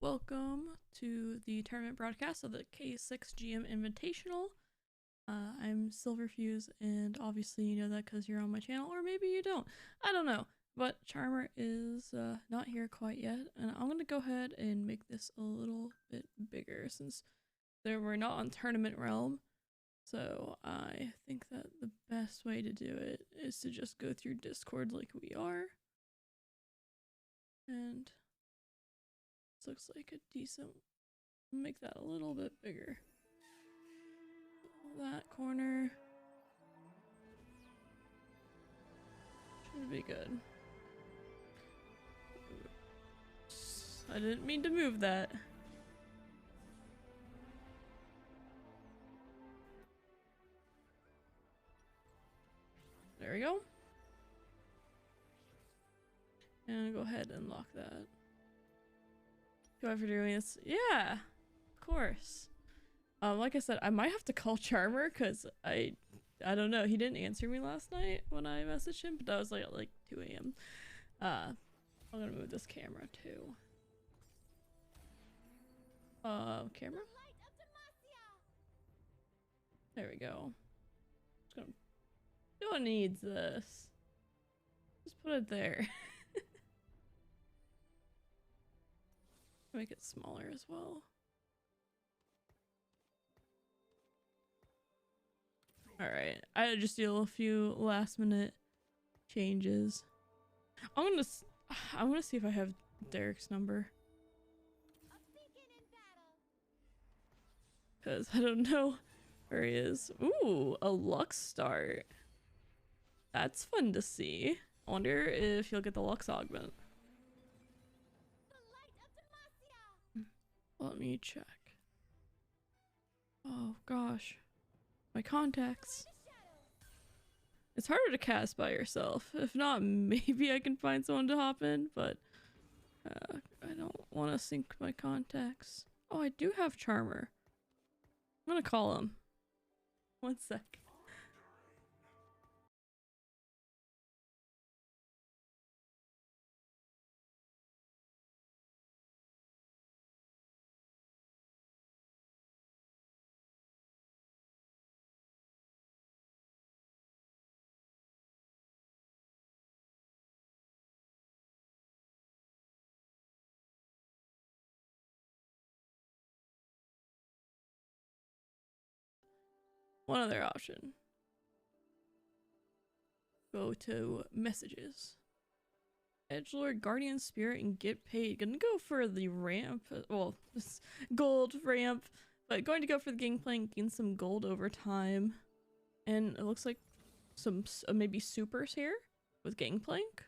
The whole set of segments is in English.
Welcome to the tournament broadcast of the K6 GM Invitational. I'm Silverfuse, and obviously you know that because you're on my channel, or maybe you don't. I don't know. But Charm3r is not here quite yet, and I'm going to go ahead and make this a little bit bigger since we're not on Tournament Realm. So I think that the best way to do it is to just go through Discord like we are. And this looks like a decent, make that a little bit bigger. That corner should be good. Oops. I didn't mean to move that. There we go. And go ahead and lock that. Whoever doing this, yeah, of course. Like I said, I might have to call Charm3r because I don't know. He didn't answer me last night when I messaged him, but that was like 2 a.m. I'm gonna move this camera too. Camera? There we go. Just gonna. No one needs this. Just put it there. Make it smaller as well. Alright, I just do a few last minute changes. I'm gonna see if I have Derek's number. Cause I don't know where he is. Ooh, a Lux start. That's fun to see. I wonder if he'll get the Lux augment. Let me check. Oh gosh. My contacts. It's harder to cast by yourself. If not, maybe I can find someone to hop in, but I don't want to sync my contacts. Oh, I do have Charm3r. I'm gonna call him. One sec. One other option. Go to messages. Edgelord, Guardian Spirit, and get paid. Gonna go for the ramp. Well, gold ramp. But going to go for the gangplank, gain some gold over time. And it looks like some maybe supers here with gangplank.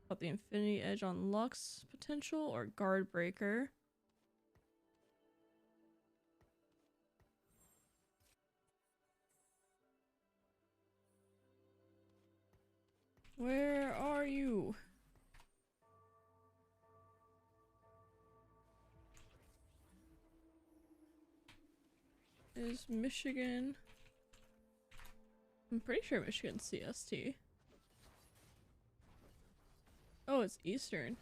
Got the Infinity Edge on Lux potential or Guard Breaker. Where are you? Is Michigan? I'm pretty sure Michigan's CST. Oh, it's Eastern.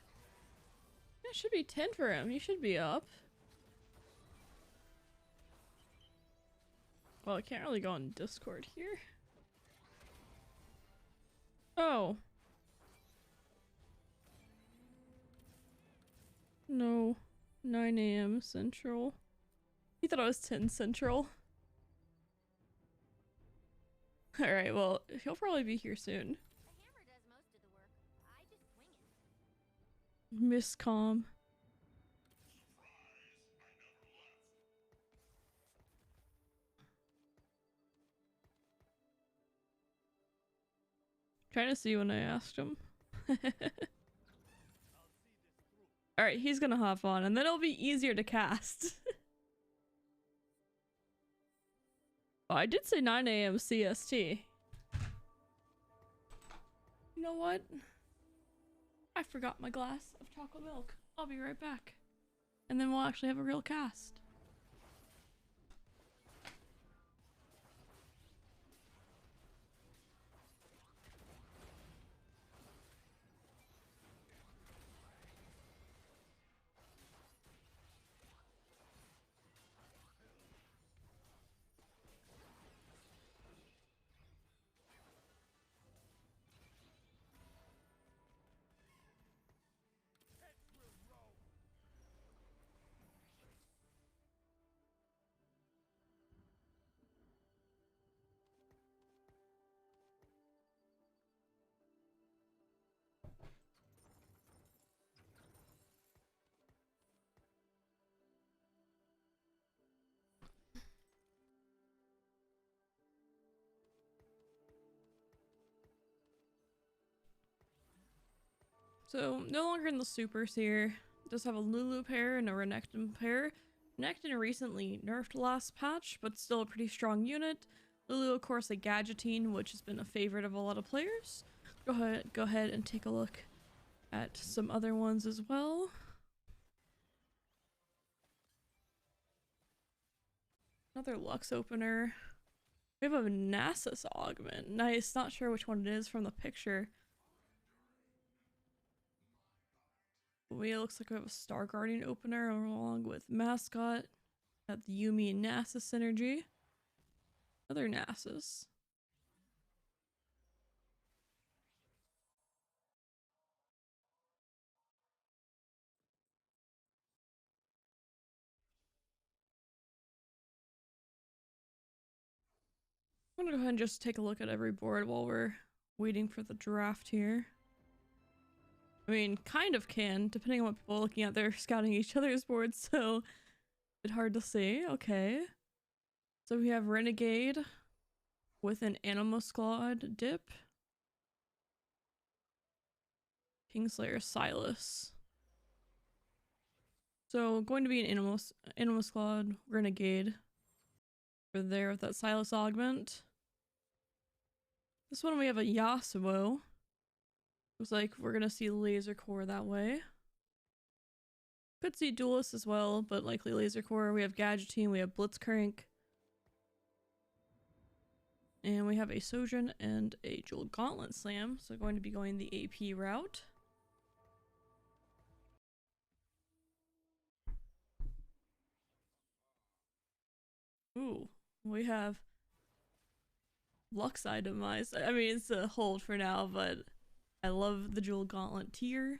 Yeah, it should be 10 for him. He should be up. Well, I can't really go on Discord here. Oh. No. 9 a.m. Central. He thought it was 10 Central. Alright, well, he'll probably be here soon. Miscom. Trying to see when I asked him. Alright, he's gonna hop on, and then it'll be easier to cast. Oh, I did say 9 a.m. CST. You know what? I forgot my glass of chocolate milk. I'll be right back. And then we'll actually have a real cast. So no longer in the supers here. Does have a Lulu pair and a Renekton pair. Renekton recently nerfed last patch, but still a pretty strong unit. Lulu, of course, a Gadgettine, which has been a favorite of a lot of players. Go ahead and take a look at some other ones as well. Another Lux opener. We have a Nasus augment. Nice. Not sure which one it is from the picture. It looks like we have a Star Guardian opener along with Mascot. Got the Yuumi and Nasus synergy. Other Nasus. I'm gonna go ahead and just take a look at every board while we're waiting for the draft here. I mean, kind of can, depending on what people are looking at. They're scouting each other's boards, so a bit hard to see. Okay. So we have Renegade with an Animal Squad dip. Kingslayer Silas. So going to be an Animal Squad Renegade for there with that Silas augment. This one we have a Yasuo. Looks like we're gonna see Laser Core that way. Could see Duelist as well, but likely Laser Core. We have Gadgettine, we have Blitzcrank. And we have a Sojourn and a Jewel Gauntlet Slam, so going to be going the AP route. Ooh, we have Lux itemized. I mean, it's a hold for now, but I love the Jewel Gauntlet tier.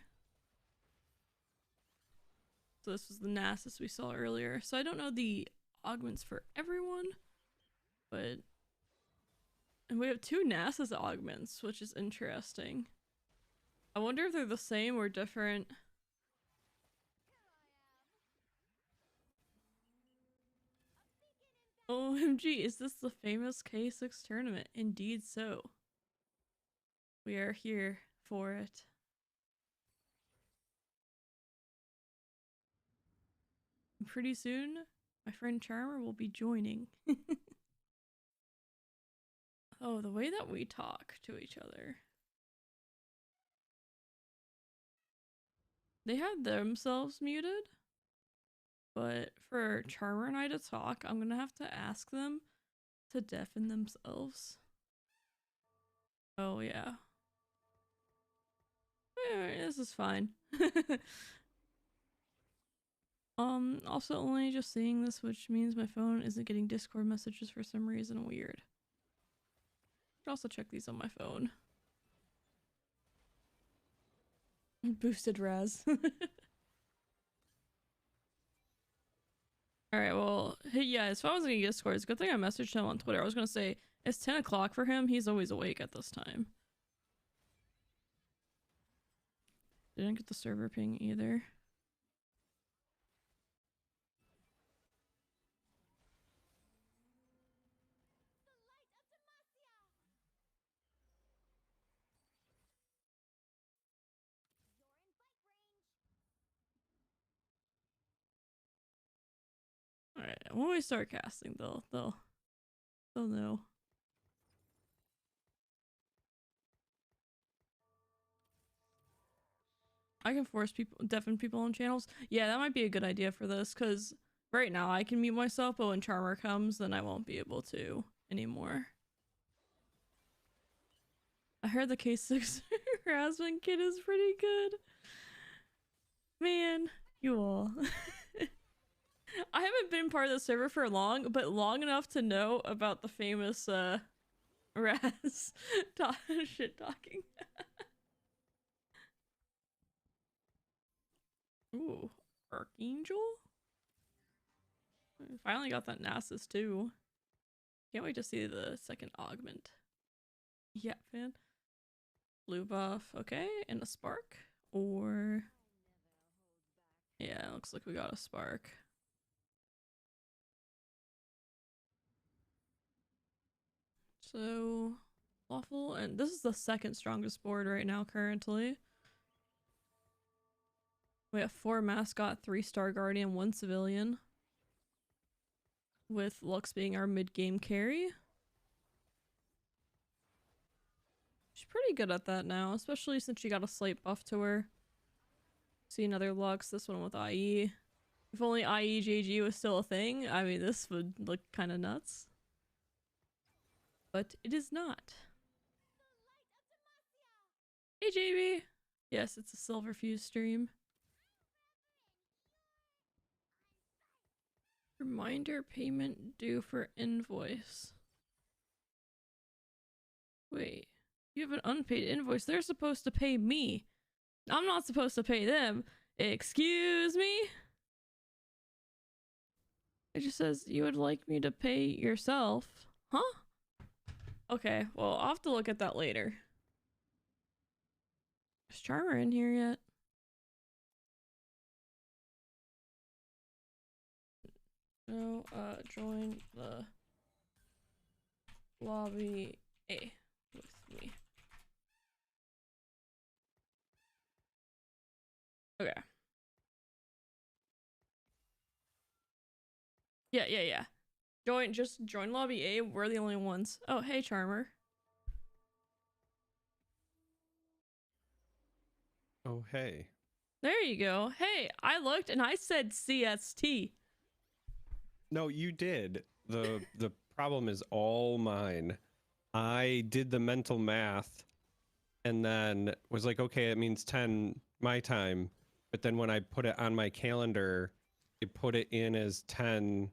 So this was the Nasus we saw earlier. So I don't know the augments for everyone, but... And we have two Nasus augments, which is interesting. I wonder if they're the same or different. OMG, is this the famous K6 tournament? Indeed so. We are here for it. And pretty soon, my friend Charm3r will be joining. Oh, the way that we talk to each other. They had themselves muted, but for Charm3r and I to talk, I'm gonna have to ask them to deafen themselves. Oh yeah. This is fine. Also only just seeing this, which means my phone isn't getting Discord messages for some reason. Weird. I could also check these on my phone. Boosted Raz. Alright, well, yeah, his phone wasn't getting Discord. It's a good thing I messaged him on Twitter. I was gonna say, it's 10 o'clock for him. He's always awake at this time. Didn't get the server ping either. Alright, when we start casting, they'll know. I can force people, deafen people on channels. Yeah, that might be a good idea for this, because right now I can mute myself, but when Charm3r comes, then I won't be able to anymore. I heard the K6 harassment kit is pretty good. Man, you all. I haven't been part of the server for long, but long enough to know about the famous Raz shit talking. Ooh, Archangel? I finally got that Nasus too. Can't wait to see the second augment. Yeah, fan. Blue buff, okay, and a spark? Or... Yeah, looks like we got a spark. So... Lawful, and this is the second strongest board right now currently. We have 4 mascot, 3 star guardian, 1 civilian. With Lux being our mid-game carry. She's pretty good at that now, especially since she got a slight buff to her. See another Lux, this one with IE. If only IEJG was still a thing, I mean, this would look kind of nuts. But it is not. Hey, JB! Yes, it's a Silverfuse stream. Reminder payment due for invoice. Wait, you have an unpaid invoice. They're supposed to pay me. I'm not supposed to pay them. Excuse me? It just says you would like me to pay yourself. Huh? Okay, well, I'll have to look at that later. Is Charm3r in here yet? No, join the lobby A with me. Okay. Yeah. Just join lobby A. We're the only ones. Oh, hey, Charm3r. Oh, hey. There you go. Hey, I looked and I said CST. No, you did. The problem is all mine. I did the mental math and then was like, okay, it means 10 my time. But then when I put it on my calendar, it put it in as 10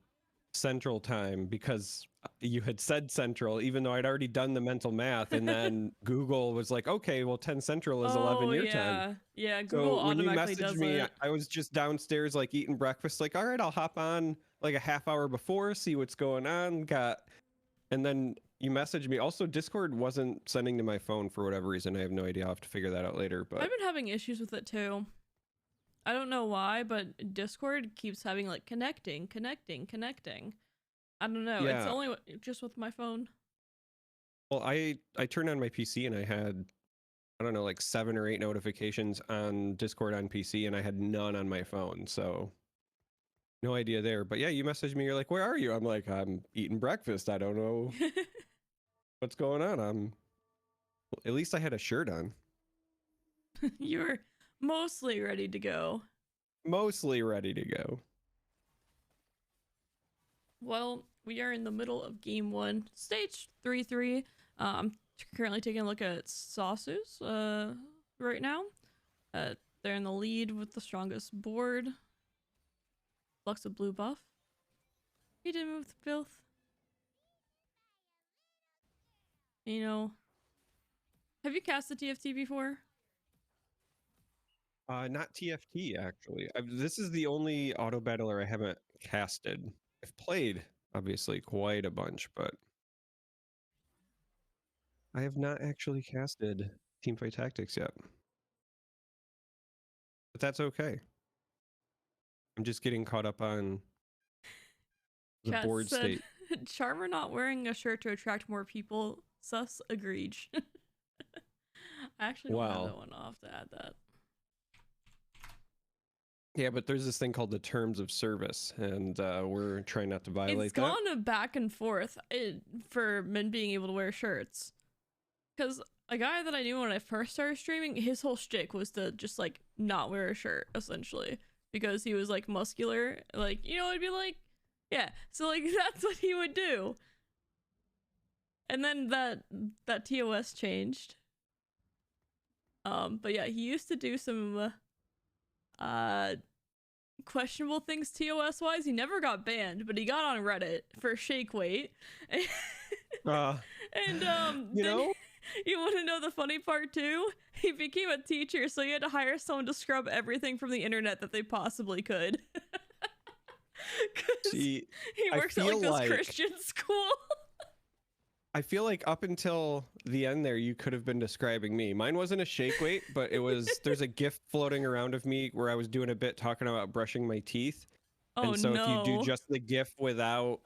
Central time because you had said Central, even though I'd already done the mental math. And then Google was like, okay, well, 10 Central is 11 your time. Yeah, Google so when you automatically messaged does me, it. I was just downstairs like eating breakfast, like, all right, I'll hop on like a half hour before, see what's going on. And then you messaged me. Also, Discord wasn't sending to my phone for whatever reason. I have no idea. I'll have to figure that out later. But I've been having issues with it too. I don't know why, but Discord keeps having like connecting. I don't know. Yeah. It's only just with my phone. Well, I turned on my PC and I had, I don't know, like 7 or 8 notifications on Discord on PC, and I had none on my phone. So no idea there. But yeah, you messaged me. You're like, where are you? I'm like, I'm eating breakfast. I don't know what's going on. At least I had a shirt on. You're mostly ready to go. Mostly ready to go. Well, we are in the middle of game 1, stage 3-3. I'm currently taking a look at Sauces right now. They're in the lead with the strongest board. Flux a blue buff. He didn't move the filth. You know, have you cast a TFT before? Not TFT, actually. This is the only auto battler I haven't casted. I've played, obviously, quite a bunch, but I have not actually casted Teamfight Tactics yet. But that's okay. I'm just getting caught up on the Chat board said, state. Charm3r not wearing a shirt to attract more people. Sus agreed. I actually don't have that one. I'll have to add that. Yeah, but there's this thing called the terms of service, and we're trying not to violate that. It's gone back and forth for men being able to wear shirts. Because a guy that I knew when I first started streaming, his whole shtick was to just like not wear a shirt, essentially. Because he was like muscular. Like, you know, it'd be like, yeah. So like that's what he would do. And then that TOS changed. But yeah, he used to do some questionable things TOS wise. He never got banned, but he got on Reddit for shake weight. And you know, you want to know the funny part too? He became a teacher, so he had to hire someone to scrub everything from the internet that they possibly could. See, he works at like this Christian school. I feel like up until the end there, you could have been describing me. Mine wasn't a shake weight, but it was, there's a GIF floating around of me where I was doing a bit talking about brushing my teeth. Oh, and so no. if you do just the GIF without,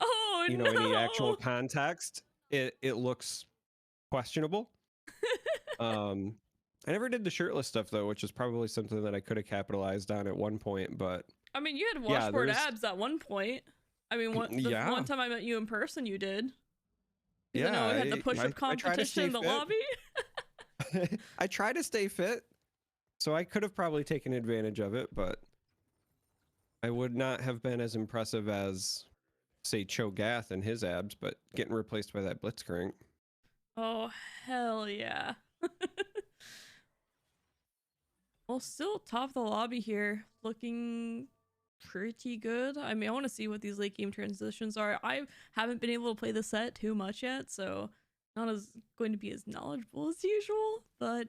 any actual context, it looks questionable. I never did the shirtless stuff though, which is probably something that I could have capitalized on at one point. But I mean, you had yeah, washboard abs at one point. I mean, the yeah, one time I met you in person, you did. Because I yeah. know we had the push-up I try to competition stay in the fit. lobby. I try to stay fit, so I could have probably taken advantage of it, but I would not have been as impressive as, say, Cho'Gath and his abs, but getting replaced by that Blitzcrank. Oh, hell yeah. Well, still top of the lobby here, looking pretty good. I mean, I want to see what these late game transitions are. I haven't been able to play the set too much yet, so not as going to be as knowledgeable as usual, but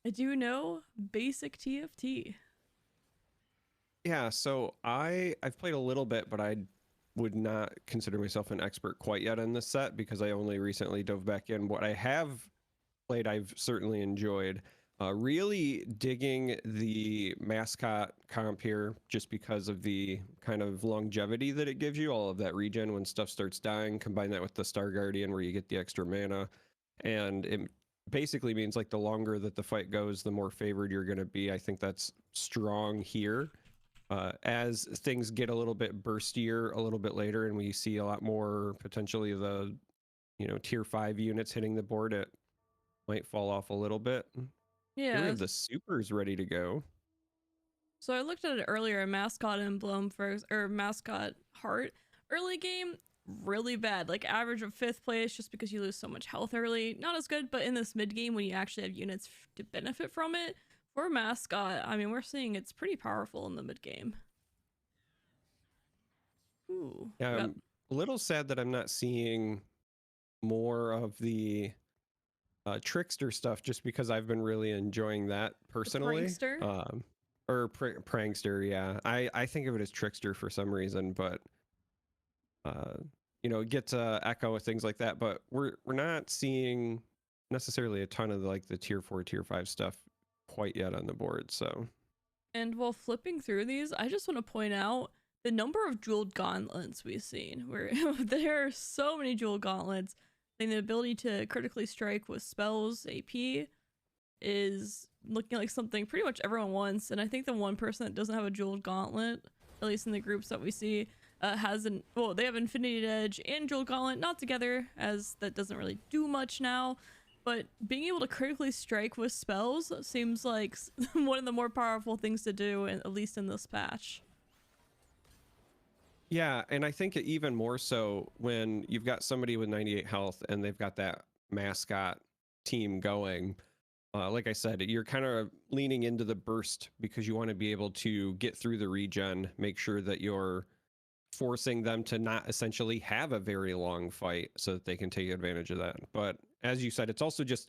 I do know basic TFT. Yeah, so I've played a little bit, but I would not consider myself an expert quite yet in this set because I only recently dove back in. What I have played, I've certainly enjoyed. Really digging the mascot comp here just because of the kind of longevity that it gives you, all of that regen when stuff starts dying. Combine that with the Star Guardian where you get the extra mana, and it basically means like the longer that the fight goes, the more favored you're going to be. I think that's strong here. As things get a little bit burstier a little bit later and we see a lot more potentially the tier 5 units hitting the board, it might fall off a little bit. Here we Yeah. have the supers ready to go. So I looked at it earlier, mascot emblem first, or mascot heart. Early game, really bad. Like average of 5th place just because you lose so much health early. Not as good, but in this mid game when you actually have units to benefit from it, for mascot, I mean, we're seeing it's pretty powerful in the mid game. Ooh. Yeah, I'm a little sad that I'm not seeing more of the trickster stuff just because I've been really enjoying that personally. Prankster? Prankster, yeah. I think of it as trickster for some reason, but it gets echo with things like that, but we're not seeing necessarily a ton of like the tier 4, tier 5 stuff quite yet on the board. So, and while flipping through these, I just want to point out the number of jeweled gauntlets we've seen, where there are so many jeweled gauntlets, and the ability to critically strike with spells AP is looking like something pretty much everyone wants. And I think the one person that doesn't have a jeweled gauntlet, at least in the groups that we see, they have Infinity Edge and jeweled gauntlet, not together, as that doesn't really do much now. But being able to critically strike with spells seems like one of the more powerful things to do, at least in this patch. Yeah, and I think even more so when you've got somebody with 98 health and they've got that mascot team going. Like I said, you're kind of leaning into the burst because you want to be able to get through the regen, make sure that you're forcing them to not essentially have a very long fight so that they can take advantage of that. But as you said, it's also just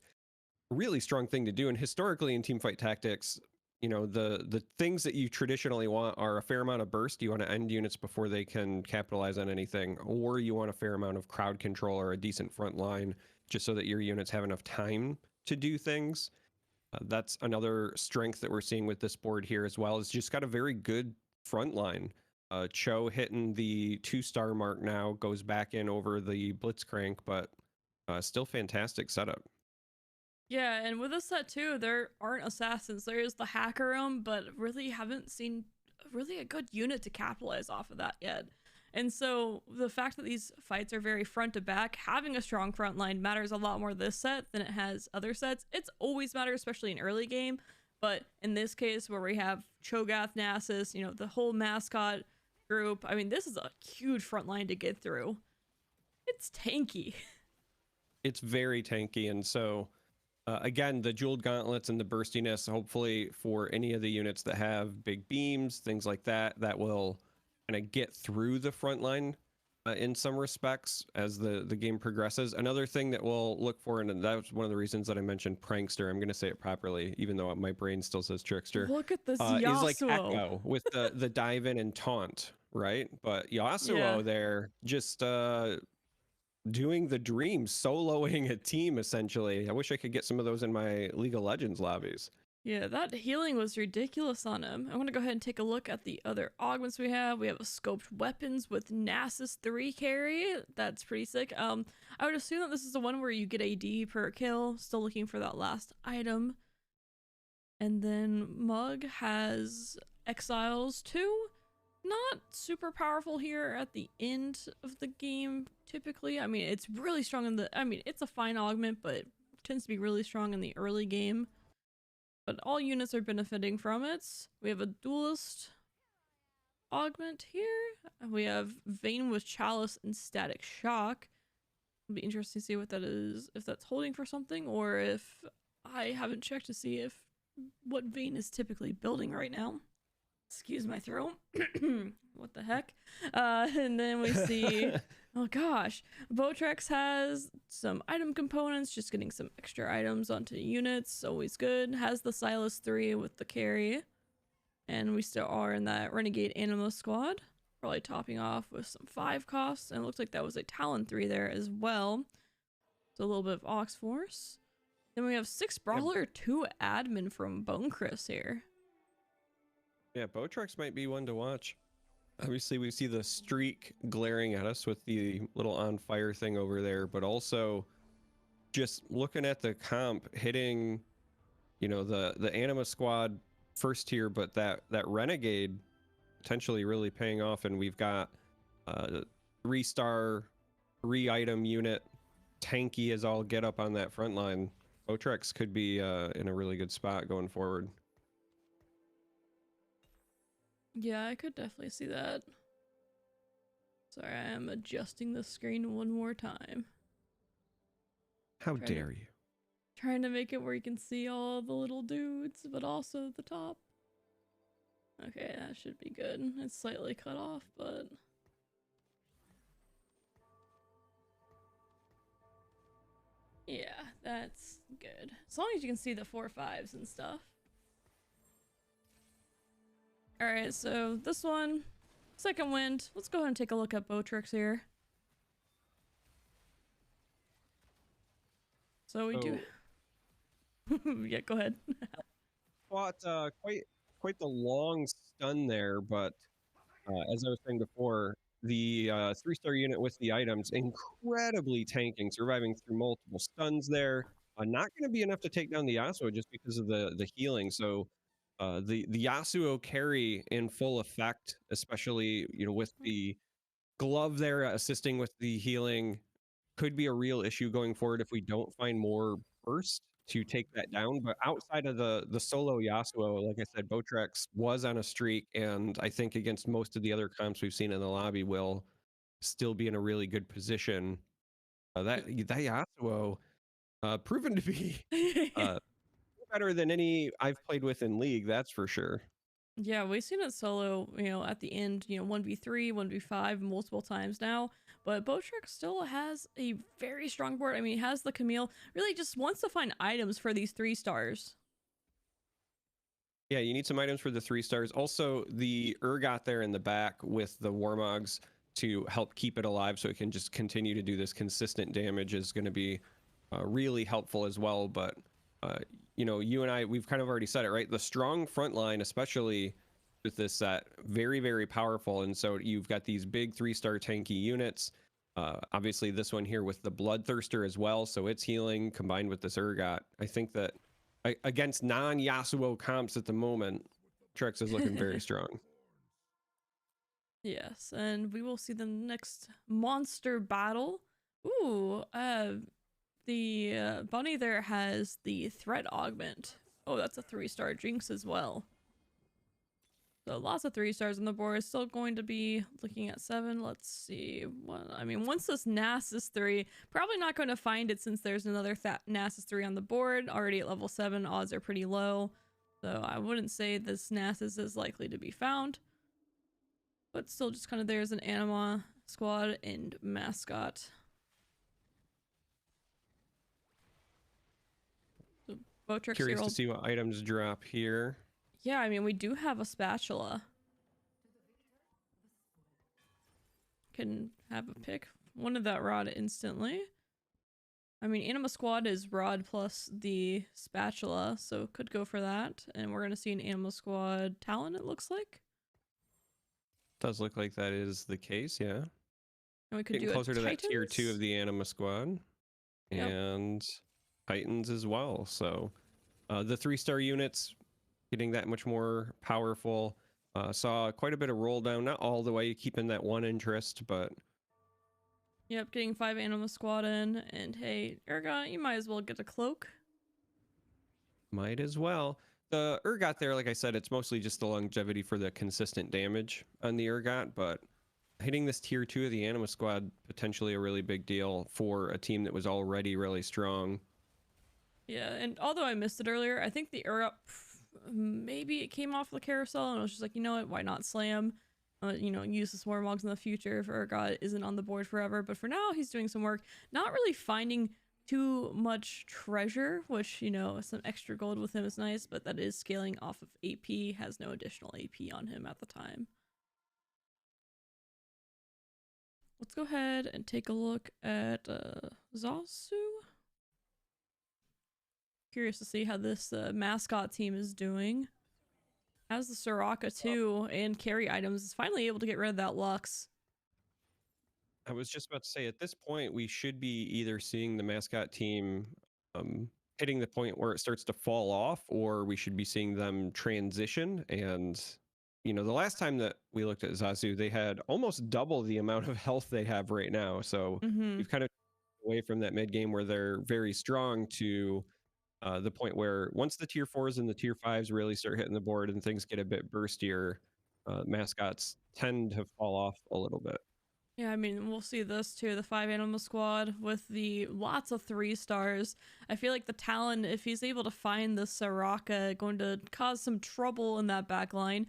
a really strong thing to do. And historically in teamfight tactics, the things that you traditionally want are a fair amount of burst. You want to end units before they can capitalize on anything, or you want a fair amount of crowd control or a decent front line just so that your units have enough time to do things. That's another strength that we're seeing with this board here as well. It's just got a very good front line. Cho hitting the 2-star mark now, goes back in over the Blitzcrank, but still fantastic setup. Yeah, and with this set too, there aren't assassins. There is the hacker room, but really haven't seen really a good unit to capitalize off of that yet. And so the fact that these fights are very front to back, having a strong front line matters a lot more this set than it has other sets. It's always mattered, especially in early game. But in this case, where we have Cho'Gath, Nasus, the whole mascot group, I mean, this is a huge front line to get through. It's tanky. It's very tanky, and so again, the jeweled gauntlets and the burstiness, hopefully for any of the units that have big beams, things like that, that will kind of get through the front line in some respects as the game progresses. Another thing that we'll look for, and that was one of the reasons that I mentioned Prankster, I'm going to say it properly, even though my brain still says Trickster. Look at this Yasuo. Is like Echo with the dive in and taunt, right? But Yasuo there just doing the dream, soloing a team essentially. I wish I could get some of those in my League of Legends lobbies. Yeah, that healing was ridiculous on him. I want to go ahead and take a look at the other augments we have. We have a scoped weapons with Nasus 3 carry. That's pretty sick. I would assume that this is the one where you get AD per kill. Still looking for that last item. And then Mug has Exiles too. Not super powerful here at the end of the game, typically. I mean, it's really strong in the... I mean, it's a fine augment, but it tends to be really strong in the early game. But all units are benefiting from it. We have a Duelist augment here. We have Vayne with Chalice and Static Shock. It'll be interesting to see what that is, if that's holding for something, or if... I haven't checked to see if what Vayne is typically building right now. Excuse my throat. What the heck? And then we see, oh gosh, Botrex has some item components, just getting some extra items onto units, always good. Has the Silas 3 with the carry. And we still are in that Renegade Anima squad. Probably topping off with some 5 costs. And it looks like that was a Talon 3 there as well. So a little bit of Ox Force. Then we have 6 Brawler, 2 Admin from Bone Chris here. Yeah, Botrex might be one to watch. Obviously, we see the streak glaring at us with the little on fire thing over there, but also just looking at the comp hitting, you know, the Anima squad first tier, but that Renegade potentially really paying off, and we've got 3-star 3-item unit, tanky as all get up on that front line. Botrex could be in a really good spot going forward. Yeah, I could definitely see that. Sorry, I am adjusting the screen one more time. How dare you? Trying to make it where you can see all the little dudes, but also the top. Okay, that should be good. It's slightly cut off, but... yeah, that's good. As long as you can see the 4/5s and stuff. Alright, so this one, second wind. Let's go ahead and take a look at Botrex here. So we do... yeah, go ahead. Fought quite the long stun there, but as I was saying before, the 3-star unit with the items incredibly tanking, surviving through multiple stuns there. Not going to be enough to take down the Yasuo just because of the healing. So the Yasuo carry in full effect, especially, you know, with the glove there assisting with the healing, could be a real issue going forward if we don't find more burst to take that down. But outside of the solo Yasuo, like I said, Botrex was on a streak, and I think against most of the other comps we've seen in the lobby will still be in a really good position. That Yasuo proven to be better than any I've played with in League, that's for sure. Yeah, we've seen it solo, you know, at the end, you know, 1v3, 1v5 multiple times now, but Botrex still has a very strong board. I mean, he has the Camille, really just wants to find items for these 3-stars. Yeah, you need some items for the 3-stars. Also, the Urgot there in the back with the Warmogs to help keep it alive so it can just continue to do this consistent damage is going to be really helpful as well. But you know, you and I, we've kind of already said it, right? The strong front line, especially with this set, very, very powerful. And so you've got these big 3-star tanky units. Obviously, this one here with the Bloodthirster as well. So it's healing combined with this Urgot. I think that against non-Yasuo comps at the moment, Trex is looking very strong. Yes, and we will see the next monster battle. Ooh, the bunny there has the threat augment. Oh, that's a 3-star Jinx as well. So lots of 3-stars on the board. Still going to be looking at 7. Let's see. I mean, once this Nasus 3, probably not going to find it since there's another Nasus 3 on the board. Already at level 7, odds are pretty low. So I wouldn't say this Nasus is likely to be found. But still just kind of there's an Anima squad and mascot. So Botrex Curious to see what items drop here. Yeah, I mean, we do have a spatula. Can have a pick. One of that rod instantly. I mean, Anima Squad is rod plus the spatula, so could go for that. And we're going to see an Anima Squad Talon, it looks like. Does look like that is the case, yeah. And we could getting do closer to Titans? that tier 2 of the Anima Squad. Yep. And Titans as well. So the 3-star units getting that much more powerful. Saw quite a bit of roll down, not all the way keeping that one interest, but Yep, getting 5 Animal Squad in, and hey, Urgot, you might as well get a cloak. might as well. The Urgot there, like I said, it's mostly just the longevity for the consistent damage on the Urgot, but hitting this tier 2 of the Anima Squad, potentially a really big deal for a team that was already really strong. Yeah, and although I missed it earlier, I think the Urgot, maybe it came off the carousel and I was just like, you know what, why not slam? You know, use the Swarmogs in the future if Urgot isn't on the board forever. But for now, he's doing some work, not really finding too much treasure, which, you know, some extra gold with him is nice, but that is scaling off of AP, has no additional AP on him at the time. Let's go ahead and take a look at Zasu. Curious to see how this mascot team is doing. As the Soraka too, and carry items, is finally able to get rid of that Lux. I was just about to say, at this point, we should be either seeing the mascot team hitting the point where it starts to fall off, or we should be seeing them transition. And, you know, the last time that we looked at Zazu, they had almost double the amount of health they have right now. So we've kind of away from that mid game where they're very strong to the point where once the tier 4s and the tier 5s really start hitting the board and things get a bit burstier, mascots tend to fall off a little bit. Yeah, I mean, we'll see this too, the 5 Animal Squad with the lots of 3 stars. I feel like the Talon, if he's able to find the Soraka, going to cause some trouble in that back line.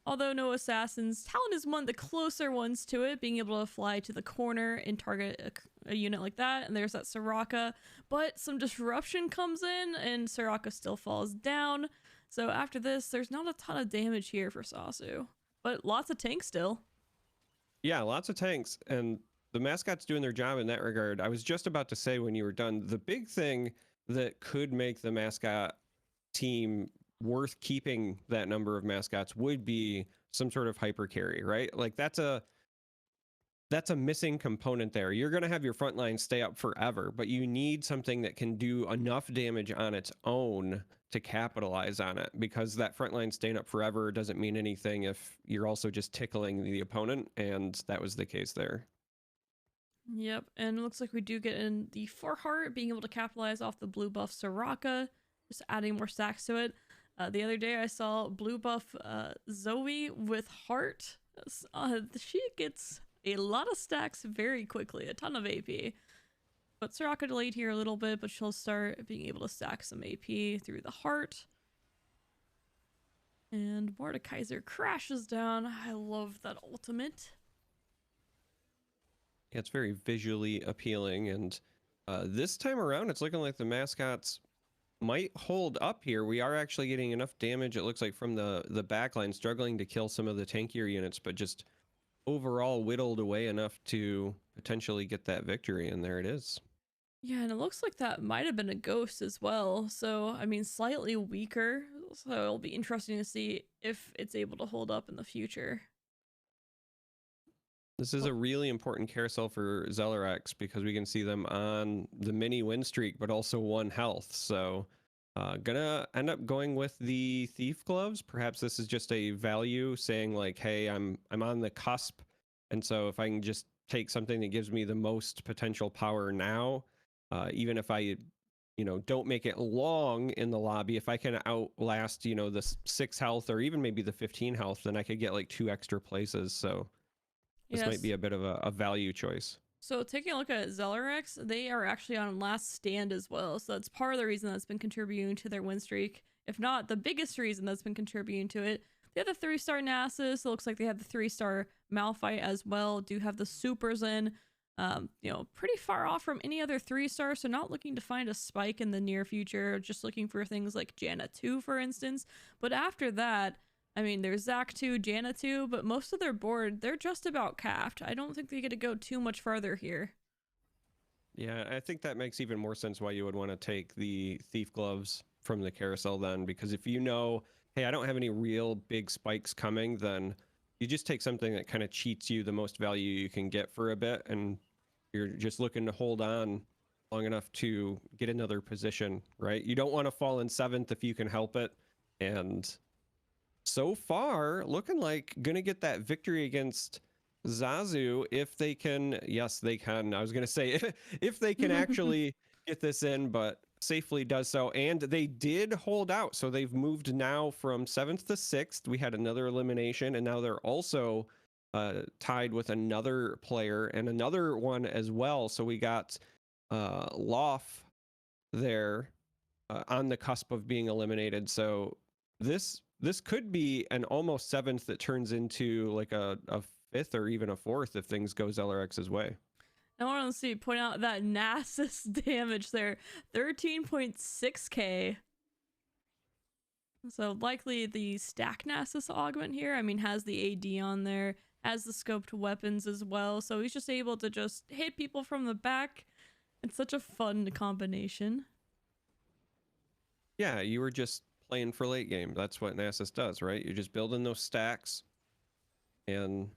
Although no assassins, Talon is one of the closer ones to it, being able to fly to the corner and target a unit like that. And there's that Soraka, but some disruption comes in and Soraka still falls down. So after this, there's not a ton of damage here for Sasu, but lots of tanks still. Yeah, lots of tanks, and the mascot's doing their job in that regard. I was just about to say when you were done, the big thing that could make the mascot team worth keeping that number of mascots would be some sort of hyper carry, right? Like that's a missing component there. You're going to have your front line stay up forever, but you need something that can do enough damage on its own to capitalize on it, because that front line staying up forever doesn't mean anything if you're also just tickling the opponent, and that was the case there. Yep, and it looks like we do get in the 4 heart, being able to capitalize off the blue buff Soraka, just adding more stacks to it. The other day I saw blue buff Zoe with heart. She gets a lot of stacks very quickly, a ton of AP. But Soraka delayed here a little bit, but she'll start being able to stack some AP through the heart. And Mordekaiser crashes down. I love that ultimate. Yeah, it's very visually appealing, and this time around it's looking like the mascots might hold up here. We are actually getting enough damage, it looks like, from the backline, struggling to kill some of the tankier units, but just overall whittled away enough to potentially get that victory, and there it is. Yeah, and it looks like that might have been a ghost as well. So, I mean, slightly weaker. So it'll be interesting to see if it's able to hold up in the future. This is a really important carousel for Zellerex because we can see them on the mini win streak, but also 1 health. So gonna end up going with the Thief Gloves. Perhaps this is just a value saying like, hey, I'm on the cusp. And so if I can just take something that gives me the most potential power now, even if I, you know, don't make it long in the lobby, if I can outlast, you know, the 6 health or even maybe the 15 health, then I could get like 2 extra places. So this might be a bit of a value choice. So taking a look at Zellerex, they are actually on last stand as well. So that's part of the reason that's been contributing to their win streak. If not the biggest reason that's been contributing to it. They have the 3-star Nasus. It looks like they have the 3-star Malphite as well. Do have the supers in. You know, pretty far off from any other 3-star. So not looking to find a spike in the near future. Just looking for things like Janna 2, for instance. But after that, I mean, there's Zac 2, Janna 2, but most of their board, they're just about capped. I don't think they get to go too much farther here. Yeah, I think that makes even more sense why you would want to take the Thief Gloves from the carousel then, because if you know, hey, I don't have any real big spikes coming, then you just take something that kind of cheats you the most value you can get for a bit, and you're just looking to hold on long enough to get another position, right? You don't want to fall in 7th if you can help it, and so far looking like gonna get that victory against Zazu if they can. Yes, they can. I was gonna say if they can actually get this in, but safely does so. And they did hold out, so they've moved now from 7th to 6th. We had another elimination, and now they're also tied with another player and another one as well. So we got Loff there on the cusp of being eliminated. So this could be an almost 7th that turns into like a 5th or even a 4th if things go ZellerX's way. I want to see point out that Nasus damage there, 13.6k. So likely the stack Nasus augment here. I mean, has the AD on there, has the scoped weapons as well. So he's just able to just hit people from the back. It's such a fun combination. Yeah, you were just playing for late game. That's what Nasus does, right? You're just building those stacks. And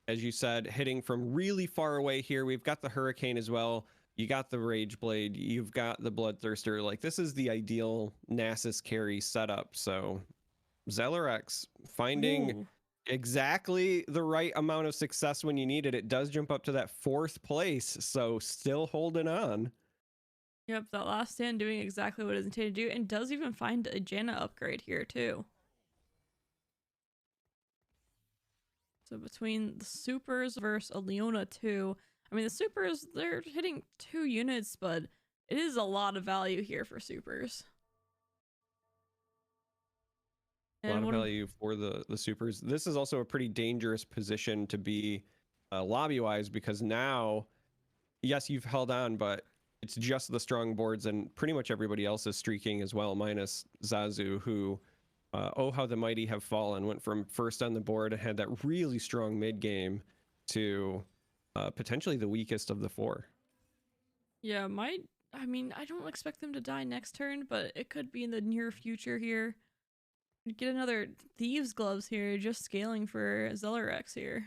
as you said, hitting from really far away here. We've got the Hurricane as well. You got the Rage Blade. You've got the Bloodthirster. Like, this is the ideal Nasus carry setup. So ZellerX finding exactly the right amount of success when you need it. It does jump up to that 4th place. So still holding on. Yep, that last stand doing exactly what it's intended to do, and does even find a Janna upgrade here too. So between the supers versus a Leona 2, I mean the supers, they're hitting 2 units, but it is a lot of value here for supers. A lot of value for the supers. This is also a pretty dangerous position to be lobby-wise, because now, yes, you've held on, but it's just the strong boards, and pretty much everybody else is streaking as well, minus Zazu, who, oh, how the mighty have fallen, went from 1st on the board and had that really strong mid game to potentially the weakest of the 4. Yeah, I mean, I don't expect them to die next turn, but it could be in the near future here. Get another Thieves' Gloves here, just scaling for ZellerX here.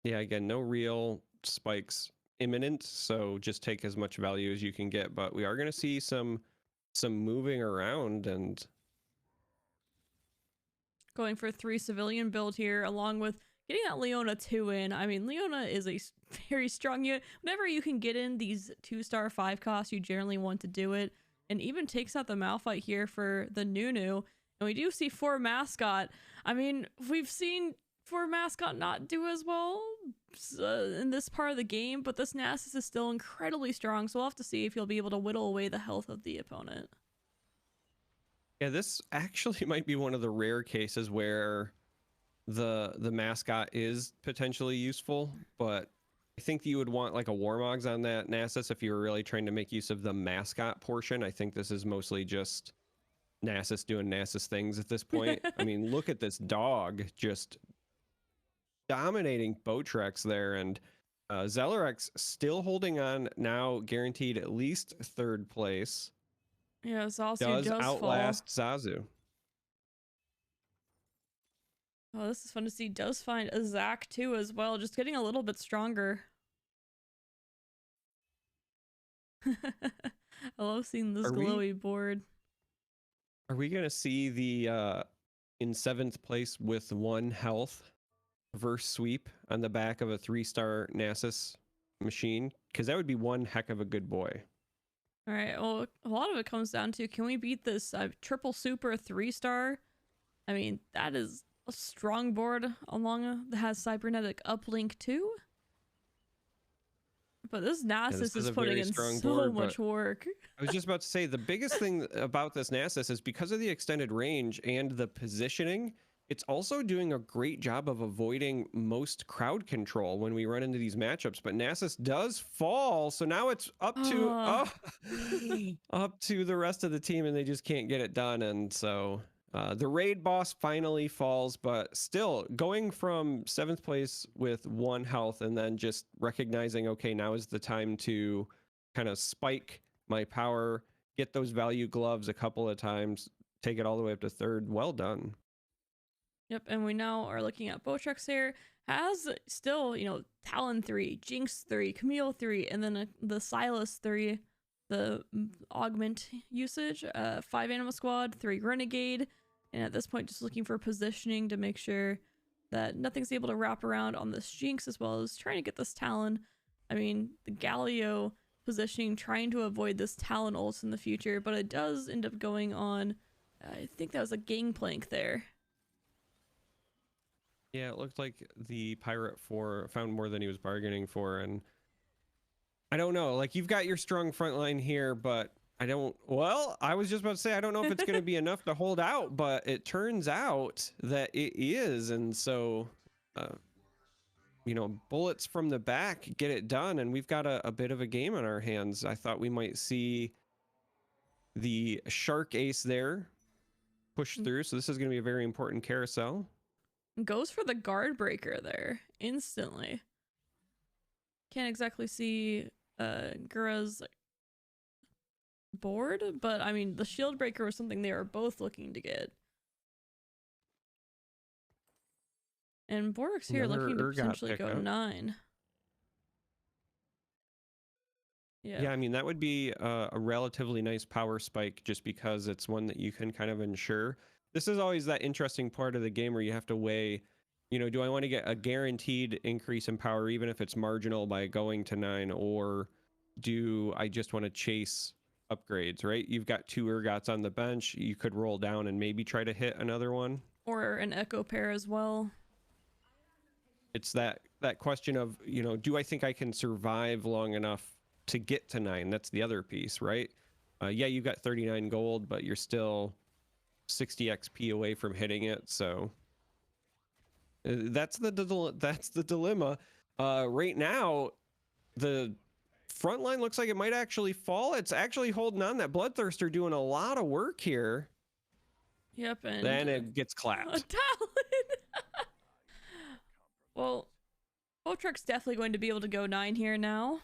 Yeah, again, no real spikes imminent, so just take as much value as you can get, but we are going to see some moving around and going for 3 civilian build here, along with getting that Leona 2 in. I mean, Leona is a very strong unit. Whenever you can get in these 2-star 5 costs, you generally want to do it, and even takes out the Malphite here for the Nunu. And we do see 4 Mascot. I mean, we've seen 4 Mascot not do as well in this part of the game, but this Nasus is still incredibly strong, so we'll have to see if he'll be able to whittle away the health of the opponent. Yeah, this actually might be one of the rare cases where the Mascot is potentially useful, but I think you would want like a Warmogs on that Nasus if you were really trying to make use of the Mascot portion. I think this is mostly just Nasus doing Nasus things at this point. I mean, look at this dog just dominating Botrex there, and ZellerX still holding on now, guaranteed at least 3rd place. Yeah, Zazu does outlast fall. Zazu. Oh, this is fun to see. Does find a Zac too as well, just getting a little bit stronger. I love seeing this glowy board. Are we gonna see the in 7th place with 1 health verse sweep on the back of a 3-star Nasus machine? Because that would be one heck of a good boy. All right, well, a lot of it comes down to, can we beat this triple super 3-star? I mean, that is a strong board along that has cybernetic uplink too. But this Nasus is putting in so much work. I was just about to say, the biggest thing about this Nasus is because of the extended range and the positioning, it's also doing a great job of avoiding most crowd control when we run into these matchups. But Nasus does fall, so now it's up to up to the rest of the team, and they just can't get it done. And so the raid boss finally falls, but still going from 7th place with 1 health and then just recognizing, okay, now is the time to kind of spike my power, get those value gloves a couple of times, take it all the way up to 3rd. Well done. Yep, and we now are looking at Botrex here. Has still, you know, Talon 3, Jinx 3, Camille 3, and then the Silas 3, the augment usage. 5 Animal Squad, 3 Renegade, and at this point just looking for positioning to make sure that nothing's able to wrap around on this Jinx, as well as trying to get this Talon. I mean, the Galio positioning, trying to avoid this Talon ult in the future, but it does end up going on, I think that was a gangplank there. Yeah, it looked like the Pirate 4 found more than he was bargaining for, and I don't know, like, you've got your strong front line here, but I was just about to say, I don't know if it's going to be enough to hold out, but it turns out that it is, and so, you know, bullets from the back get it done, and we've got a bit of a game on our hands. I thought we might see the Shark Ace there push through, so this is going to be a very important carousel. Goes for the guard breaker there instantly. Can't exactly see Gura's board, but I mean the shield breaker was something they were both looking to get. And Borik's here looking to potentially go 9. Yeah, I mean, that would be a relatively nice power spike just because it's one that you can kind of ensure. This is always that interesting part of the game where you have to weigh, you know, do I want to get a guaranteed increase in power even if it's marginal by going to 9, or do I just want to chase upgrades, right? You've got 2 Urgots on the bench. You could roll down and maybe try to hit another one. Or an Echo pair as well. It's that question of, you know, do I think I can survive long enough to get to 9? That's the other piece, right? Yeah, you've got 39 gold, but you're still 60 XP away from hitting it, so that's the dilemma. Right now, the front line looks like it might actually fall. It's actually holding on. That Bloodthirster doing a lot of work here. Yep, and then it gets clapped. A Talon. Well, Botrek's definitely going to be able to go 9 here now.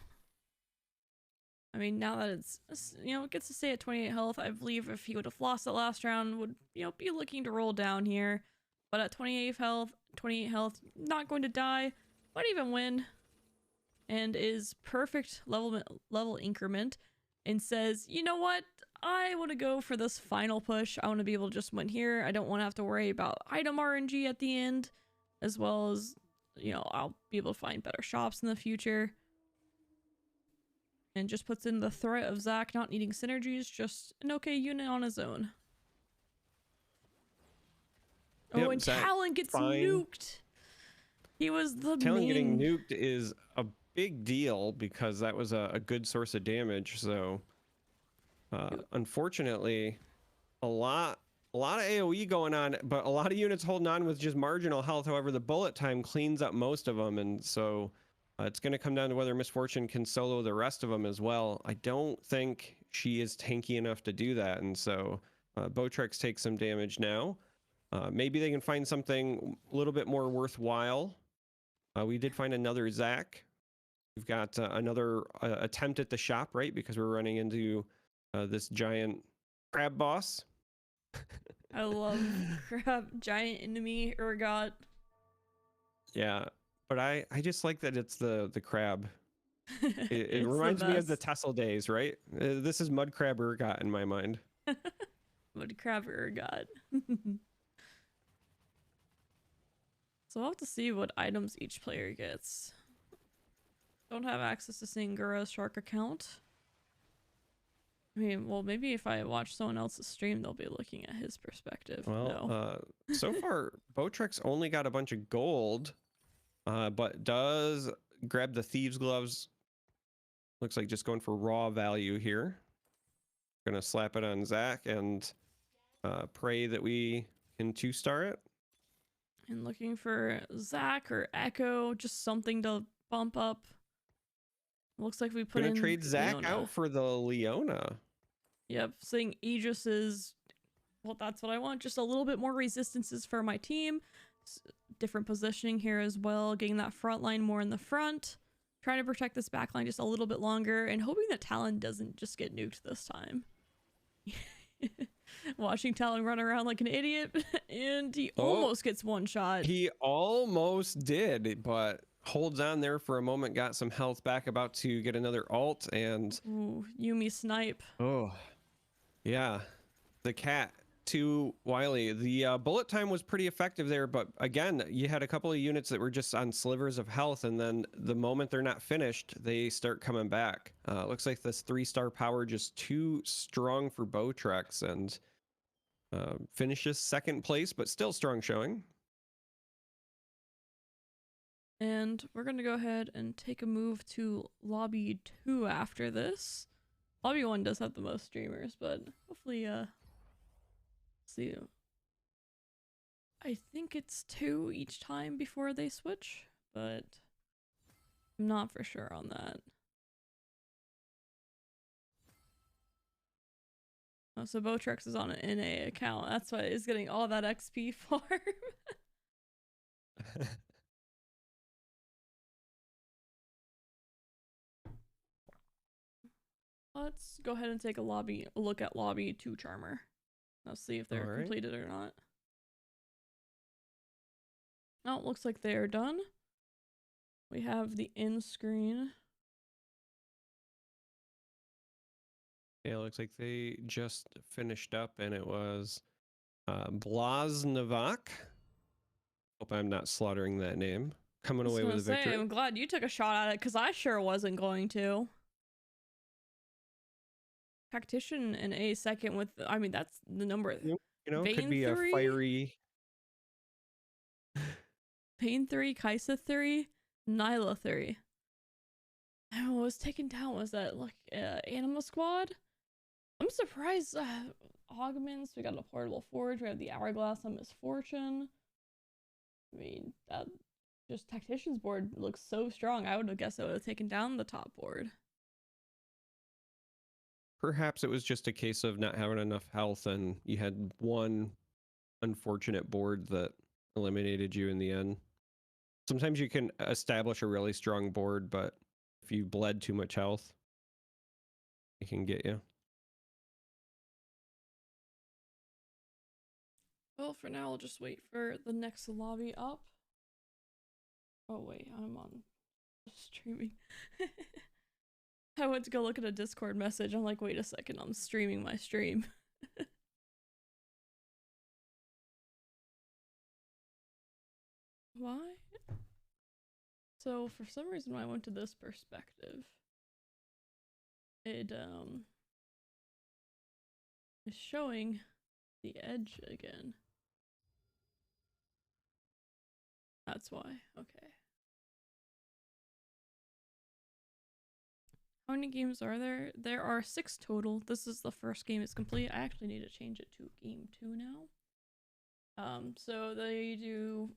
I mean, now that it's, you know, it gets to stay at 28 health, I believe if he would have lost that last round, would, you know, be looking to roll down here. But at 28 health, not going to die, might even win. And is perfect level increment, and says, you know what, I want to go for this final push. I want to be able to just win here. I don't want to have to worry about item RNG at the end, as well as, you know, I'll be able to find better shops in the future. And just puts in the threat of Zach not needing synergies, just an okay unit on his own. Yep, oh, and Zach, Talon gets nuked. He was the Talon getting nuked is a big deal because that was a good source of damage. So, unfortunately, a lot of AoE going on, but a lot of units holding on with just marginal health. However, the bullet time cleans up most of them, and so it's going to come down to whether Misfortune can solo the rest of them as well. I don't think she is tanky enough to do that, and so Botrex takes some damage now. Maybe they can find something a little bit more worthwhile. We did find another Zach. We've got another attempt at the shop, right? Because we're running into this giant crab boss. I love giant enemy Urgot. Yeah, but I just like that it's the crab. It reminds me of the Tessel days, right? This is Mud Crab Urgot in my mind. Mud Crab Urgot. So I'll have to see what items each player gets. Don't have access to seeing Gura's Shark account. I mean, well, maybe if I watch someone else's stream, they'll be looking at his perspective. Well, no. So far, Botrex only got a bunch of gold, but does grab the Thieves' Gloves. Looks like just going for raw value here. Gonna slap it on Zach and pray that we can 2-star it. And looking for Zach or Echo, just something to bump up. Looks like we put in trade Zach Leona out for the Leona. Yep, saying Aegis is, well, that's what I want. Just a little bit more resistances for my team. Different positioning here as well. Getting that front line more in the front. Trying to protect this back line just a little bit longer. And hoping that Talon doesn't just get nuked this time. Watching Talon run around like an idiot. And he almost gets one shot. He almost did, but holds on there for a moment, got some health back, about to get another ult, and Ooh, Yumi snipe. oh yeah, the cat too wily. The bullet time was pretty effective there, but again, you had a couple of units that were just on slivers of health, and then the moment they're not finished, they start coming back. Looks like this 3-star power just too strong for Bowtrex, and finishes second place, but still strong showing. And we're gonna go ahead and take a move to lobby 2 after this. Lobby 1 does have the most streamers, but hopefully, see. I think it's 2 each time before they switch, but I'm not for sure on that. Oh, so Bowtrex is on an NA account. That's why he's getting all that XP farm. Let's go ahead and take a look at lobby 2 Charmer. Let's see if they're completed or not. Oh, it looks like they are done. We have the end screen. Yeah, it looks like they just finished up, and it was Blaznovak. Hope I'm not slaughtering that name. Coming away with a victory. I'm glad you took a shot at it, because I sure wasn't going to. Tactician in a second with, I mean, that's the number. You know, Vayne could be 3? a fiery. Pain 3, Kaisa 3, Nyla 3. And what was taken down was that, like, Anima Squad? I'm surprised. Augments, we got a Portable Forge, we have the Hourglass on Misfortune. I mean, that just Tactician's board looks so strong. I would have guessed it would have taken down the top board. Perhaps it was just a case of not having enough health, and you had one unfortunate board that eliminated you in the end. Sometimes you can establish a really strong board, but if you bled too much health, it can get you. Well, for now, I'll just wait for the next lobby up. Oh, wait, I'm on streaming. I went to go look at a Discord message. I'm like, wait a second, I'm streaming my stream. Why? So, for some reason, when I went to this perspective, it, is showing the edge again. That's why. Okay. How many games are there? There are 6 total. This is the first game it's complete. I actually need to change it to game 2 now. So they do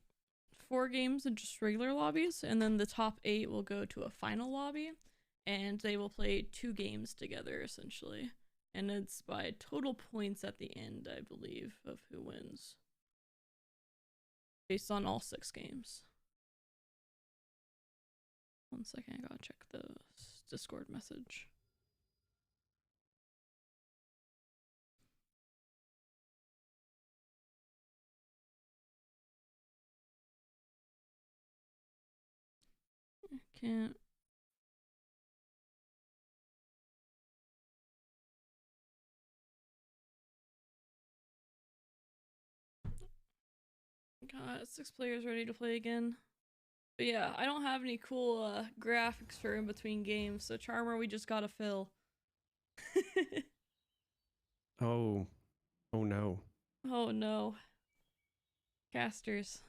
4 games in just regular lobbies, and then the top 8 will go to a final lobby, and they will play 2 games together essentially. And it's by total points at the end, I believe, of who wins. Based on all 6 games. One second, I gotta check the Discord message. I can't. Got 6 players ready to play again. But yeah, I don't have any cool graphics for in between games, so Charmer, we just gotta fill. Oh no. Oh no. Casters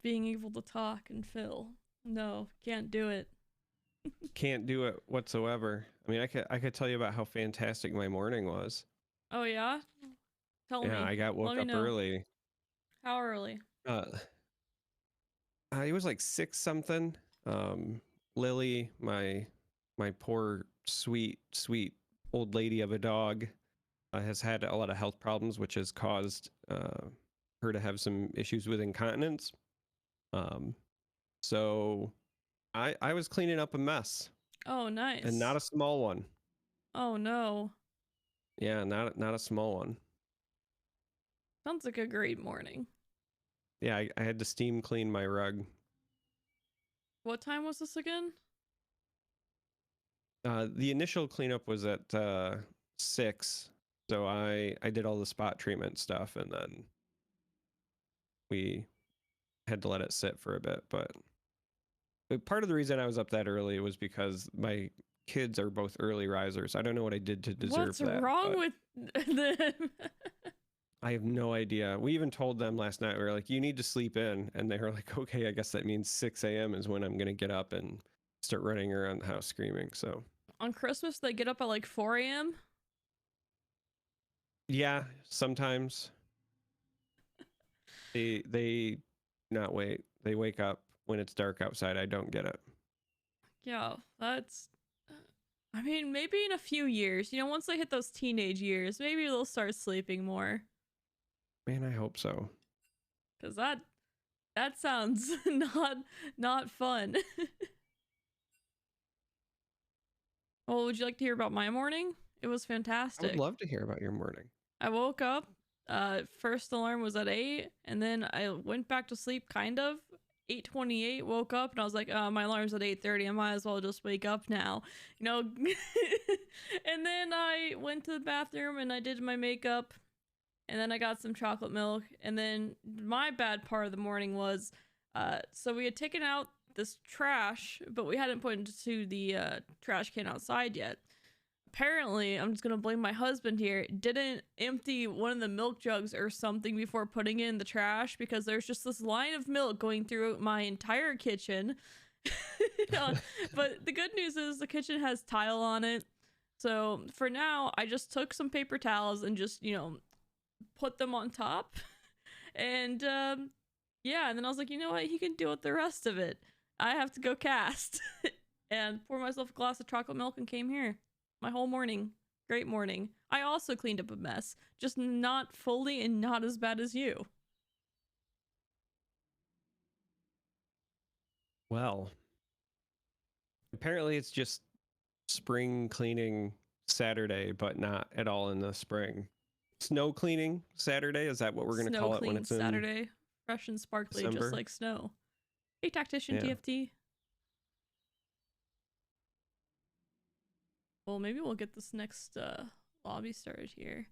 being able to talk and fill. No, can't do it. Can't do it whatsoever. I mean, I could tell you about how fantastic my morning was. Oh yeah? Tell me. Yeah, I woke up early. How early? It was like 6 something. Lily, my poor sweet old lady of a dog, has had a lot of health problems, which has caused her to have some issues with incontinence. So I was cleaning up a mess. Oh, nice. And not a small one. Oh no. Yeah, not a small one. Sounds like a great morning. Yeah, I had to steam clean my rug. What time was this again? The initial cleanup was at 6, so I did all the spot treatment stuff, and then we had to let it sit for a bit. But part of the reason I was up that early was because my kids are both early risers. I don't know what I did to deserve What's that. wrong with them? I have no idea. We even told them last night, we were like, you need to sleep in. And they were like, okay, I guess that means 6 a.m. is when I'm going to get up and start running around the house screaming. So On Christmas, they get up at like 4 a.m. yeah, sometimes they not wait. They wake up when it's dark outside. I don't get it. Yeah, that's. I mean, maybe in a few years, you know, once they hit those teenage years, maybe they'll start sleeping more. Man, I hope so. Cause that sounds not fun. Well, would you like to hear about my morning? It was I fantastic. would love to hear about your morning. I woke up. First alarm was at 8, and then I went back to sleep. Kind of 8:28. Woke up, and I was like, my alarm's at 8:30. I might as well just wake up now, you know. And then I went to the bathroom and I did my makeup, and then I got some chocolate milk. And then my bad part of the morning was, so we had taken out this trash, but we hadn't put it into the trash can outside yet. Apparently, I'm just gonna blame my husband here, didn't empty one of the milk jugs or something before putting it in the trash, because there's just this line of milk going through my entire kitchen. But the good news is the kitchen has tile on it. So for now, I just took some paper towels and just, you know, put them on top. And yeah, and then I was like, you know what? He can deal with the rest of it. I have to go cast. And pour myself a glass of chocolate milk and came here. My whole morning. Great morning. I also cleaned up a mess, just not fully and not as bad as you. Well, apparently it's just spring cleaning Saturday, but not at all in the spring. Snow cleaning Saturday, is that what we're going to call it when it's in Saturday? Fresh and sparkly, December? just like snow. Hey, Tactician Yeah. TFT. Well, maybe we'll get this next lobby started here.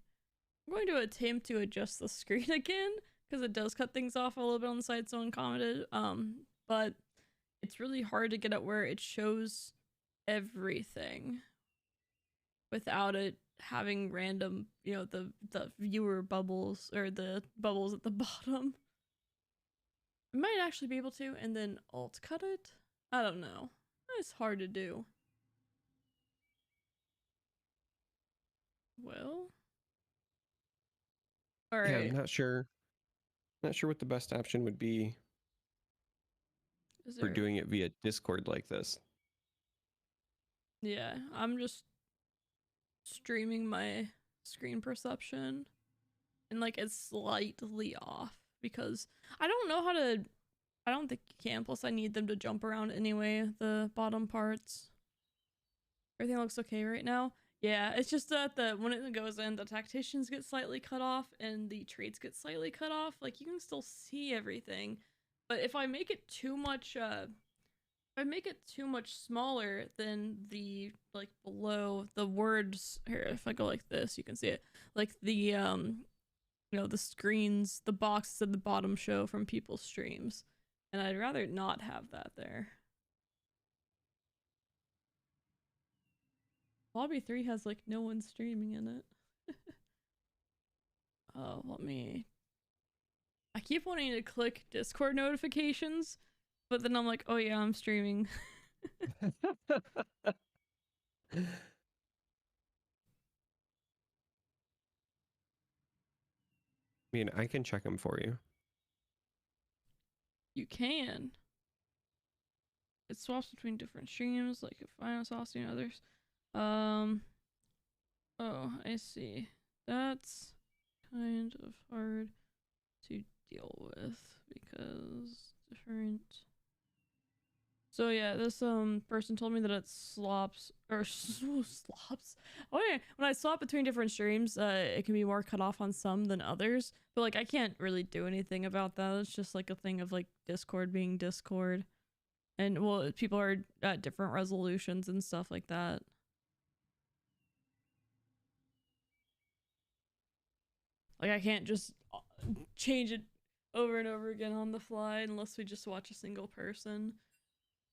I'm going to attempt to adjust the screen again, because it does cut things off a little bit on the side, someone commented. But it's really hard to get it where it shows everything without it having random, you know, the viewer bubbles or the bubbles at the bottom. I might actually be able to and then alt cut it. I don't know. It's hard to do. Well, all right. Yeah, I'm not sure. Not sure what the best option would be for doing it via Discord like this. Yeah, I'm just streaming my screen perception, and like it's slightly off because I don't know how to. I don't think you can. Plus, I need them to jump around anyway. The bottom parts. Everything looks okay right now. Yeah, it's just that when it goes in, the tacticians get slightly cut off and the traits get slightly cut off. Like, you can still see everything, but if I make it too much, if I make it too much smaller, then the like below the words here, if I go like this, you can see it. Like the you know, the screens, the boxes at the bottom show from people's streams, and I'd rather not have that there. Lobby 3 has like no one streaming in it. Oh, let me. I keep wanting to click Discord notifications, but then I'm like, oh yeah, I'm streaming. I mean, I can check them for you. You can. It swaps between different streams, like if Final Saucy and others. Oh, I see. That's kind of hard to deal with because different. So yeah, this person told me that it slops or slops. Oh yeah, when I swap between different streams, it can be more cut off on some than others. But like, I can't really do anything about that. It's just like a thing of like Discord being Discord. And well, people are at different resolutions and stuff like that. Like I can't just change it over and over again on the fly unless we just watch a single person,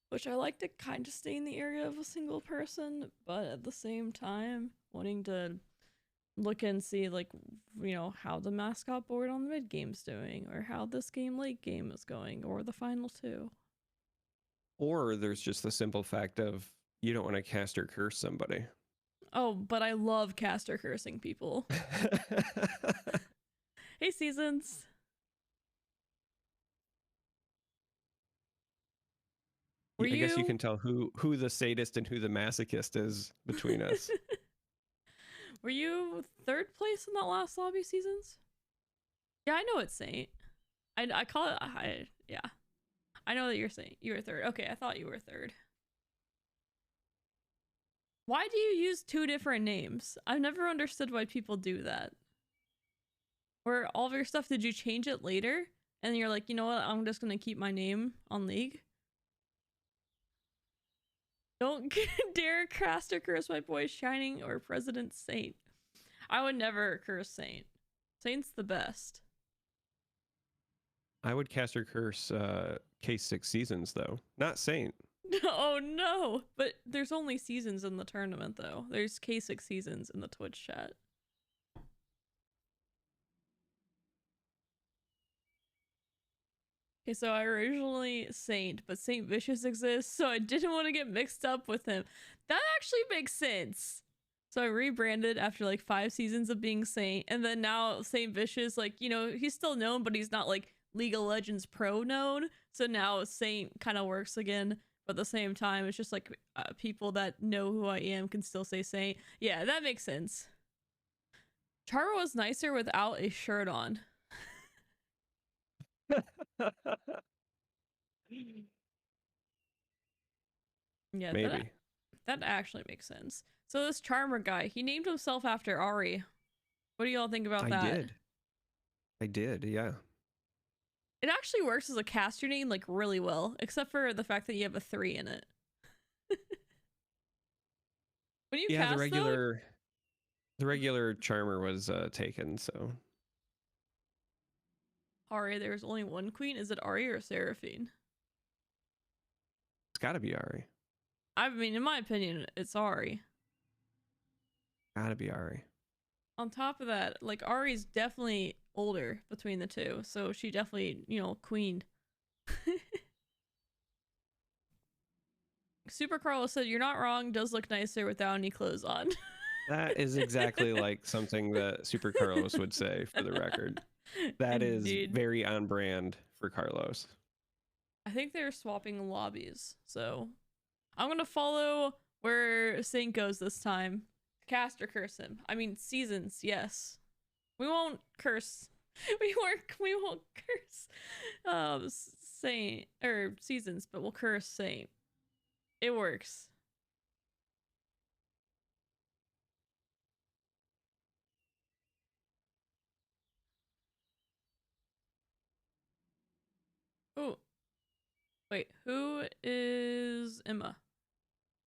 which I like to kind of stay in the area of a single person, but at the same time wanting to look and see, like, you know, how the mascot board on the mid game's doing, or how this game late game is going, or the final two. Or there's just the simple fact of you don't want to cast or curse somebody. Oh, but I love caster cursing people. Hey, Seasons. I guess you can tell who the sadist and who the masochist is between us. Were you third place in that last lobby, Seasons? Yeah, I know it's Saint. I call it. Yeah, I know that you're Saint. You were third. Okay, I thought you were third. Why do you use two different names? I've never understood why people do that. Or all of your stuff, did you change it later? And you're like, you know what? I'm just gonna keep my name on League. Don't dare cast or curse my boy Shining or President Saint. I would never curse Saint. Saint's the best. I would cast or curse K6 Seasons though, not Saint. Oh no! But there's only seasons in the tournament though. There's K6 Seasons in the Twitch chat. Okay, so I originally Saint, but Saint Vicious exists, so I didn't want to get mixed up with him. That actually makes sense. So I rebranded after like 5 seasons of being Saint, and then now Saint Vicious, like, you know, he's still known, but he's not like League of Legends pro known. So now Saint kind of works again, but at the same time, it's just like people that know who I am can still say Saint. Yeah, that makes sense. Charm3r was nicer without a shirt on. Yeah, maybe that actually makes sense. So this Charm3r guy, he named himself after Ari. What do y'all think about that? I did, yeah. It actually works as a caster name like really well, except for the fact that you have a 3 in it. When you cast, the regular Charm3r was taken, so. Ari, there's only one queen. Is it Ari or Seraphine? It's gotta be Ari. I mean, in my opinion, it's Ari. Gotta be Ari. On top of that, like, Ari's definitely older between the two, so she definitely, you know, queened. Super Carlos said, "You're not wrong, does look nicer without any clothes on." That is exactly like something that Super Carlos would say, for the record. That Indeed. Is very on brand for Carlos. I think they're swapping lobbies, so I'm gonna follow where Saint goes this time. Cast or curse him. I mean, Seasons, yes. We won't curse. We won't curse Saint or Seasons, but we'll curse Saint. It works. Oh, wait, who is Emma?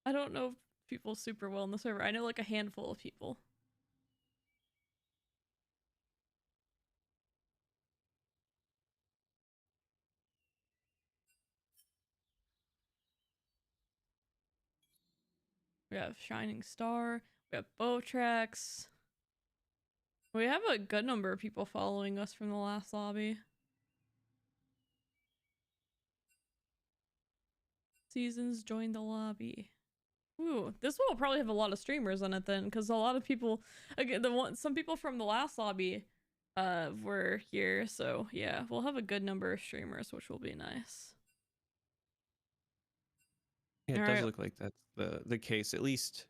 I don't know people super well in the server. I know like a handful of people. We have Shining Star. We have Bowtrax. We have a good number of people following us from the last lobby. Seasons joined the lobby. Ooh, this will probably have a lot of streamers on it then, because a lot of people, again, some people from the last lobby were here, so yeah, we'll have a good number of streamers, which will be nice. Yeah, it does look like that's the case. At least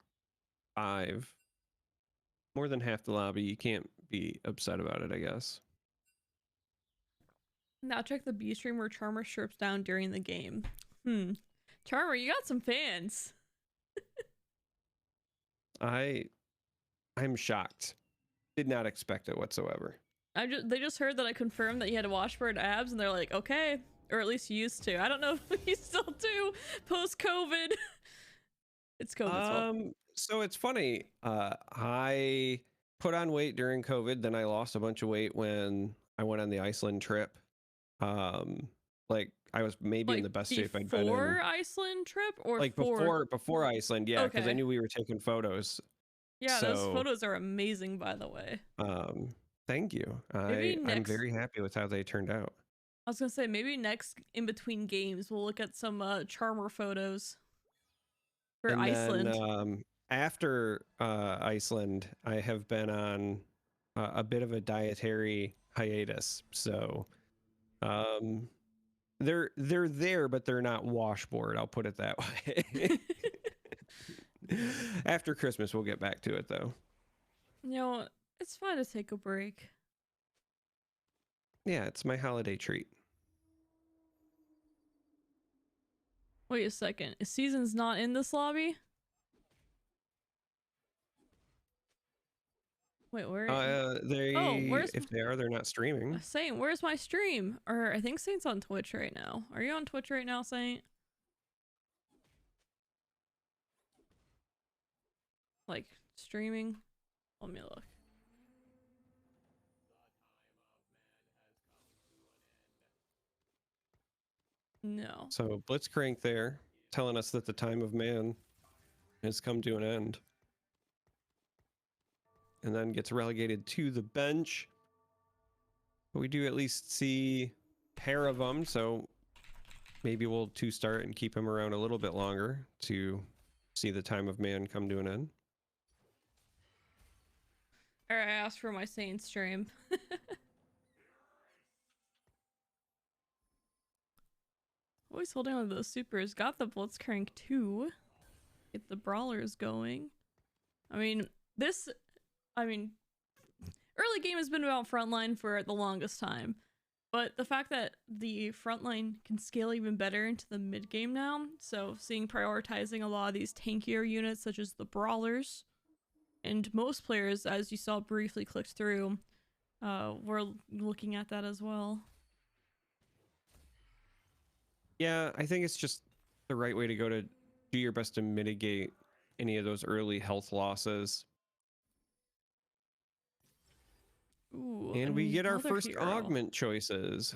5. More than half the lobby. You can't be upset about it, I guess. Now check the B stream where Charm3r strips down during the game. Charm3r, you got some fans. I'm shocked. Did not expect it whatsoever. They just heard that I confirmed that you had Washboard abs, and they're like, okay, or at least used to. I don't know if we still do post-COVID. It's COVID's fault. So it's funny. I put on weight during COVID, then I lost a bunch of weight when I went on the Iceland trip. Like I was maybe in Like the best shape I'd been in. before Iceland trip or Like for before Iceland, yeah, because I Okay. knew we were taking photos. Yeah, those So photos are amazing, by the way. thank you. Maybe I'm next, very happy with how they turned out. I was gonna say maybe next in between games we'll look at some Charm3r photos for And Iceland. then after Iceland, I have been on a bit of a dietary hiatus. So they're there, but they're not washboard. I'll put it that way. After Christmas, we'll get back to it, though. You know, it's fine to take a break. Yeah, it's my holiday treat. Wait a second. Is Season's not in this lobby? Wait, where? Where's if they are, they're not streaming. Saint, where's my stream? Or I think Saint's on Twitch right now. Are you on Twitch right now, Saint? Like streaming? Let me look. No. So Blitzcrank there telling us that the time of man has come to an end. And then gets relegated to the bench. But we do at least see a pair of them, so maybe we'll start and keep him around a little bit longer to see the time of man come to an end. Alright, I asked for my Saint stream. Always holding on to those supers. Got the Blitzcrank too. Get the brawlers going. Early game has been about frontline for the longest time. But the fact that the frontline can scale even better into the mid game now, so seeing prioritizing a lot of these tankier units such as the brawlers, and most players, as you saw briefly clicked through, were looking at that as well. Yeah, I think it's just the right way to go to do your best to mitigate any of those early health losses. Ooh, and we get our first augment choices.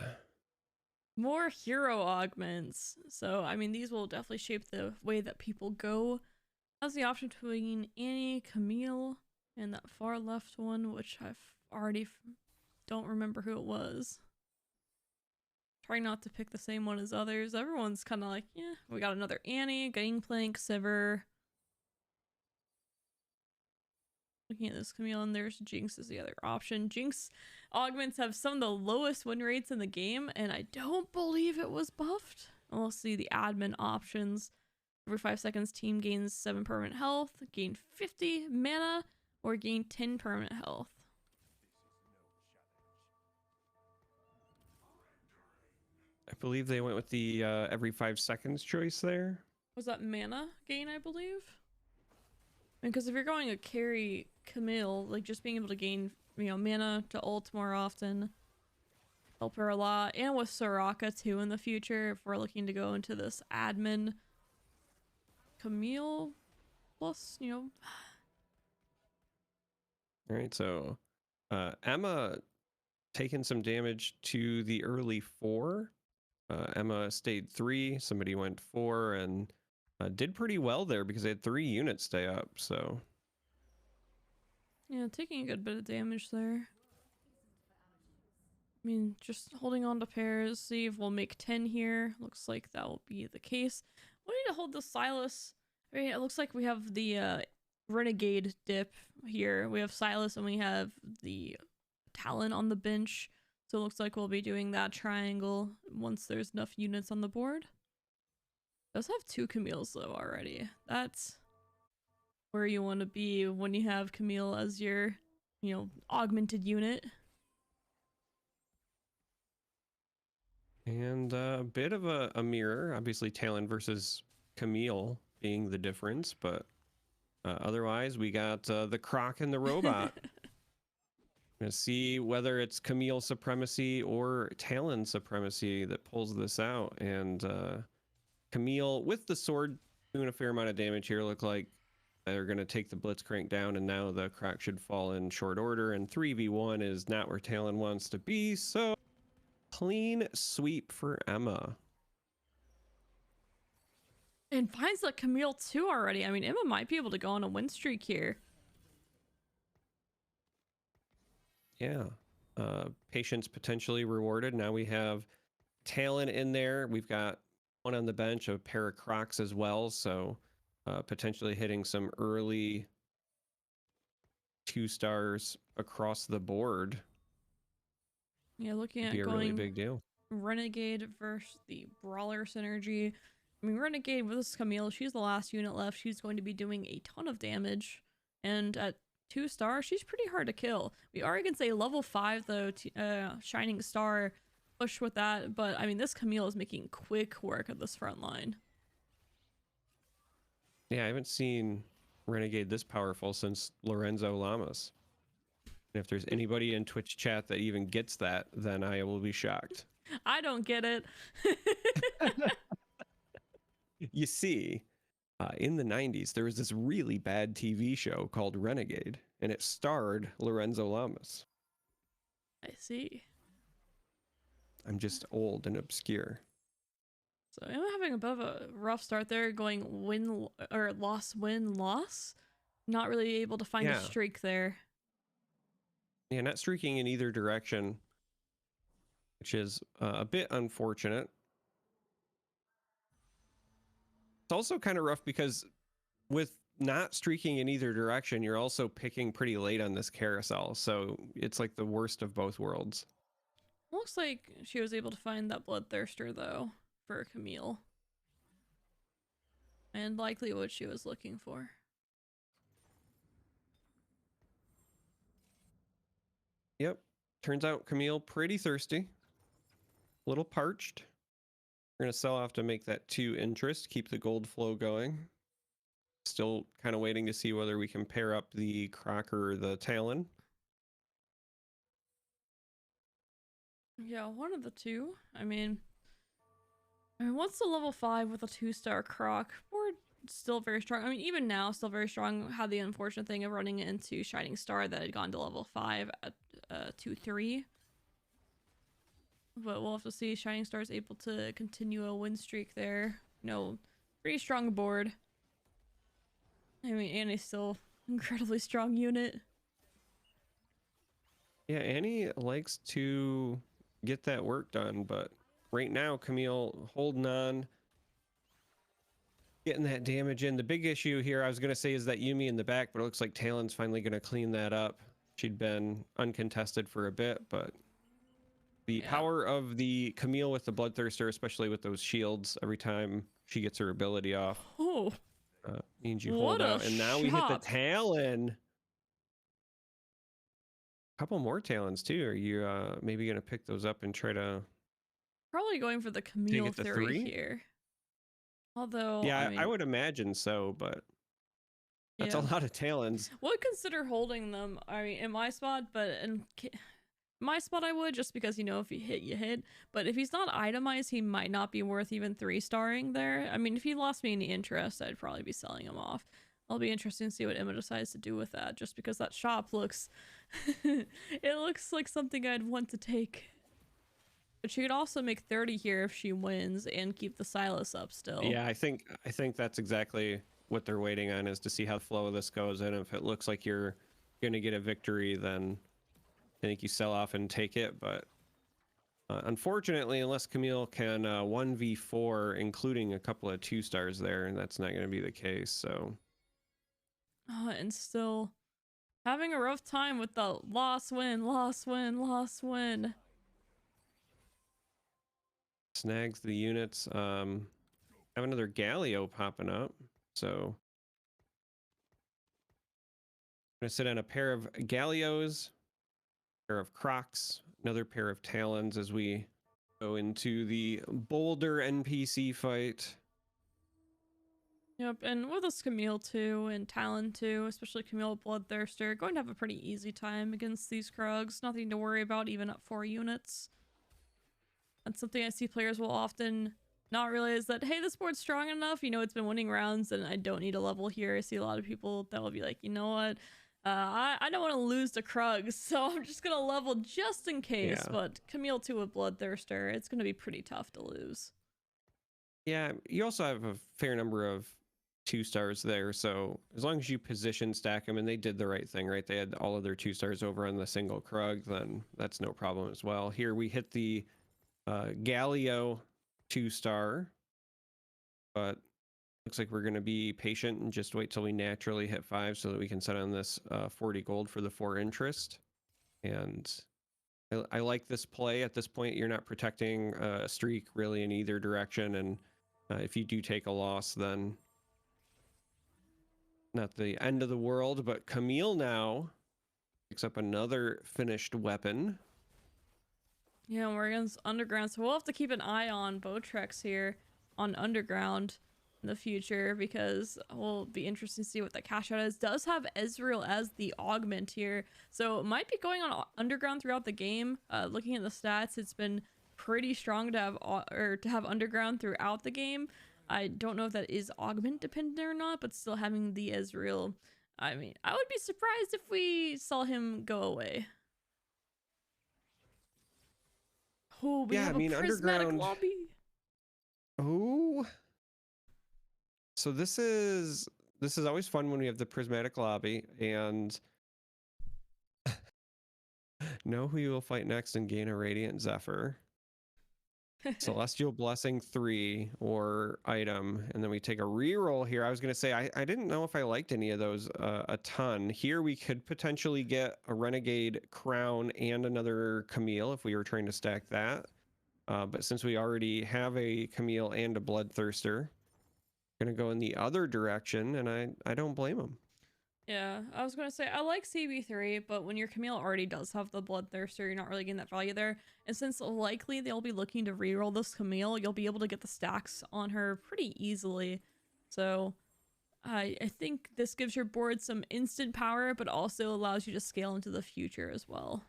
More hero augments. So, I mean, these will definitely shape the way that people go. Has the option between Annie, Camille, and that far left one, which I've already don't remember who it was. Trying not to pick the same one as others. Everyone's kind of like, yeah, we got another Annie, Gangplank, Sivir. Looking at this Camille, and there's Jinx as the other option. Jinx augments have some of the lowest win rates in the game, and I don't believe it was buffed. And we'll see the admin options. Every 5 seconds, team gains 7 permanent health, gain 50 mana, or gain 10 permanent health. I believe they went with the every 5 seconds choice there. Was that mana gain, I believe? Because if you're going a carry Camille, like just being able to gain, mana to ult more often, help her a lot. And with Soraka too in the future, if we're looking to go into this admin Camille plus, All right, so Emma taking some damage to the early 4. Emma stayed 3, somebody went 4, and did pretty well there because they had 3 units stay up, so. Yeah, taking a good bit of damage there. I mean, just holding on to pairs, see if we'll make 10 here. Looks like that will be the case. We need to hold the Silas. I mean, it looks like we have the Renegade dip here. We have Silas and we have the Talon on the bench. So it looks like we'll be doing that triangle once there's enough units on the board. Does have 2 Camille's though already. That's where you want to be when you have Camille as your, augmented unit. And a bit of a mirror, obviously Talon versus Camille being the difference, but otherwise we got the Croc and the robot. Gonna see whether it's Camille supremacy or Talon supremacy that pulls this out. And Camille with the sword doing a fair amount of damage here. Look like they're gonna take the Blitzcrank down, and now the Croc should fall in short order. And 3v1 is not where Talon wants to be. So clean sweep for Emma. And finds that Camille too already. I mean, Emma might be able to go on a win streak here. Yeah. Patience potentially rewarded. Now we have Talon in there. We've got one on the bench, a pair of Crocs as well. So potentially hitting some early 2 stars across the board. Yeah, looking at be a going really big deal. Renegade versus the Brawler synergy. I mean, Renegade with this Camille, she's the last unit left. She's going to be doing a ton of damage. And at 2 stars, she's pretty hard to kill. We already can say level 5 though, Shining Star, push with that. But I mean, this Camille is making quick work of this front line. Yeah, I haven't seen Renegade this powerful since Lorenzo Lamas. And if there's anybody in Twitch chat that even gets that, then I will be shocked. I don't get it. You see, in the 90s, there was this really bad TV show called Renegade, and it starred Lorenzo Lamas. I see. I'm just old and obscure. So I'm having a bit of a rough start there, going win or loss, win, loss. Not really able to find a streak there. Yeah, not streaking in either direction, which is a bit unfortunate. It's also kind of rough because with not streaking in either direction, you're also picking pretty late on this carousel. So it's like the worst of both worlds. Looks like she was able to find that Bloodthirster though for Camille. And likely what she was looking for. Yep. Turns out Camille pretty thirsty. A little parched. We're going to sell off to make that 2 interest, keep the gold flow going. Still kind of waiting to see whether we can pair up the Croc or the Talon. Yeah, one of the two. I mean, what's the level 5 with a 2-star Croc? We're still very strong. I mean, even now, still very strong. Had the unfortunate thing of running into Shining Star that had gone to level 5 at 2-3. But we'll have to see. Shining Star is able to continue a win streak there. You know, pretty strong board. I mean, Annie's still incredibly strong unit. Yeah, Annie likes to get that work done, but right now Camille holding on, getting that damage in. The big issue here I was going to say is that Yumi in the back, but it looks like Talon's finally going to clean that up. She'd been uncontested for a bit, but the power of the Camille with the Bloodthirster, especially with those shields every time she gets her ability off, means you hold out. And now we hit the Talon. Couple more Talons too. Are you maybe gonna pick those up and try to probably going for the Camille theory here? Although yeah, I mean, I would imagine so, but that's a lot of Talons. Would consider holding them. I mean, in my spot, but in my spot I would, just because, you know, if you hit, you hit. But if he's not itemized, he might not be worth even 3-starring there. I mean, if he lost me any interest, I'd probably be selling him off. I'll be interested to see what Emma decides to do with that, just because that shop looks it looks like something I'd want to take. But she could also make 30 here if she wins and keep the Silas up still. Yeah, I think that's exactly what they're waiting on, is to see how the flow of this goes. And if it looks like you're gonna get a victory, then I think you sell off and take it. But unfortunately, unless Camille can 1v4, including a couple of 2-stars there, and that's not going to be the case. So and still having a rough time with the loss win. Snags the units. Have another Galio popping up, so I'm gonna sit on a pair of Galios, pair of Crocs, another pair of Talons as we go into the Boulder NPC fight. Yep, and with this Camille too, and Talon too, especially Camille Bloodthirster, going to have a pretty easy time against these Krugs. Nothing to worry about, even at 4 units. That's something I see players will often not realize that, hey, this board's strong enough, you know, it's been winning rounds and I don't need a level here. I see a lot of people that will be like, you know what, I don't want to lose to Krugs, so I'm just going to level just in case. Yeah. But Camille 2 with Bloodthirster, it's going to be pretty tough to lose. Yeah, you also have a fair number of 2-stars there, so as long as you position stack them, and they did the right thing, right? They had all of their 2-stars over on the single Krug, then that's no problem as well. Here we hit the Galio 2-star, but looks like we're going to be patient and just wait till we naturally hit 5 so that we can set on this 40 gold for the 4 interest. And I like this play. At this point, you're not protecting a streak really in either direction, and if you do take a loss, then not the end of the world. But Camille now picks up another finished weapon. Yeah, we're against Underground, so we'll have to keep an eye on Botrex here on Underground in the future, because it will be interesting to see what the cash out is. Does have Ezreal as the augment here, so it might be going on Underground throughout the game. Looking at the stats, it's been pretty strong to have Underground throughout the game. I don't know if that is augment dependent or not, but still having the Ezreal, I mean, I would be surprised if we saw him go away. Oh, we have a prismatic Underground lobby. Oh, so this is always fun when we have the prismatic lobby, and know who you will fight next and gain a Radiant Zephyr. Celestial Blessing 3 or item, and then we take a reroll here. I was going to say I didn't know if I liked any of those a ton. Here we could potentially get a Renegade Crown and another Camille if we were trying to stack that. But since we already have a Camille and a Bloodthirster, I'm going to go in the other direction, and I don't blame him. Yeah, I was gonna say I like CB3, but when your Camille already does have the Bloodthirster, you're not really getting that value there. And since likely they'll be looking to reroll this Camille, you'll be able to get the stacks on her pretty easily. So I think this gives your board some instant power, but also allows you to scale into the future as well.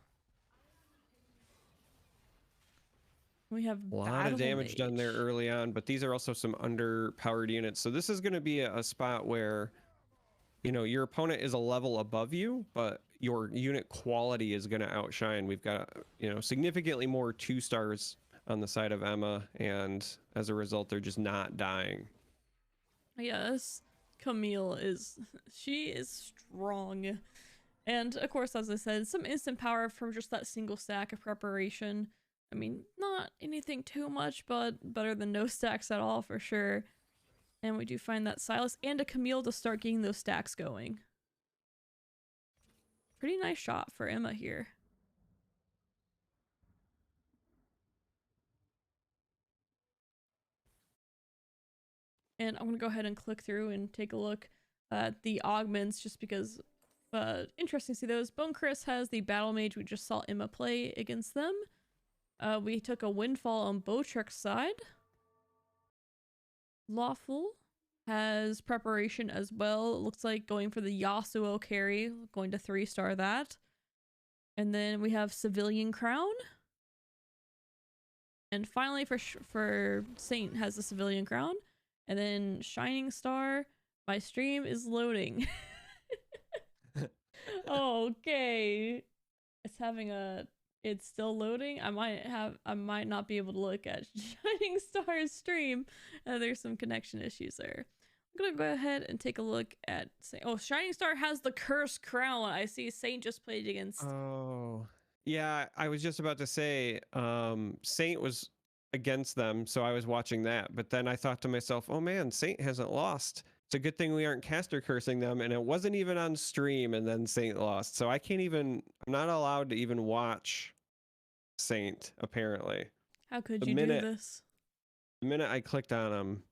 We have a lot of damage done there early on, but these are also some underpowered units. So this is going to be a spot where, you know, your opponent is a level above you, but your unit quality is going to outshine. We've got, you know, significantly more 2-stars on the side of Emma, and as a result, they're just not dying. Yes, Camille she is strong. And of course, as I said, some instant power from just that single stack of preparation. I mean, not anything too much, but better than no stacks at all for sure. And we do find that Silas and a Camille to start getting those stacks going. Pretty nice shot for Emma here. And I'm going to go ahead and click through and take a look at the augments, just because interesting to see those. Bone Chris has the Battle Mage. We just saw Emma play against them. We took a Windfall on Botrex's side. Lawful has preparation as well. It looks like going for the Yasuo carry, going to 3-star that. And then we have Civilian Crown. And finally for Saint has the Civilian Crown. And then Shining Star. My stream is loading. Okay. It's still loading. I might not be able to look at Shining Star's stream. There's some connection issues there. I'm gonna go ahead and take a look at Saint. Oh, Shining Star has the Cursed Crown. I see Saint just played against. Oh, yeah. I was just about to say, Saint was against them, so I was watching that. But then I thought to myself, oh man, Saint hasn't lost. It's a good thing we aren't caster cursing them, and it wasn't even on stream, and then Saint lost. So I'm not allowed to even watch Saint, apparently. How could you do this? The minute I clicked on him,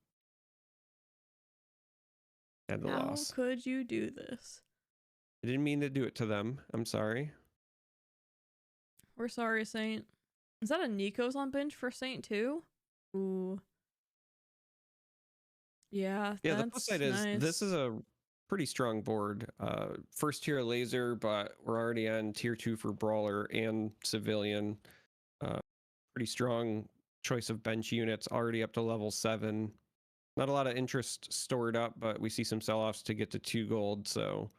I had the loss. How could you do this? I didn't mean to do it to them. I'm sorry. We're sorry, Saint. Is that a Nikos on bench for Saint too? Ooh. Yeah, Yeah, the plus that's side is this is nice. a pretty strong board. First tier laser, but we're already on tier 2 for brawler and civilian. Pretty strong choice of bench units, already up to level 7. Not a lot of interest stored up, but we see some sell-offs to get to 2 gold. So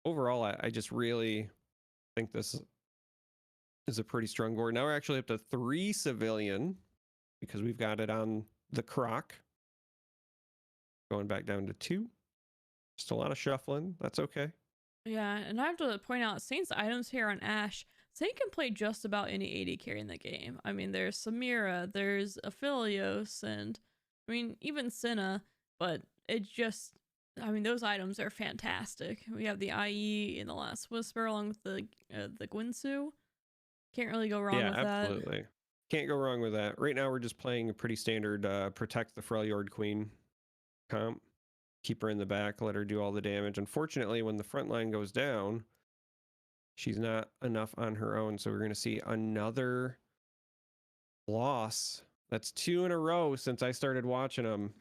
overall, I just really think this is a pretty strong board. Now we're actually up to 3 civilian because we've got it on the croc. Going back down to 2. Just a lot of shuffling. That's okay. Yeah, and I have to point out, Saint's items here on Ash, Saint can play just about any AD carry in the game. I mean, there's Samira, there's Aphelios, and I mean, even Senna, but it just, I mean, those items are fantastic. We have the IE in the Last Whisper along with the Gwinsu. Can't really go wrong Yeah, with that. absolutely. Can't go wrong with that. Right now, we're just playing a pretty standard protect the Freljord Queen comp. Keep her in the back, let her do all the damage. Unfortunately, when the front line goes down, she's not enough on her own. So we're going to see another loss. That's 2 in a row since I started watching them.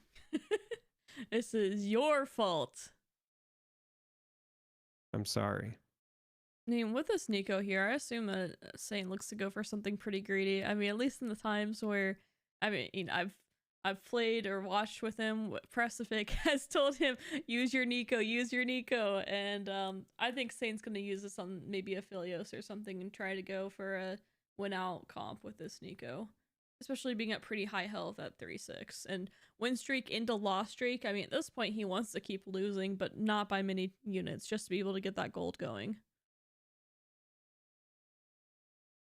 This is your fault. I'm sorry. I mean, with this Nico here, I assume that Saint looks to go for something pretty greedy. I mean, at least in the times where, I mean, you know, I've played or watched with him. Precific has told him, use your Nico, and I think Saint's gonna use this on maybe a Philios or something and try to go for a win out comp with this Nico, especially being at pretty high health at 3-6 and win streak into loss streak. I mean, at this point, he wants to keep losing, but not by many units, just to be able to get that gold going.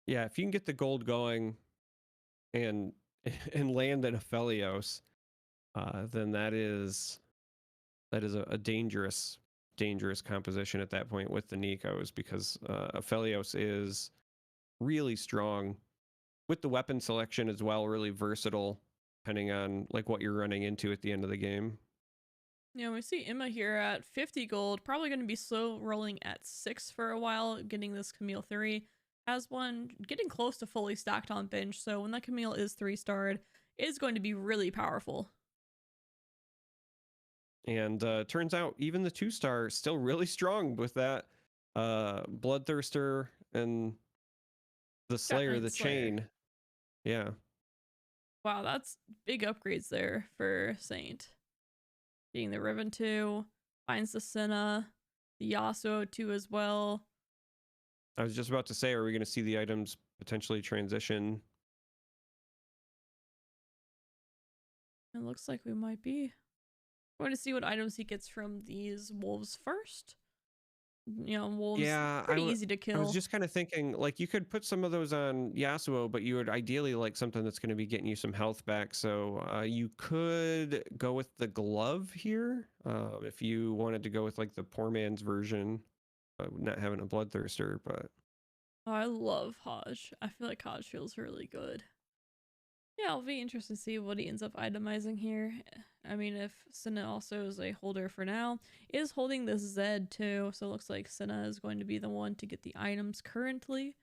Yeah, if you can get the gold going and land an Aphelios, then that is a dangerous composition at that point with the Nikos, because Aphelios is really strong with the weapon selection as well, really versatile depending on like what you're running into at the end of the game. Yeah, we see Emma here at 50 gold, probably going to be slow rolling at 6 for a while, getting this Camille 3. Has one getting close to fully stacked on bench, so when that Camille is 3-starred, it is going to be really powerful. And turns out even the 2-star still really strong with that Bloodthirster and the Slayer, the chain. Yeah. Wow, that's big upgrades there for Saint. Getting the Riven 2, finds the Senna, the Yasuo 2 as well. I was just about to say, are we going to see the items potentially transition? It looks like we might be. We're going to see what items he gets from these wolves first. You know, wolves, yeah, pretty easy to kill. I was just kind of thinking, like, you could put some of those on Yasuo, but you would ideally like something that's going to be getting you some health back. So you could go with the glove here if you wanted to go with like the poor man's version, not having a bloodthirster. But Oh, I love Hodge. I feel like Hodge feels really good. Yeah, it'll be interesting to see what he ends up itemizing here. I mean, if Senna also is a holder for now, is holding this Zed too, so it looks like Senna is going to be the one to get the items currently.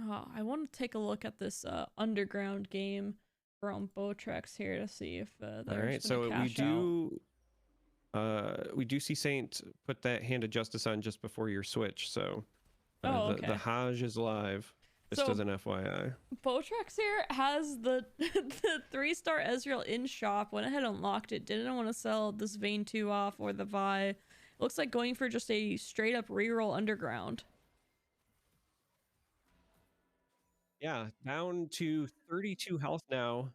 Oh, I want to take a look at this underground game from Botrex here to see if all they're right, just going to so cash out. we do see Saint put that Hand of Justice on just before your switch. So Oh, okay. the Hajj is live. Just So as an FYI. Botrex here has the the 3-star Ezreal in shop. Went ahead and unlocked it. Didn't want to sell this Vayne 2 off or the Vi. Looks like going for just a straight up reroll underground. Yeah, down to 32 health now.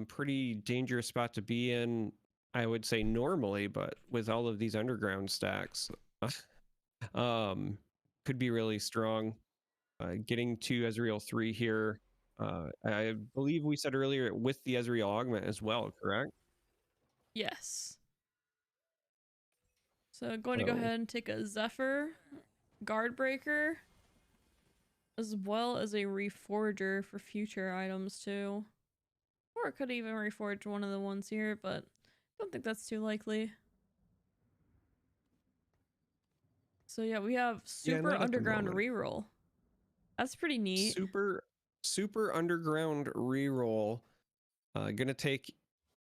Pretty dangerous spot to be in, I would say normally, but with all of these underground stacks, could be really strong. Getting to Ezreal 3 here. I believe we said earlier with the Ezreal augment as well, correct? Yes. So going to go So ahead and take a Zephyr, Guard Breaker, as well as a Reforger for future items too. Or it could even reforge one of the ones here, but I don't think that's too likely. So yeah, we have yeah, super not at the underground moment. reroll. That's pretty neat. Super super underground reroll. Gonna take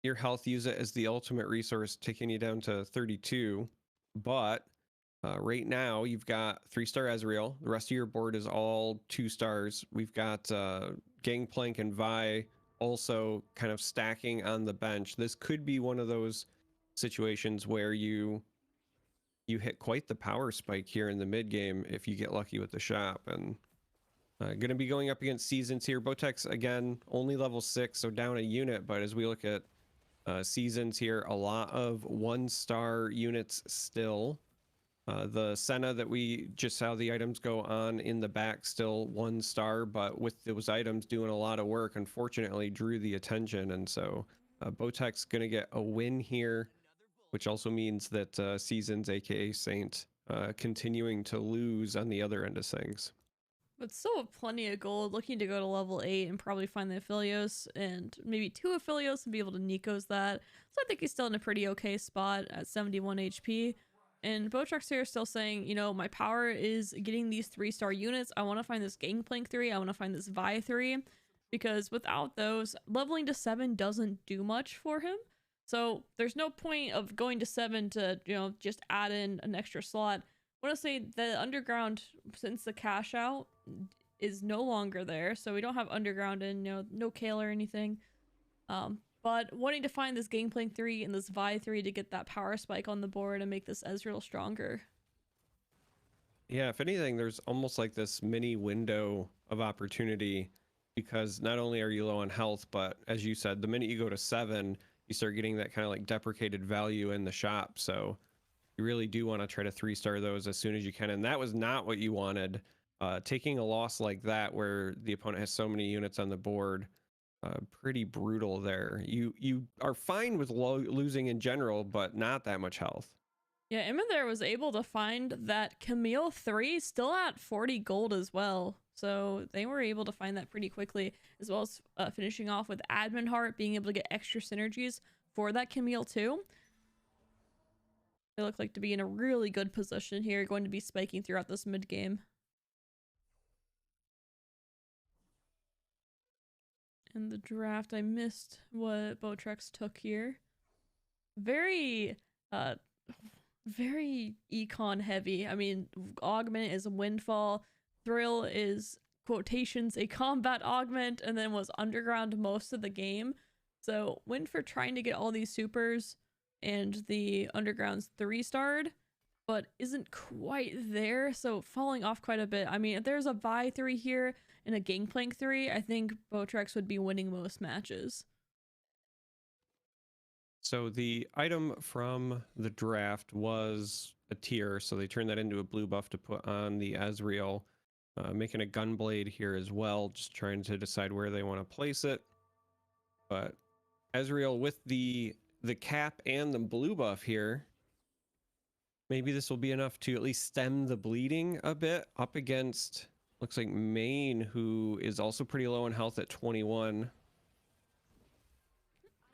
your health, use it as the ultimate resource, taking you down to 32. But right now you've got 3-star Ezreal. The rest of your board is all 2 stars. We've got Gangplank and Vi also kind of stacking on the bench. This could be one of those situations where you hit quite the power spike here in the mid game if you get lucky with the shop. And going to be going up against Seasons here. Botex again only level 6, so down a unit. But as we look at Seasons here, a lot of 1-star units still. The Senna that we just saw the items go on in the back, still 1 star, but with those items doing a lot of work, unfortunately drew the attention. And so Botex gonna get a win here, which also means that Seasons, aka Saint, continuing to lose on the other end of things. But still have plenty of gold, looking to go to level 8 and probably find the Aphelios and maybe 2 Aphelios and be able to Nikos that. So I think he's still in a pretty okay spot at 71 HP. And Botrax here is still saying, you know, my power is getting these 3-star units. I want to find this Gangplank 3. I want to find this Vi 3. Because without those, leveling to 7 doesn't do much for him. So there's no point of going to 7 to, you know, just add in an extra slot. I want to say the underground, since the cash out is no longer there, so we don't have underground and, you know, no Kale or anything. But wanting to find this Gangplank 3 and this Vi 3 to get that power spike on the board and make this Ezreal stronger. Yeah, if anything, there's almost like this mini window of opportunity, because not only are you low on health, but as you said, the minute you go to 7, you start getting that kind of like deprecated value in the shop. So you really do want to try to 3-star those as soon as you can. And that was not what you wanted. Taking a loss like that where the opponent has so many units on the board, pretty brutal there. You are fine with losing in general, but not that much health. Yeah, Emma there was able to find that Camille 3 still at 40 gold as well. So they were able to find that pretty quickly, as well as finishing off with Admin Heart, being able to get extra synergies for that Camille too. They look like to be in a really good position here, going to be spiking throughout this mid game. In the draft, I missed what Botrax took here. Very econ heavy. I mean, augment is a windfall, thrill is quotations a combat augment, and then was underground most of the game. So went for trying to get all these supers, and the underground's 3-starred, but isn't quite there, so falling off quite a bit. I mean, if there's a Vi 3 here and a Gangplank 3, I think Botrax would be winning most matches. So the item from the draft was a tier, so they turned that into a blue buff to put on the Ezreal, making a Gunblade here as well, just trying to decide where they want to place it. But Ezreal with the cap and the blue buff here, maybe this will be enough to at least stem the bleeding a bit up against, looks like Main, who is also pretty low in health at 21.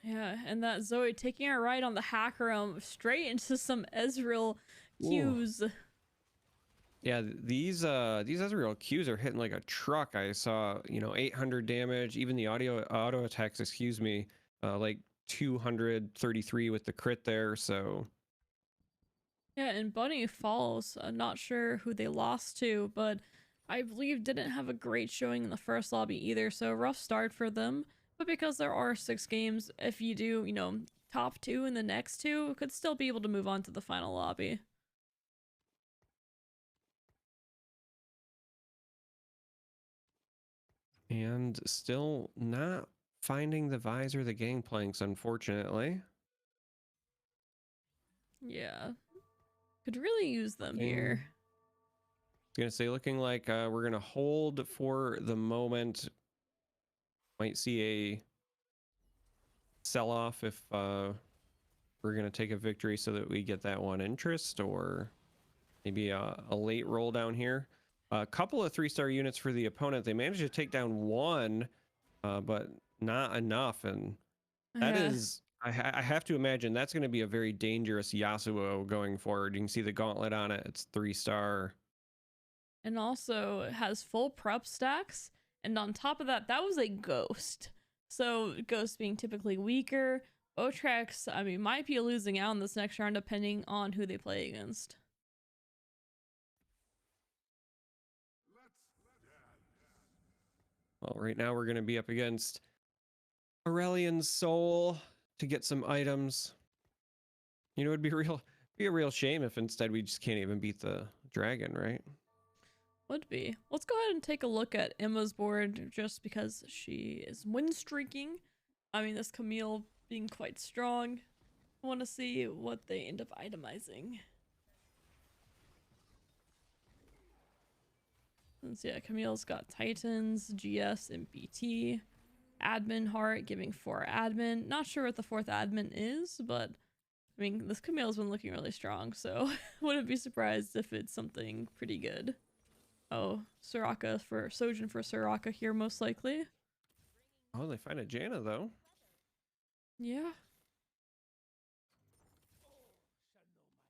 Yeah, and that Zoe taking a ride on the hacker straight into some Ezreal Qs. Ooh. Yeah, these Ezreal Qs are hitting like a truck. I saw, you know, 800 damage, even the auto attacks, excuse me, like 233 with the crit there. So yeah, and Bunny Falls, I'm not sure who they lost to, but I believe didn't have a great showing in the first lobby either, so rough start for them. But because there are 6 games, if you do, you know, top 2 in the next 2, could still be able to move on to the final lobby. and still not finding the visor, the Gangplanks, unfortunately. Yeah. Could really use them here. I was gonna say, looking like we're gonna hold for the moment. Might see a sell-off if we're gonna take a victory so that we get that 1 interest, or maybe a late roll down here. A couple of 3-star units for the opponent. They managed to take down 1, but not enough, and that is, I have to imagine that's going to be a very dangerous Yasuo going forward. You can see the gauntlet on it. It's 3-star. And also it has full prep stacks And on top of that, that was a ghost. So ghost being typically weaker, Botrex, I mean, might be losing out in this next round depending on who they play against. Well, right now we're going to be up against Aurelian's Soul to get some items. You know, it'd be a real shame if instead we just can't even beat the dragon, right? Would be. Let's go ahead and take a look at Emma's board just because she is win streaking. I mean, this Camille being quite strong. I want to see what they end up itemizing. Let's see, yeah, Camille's got Titans, GS, and BT. Admin heart giving 4 admin. Not sure what the 4th admin is, but I mean, this Camille's been looking really strong, so wouldn't be surprised if it's something pretty good. Oh, Soraka for Sojin for Soraka here, most likely. Oh, they find a Janna though. Yeah.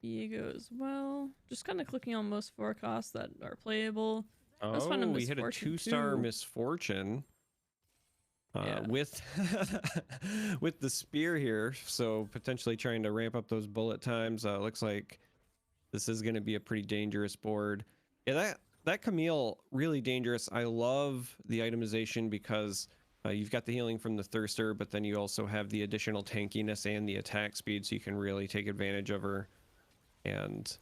Diego as well. Just kind of clicking on most forecasts that are playable. Oh, we hit a 2-star Misfortune. Yeah. With with the spear here, so potentially trying to ramp up those bullet times. Looks like this is going to be a pretty dangerous board. Yeah, that Camille really dangerous. I love the itemization because you've got the healing from the Thirster, but then you also have the additional tankiness and the attack speed, so you can really take advantage of her. And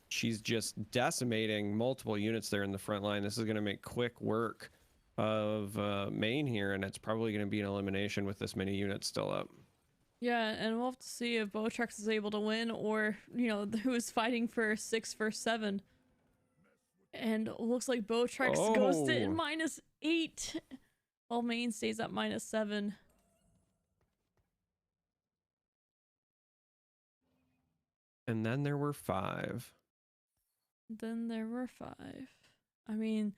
she's just decimating multiple units there in the front line. This is going to make quick work of main here, and it's probably going to be an elimination with this many units still up. Yeah, and we'll have to see if Botrex is able to win, or you know, who is fighting for 6 versus 7. And it looks like Botrex goes to -8 while main stays at -7. And then there were 5. Then there were 5. I mean,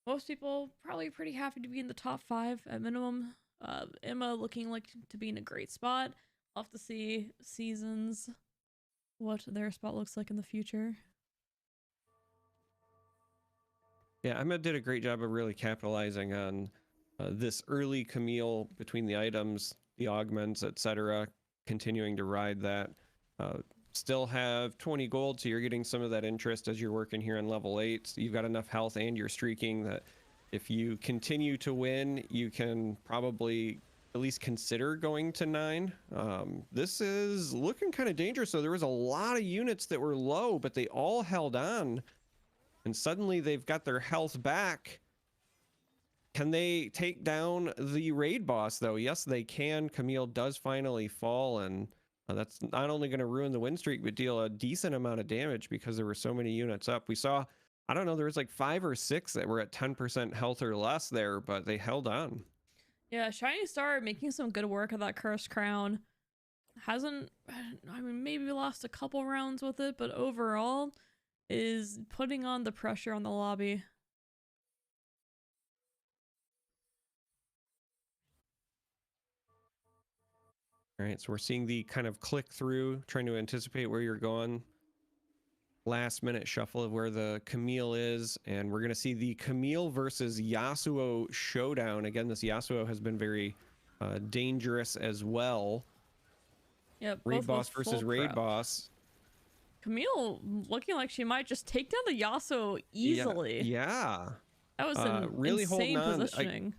most people probably pretty happy to be in the top 5 at minimum. Emma looking like to be in a great spot. I'll have to see seasons what their spot looks like in the future. Yeah, Emma did a great job of really capitalizing on this early Camille between the items, the augments, etc. Continuing to ride that. Still have 20 gold, so you're getting some of that interest as you're working here on level 8. So you've got enough health and you're streaking that if you continue to win, you can probably at least consider going to 9. This is looking kind of dangerous. So there was a lot of units that were low, but they all held on. And suddenly they've got their health back. Can they take down the raid boss, though? Yes, they can. Camille does finally fall, and that's not only going to ruin the win streak, but deal a decent amount of damage because there were so many units up. We saw, I don't know, there was like 5 or 6 that were at 10% health or less there, but they held on. Yeah, Charm3r making some good work of that Cursed Crown. Hasn't, I mean, maybe lost a couple rounds with it, but overall is putting on the pressure on the lobby. All right, so we're seeing the kind of click through, trying to anticipate where you're going. Last minute shuffle of where the Camille is, and we're going to see the Camille versus Yasuo showdown. Again, this Yasuo has been very dangerous as well. Yeah, raid boss versus raid boss. Camille looking like she might just take down the Yasuo easily. Yeah. That was an really insane positioning.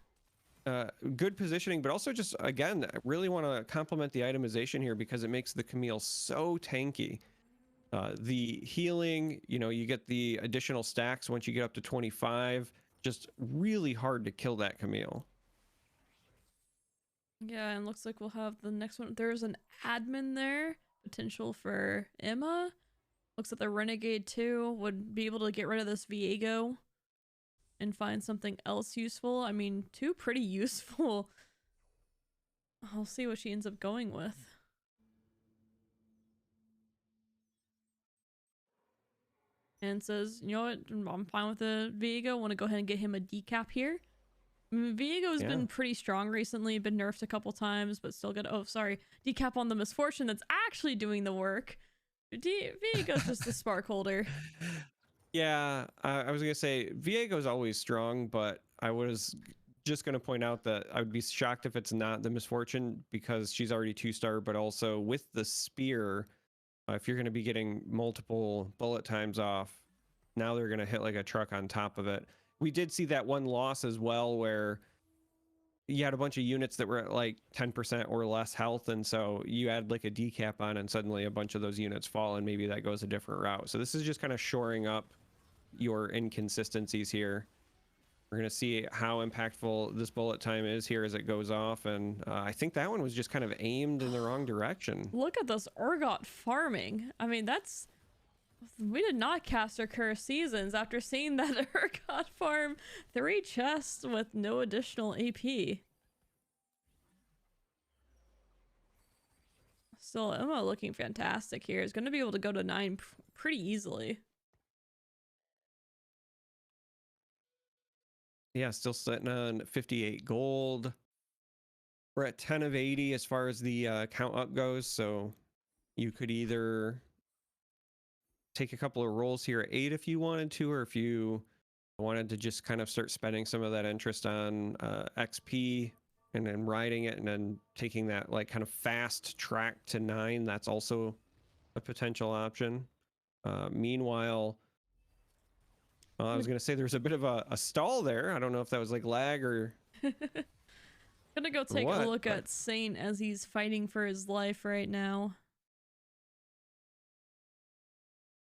Good positioning, but also just, again, I really want to compliment the itemization here because it makes the Camille so tanky. The healing, you know, you get the additional stacks once you get up to 25. Just really hard to kill that Camille. Yeah, and looks like we'll have the next one. There's an admin there. Potential for Emma. Looks like the Renegade too would be able to get rid of this Viego and find something else useful. I mean, 2 pretty useful. I'll see what she ends up going with. And says, you know what, I'm fine with the Viego. Want to go ahead and get him a decap here. I mean, Viego's been pretty strong recently, been nerfed a couple times, but still good. Oh, sorry. Decap on the Misfortune that's actually doing the work. Viego's just a spark holder. Yeah, I was going to say, Viego's always strong, but I was just going to point out that I would be shocked if it's not the Misfortune, because she's already 2-star, but also with the spear, if you're going to be getting multiple bullet times off, now they're going to hit like a truck on top of it. We did see that one loss as well where you had a bunch of units that were at like 10% or less health, and so you add like a decap on and suddenly a bunch of those units fall, and maybe that goes a different route. So this is just kind of shoring up your inconsistencies here. We're going to see how impactful this bullet time is here as it goes off, and I think that one was just kind of aimed in the wrong direction. Look at this Urgot farming. I mean, that's... We did not cast our Curse Seasons after seeing that Urgot farm 3 chests with no additional AP. Still, Emma looking fantastic here. Is going to be able to go to 9 pretty easily. Yeah, still sitting on 58 gold. We're at 10 of 80 as far as the count up goes, so you could either take a couple of rolls here at 8 if you wanted to, or if you wanted to just kind of start spending some of that interest on XP and then riding it and then taking that like kind of fast track to 9, that's also a potential option. Meanwhile, I was going to say there's a bit of a stall there. I don't know if that was like lag or... Gonna go take a look at Saint as he's fighting for his life right now.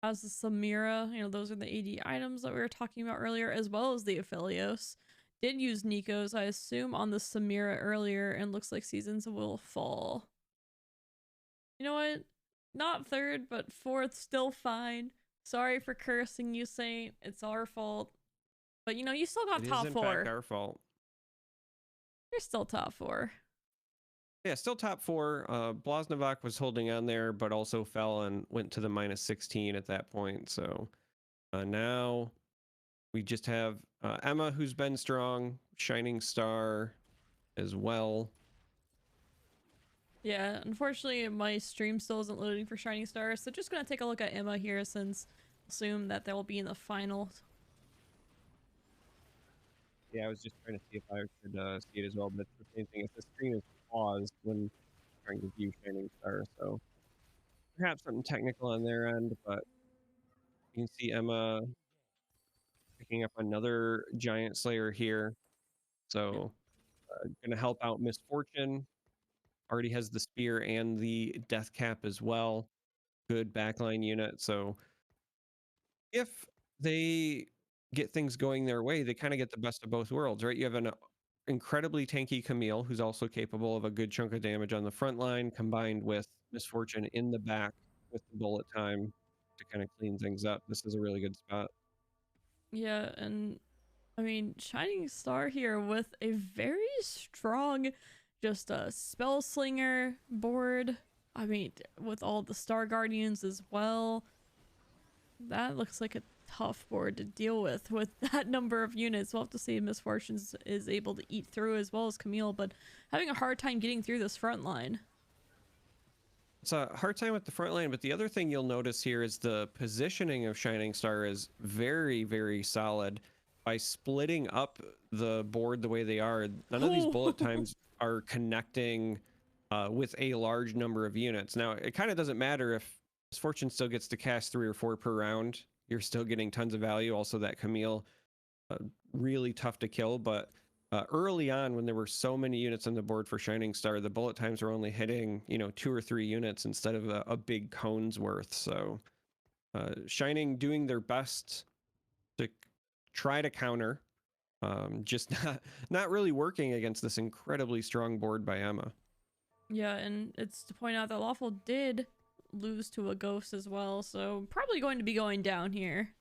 As the Samira, you know, those are the AD items that we were talking about earlier, as well as the Aphelios. Did use Nico's, I assume, on the Samira earlier, and looks like Seasons will fall. You know what? Not 3rd, but 4th, still fine. Sorry for cursing you, Saint. It's our fault. But, you know, you still got top 4. It is, in fact, our fault. You're still top 4. Yeah, still top 4. Blaznovac was holding on there, but also fell and went to the -16 at that point. So now we just have Emma, who's been strong, Shining Star as well. Yeah, unfortunately, my stream still isn't loading for Shining Star, so just gonna take a look at Emma here, since assume that they'll be in the finals. Yeah, I was just trying to see if I could see it as well, but it's the same thing. If the screen is paused when trying to view Shining Star, so perhaps something technical on their end, but you can see Emma picking up another Giant Slayer here. So gonna help out Misfortune. Already has the spear and the death cap as well. Good backline unit. So if they get things going their way, they kind of get the best of both worlds, right? You have an incredibly tanky Camille, who's also capable of a good chunk of damage on the front line, combined with Misfortune in the back with the bullet time to kind of clean things up. This is a really good spot. Yeah, and I mean, Shining Star here with a very strong, just a spell slinger board. I mean, with all the Star Guardians as well. That looks like a tough board to deal with that number of units. We'll have to see if Misfortunes is able to eat through, as well as Camille, but having a hard time getting through this front line. It's a hard time with the front line, but the other thing you'll notice here is the positioning of Shining Star is very, very solid. By splitting up the board the way they are, none of these bullet times are connecting with a large number of units. Now, it kind of doesn't matter if Misfortune still gets to cast 3 or 4 per round. You're still getting tons of value. Also, that Camille, really tough to kill, but early on, when there were so many units on the board for Shining Star, the bullet times were only hitting, 2 or 3 units instead of a big cone's worth. So Shining doing their best to try to counter, just not really working against this incredibly strong board by Emma. Yeah, and it's to point out that Lawful did lose to a ghost as well, so probably going to be going down here.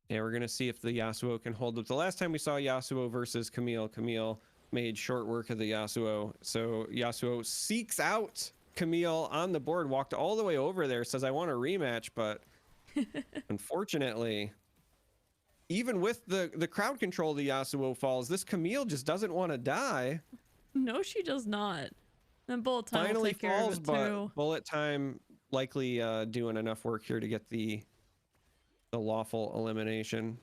Yeah, we're going to see if the Yasuo can hold up. The last time we saw Yasuo versus Camille, Camille made short work of the Yasuo. So Yasuo seeks out Camille on the board, walked all the way over there, says, I want a rematch, but unfortunately, even with the crowd control, the Yasuo falls. This Camille just doesn't want to die. No, she does not. Then bullet time finally will take falls, care of it too. But bullet time likely doing enough work here to get the lawful elimination.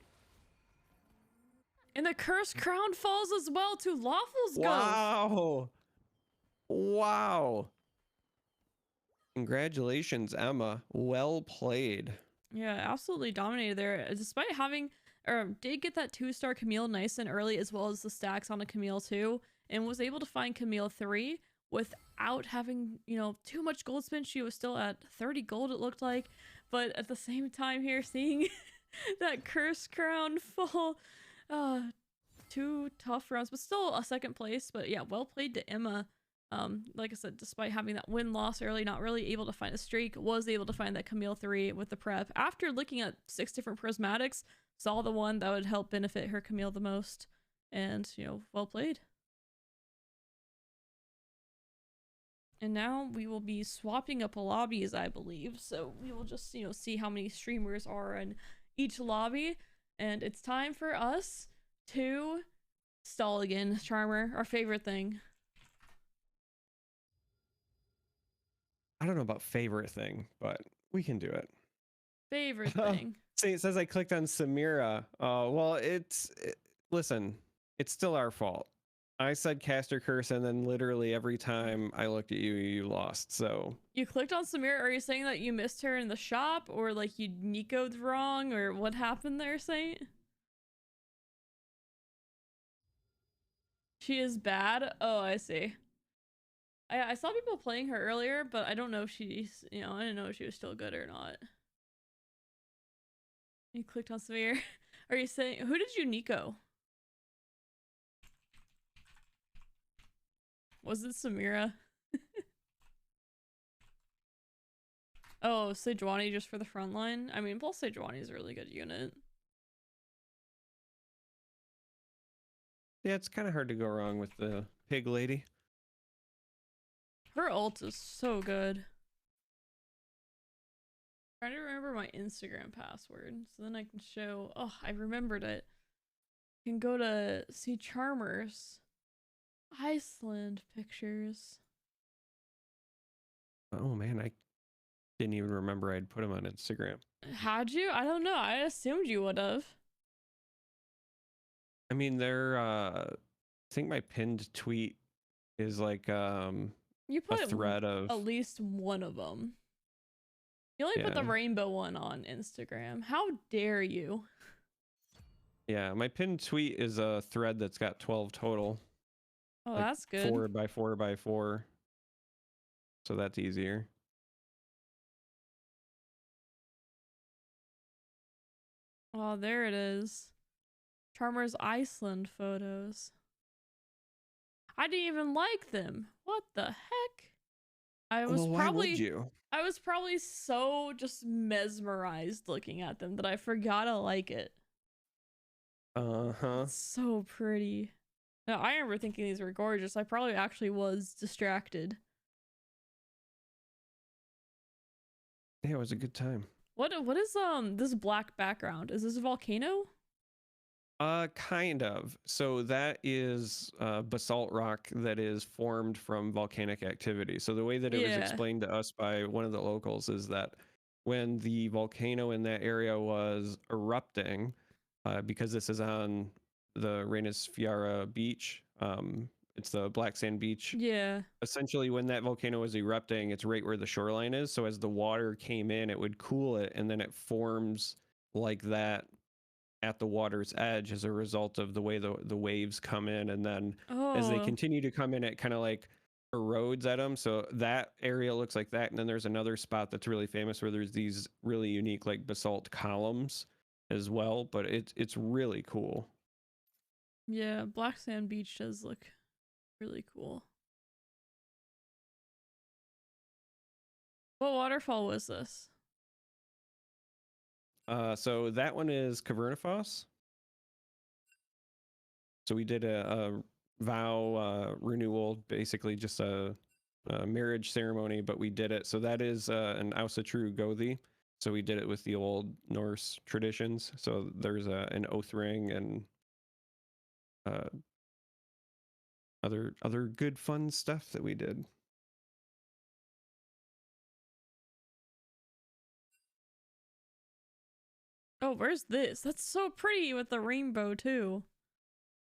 And the cursed crown falls as well to Lawful's ghost. Wow. Wow. Congratulations, Emma. Well played. Yeah, absolutely dominated there. Despite having, or did get that 2-star Camille nice and early, as well as the stacks on a Camille 2, and was able to find Camille 3 without having, you know, too much gold spin. She was still at 30 gold, it looked like. But at the same time here, seeing that cursed crown fall, 2 tough rounds, but still a second place. But yeah, well played to Emma. Like I said, despite having that win-loss early, not really able to find a streak, was able to find that Camille 3 with the prep. After looking at 6 different prismatics, saw the one that would help benefit her Camille the most. And, you know, well played. And now we will be swapping up lobbies, I believe. So we will just, you know, see how many streamers are in each lobby. And it's time for us to stall again, Charm3r, our favorite thing. I don't know about favorite thing, but we can do it. Favorite thing. See, it says I clicked on Samira. Well, listen, it's still our fault. I said caster curse, and then literally every time I looked at you, you lost. So you clicked on Samira. Are you saying that you missed her in the shop, or like you Nico'd wrong, or what happened there, Saint? She is bad. Oh, I see. I saw people playing her earlier, but I don't know if she's, you know, I didn't know if she was still good or not. You clicked on Samir. Are you saying, who did you Nico? Was it Samira? Oh, Sejuani just for the front line? I mean, plus Sejuani is a really good unit. Yeah, it's kind of hard to go wrong with the pig lady. Her ult is so good. I'm trying to remember my Instagram password so then I can show. Oh, I remembered it. You can go to see Charm3r's Iceland pictures. Oh man, I didn't even remember I'd put them on Instagram. How'd you? I don't know. I assumed you would have. I mean, they're I think my pinned tweet is like you put a thread of at least one of them. You only put the rainbow one on Instagram. How dare you? Yeah, my pinned tweet is a thread that's got 12 total. Oh, like that's good. 4x4x4. So that's easier. Oh, there it is. Charm3r's Iceland photos. I didn't even like them. What the heck? I was I was probably so just mesmerized looking at them that I forgot to like it. Uh-huh. It's so pretty. Now, I remember thinking these were gorgeous. I probably actually was distracted. Yeah, it was a good time. What is this black background? Is this a volcano? Kind of. So that is basalt rock that is formed from volcanic activity. So the way that it was explained to us by one of the locals is that when the volcano in that area was erupting, because this is on the Reines Fiara beach, it's the black sand beach. Yeah. Essentially, when that volcano was erupting, it's right where the shoreline is. So as the water came in, it would cool it, and then it forms like that at the water's edge as a result of the way the waves come in, and then as they continue to come in, it kind of like erodes at them. So that area looks like that, and then there's another spot that's really famous where there's these really unique like basalt columns as well, but it's really cool. Yeah, black sand beach does look really cool. What waterfall was this? So that one is Cavernifoss. So we did a vow renewal, basically just a marriage ceremony, but we did it. So that is an Ausatru Gothi. So we did it with the old Norse traditions. So there's an oath ring and other good fun stuff that we did. Oh, where's this? That's so pretty with the rainbow too.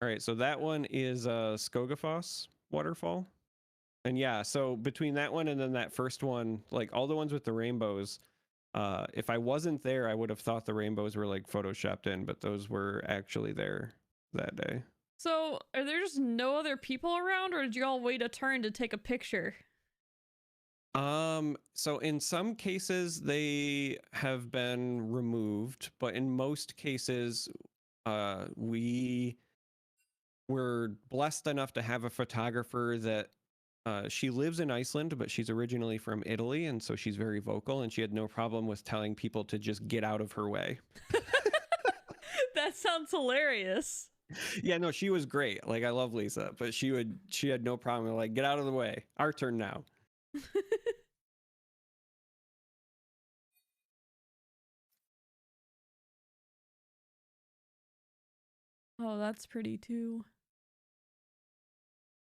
All right, so that one is Skogafoss waterfall. And yeah, so between that one and then that first one, like all the ones with the rainbows, if I wasn't there, I would have thought the rainbows were like photoshopped in, but those were actually there that day. So, are there just no other people around, or did you all wait a turn to take a picture? So in some cases they have been removed, but in most cases, we were blessed enough to have a photographer that she lives in Iceland, but she's originally from Italy, and so she's very vocal, and she had no problem with telling people to just get out of her way. That sounds hilarious. Yeah, no, she was great. Like I love Lisa, but she had no problem with like, get out of the way. Our turn now. Oh, that's pretty too.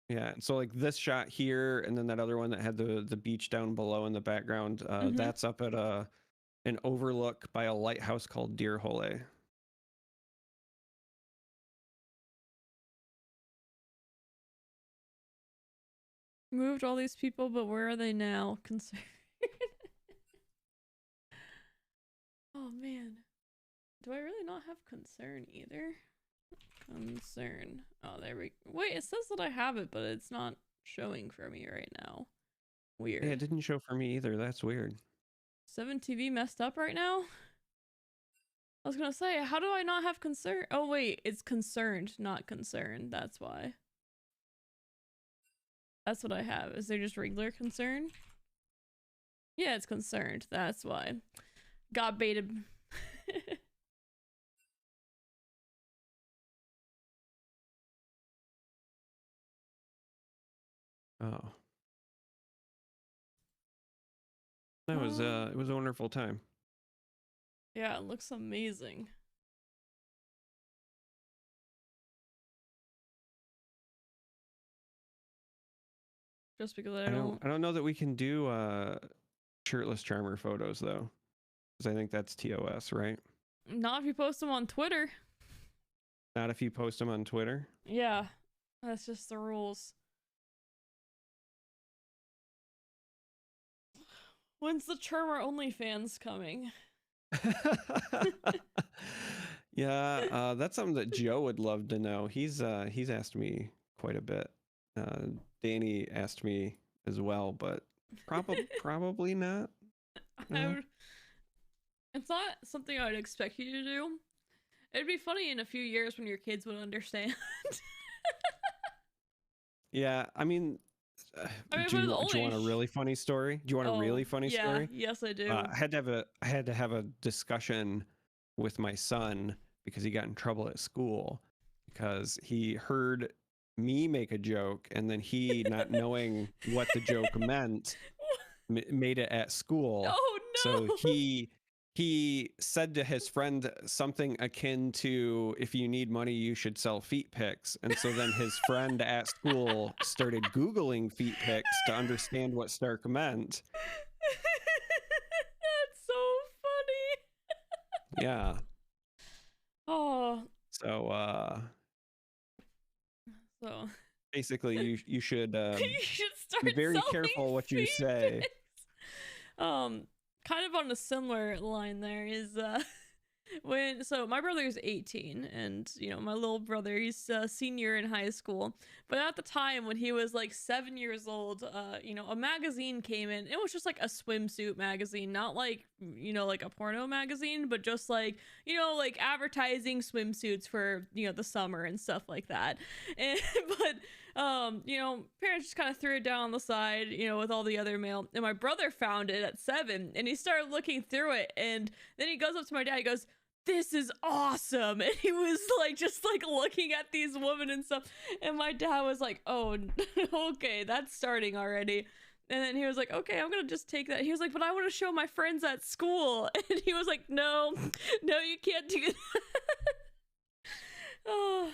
Yeah, so like this shot here, and then that other one that had the beach down below in the background, that's up at an overlook by a lighthouse called Deerhole. Moved all these people, but where are they now? Concerned. Oh man. Do I really not have concern either? Concern. Oh, there we go. Wait, it says that I have it, but it's not showing for me right now. Weird. Yeah, it didn't show for me either. That's weird. 7TV messed up right now? I was gonna say, how do I not have concern? Oh wait, it's concerned, not concerned. That's why. That's what I have. Is there just regular concern? Yeah, it's concerned. That's why. Got baited. Oh. That was it was a wonderful time. Yeah, it looks amazing. Just because I don't know that we can do shirtless Charm3r photos though, because I think that's TOS, right? Not if you post them on Twitter. Not if you post them on Twitter. Yeah, that's just the rules. When's the Charm3r OnlyFans coming? Yeah, that's something that Joe would love to know. He's asked me quite a bit. Danny asked me as well, but probably not. It's not something I would expect you to do. It'd be funny in a few years when your kids would understand. Yeah, I mean, do you want a really funny story? Do you want a really funny story? Yes, I do. I had to have a discussion with my son because he got in trouble at school because he heard me make a joke and then he, not knowing what the joke meant, made it at school. Oh no! So he said to his friend something akin to, if you need money you should sell feet pics. And so then his friend at school started Googling feet pics to understand what Stark meant. That's so funny. Yeah. Oh. So basically you should you should start be very careful what you say. Kind of on a similar line there is so my brother is 18 and you know my little brother, he's a senior in high school, but at the time when he was like 7 years old, you know, a magazine came in. It was just like a swimsuit magazine, not like, you know, like a porno magazine, but just like, you know, like advertising swimsuits for, you know, the summer and stuff like that. And but you know, parents just kind of threw it down on the side, you know, with all the other mail. And my brother found it at 7 and he started looking through it, and then he goes up to my dad, he goes, "This is awesome." And he was like just like looking at these women and stuff, and my dad was like, "Oh okay, that's starting already." And then he was like, "Okay, I'm gonna just take that." He was like, "But I want to show my friends at school." And he was like, no, you can't do that. Oh,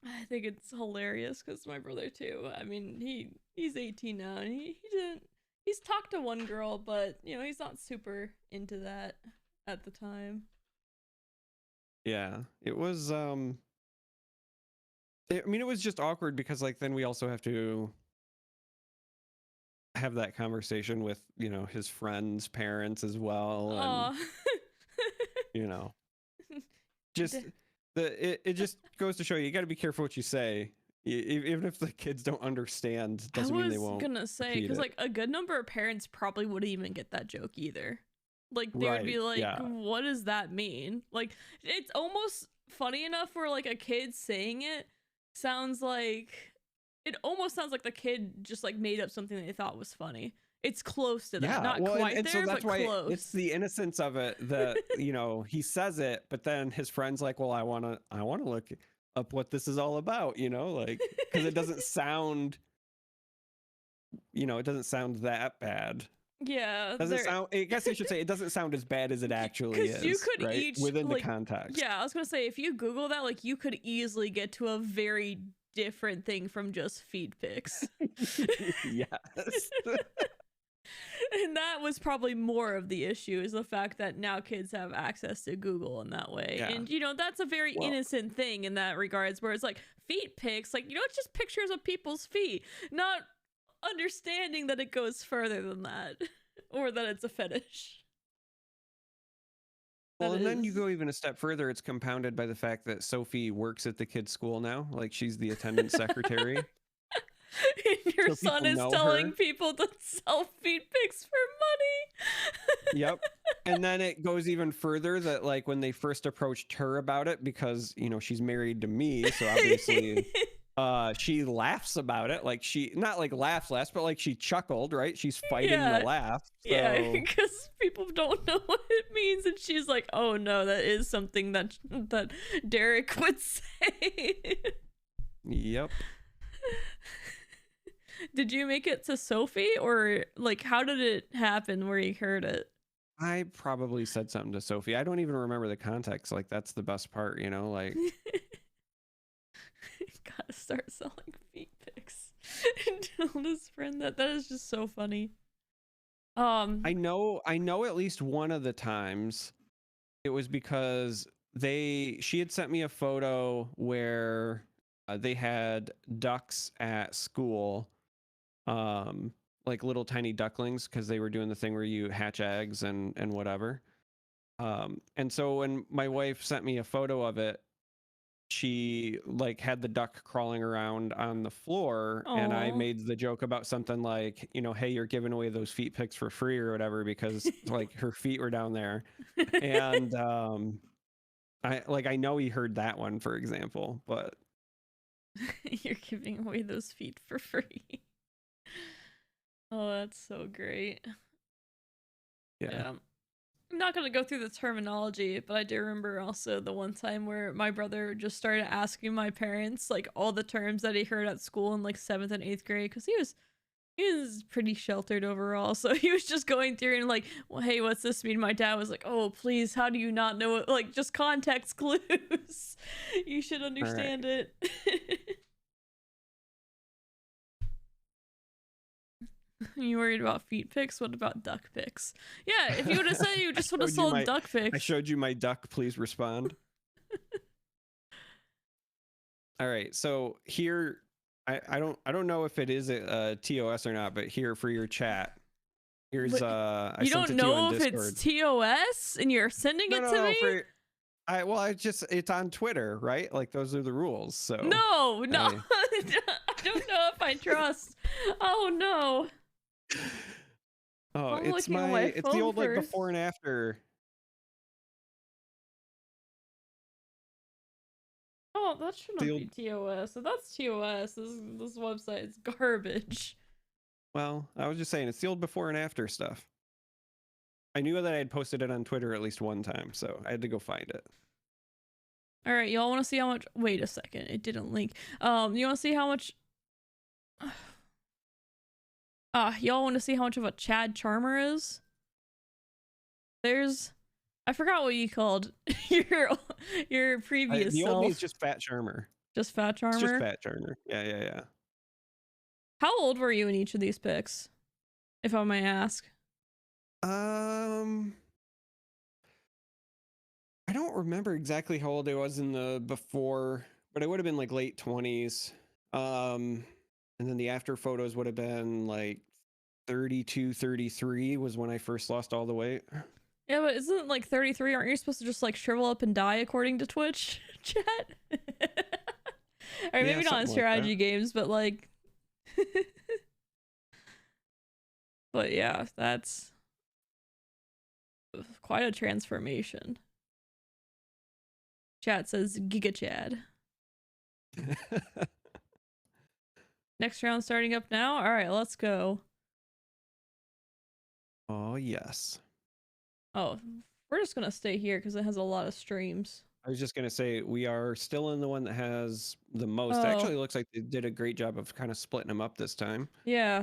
I think it's hilarious because my brother too. I mean, he's 18 now, and he's talked to one girl, but you know, he's not super into that at the time. Yeah, it was I mean, it was just awkward because like then we also have to have that conversation with, you know, his friends' parents as well, and Oh. you know, just it just goes to show you got to be careful what you say. Even if the kids don't understand, I doesn't mean they was won't gonna say, repeat because it. like a good number of parents probably wouldn't even get that joke either. Like they would be Right. like, Yeah. what does that mean? Like it's almost funny enough where like a kid saying it sounds like, it almost sounds like the kid just like made up something they thought was funny. It's close to that. Yeah. Not Well, quite and so there, that's but why it's close. the innocence of it that, you know, he says it, but then his friend's like, well, I want to look up what this is all about, you know, like, because it doesn't sound, you know, it doesn't sound that bad. Yeah, Doesn't they're, sound, I guess I should say it doesn't sound as bad as it actually because you is, could right? each Within the like, context. yeah, I was gonna say if you Google that, like you could easily get to a very different thing from just feed pics. Yes. And that was probably more of the issue, is the fact that now kids have access to Google in that way. Yeah. And you know, that's a very Well, innocent thing in that regards, where it's like feet pics, like, you know, it's just pictures of people's feet, not understanding that it goes further than that or that it's a fetish. well, That and then you is. go even a step further. It's compounded by the fact that Sophie works at the kid's school now. Like she's the attendance secretary. And your So son people is know telling her. people to sell feet pics for money. Yep. And then it goes even further that like when they first approached her about it, because you know she's married to me, so obviously she laughs about it. Like she not like laughs, but like she chuckled, right? She's fighting the Yeah. laugh. Yeah, So because people don't know what it means, and she's like, "Oh no, that is something that Derek would say." yep. Did you make it to Sophie, or like how did it happen where you heard it? I probably said something to Sophie. I don't even remember the context. Like that's the best part, you know, like Gotta start selling feet pics and tell his friend that. That is just so funny. I know at least one of the times it was because she had sent me a photo where they had ducks at school, like little tiny ducklings, because they were doing the thing where you hatch eggs and whatever. And so when my wife sent me a photo of it, she like had the duck crawling around on the floor, and I Oh. made the joke about something like, you know, hey, you're giving away those feet pics for free or whatever, because like her feet were down there. And I know he heard that one, for example, but You're giving away those feet for free. Oh, that's so great. yeah. I'm not gonna go through the terminology, but I do remember also the one time where my brother just started asking my parents like all the terms that he heard at school in like 7th and 8th grade, because he was pretty sheltered overall. So he was just going through and like, well, hey, what's this mean? My dad was like, oh, please, how do you not know it? Like, just context clues. You should All right. understand it. You worried about feet pics? What about duck pics? Yeah, if you would have said you just would have sold duck I pics. showed you my duck, please respond. All right, so here I don't know if it is a TOS or not, but here for your chat, here's But I you sent don't it to you know on if Discord. it's TOS and you're sending it to me? For I just it's on Twitter, right? Like those are the rules. So No, I don't know if I trust. Oh no. oh, I'm it's looking on my it's the phone old like first. before and after. Oh, that shouldn't be TOS. If that's TOS, this website is garbage. Well, I was just saying it's the old before and after stuff. I knew that I had posted it on Twitter at least one time, so I had to go find it. All right, y'all want to see how much? Wait a second, it didn't link. You want to see how much? Y'all want to see how much of a Chad Charmer is? There's, I forgot what you called your previous The old self. me is just Fat Charmer. Just Fat Charmer. It's just Fat Charmer. Yeah. How old were you in each of these pics, if I may ask? I don't remember exactly how old I was in the before, but I would have been like late 20s. And then the after photos would have been like 32, 33 was when I first lost all the weight. Yeah, but isn't like 33? Aren't you supposed to just like shrivel up and die according to Twitch chat? Or Yeah, maybe not in something like strategy that. games, but like. But yeah, that's quite a transformation. Chat says Giga Chad. Next round starting up now. All right, let's go. Oh, yes. Oh, we're just gonna stay here because it has a lot of streams. I was just going to say, we are still in the one that has the most. Oh, Actually, it looks like they did a great job of kind of splitting them up this time. yeah.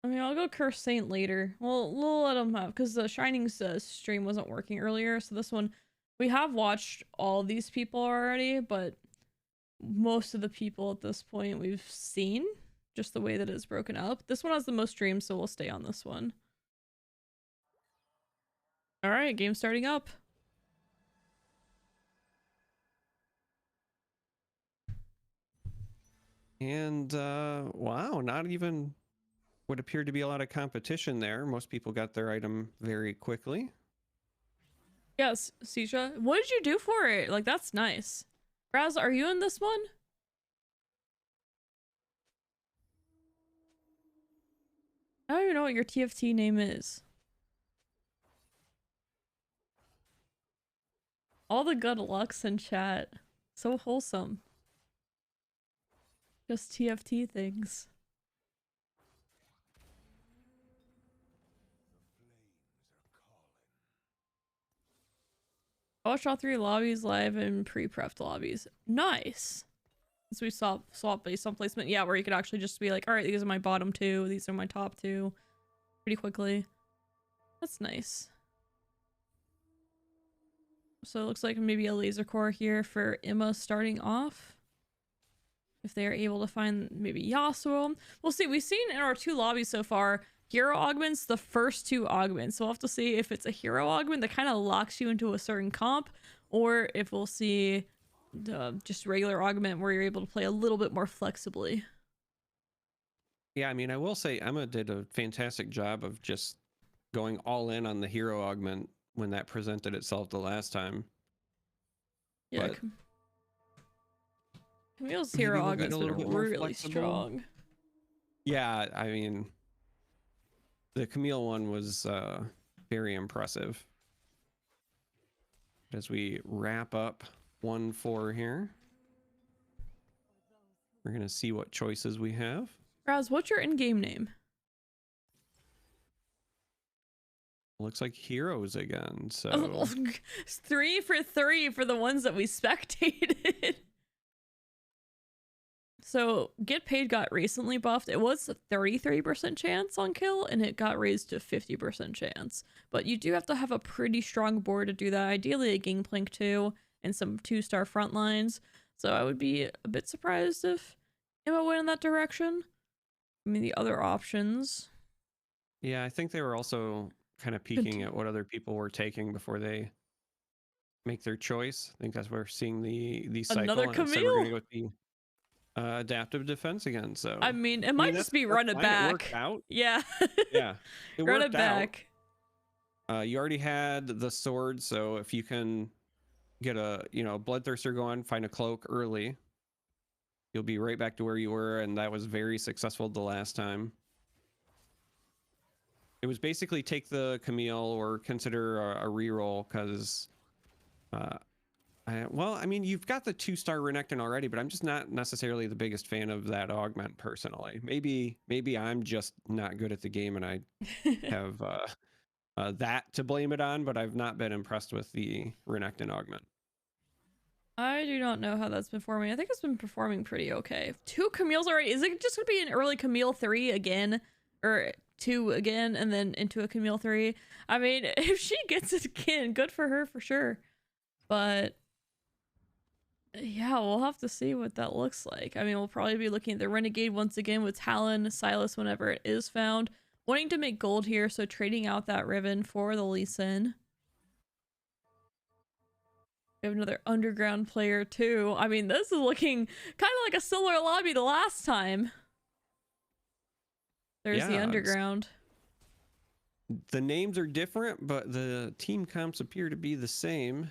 I mean, I'll go Curse Saint later. We'll let them have, because the Shining's stream wasn't working earlier, so this one, we have watched all these people already, but most of the people at this point we've seen, just the way that it's broken up. This one has the most streams, so we'll stay on this one. All right, game starting up. And wow, not even what appeared to be a lot of competition there. Most people got their item very quickly. Yes, Sisha, what did you do for it? Like, that's nice. Raz, are you in this one? I don't even know what your TFT name is. All the good lucks in chat. So wholesome. Just TFT things. I watched all 3 lobbies live and pre-prepped lobbies. Nice. So we swap based on placement. Yeah, where you could actually just be like, all right, these are my bottom 2. These are my top 2. Pretty quickly. That's nice. So it looks like maybe a laser core here for Emma starting off. If they are able to find maybe Yasuo. We'll see. We've seen in our 2 lobbies so far, hero augments, the first 2 augments. So we'll have to see if it's a hero augment that kind of locks you into a certain comp, or if we'll see just regular augment where you're able to play a little bit more flexibly. Yeah, I mean, I will say Emma did a fantastic job of just going all in on the hero augment when that presented itself the last time. Yeah, But Camille's maybe hero we're getting augment's a been little bit more really flexible. strong. Yeah, I mean, the Camille one was very impressive. As we wrap up 1-4 here, we're going to see what choices we have. Raz, what's your in-game name? Looks like heroes again, so... 3 for 3 for the ones that we spectated. So, Get Paid got recently buffed. It was a 33% chance on kill, and it got raised to 50% chance. But you do have to have a pretty strong board to do that. Ideally, a Gangplank 2 and some 2-star front lines. So I would be a bit surprised if Emma went in that direction. I mean, the other options... Yeah, I think they were also kind of peeking at what other people were taking before they make their choice. I think that's where we're seeing the cycle. Another Camille? Camille? We're going to go with the adaptive defense again. So I mean, it might just be run it back. It worked out. Yeah. Yeah, it run worked it back. Out. You already had the sword, so if you can get a bloodthirster going, find a cloak early, you'll be right back to where you were, and that was very successful the last time. It was basically take the Camille or consider a reroll, because well, I mean, you've got the 2-star Renekton already, but I'm just not necessarily the biggest fan of that augment personally. Maybe I'm just not good at the game and I have that to blame it on, but I've not been impressed with the Renekton augment. I do not know how that's been performing. I think it's been performing pretty okay. 2 Camille's already. Is it just going to be an early Camille 3 again? Or 2 again and then into a Camille 3? I mean, if she gets it again, good for her for sure. But yeah, we'll have to see what that looks like. I mean, we'll probably be looking at the Renegade once again with Talon, Silas whenever it is found. wanting to make gold here, so trading out that Riven for the Lee Sin. We have another underground player too. I mean, this is looking kind of like a similar lobby to last time. There's the underground. The names are different, but the team comps appear to be the same.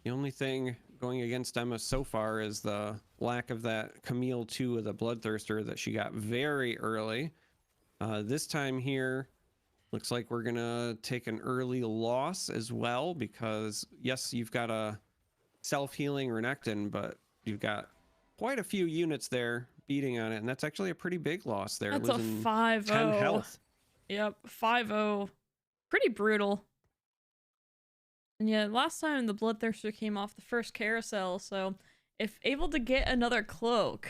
The only thing going against Emma so far is the lack of that Camille 2 of the Bloodthirster that she got very early. This time here, looks like we're gonna take an early loss as well, because yes, you've got a self-healing Renekton, but you've got quite a few units there beating on it, and that's actually a pretty big loss there. That's a 5-0. 10 health. Yep, 5-0. Pretty brutal. And yeah, last time the Bloodthirster came off the first carousel, so if able to get another cloak,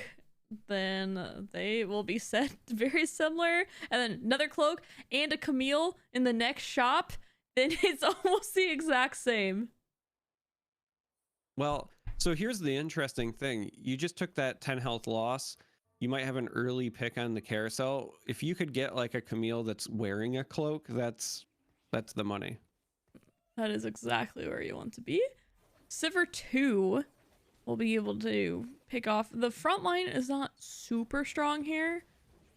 then they will be set very similar. And then another cloak and a Camille in the next shop, then it's almost the exact same. Well, so here's the interesting thing. You just took that 10 health loss. You might have an early pick on the carousel. If you could get like a Camille that's wearing a cloak, that's the money. That is exactly where you want to be. Sivir 2 will be able to pick off. The front line is not super strong here,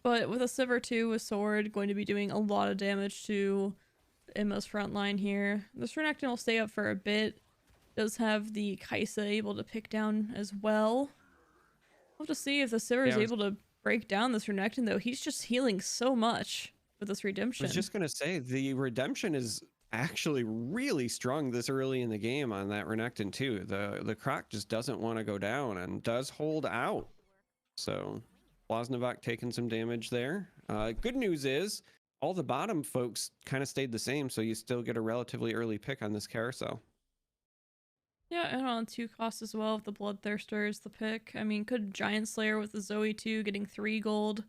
but with a Sivir 2 with sword, going to be doing a lot of damage to Emma's front line here. This Renekton will stay up for a bit. Does have the Kaisa able to pick down as well. We'll have to see if the Sivir is able to break down this Renekton, though. He's just healing so much with this redemption. I was just gonna say, the redemption is actually really strong this early in the game on that Renekton too. The Croc just doesn't want to go down and does hold out. So Blasnovac taking some damage there. Good news is all the bottom folks kind of stayed the same, so you still get a relatively early pick on this carousel. Yeah, and on 2 cost as well if the Bloodthirster is the pick. I mean, could Giant Slayer with the Zoe 2 getting 3 gold.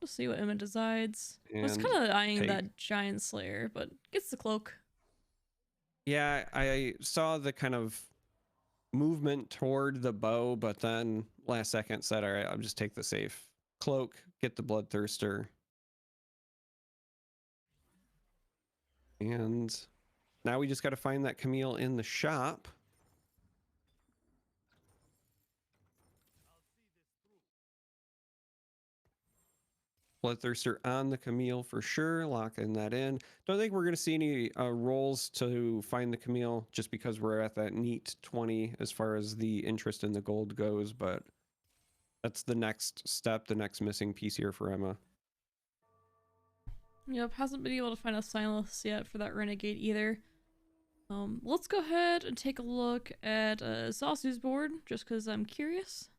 We'll see what Emma decides. I was kind of eyeing that Giant Slayer, but gets the cloak. Yeah, I saw the kind of movement toward the bow, but then last second said, all right, I'll just take the safe cloak, get the Bloodthirster. And now we just got to find that Camille in the shop. Bloodthirster on the Camille for sure, locking that in. Don't think we're going to see any rolls to find the Camille just because we're at that neat 20 as far as the interest in the gold goes, but that's the next step, the next missing piece here for Emma. Yep, hasn't been able to find a Silas yet for that Renegade either. Let's go ahead and take a look at Zasu's board, just because I'm curious.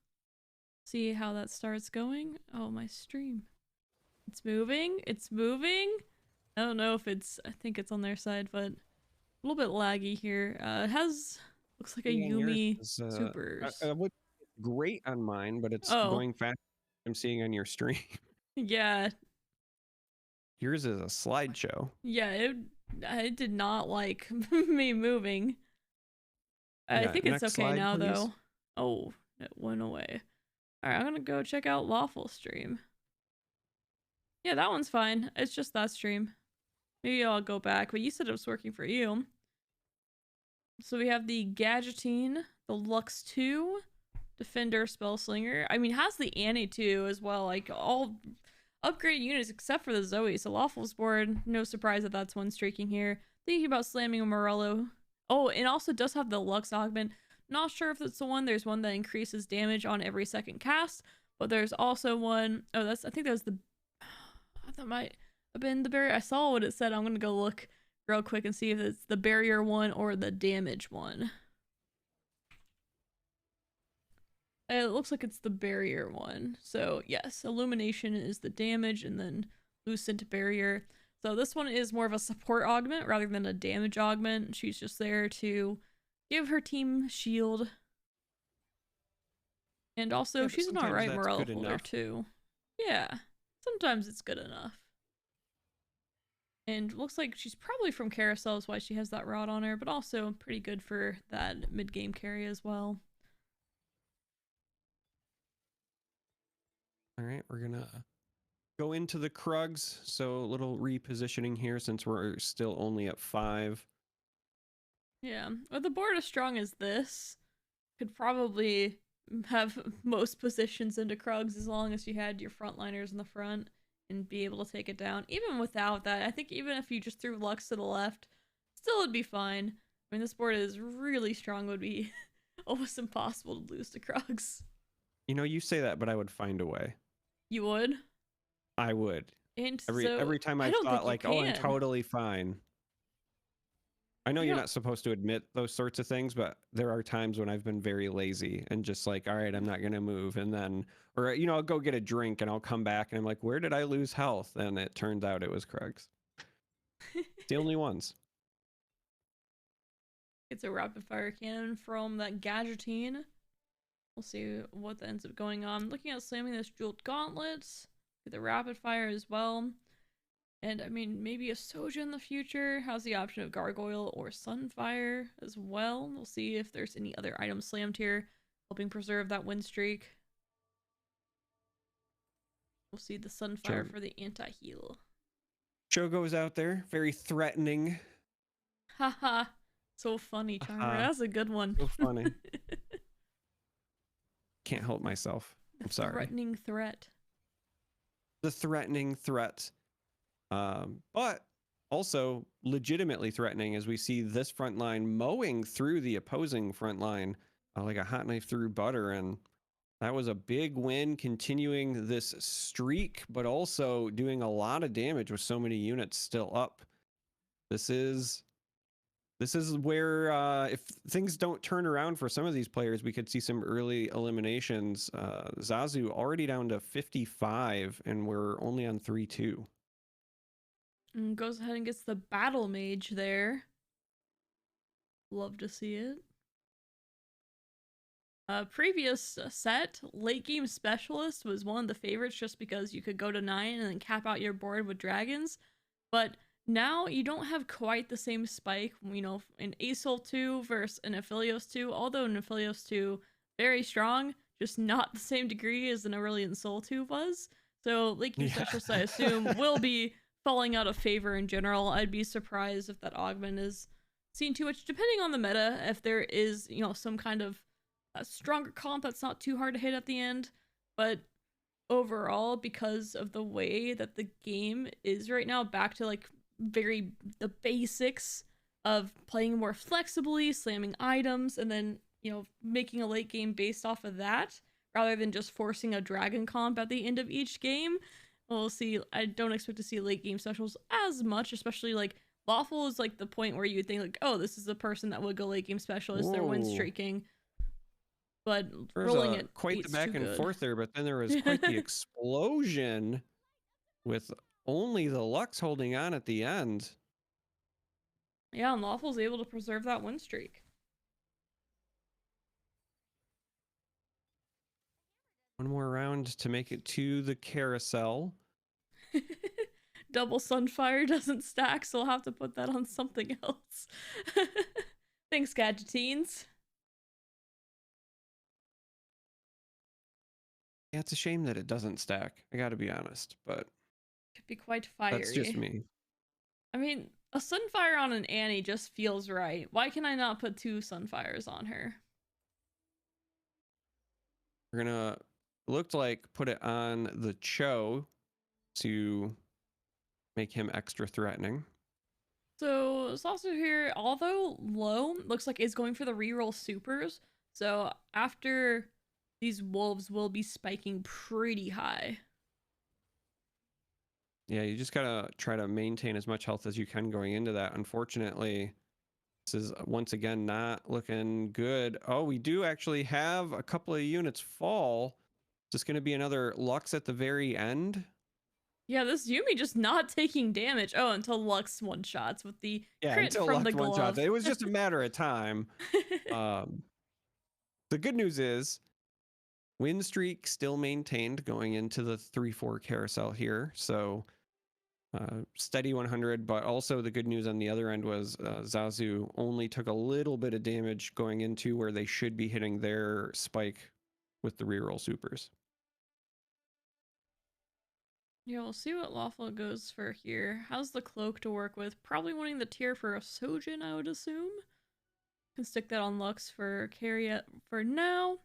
See how that starts going. Oh, my stream. It's moving. It's moving. I don't know if it's... I think it's on their side, but a little bit laggy here. It has... Looks like a Yumi Supers. What's great on mine, but it's going fast. I'm seeing on your stream. Yeah. Yours is a slideshow. Yeah, it did not like me moving. I think it's okay now, please. Though. Oh, it went away. Alright, I'm gonna go check out Lawful stream. Yeah, that one's fine. It's just that stream. Maybe I'll go back, but you said it was working for you. So we have the Gadgettine, the Lux 2, Defender, Spellslinger. I mean, has the Annie 2 as well. Like, all upgrade units except for the Zoe. So Lawful's board, no surprise that that's one streaking here. Thinking about slamming a Morello. Oh, and also does have the Lux Augment. Not sure if it's the one. There's one that increases damage on every second cast, but there's also one. Oh, I think that was the... That might have been the barrier. I saw what it said. I'm gonna go look real quick and see if it's the barrier one or the damage one. It looks like it's the barrier one. So yes, illumination is the damage and then lucent barrier. So this one is more of a support augment rather than a damage augment. She's just there to give her team shield. And also she's an alright Morello holder too. Yeah. Sometimes it's good enough. And looks like she's probably from Carousel is why she has that rod on her, but also pretty good for that mid-game carry as well. Alright, we're gonna go into the Krugs. So a little repositioning here since we're still only at 5. Yeah, with a board as strong as this, could probably have most positions into Krugs as long as you had your frontliners in the front and be able to take it down. Even without that, I think even if you just threw Lux to the left, still would be fine. I mean, this board is really strong, would be almost impossible to lose to Krugs. You know, you say that, but I would find a way. You would? I would. And Every time I I've don't thought think you like, oh, I'm can. totally fine. I know You you're don't. not supposed to admit those sorts of things, but there are times when I've been very lazy and just like, all right, I'm not going to move. And then, or, you know, I'll go get a drink and I'll come back and I'm like, where did I lose health? And it turns out it was Krugs. It's the only ones. It's a rapid fire cannon from that Gadgetine. We'll see what ends up going on. Looking at slamming this jeweled gauntlets, the rapid fire as well. And I mean, maybe a Soja in the future has the option of Gargoyle or Sunfire as well. We'll see if there's any other items slammed here, helping preserve that win streak. We'll see the Sunfire for the anti-heal. Shogo's out there, very threatening. Haha. So funny, Charm3r. That's a good one. So funny. Can't help myself. I'm sorry. Threatening threat. The threatening threat. But also legitimately threatening as we see this front line mowing through the opposing front line like a hot knife through butter. And that was a big win, continuing this streak, but also doing a lot of damage with so many units still up. This is where if things don't turn around for some of these players, we could see some early eliminations. Zazu already down to 55 and we're only on 3-2. And goes ahead and gets the battle mage there. Love to see it. Previous set, late game specialist was one of the favorites just because you could go to 9 and then cap out your board with dragons. But now you don't have quite the same spike, you know, in Asol 2 versus an Aphelios 2, although an Aphelios 2 very strong, just not the same degree as an Aurelion Soul 2 was. So late game specialist, I assume, will be falling out of favor in general. I'd be surprised if that augment is seen too much, depending on the meta, if there is, you know, some kind of a stronger comp that's not too hard to hit at the end. But overall, because of the way that the game is right now, back to like the basics of playing more flexibly, slamming items, and then, you know, making a late game based off of that, rather than just forcing a dragon comp at the end of each game. We'll see. I don't expect to see late game specials as much, especially like Lawful is like the point where you would think like, oh, this is the person that would go late game specialist. They're win streaking. But rolling it quite the back and forth there, but then there was quite the explosion with only the Lux holding on at the end. Yeah, and Lawful's able to preserve that win streak. One more round to make it to the carousel. Double Sunfire doesn't stack, so I'll have to put that on something else. Thanks, Gadgetines. Yeah, it's a shame that it doesn't stack. I gotta be honest, but could be quite fiery. That's just me. I mean, a Sunfire on an Annie just feels right. Why can I not put 2 Sunfires on her? We're gonna, looked like, put it on the Cho to make him extra threatening. So it's also here, although low, looks like it's going for the reroll supers. So after these wolves will be spiking pretty high. Yeah, you just gotta try to maintain as much health as you can going into that. Unfortunately, this is once again not looking good. Oh, we do actually have a couple of units fall. Is this gonna be another Lux at the very end? Yeah, this Yuumi just not taking damage. Oh, until Lux one-shots with the crit from the glove. One-shot. It was just a matter of time. The good news is win streak still maintained going into the 3-4 carousel here. So steady 100, but also the good news on the other end was Zazu only took a little bit of damage going into where they should be hitting their spike with the reroll supers. Yeah, we'll see what Lawful goes for here. How's the cloak to work with? Probably wanting the tier for a Sojin, I would assume. Can stick that on Lux for carry for now.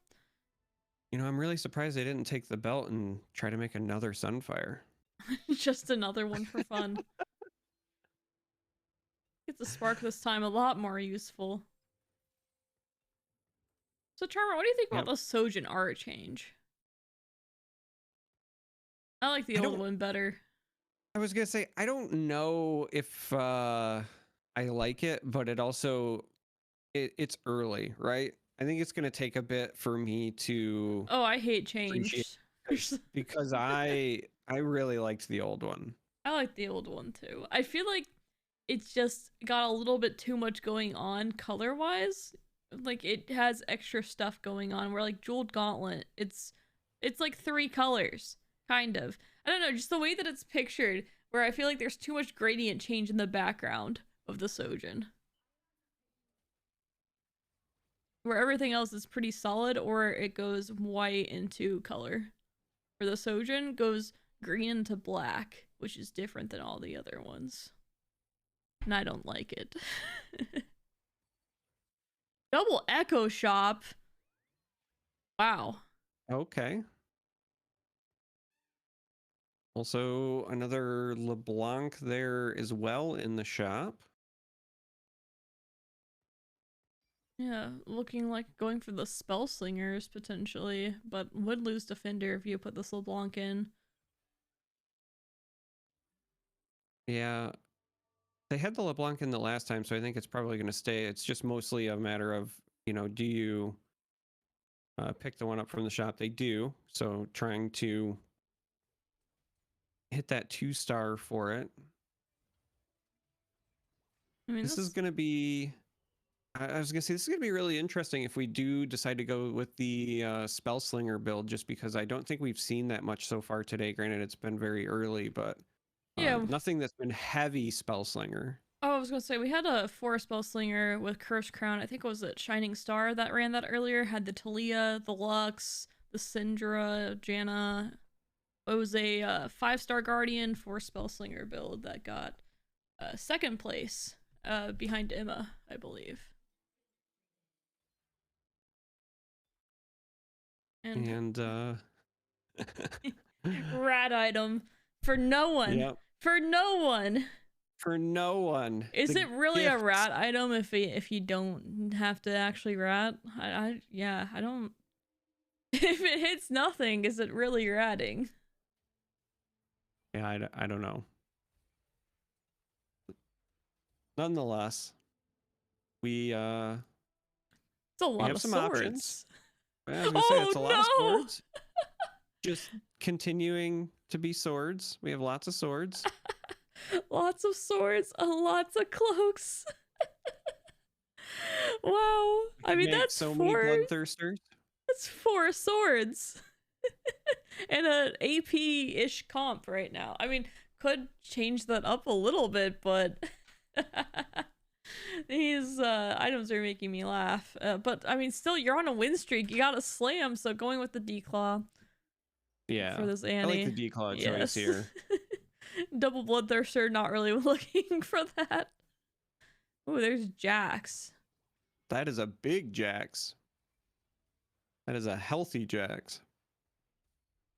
You know, I'm really surprised they didn't take the belt and try to make another Sunfire. Just another one for fun. Get the spark this time a lot more useful. So Charmer, what do you think about the Sojin art change? I like the old one better. I was gonna say, I don't know if I like it, but it also it's early, right? I think it's gonna take a bit for me to Oh, I hate change. because I really liked the old one. I like the old one too. I feel like it's just got a little bit too much going on color wise. Like it has extra stuff going on where like Jeweled Gauntlet, it's like 3 colors, kind of. I don't know, just the way that it's pictured, where I feel like there's too much gradient change in the background of the Sojin. Where everything else is pretty solid, or it goes white into color. Where the Sojin goes green into black, which is different than all the other ones. And I don't like it. Double Echo Shop. Wow. Okay. Also, another LeBlanc there as well in the shop. Yeah, looking like going for the Spell Slingers potentially, but would lose Defender if you put this LeBlanc in. Yeah. They had the LeBlanc in the last time, so I think it's probably going to stay. It's just mostly a matter of, you know, do you pick the one up from the shop? They do. So trying to hit that 2-star for it. I mean, this is going to be... I was going to say, this is going to be really interesting if we do decide to go with the Spell Slinger build, just because I don't think we've seen that much so far today. Granted, it's been very early, but yeah, nothing that's been heavy Spell Slinger. Oh, I was gonna say, we had a 4 Spell Slinger with Curse Crown. I think it was a Shining Star that ran that earlier. Had the Talia, the Lux, the Syndra, Janna. It was a 5-star Guardian 4 Spell Slinger build that got 2nd place behind Emma, I believe. And rat item for no one. Yep. For no one. For no one. Is it really a rat item if you don't have to actually rat? Yeah, I don't. If it hits nothing, is it really ratting? Yeah, I don't know. Nonetheless, we it's a lot of some swords. Options. I was gonna say, it's a lot of swords. Just continuing to be swords. We have lots of swords. Lots of swords, lots of cloaks. Wow. I mean, that's so 4 many bloodthirsters. That's 4 swords. And an AP-ish comp right now. I mean, could change that up a little bit, but these items are making me laugh. But I mean, still, you're on a win streak. You gotta slam, so going with the declaw. Yeah. For this Annie. I like the declaw choice here. Double bloodthirster, not really looking for that. Oh, there's Jax. That is a big Jax. That is a healthy Jax.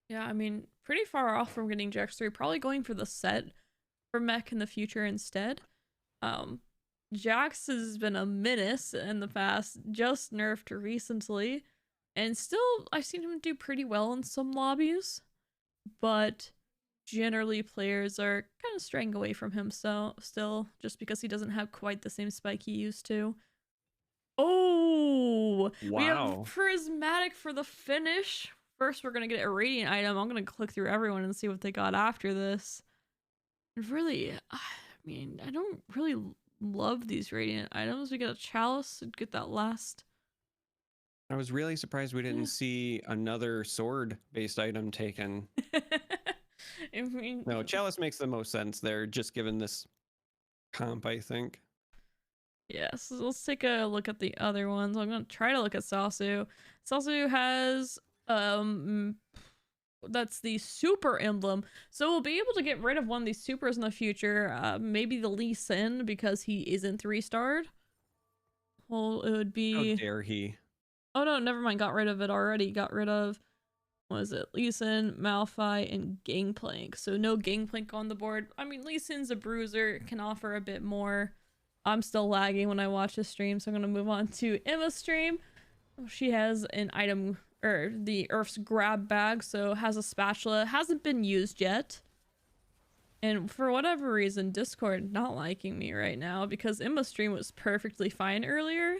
Yeah, I mean, pretty far off from getting Jax 3. Probably going for the set for mech in the future instead. Jax has been a menace in the past, just nerfed recently. And still, I've seen him do pretty well in some lobbies. But generally, players are kind of straying away from him still, just because he doesn't have quite the same spike he used to. Oh! Wow. We have Prismatic for the finish. First, we're going to get a Radiant item. I'm going to click through everyone and see what they got after this. Really, I mean, I don't really love these Radiant items. We get a Chalice and get that last. I was really surprised we didn't see another sword-based item taken. I mean, no, Chalice makes the most sense there, just given this comp, I think. Yes, so let's take a look at the other ones. I'm going to try to look at Sasu. Sasu has that's the super emblem. So we'll be able to get rid of one of these supers in the future. Maybe the Lee Sin, because he isn't 3-starred. Well, it would How be... dare he? Oh no, never mind. Got rid of it already. Got rid of... What is it? Lee Sin, Malphite, and Gangplank. So no Gangplank on the board. I mean, Lee Sin's a bruiser, can offer a bit more. I'm still lagging when I watch this stream, so I'm going to move on to Emma's stream. She has an item, or the Earth's grab bag, so has a spatula. Hasn't been used yet. And for whatever reason, Discord not liking me right now, because Emma's stream was perfectly fine earlier.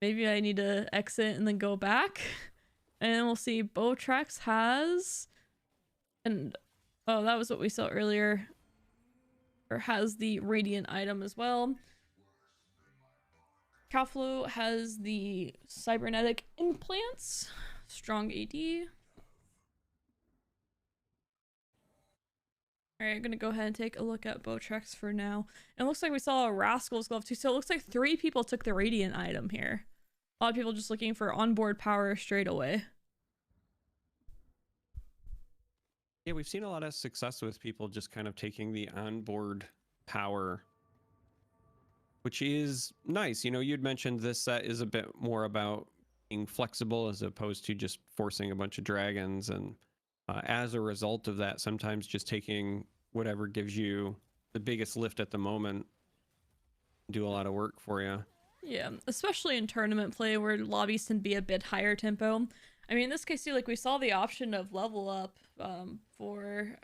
Maybe I need to exit and then go back. And we'll see. Bowtrex has, and oh, that was what we saw earlier, or has the radiant item as well. Calflo has the cybernetic implants, strong AD. Alright, I'm gonna go ahead and take a look at Bowtrex for now. And it looks like we saw a Rascal's Glove too, so it looks like 3 people took the radiant item here. A lot of people just looking for onboard power straight away. Yeah, we've seen a lot of success with people just kind of taking the onboard power, which is nice. You know, you'd mentioned this set is a bit more about being flexible as opposed to just forcing a bunch of dragons. And as a result of that, sometimes just taking whatever gives you the biggest lift at the moment do a lot of work for you. Yeah, especially in tournament play where lobbies can be a bit higher tempo. I mean, in this case, too, like we saw the option of level up for...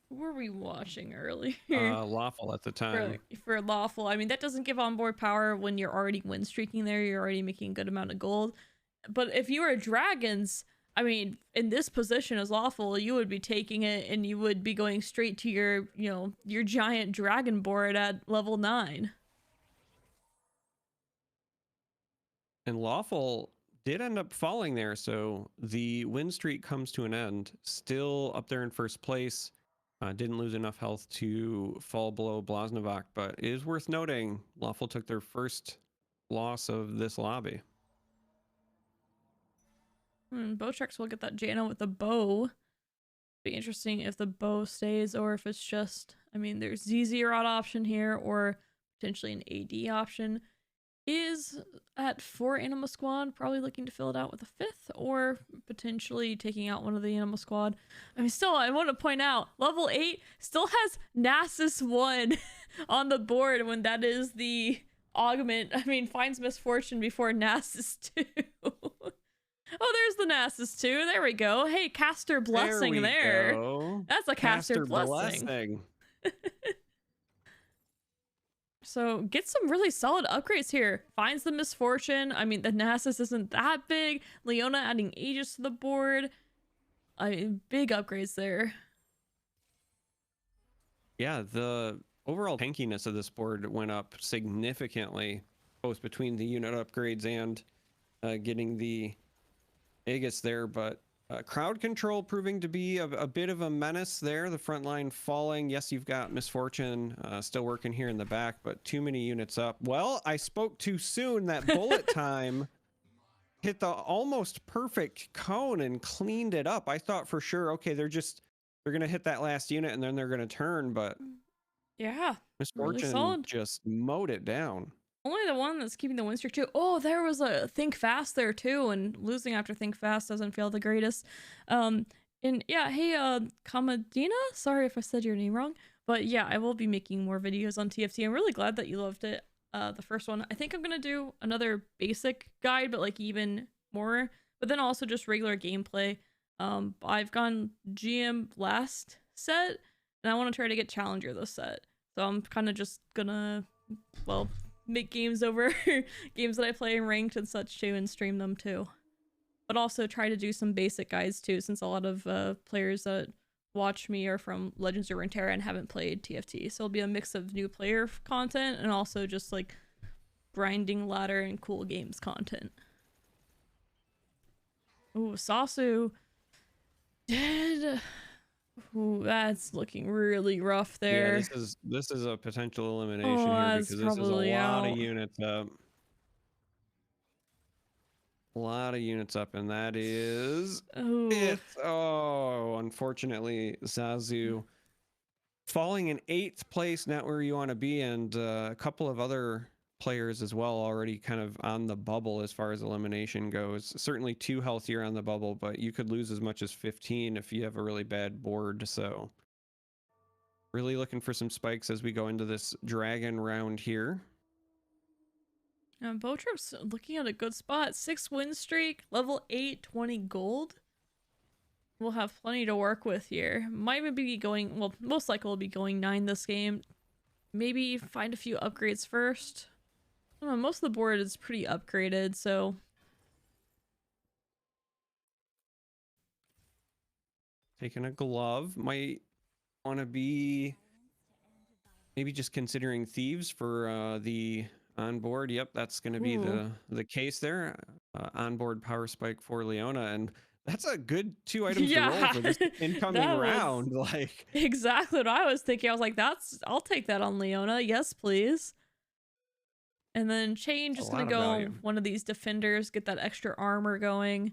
Who were we watching earlier? Lawful at the time. For Lawful. I mean, that doesn't give onboard power when you're already win streaking there. You're already making a good amount of gold. But if you were Dragons, I mean, in this position as Lawful, you would be taking it and you would be going straight to your, you know, your giant dragon board at level 9. And Lawful did end up falling there, so the win streak comes to an end. Still up there in first place. Didn't lose enough health to fall below Blaznovac, but it is worth noting Lawful took their first loss of this lobby. Bowtrex will get that Janna with the bow. Be interesting if the bow stays or if it's just... I mean, there's ZZ Rod option here or potentially an AD option. Is at 4 Animal Squad, probably looking to fill it out with a 5th or potentially taking out one of the Animal Squad. I mean, still, I want to point out, level 8 still has Nasus 1 on the board when that is the augment. I mean, finds Misfortune before Nasus 2. Oh, there's the Nasus 2. There we go. Hey, Caster Blessing there. Go. That's a Caster Blessing. So get some really solid upgrades here. Finds the Misfortune. I mean, the Nasus isn't that big. Leona adding Aegis to the board. I mean, big upgrades there. Yeah, the overall tankiness of this board went up significantly, both between the unit upgrades and getting the Aegis there, but crowd control proving to be a bit of a menace there. The front line falling. Yes, you've got Misfortune still working here in the back, but too many units up. Well, I spoke too soon. That bullet time hit the almost perfect cone and cleaned it up. I thought for sure, okay, they're going to hit that last unit and then they're going to turn, but yeah, Misfortune really just mowed it down. Only the one that's keeping the win streak too. Oh, there was a Think Fast there too, and losing after Think Fast doesn't feel the greatest. And yeah, hey, Kamadina, sorry if I said your name wrong, but yeah, I will be making more videos on TFT. I'm really glad that you loved it, the first one. I think I'm gonna do another basic guide, but like even more, but then also just regular gameplay. I've gone GM last set, and I want to try to get Challenger this set. So I'm kind of just gonna, well, make games over games that I play in ranked and such too, and stream them too. But also try to do some basic guides too, since a lot of players that watch me are from Legends of Runeterra and haven't played TFT. So it'll be a mix of new player content and also just like grinding ladder and cool games content. Ooh, Sasu dead. Ooh, that's looking really rough there. Yeah, this is a potential elimination here because this is a lot of units up. A lot of units up, and that is Oh, it. Oh, unfortunately, Zazu falling in 8th place, not where you want to be, and a couple of other players as well already kind of on the bubble as far as elimination goes. Certainly 2 healthier on the bubble, but you could lose as much as 15 if you have a really bad board. So really looking for some spikes as we go into this dragon round here. Botrip's looking at a good spot. 6 win streak, level 8, 20 gold. We'll have plenty to work with here. Might even be going, well, most likely we'll be going 9 this game. Maybe find a few upgrades first. I don't know, most of the board is pretty upgraded, so... Taking a glove. Might want to be maybe just considering thieves for the onboard. Yep, that's going to be the case there. Onboard power spike for Leona, and that's a good 2 items to roll for this incoming round. Like exactly what I was thinking. I was like, I'll take that on Leona. Yes, please. And then Chain just gonna go one of these defenders, get that extra armor going.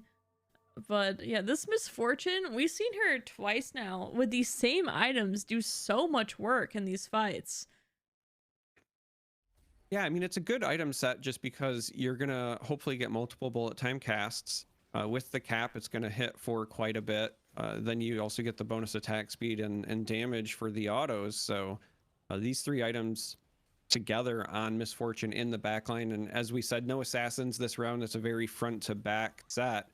But yeah, this Misfortune, we've seen her twice now with these same items do so much work in these fights. Yeah, I mean, it's a good item set just because you're gonna hopefully get multiple bullet time casts. With the cap, it's gonna hit for quite a bit. Then you also get the bonus attack speed and damage for the autos. So these 3 items together on Misfortune in the backline, and as we said, no assassins this round. It's a very front to back set.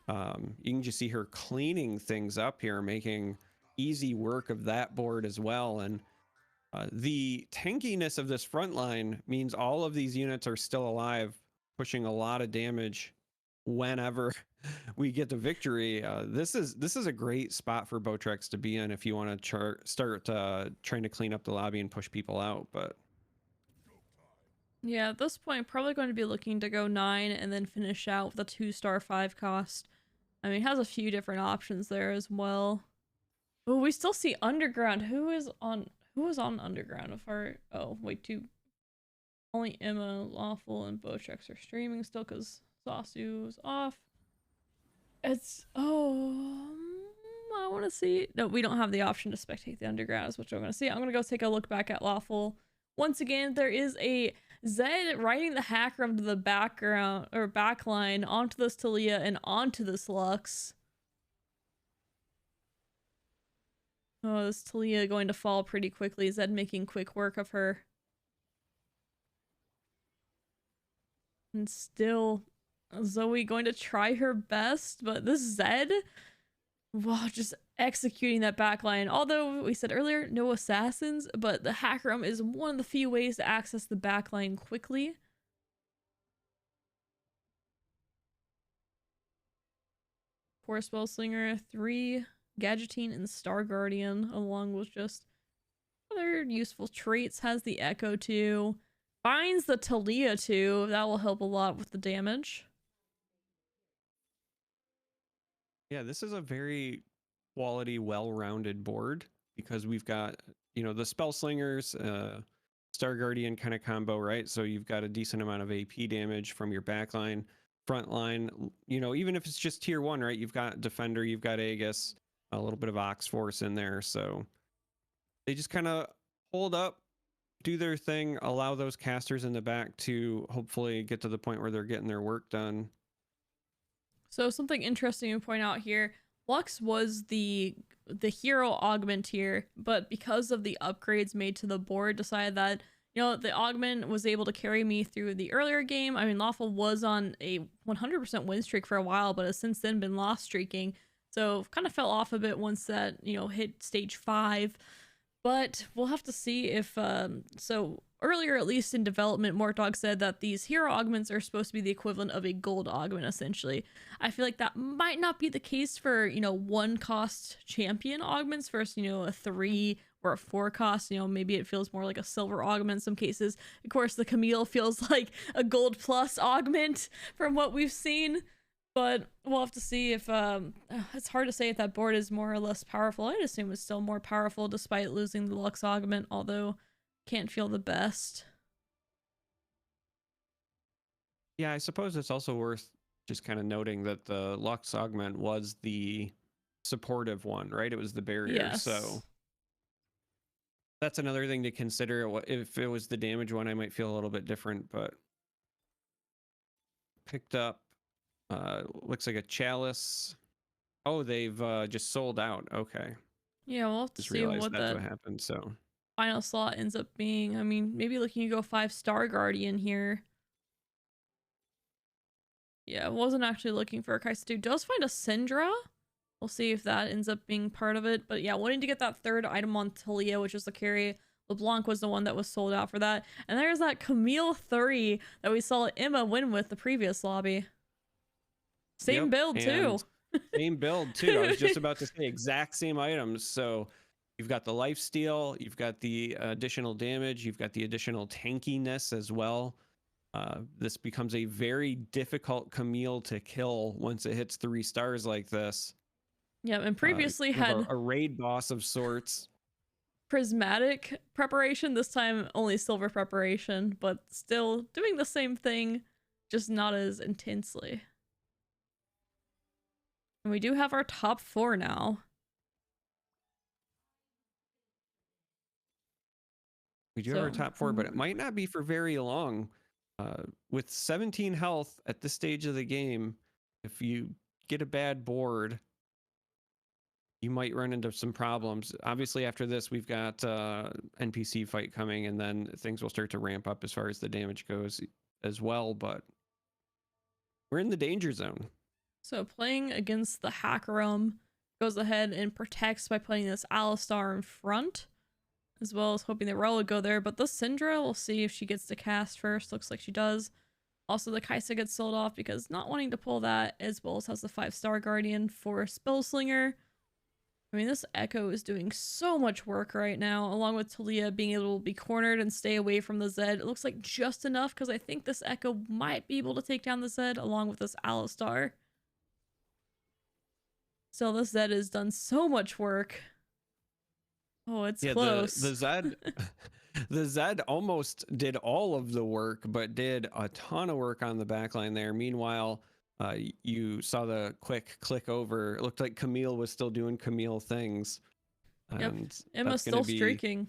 You can just see her cleaning things up here, making easy work of that board as well. And the tankiness of this front line means all of these units are still alive, pushing a lot of damage whenever we get the victory. This is a great spot for Botrex to be in if you want to start trying to clean up the lobby and push people out. But yeah, at this point, probably going to be looking to go 9 and then finish out with a 2-star 5 cost. I mean, it has a few different options there as well. Oh, we still see Underground. Who is on Underground? Oh, wait, only Emma, Lawful, and Botrex are streaming still because Sasu is off. I want to see. No, we don't have the option to spectate the Underground, is what I'm going to see. I'm going to go take a look back at Lawful. Once again, there is a Zed riding the hacker into the background or backline onto this Talia and onto this Lux. Oh, this Talia going to fall pretty quickly. Zed making quick work of her. And still, Zoe going to try her best, but this Zed, wow, just executing that backline. Although we said earlier, no assassins, but the hack room is one of the few ways to access the backline quickly. Poor Spellslinger, 3 Gadgetine and Star Guardian, along with just other useful traits. Has the Echo too. Finds the Talia too. That will help a lot with the damage. yeah, this is a very quality, well-rounded board because we've got, you know, the Spellslingers, Star Guardian kind of combo, right? So you've got a decent amount of AP damage from your backline, front line, you know, even if it's just tier 1, right? You've got Defender, you've got Aegis, a little bit of Ox Force in there. So they just kind of hold up, do their thing, allow those casters in the back to hopefully get to the point where they're getting their work done. So something interesting to point out here, Lux was the hero augment here, but because of the upgrades made to the board, decided that, you know, the augment was able to carry me through the earlier game. I mean, Lawful was on a 100% win streak for a while, but has since then been loss streaking. So kind of fell off a bit once that, you know, hit stage 5. But we'll have to see if, so earlier, at least in development, Mortdog said that these hero augments are supposed to be the equivalent of a gold augment, essentially. I feel like that might not be the case for, you know, 1 cost champion augments versus, you know, a 3 or a 4 cost. You know, maybe it feels more like a silver augment in some cases. Of course, the Camille feels like a gold plus augment from what we've seen. But we'll have to see if, it's hard to say if that board is more or less powerful. I'd assume it's still more powerful despite losing the Lux augment, although can't feel the best. Yeah, I suppose it's also worth Just kind of noting that the Lux augment was the supportive one, right? It was the barrier. Yes. So that's another thing to consider. If it was the damage one, I might feel a little bit different, but picked up, looks like a chalice. Oh, they've just sold out. Okay. Yeah, we'll have to Just see realized what that's that what happened. So final slot ends up being. I mean, maybe looking to go 5-star Guardian here. Yeah, wasn't actually looking for a Kai'Sa. Does find a Syndra. We'll see if that ends up being part of it. But yeah, wanting to get that third item on Talia, which is the carry. LeBlanc was the one that was sold out for that. And there's that Camille 3 that we saw Emma win with the previous lobby. Same build too. Same build too. I was just about to say exact same items. So you've got the lifesteal, you've got the additional damage, you've got the additional tankiness as well. This becomes a very difficult Camille to kill once it hits 3 stars like this. Yeah, and previously had a raid boss of sorts. Prismatic preparation, this time only silver preparation, but still doing the same thing, just not as intensely. And we do have our top 4 now. We do have our top 4, but it might not be for very long. With 17 health at this stage of the game, if you get a bad board, you might run into some problems. Obviously, after this, we've got NPC fight coming, and then things will start to ramp up as far as the damage goes as well, but we're in the danger zone. So playing against the Hack goes ahead and protects by putting this Alistar in front, as well as hoping that Rel would go there. But the Syndra, we'll see if she gets to cast first. Looks like she does. Also, the Kai'Sa gets sold off because not wanting to pull that, as well as has the 5-star Guardian for Spellslinger. I mean, this Echo is doing so much work right now, along with Talia being able to be cornered and stay away from the Zed. It looks like just enough, because I think this Echo might be able to take down the Zed, along with this Alistar. So this Zed has done so much work. Oh, it's close. The Zed almost did all of the work, but did a ton of work on the backline there. Meanwhile, you saw the quick click over. It looked like Camille was still doing Camille things. Yep. Emma's still streaking.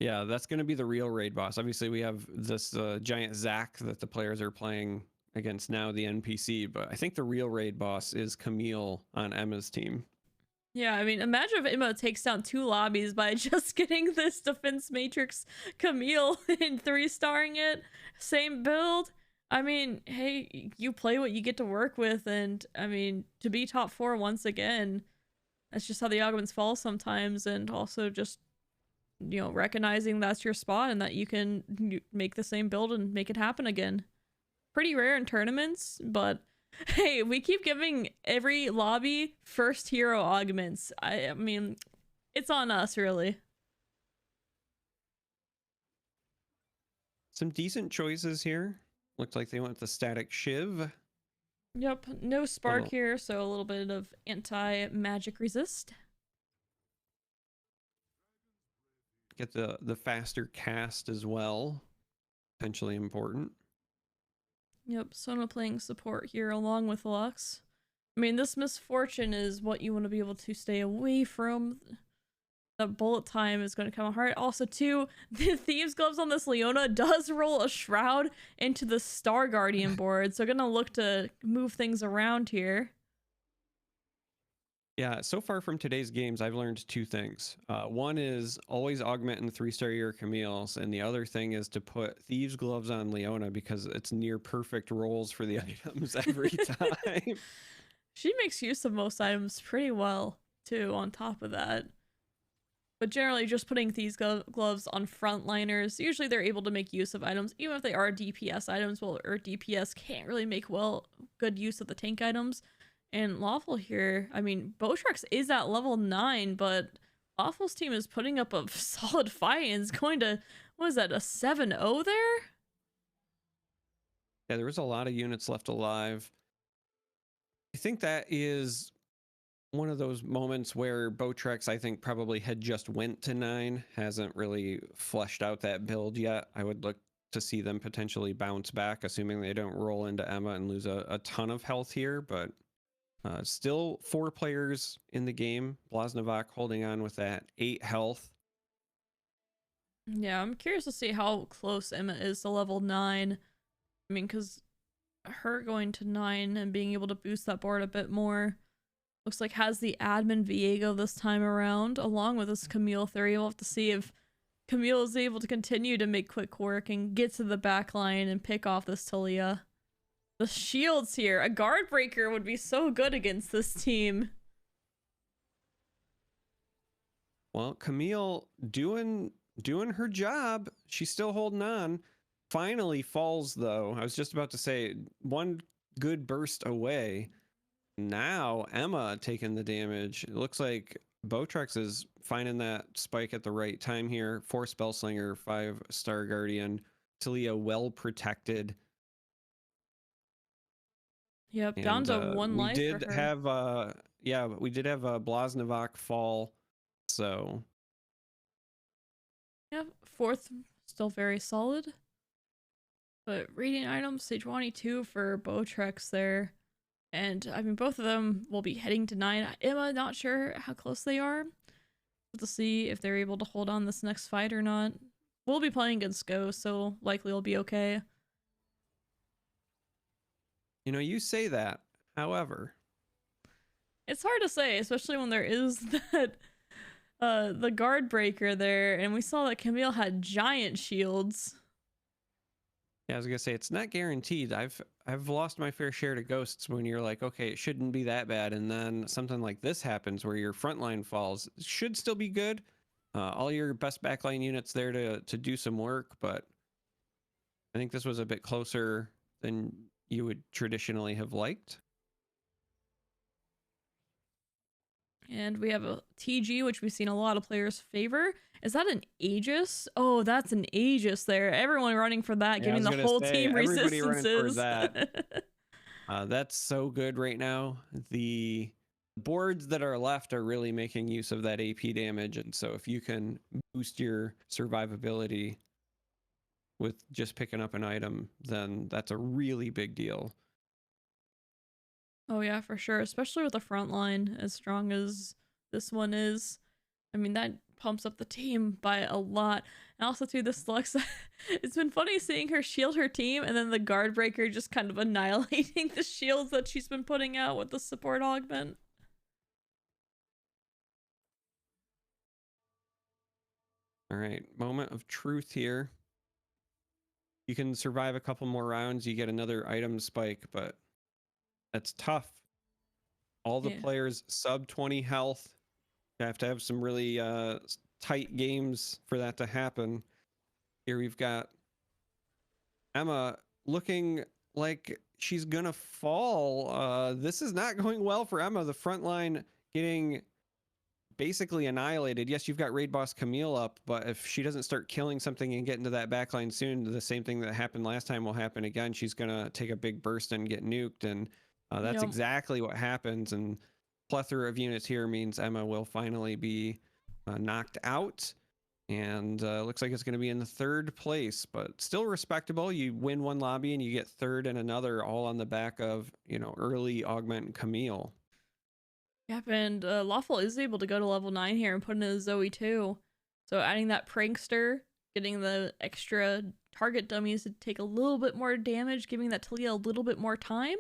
Yeah, that's going to be the real raid boss. Obviously, we have this giant Zac that the players are playing against now, the NPC, but I think the real raid boss is Camille on Emma's team. Yeah, I mean, imagine if Emma takes down 2 lobbies by just getting this defense matrix Camille and 3-starring it. Same build. I mean, hey, you play what you get to work with, and I mean, to be top 4 once again, that's just how the augments fall sometimes, and also just, you know, recognizing that's your spot and that you can make the same build and make it happen again. Pretty rare in tournaments, but hey, we keep giving every lobby first hero augments. I mean, it's on us, really. Some decent choices here. Looked like they went with the static Shiv. Yep, no spark here, so a little bit of anti-magic resist. Get the faster cast as well. Potentially important. Yep, Sona playing support here along with Lux. I mean, this misfortune is what you want to be able to stay away from. The bullet time is going to come hard. Also, too, the Thieves' Gloves on this Leona does roll a Shroud into the Star Guardian board, so going to look to move things around here. Yeah, so far from today's games, I've learned 2 things. One is always augment in 3-star year Camille's, and the other thing is to put Thieves' Gloves on Leona because it's near perfect rolls for the items every time. She makes use of most items pretty well, too, on top of that. But generally, just putting Thieves' Gloves on frontliners, usually they're able to make use of items, even if they are DPS items, well, or DPS can't really make good use of the tank items. And Lawful here, I mean, Botrex is at level 9, but Lawful's team is putting up a solid fight and is going to, what is that, a 7-0 there? Yeah, there was a lot of units left alive. I think that is one of those moments where Botrex, I think, probably had just went to 9, hasn't really fleshed out that build yet. I would look to see them potentially bounce back, assuming they don't roll into Emma and lose a ton of health here. But still 4 players in the game. Blaznovac holding on with that 8 health. Yeah, I'm curious to see how close Emma is to level 9. I mean, because her going to 9 and being able to boost that board a bit more looks like has the admin Viego this time around, along with this Camille theory. We'll have to see if Camille is able to continue to make quick work and get to the back line and pick off this Talia. The shields here. A guard breaker would be so good against this team. Well, Camille doing her job. She's still holding on. Finally falls, though. I was just about to say, one good burst away. Now Emma taking the damage. It looks like Botrex is finding that spike at the right time here. 4 Spellslinger, 5 Star Guardian. Talia well protected. Yep, down to 1 life we did for her. have yeah, we did have a Blaznovac fall, so yeah, 4th still very solid, but radiant items stage 22 for Botrex there, and I mean both of them will be heading to 9. Emma, not sure how close they are. We'll see if they're able to hold on this next fight or not. We'll be playing against Ghost, so likely we'll be okay. You know, you say that. However, it's hard to say, especially when there is that the guard breaker there, and we saw that Camille had giant shields. Yeah, I was gonna say it's not guaranteed. I've lost my fair share to ghosts when you're like, okay, it shouldn't be that bad, and then something like this happens where your frontline falls. It should still be good. All your best backline units there to do some work, but I think this was a bit closer than you would traditionally have liked. And we have a TG, which we've seen a lot of players favor. Is that an Aegis? Oh, that's an Aegis there. Everyone running for that, giving the whole team resistances. That. That's so good right now. The boards that are left are really making use of that AP damage, and so if you can boost your survivability with just picking up an item, then that's a really big deal. Oh yeah, for sure. Especially with the front line as strong as this one is. I mean, that pumps up the team by a lot. And also too, this Lux, it's been funny seeing her shield her team and then the guard breaker just kind of annihilating the shields that she's been putting out with the support augment. All right, moment of truth here. You can survive a couple more rounds, you get another item spike, but that's tough. All the players sub 20 health. You have to have some really tight games for that to happen. Here we've got Emma looking like she's gonna fall. This is not going well for Emma. The front line getting basically annihilated. Yes, you've got raid boss Camille up, but if she doesn't start killing something and get into that backline soon, the same thing that happened last time will happen again. She's gonna take a big burst and get nuked, and that's exactly what happens. And plethora of units here means Emma will finally be knocked out, and looks like it's going to be in the 3rd place, but still respectable. You win one lobby and you get 3rd in another, all on the back of, you know, early augment Camille. Yep, and Lawful is able to go to level 9 here and put in a Zoe too. So adding that Prankster, getting the extra target dummies to take a little bit more damage, giving that Talia a little bit more time.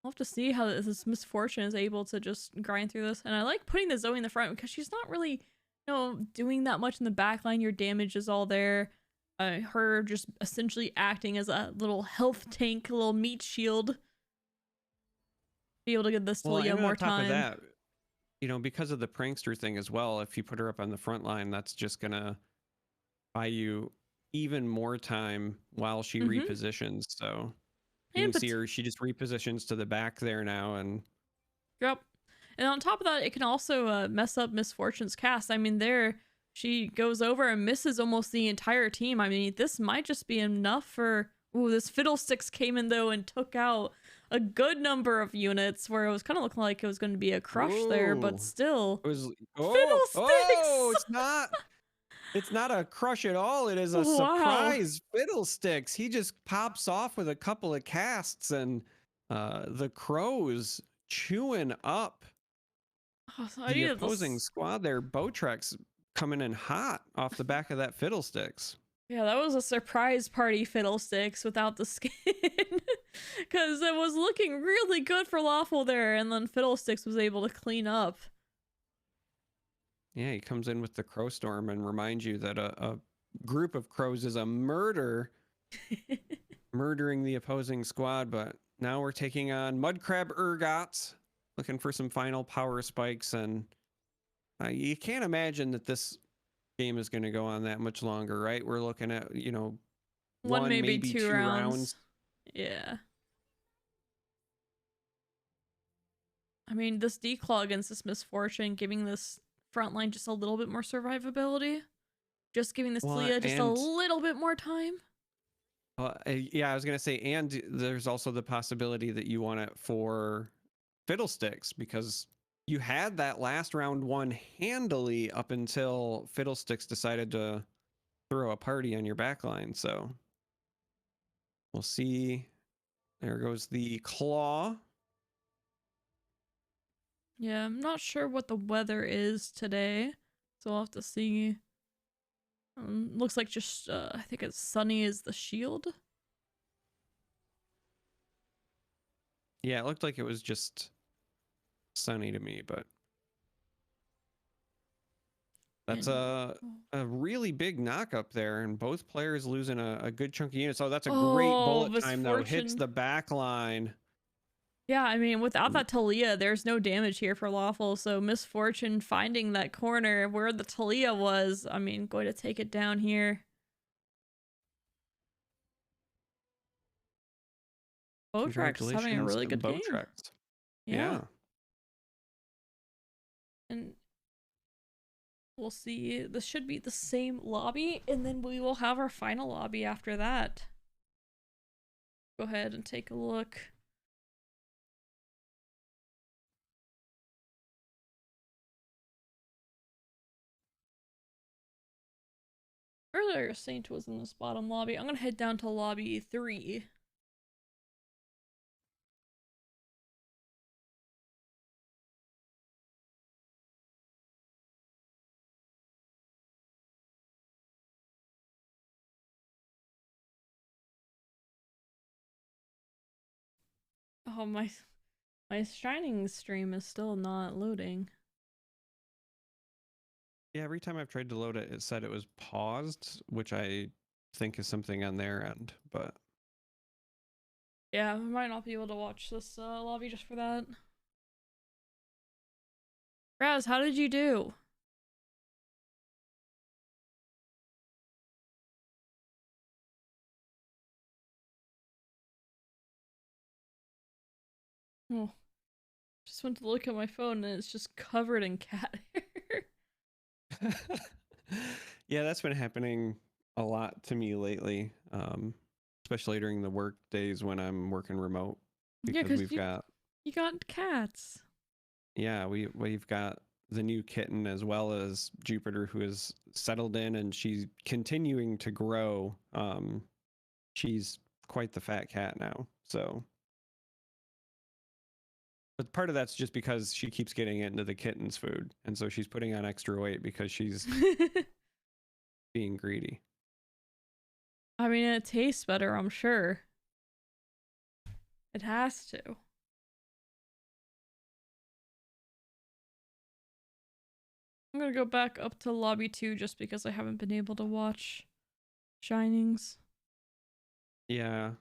We'll have to see how this Misfortune is able to just grind through this. And I like putting the Zoe in the front because she's not really, you know, doing that much in the backline. Your damage is all there. Her just essentially acting as a little health tank, a little meat shield. Be able to give this Talia more time. Of that, you know, because of the Prankster thing as well, if you put her up on the front line, that's just gonna buy you even more time while she repositions. So you can see her, she just repositions to the back there now, and yep. And on top of that, it can also mess up Misfortune's cast. I mean, there she goes over and misses almost the entire team. I mean, this might just be enough for. Ooh, this Fiddlesticks came in though and took out a good number of units, where it was kind of looking like it was going to be a crush there, but still. It was Fiddlesticks! Oh, it's not. It's not a crush at all. It is a Wow. surprise fiddlesticks. He just pops off with a couple of casts, and the crows chewing up Oh, so I the needed opposing this. squad there. Bowtrex coming in hot off the back of that fiddlesticks. Yeah, that was a surprise party fiddlesticks without the skin. Because it was looking really good for Lawful there, and then Fiddlesticks was able to clean up. Yeah, he comes in with the crow storm and reminds you that a group of crows is a murder, murdering the opposing squad. But now we're taking on Mudcrab Urgots, looking for some final power spikes. And you can't imagine that this game is going to go on that much longer, right? We're looking at, One, maybe maybe two two rounds. rounds. Yeah. I mean, this declaw against this Misfortune, giving this front line just a little bit more survivability. Just giving this Talia just a little bit more time. Yeah, I was going to say, and there's also the possibility that you want it for Fiddlesticks, because you had that last round won handily up until Fiddlesticks decided to throw a party on your backline. So we'll see. There goes the claw. Yeah, I'm not sure what the weather is today, so I'll have to see. Looks like just, I think it's sunny as the shield. Yeah, it looked like it was just sunny to me, but that's a really big knock up there, and both players losing a good chunk of units. So that's a great bullet time, though. Hits the back line. Yeah, I mean, without that Talia, there's no damage here for Lawful, so Misfortune finding that corner where the Talia was, I mean, going to take it down here. Bowtrex is having a really good game. Yeah. And we'll see. This should be the same lobby, and then we will have our final lobby after that. Go ahead and take a look. Earlier, Saint was in this bottom lobby. I'm gonna head down to lobby 3. Oh, my Shining stream is still not loading. Yeah, every time I've tried to load it, it said it was paused, which I think is something on their end, but... Yeah, I might not be able to watch this lobby just for that. Raz, how did you do? Oh, just went to look at my phone and it's just covered in cat hair. Yeah, that's been happening a lot to me lately, especially during the work days when I'm working remote. Because you got cats. Yeah, we've got the new kitten as well as Jupiter, who is settled in, and she's continuing to grow. She's quite the fat cat now, so. But part of that's just because she keeps getting into the kitten's food, and so she's putting on extra weight because she's being greedy. I mean, it tastes better, I'm sure. It has to. I'm gonna go back up to lobby 2 just because I haven't been able to watch Shinings. Yeah.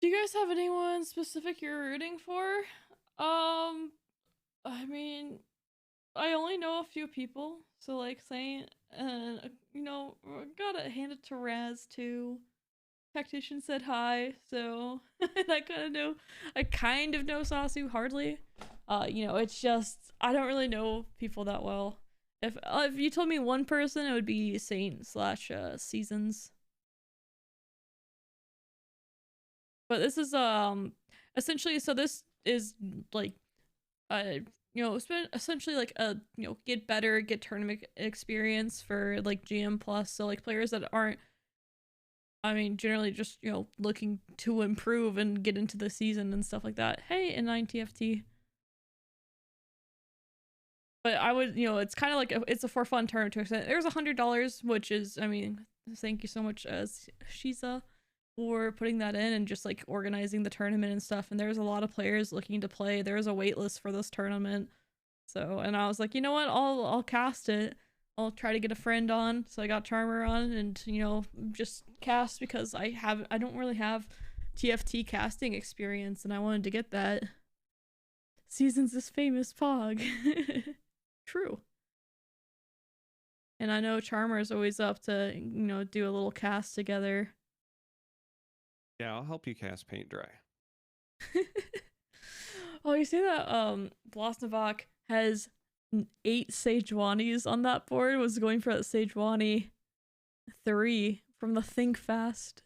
Do you guys have anyone specific you're rooting for? I mean, I only know a few people, so like Saint, and you know, gotta hand it to Raz too. Tactician said hi, so and I kind of know Sasu hardly. You know, it's just I don't really know people that well. If you told me one person, it would be Saint / Seasons. But this is essentially, so this is like you know, it's been essentially like a, you know, get better, get tournament experience for like GM plus. So like players that aren't, I mean, generally just, you know, looking to improve and get into the season and stuff like that. Hey, and 9 TFT. But I would, you know, it's kind of like it's a for fun tournament to extent. There's $100, which is, I mean, thank you so much, Shiza, for putting that in and just like organizing the tournament and stuff. And there's a lot of players looking to play. There's a wait list for this tournament. So, and I was like, you know what? I'll cast it. I'll try to get a friend on. So I got Charm3r on, and you know, just cast because I don't really have TFT casting experience, and I wanted to get that. Seasons is famous Pog. True. And I know Charm3r is always up to, you know, do a little cast together. Yeah, I'll help you cast paint dry. Oh, you see that Vlasnavok has 8 Sejuanis on that board, was going for that Sejuani 3 from the Think Fast.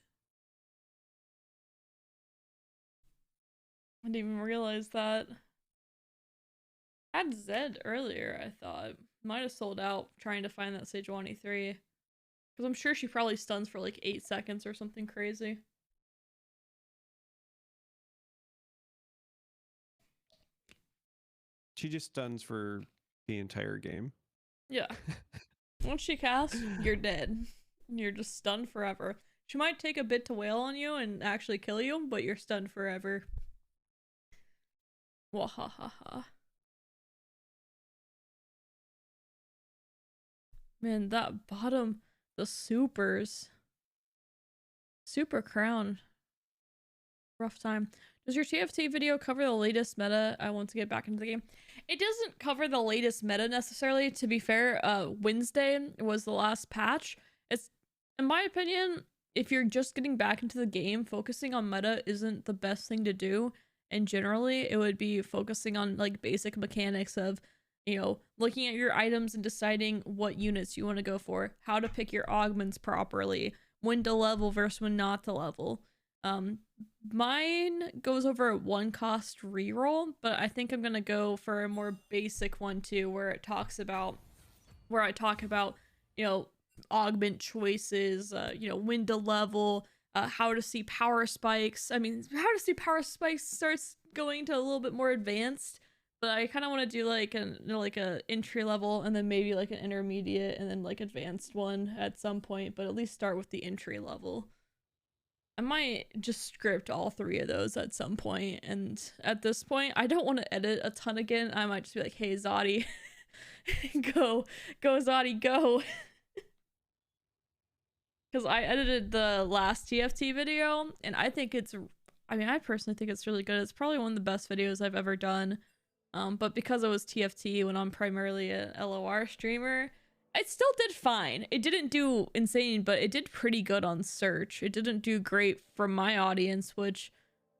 I didn't even realize that. I had Zed earlier, I thought. Might have sold out trying to find that Sejuani 3. Because I'm sure she probably stuns for like 8 seconds or something crazy. She just stuns for the entire game. Yeah. Once she casts, you're dead. You're just stunned forever. She might take a bit to wail on you and actually kill you, but you're stunned forever. Wahahaha. Man, that bottom, the supers. Super crown. Rough time. Does your TFT video cover the latest meta? I want to get back into the game. It doesn't cover the latest meta necessarily. To be fair, Wednesday was the last patch. It's, in my opinion, if you're just getting back into the game, focusing on meta isn't the best thing to do. And generally, it would be focusing on like basic mechanics of, you know, looking at your items and deciding what units you want to go for, how to pick your augments properly, when to level versus when not to level. Mine goes over a 1 cost reroll, but I think I'm gonna go for a more basic one too, where I talk about, you know, augment choices, you know, when to level, how to see power spikes. I mean, how to see power spikes starts going to a little bit more advanced, but I kind of want to do like a, you know, like a entry level and then maybe like an intermediate and then like advanced one at some point, but at least start with the entry level. I might just script all 3 of those at some point, and at this point, I don't want to edit a ton again. I might just be like, hey, Zodi, go, Zodi, go. Because I edited the last TFT video, and I think it's, I mean, I personally think it's really good. It's probably one of the best videos I've ever done. But because it was TFT when I'm primarily a LOR streamer, it still did fine. It didn't do insane, but it did pretty good on search. It didn't do great for my audience, which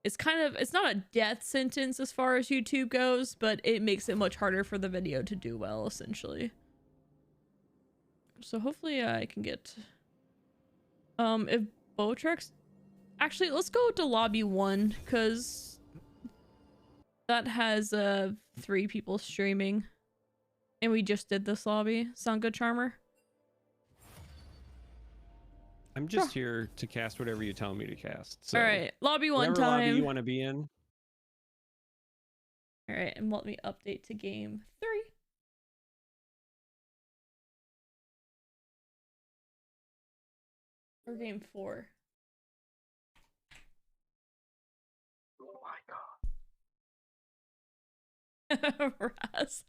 is kind of, it's not a death sentence as far as YouTube goes, but it makes it much harder for the video to do well, essentially. So hopefully I can get, if Bowtrex, actually, let's go to lobby 1, because that has 3 people streaming. And we just did this lobby. Sound good, Charm3r? I'm just here to cast whatever you tell me to cast. So all right, lobby 1 whatever time. lobby you want to be in. All right, and let me update to game 3. Or game 4. Oh my god. Raz.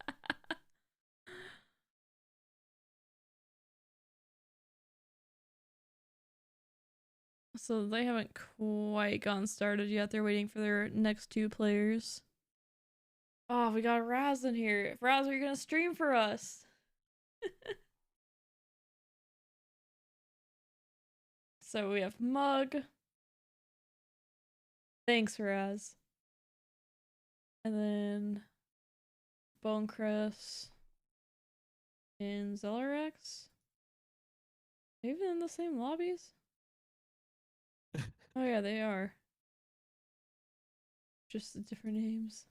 So they haven't quite gotten started yet. They're waiting for their next 2 players. Oh, we got Raz in here. Raz, are you gonna stream for us? So we have Mug. Thanks, Raz. And then Bonecrest and Zellerex. Even in the same lobbies? Oh yeah, they are. just the different names.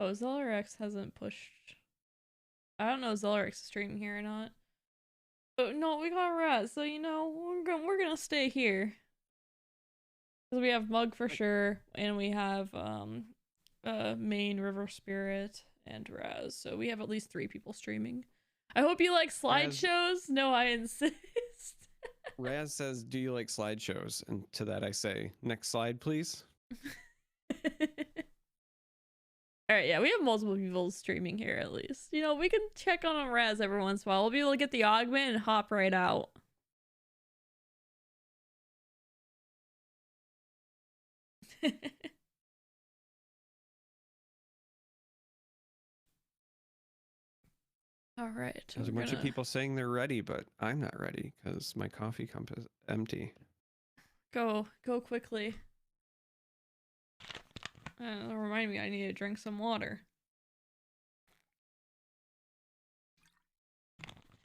Oh, ZellerX hasn't pushed. I don't know if ZellerX is streaming here or not. But no, we got Raz, so you know we're gonna stay here. Cause we have Mug for sure, and we have Main, River Spirit, and Raz. So we have at least 3 people streaming. I hope you like slideshows. No, I insist. Raz says, "Do you like slideshows?" And to that I say, "Next slide, please." All right, yeah, we have multiple people streaming here at least. You know, we can check on a Raz every once in a while. We'll be able to get the augment and hop right out. All right. There's a bunch of people saying they're ready, but I'm not ready because my coffee cup is empty. Go quickly. Remind me, I need to drink some water.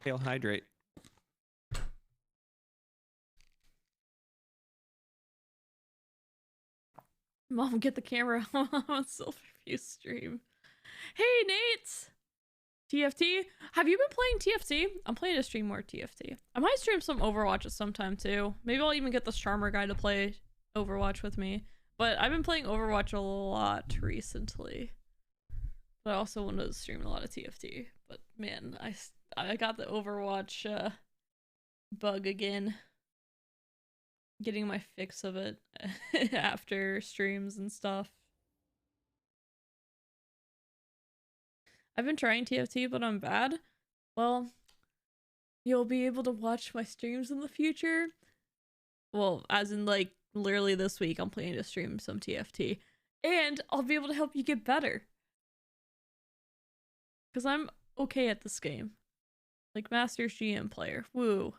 Hail hydrate. Mom, get the camera on Silverfuse stream. Hey, Nate! TFT? Have you been playing TFT? I'm planning to stream more TFT. I might stream some Overwatch at some time too. Maybe I'll even get this Charm3r guy to play Overwatch with me. But I've been playing Overwatch a lot recently. But I also wanted to stream a lot of TFT. But man, I got the Overwatch bug again. Getting my fix of it after streams and stuff. I've been trying TFT, but I'm bad. Well, you'll be able to watch my streams in the future. Well, as in like literally this week, I'm planning to stream some TFT. And I'll be able to help you get better. Because I'm okay at this game. Like Masters GM player. Woo.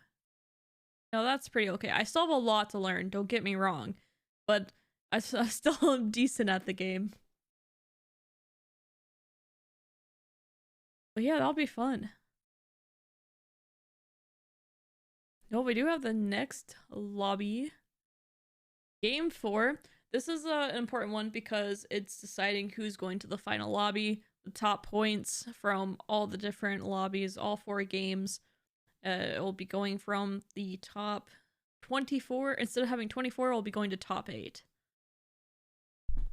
No, that's pretty okay. I still have a lot to learn, don't get me wrong. But I still am decent at the game. But yeah, that'll be fun. No, we do have the next lobby. Game 4. This is an important one because it's deciding who's going to the final lobby. The top points from all the different lobbies, all 4 games. It will be going from the top 24. Instead of having 24, it will be going to top 8.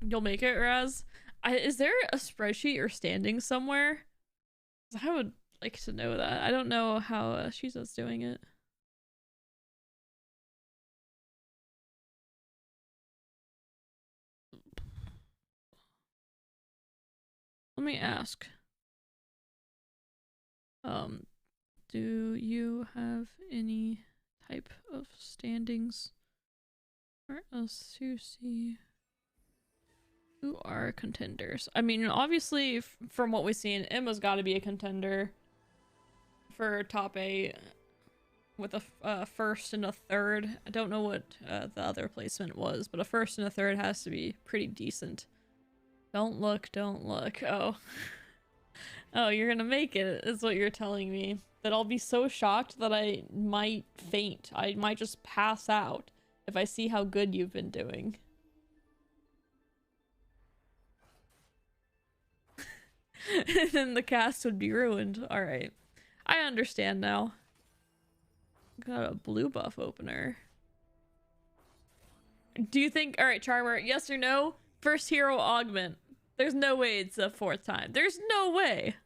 You'll make it, Raz? Is there a spreadsheet or standing somewhere? I would like to know that. I don't know how she's doing it. Let me ask. Do you have any type of standings for us to see who are contenders? I mean, obviously, from what we see, Emma's got to be a contender for top 8 with a first and a third. I don't know what the other placement was, but a first and a third has to be pretty decent. Don't look, don't look. Oh. Oh, you're gonna make it, is what you're telling me. That I'll be so shocked that I might faint. I might just pass out if I see how good you've been doing. And then the cast would be ruined. Alright. I understand now. Got a blue buff opener. Do you think... Alright, Charm3r, yes or no? First hero augment. There's no way it's a 4th time. There's no way.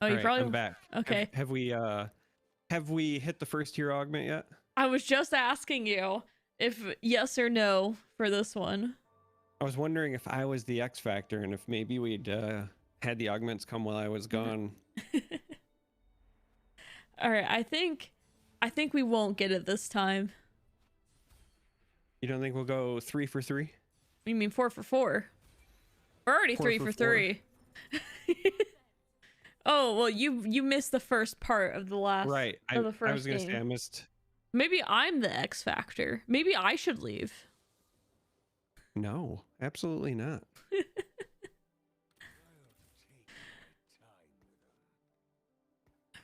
Oh, you probably... I'm back. Okay. Have we hit the first hero augment yet? I was just asking you if yes or no for this one. I was wondering if I was the X factor and if maybe we'd had the augments come while I was gone. All right, I think we won't get it this time. You don't think we'll go 3 for 3? You mean 4 for 4? We're already 3 for 3. Oh, well, you missed the first part of the last. Right. I was gonna say I missed. Maybe I'm the X factor. Maybe I should leave. No, absolutely not.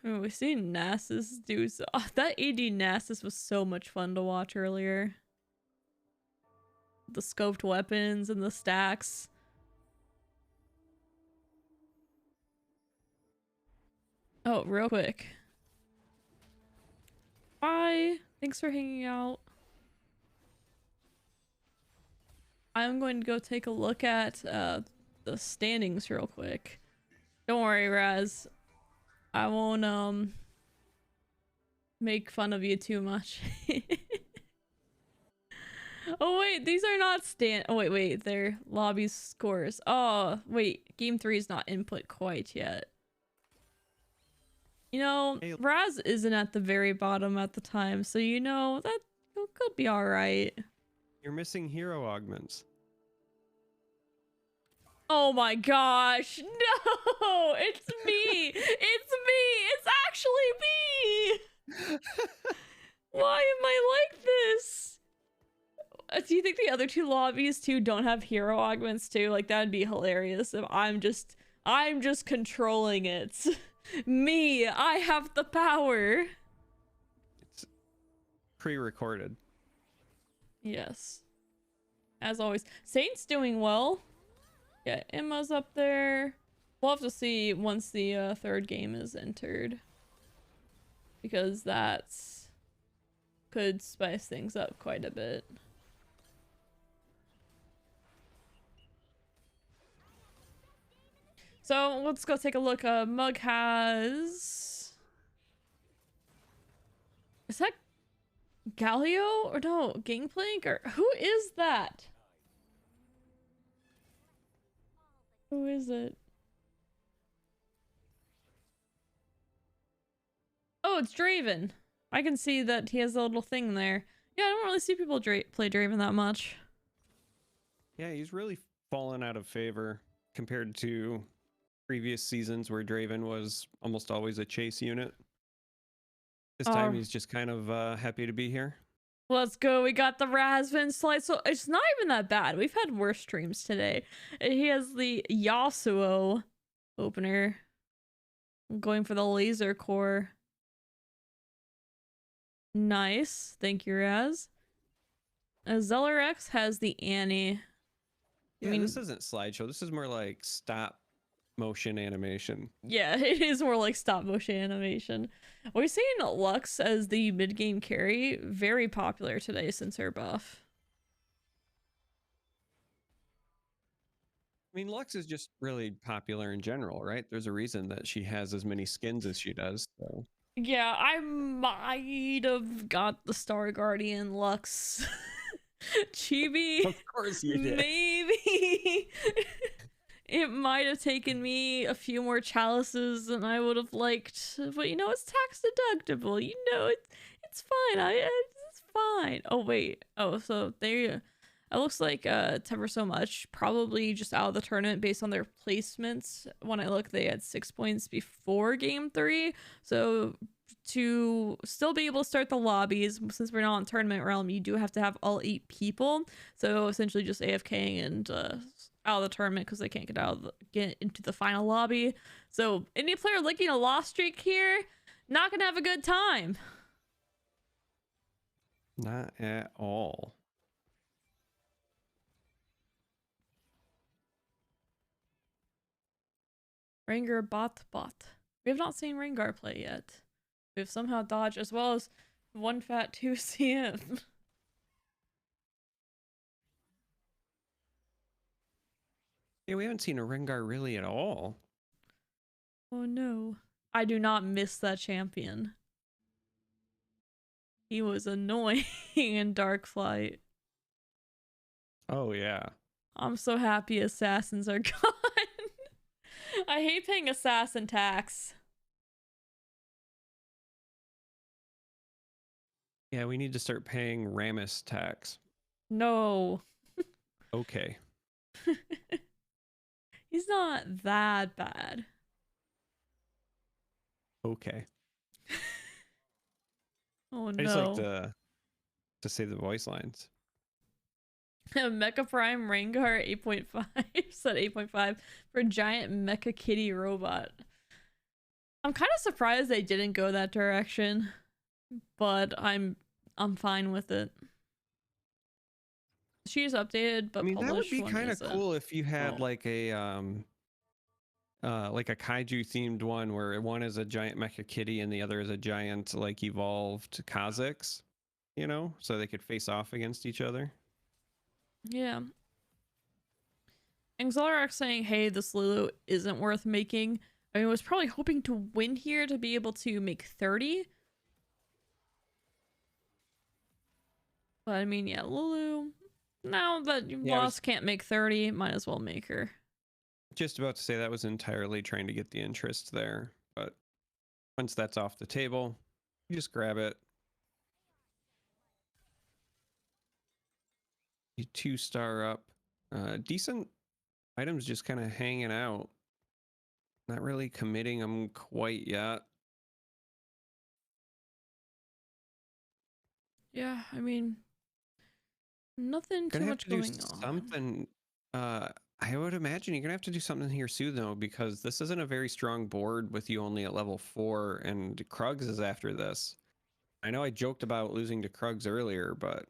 Oh, we see Nasus do so. Oh, that AD Nasus was so much fun to watch earlier. the scoped weapons and the stacks. Oh, real quick. Bye. Thanks for hanging out. I'm going to go take a look at the standings real quick. Don't worry, Raz. I won't make fun of you too much. Oh wait, these are not oh wait, they're lobby scores. Oh wait, game 3 is not input quite yet. You know, Hey. Raz isn't at the very bottom at the time, so you know that could be all right. You're missing hero augments. Oh my gosh, no! It's me! It's me! It's actually me! Why am I like this? Do you think the other two lobbies too don't have hero augments too? Like that'd be hilarious if I'm just controlling it. Me, I have the power. It's pre-recorded. Yes. As always. Saint's doing well. Yeah, Emma's up there. We'll have to see once the third game is entered. Because that's could spice things up quite a bit. So let's go take a look. Mug has... Is that Galio? Or no, Gangplank? Or who is that? Who is it? Oh, it's Draven. I can see that he has a little thing there. Yeah, I don't really see people play Draven that much. Yeah, he's really fallen out of favor compared to previous seasons where Draven was almost always a chase unit. This time he's just kind of happy to be here. Let's go. We got the Razvan slide. So it's not even that bad. We've had worse streams today. He has the Yasuo opener. I'm going for the laser core. Nice. Thank you, Raz. Zellerex has the Annie. Yeah, I mean, this isn't slideshow. This is more like stop motion animation. Yeah, it is more like stop motion animation. We're seeing Lux as the mid-game carry. Very popular today since her buff. I mean, Lux is just really popular in general, right? There's a reason that she has as many skins as she does. So. Yeah, I might have got the Star Guardian Lux chibi. Of course you did. Maybe. It might have taken me a few more chalices than I would have liked, but you know, it's tax deductible. You know, it's fine. It's fine. Oh wait. Oh, so they. It looks like Tever So Much probably just out of the tournament based on their placements. When I look, they had 6 points before game 3. So to still be able to start the lobbies, since we're not in tournament realm, you do have to have all 8 people. So essentially just AFKing and out of the tournament because they can't get into the final lobby. So any player looking a loss streak here, not gonna have a good time. Not at all. Rengar bot. We have not seen Rengar play yet. We have somehow dodged as well as one fat 2 CM. Yeah, we haven't seen a Rengar really at all. Oh no. I do not miss that champion. He was annoying in Dark Flight. Oh yeah. I'm so happy assassins are gone. I hate paying assassin tax. Yeah, we need to start paying Rammus tax. No. Okay. He's not that bad. Okay. Oh no. I just like to say the voice lines. Mecha Prime Rengar 8.5 said 8.5 for giant Mecha Kitty robot. I'm kind of surprised they didn't go that direction, but I'm fine with it. She's updated, I but mean, that would published be one kind of isn't. cool if you had Oh. like a kaiju themed one where one is a giant mecha kitty and the other is a giant like evolved Kha'Zix, you know, so they could face off against each other. Yeah. And Xelrax saying, hey, this Lulu isn't worth making. I mean, I was probably hoping to win here to be able to make 30. But I mean, yeah, Lulu, now that you Yeah, I was lost, can't make 30, might as well make her. just about to say that was entirely trying to get the interest there, but once that's off the table, you just grab it. You 2-star up. Decent items just kind of hanging out. Not really committing them quite yet. Yeah, I mean, nothing too Gonna have much to do going on. something. I would imagine you're gonna have to do something here soon though, because this isn't a very strong board with you only at level 4, and Krugs is after this. I know I joked about losing to Krugs earlier, but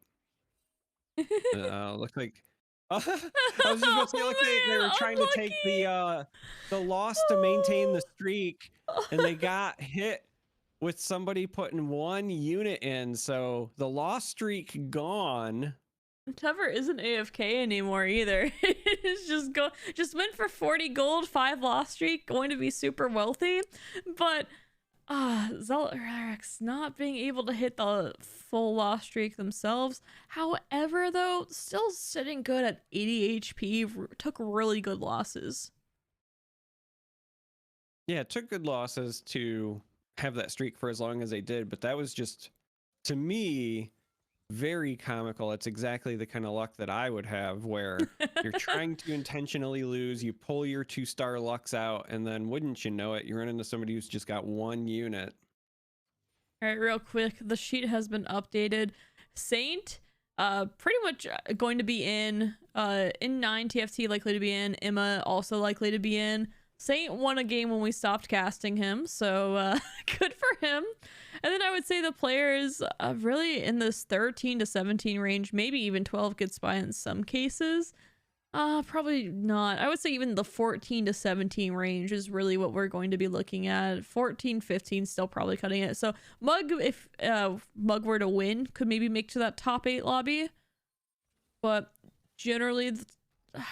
look like I was just about to say, look, they were Oh trying to take the loss to maintain the streak, and they got hit with somebody putting 1 unit in, so the loss streak gone. Tever isn't AFK anymore either. It's just went for 40 gold, 5 loss streak, going to be super wealthy. But Xelrax not being able to hit the full loss streak themselves. However, though, still sitting good at 80 HP, took really good losses. Yeah, it took good losses to have that streak for as long as they did, but that was just, to me, very comical. It's exactly the kind of luck that I would have, where you're trying to intentionally lose, you pull your 2-star lucks out, and then wouldn't you know it, you run into somebody who's just got 1 unit. All right, real quick, the sheet has been updated. Saint, pretty much going to be in 9 TFT, likely to be in. Emma also likely to be in. Saint won a game when we stopped casting him, so good for him. And then I would say the players really in this 13 to 17 range, maybe even 12 gets by in some cases. Probably not. I would say even the 14 to 17 range is really what we're going to be looking at. 14, 15 still probably cutting it. So Mug, if Mug were to win, could maybe make to that top 8 lobby. But generally,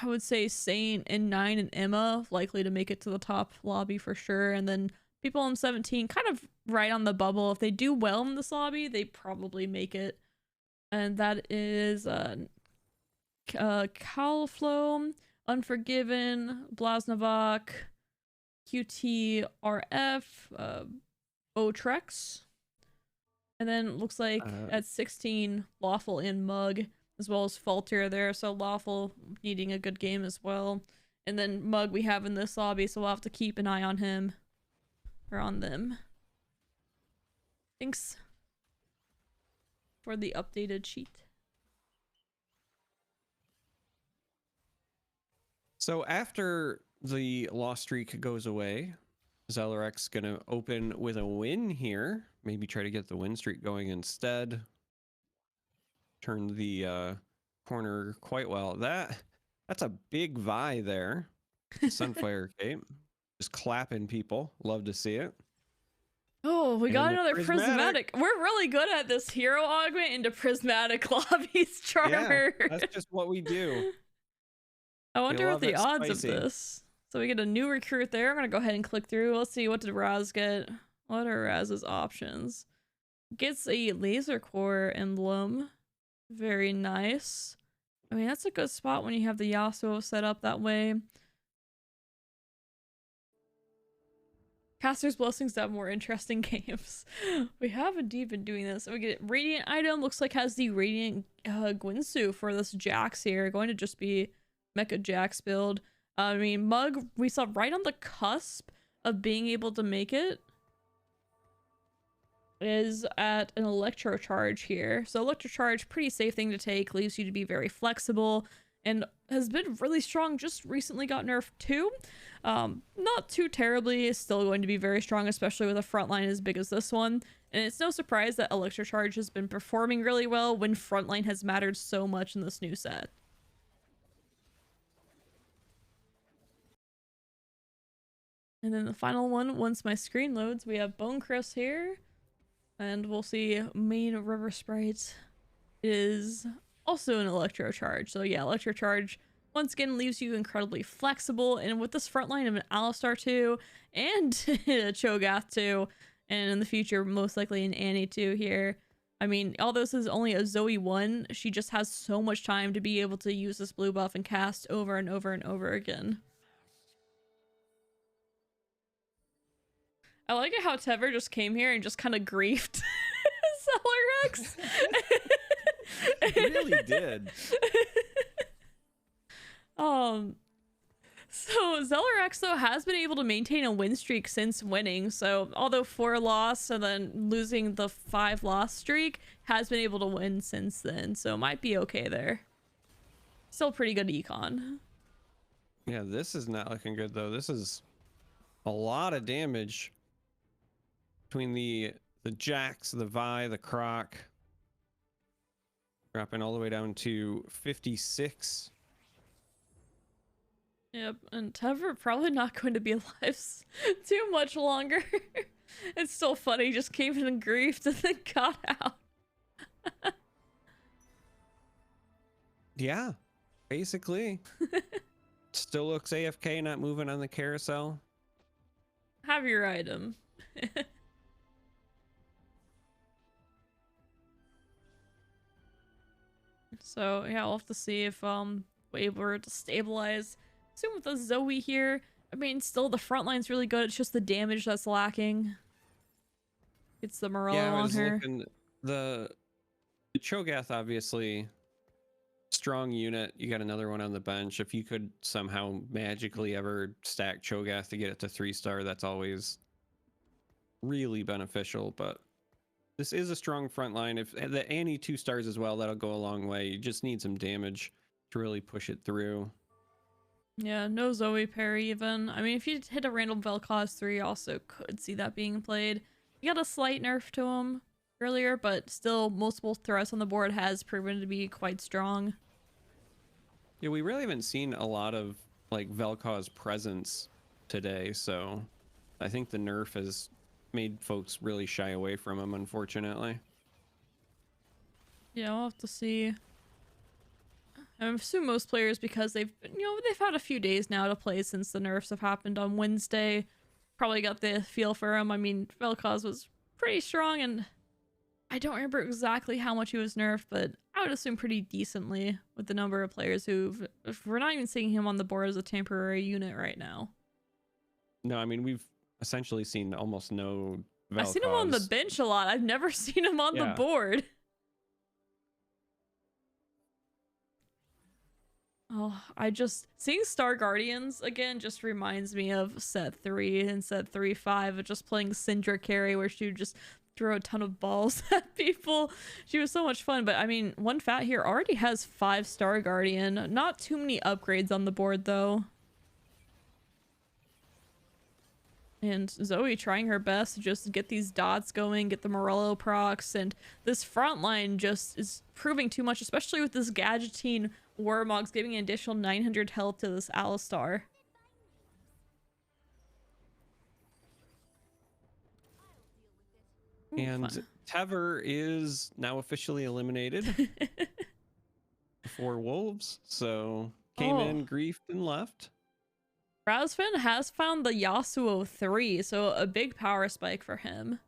I would say Saint and 9 and Emma likely to make it to the top lobby for sure. And then people in 17 kind of right on the bubble. If they do well in this lobby, they probably make it. And that is Calflow, Unforgiven, Blasnavok, QTRF, Otrex. And then looks like at 16, Lawful and Mug, as well as Falter there. So Lawful needing a good game as well. And then Mug we have in this lobby, so we'll have to keep an eye on him. Or on them. Thanks for the updated sheet. So after the loss streak goes away, Xelrax gonna open with a win here. Maybe try to get the win streak going instead. Turn the corner quite well. That's a big Vi there. Sunfire Cape. Just clapping people. Love to see it. Oh, we got another prismatic. We're really good at this hero augment into prismatic lobbies, Charm3r. Yeah, that's just what we do. I wonder what the odds spicy. of this. So we get a new recruit there. I'm gonna go ahead and click through. Let's see, what did Raz get? What are Raz's options? Gets a laser core emblem. Very nice. I mean, that's a good spot when you have the Yasuo set up that way. Caster's Blessings to have more interesting games. We have indeed been doing this. We get Radiant item. Looks like has the Radiant Gwynsu for this Jax here. Going to just be Mecha Jax build. I mean, Mug, we saw right on the cusp of being able to make it. Is at an Electro Charge here. So Electro Charge, pretty safe thing to take. Leaves you to be very flexible. And has been really strong. Just recently got nerfed too. Not too terribly. Still going to be very strong, especially with a front line as big as this one. And it's no surprise that Electrocharge has been performing really well when frontline has mattered so much in this new set. And then the final one, once my screen loads, we have Bone Chris here. And we'll see main River Sprite is also an Electrocharge. So yeah, Electrocharge once again leaves you incredibly flexible. And with this front line of an Alistar 2 and a Cho'Gath 2, and in the future, most likely an Annie 2 here. I mean, although this is only a Zoe 1, she just has so much time to be able to use this blue buff and cast over and over and over again. I like it how Tever just came here and just kind of griefed Zellerex. It really did. So Zellerex though has been able to maintain a win streak since winning. So although 4 loss and then losing the 5 loss streak, has been able to win since then. So might be okay there. Still pretty good econ. Yeah, this is not looking good though. This is a lot of damage between the Jax, the Vi, the Croc. Dropping all the way down to 56. Yep, and Tever probably not going to be alive too much longer. It's still funny, just came in and griefed and then got out. Yeah, basically. Still looks AFK, not moving on the carousel. Have your item. So yeah, we'll have to see if we're able to stabilize. Assume with the Zoe here, I mean, still the front line's really good. It's just the damage that's lacking. It's the morale on her. Looking, the Cho'Gath, obviously, strong unit. You got another one on the bench. If you could somehow magically ever stack Cho'Gath to get it to 3-star, that's always really beneficial. But this is a strong front line. If the Annie 2 stars as well, that'll go a long way. You just need some damage to really push it through. Yeah, no Zoe parry even. I mean, if you hit a random Vel'Koz 3, also could see that being played. You got a slight nerf to him earlier, but still multiple threats on the board has proven to be quite strong. Yeah, we really haven't seen a lot of like Vel'Koz presence today, so I think the nerf has made folks really shy away from him, unfortunately. Yeah, we'll have to see. I assume most players, because they've had a few days now to play since the nerfs have happened on Wednesday, probably got the feel for him. I mean, Vel'Koz was pretty strong, and I don't remember exactly how much he was nerfed, but I would assume pretty decently with the number of players if we're not even seeing him on the board as a temporary unit right now. No, I mean, we've essentially seen almost no Vel'Koz. I've seen him on the bench a lot. I've never seen him on the board. Oh, seeing Star Guardians again just reminds me of set 3 and set 3.5 of just playing Syndra carry, where she would just throw a ton of balls at people. She was so much fun. But I mean, one fat here already has 5 Star Guardian. Not too many upgrades on the board though. And Zoe trying her best to just get these dots going, get the Morello procs, and this front line just is proving too much, especially with this Gadgeting Warmogs giving an additional 900 health to this Alistar. And fun. Tever is now officially eliminated for Wolves, so came in, griefed, and left. Razfin has found the Yasuo 3, so a big power spike for him.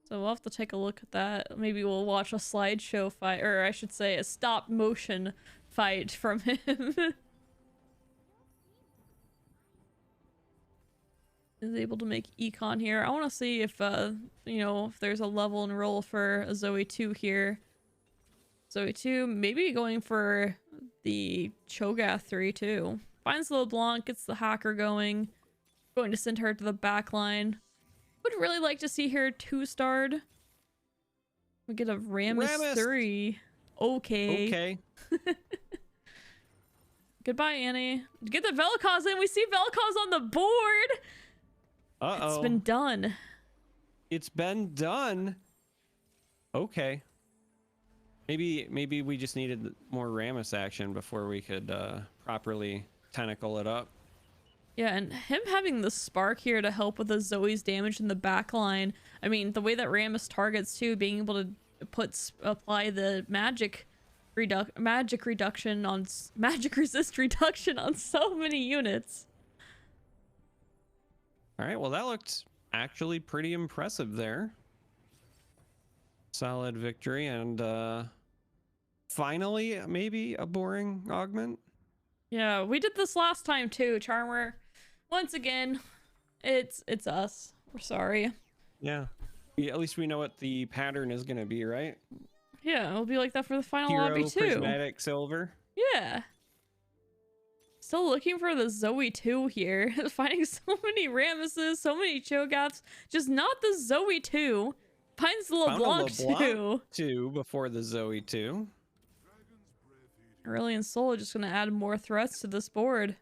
So we'll have to take a look at that. Maybe we'll watch a slideshow fight, or I should say a stop motion fight from him. Is able to make econ here. I want to see if if there's a level and roll for a Zoe 2 here. Zoe 2 maybe going for the Cho'Gath 3 too. Finds LeBlanc, gets the hacker going to send her to the back line. Would really like to see her 2-starred. We get a Rammus 3. Okay. Goodbye, Annie. Get the Vel'Koz in. We see Vel'Koz on the board. It's Uh-oh. been done. It's been done. Okay. Maybe we just needed more Rammus action before we could properly tentacle it up. Yeah, and him having the spark here to help with the Zoe's damage in the back line. I mean, the way that Rammus targets too, being able to apply the magic reduction on magic resist reduction on so many units. All right, well that looked actually pretty impressive there. Solid victory, and finally maybe a boring augment. Yeah, we did this last time too, Charm3r. Once again, it's us. We're sorry. Yeah. At least we know what the pattern is going to be, right? Yeah, it'll be like that for the final Hero, lobby too. prismatic, silver. Yeah. Still looking for the Zoe 2 here. Finding so many Rammuses, so many Cho'Gaths. Just not the Zoe 2. Finds the LeBlanc 2. 2 before the Zoe 2. Aurelion Sol just going to add more threats to this board.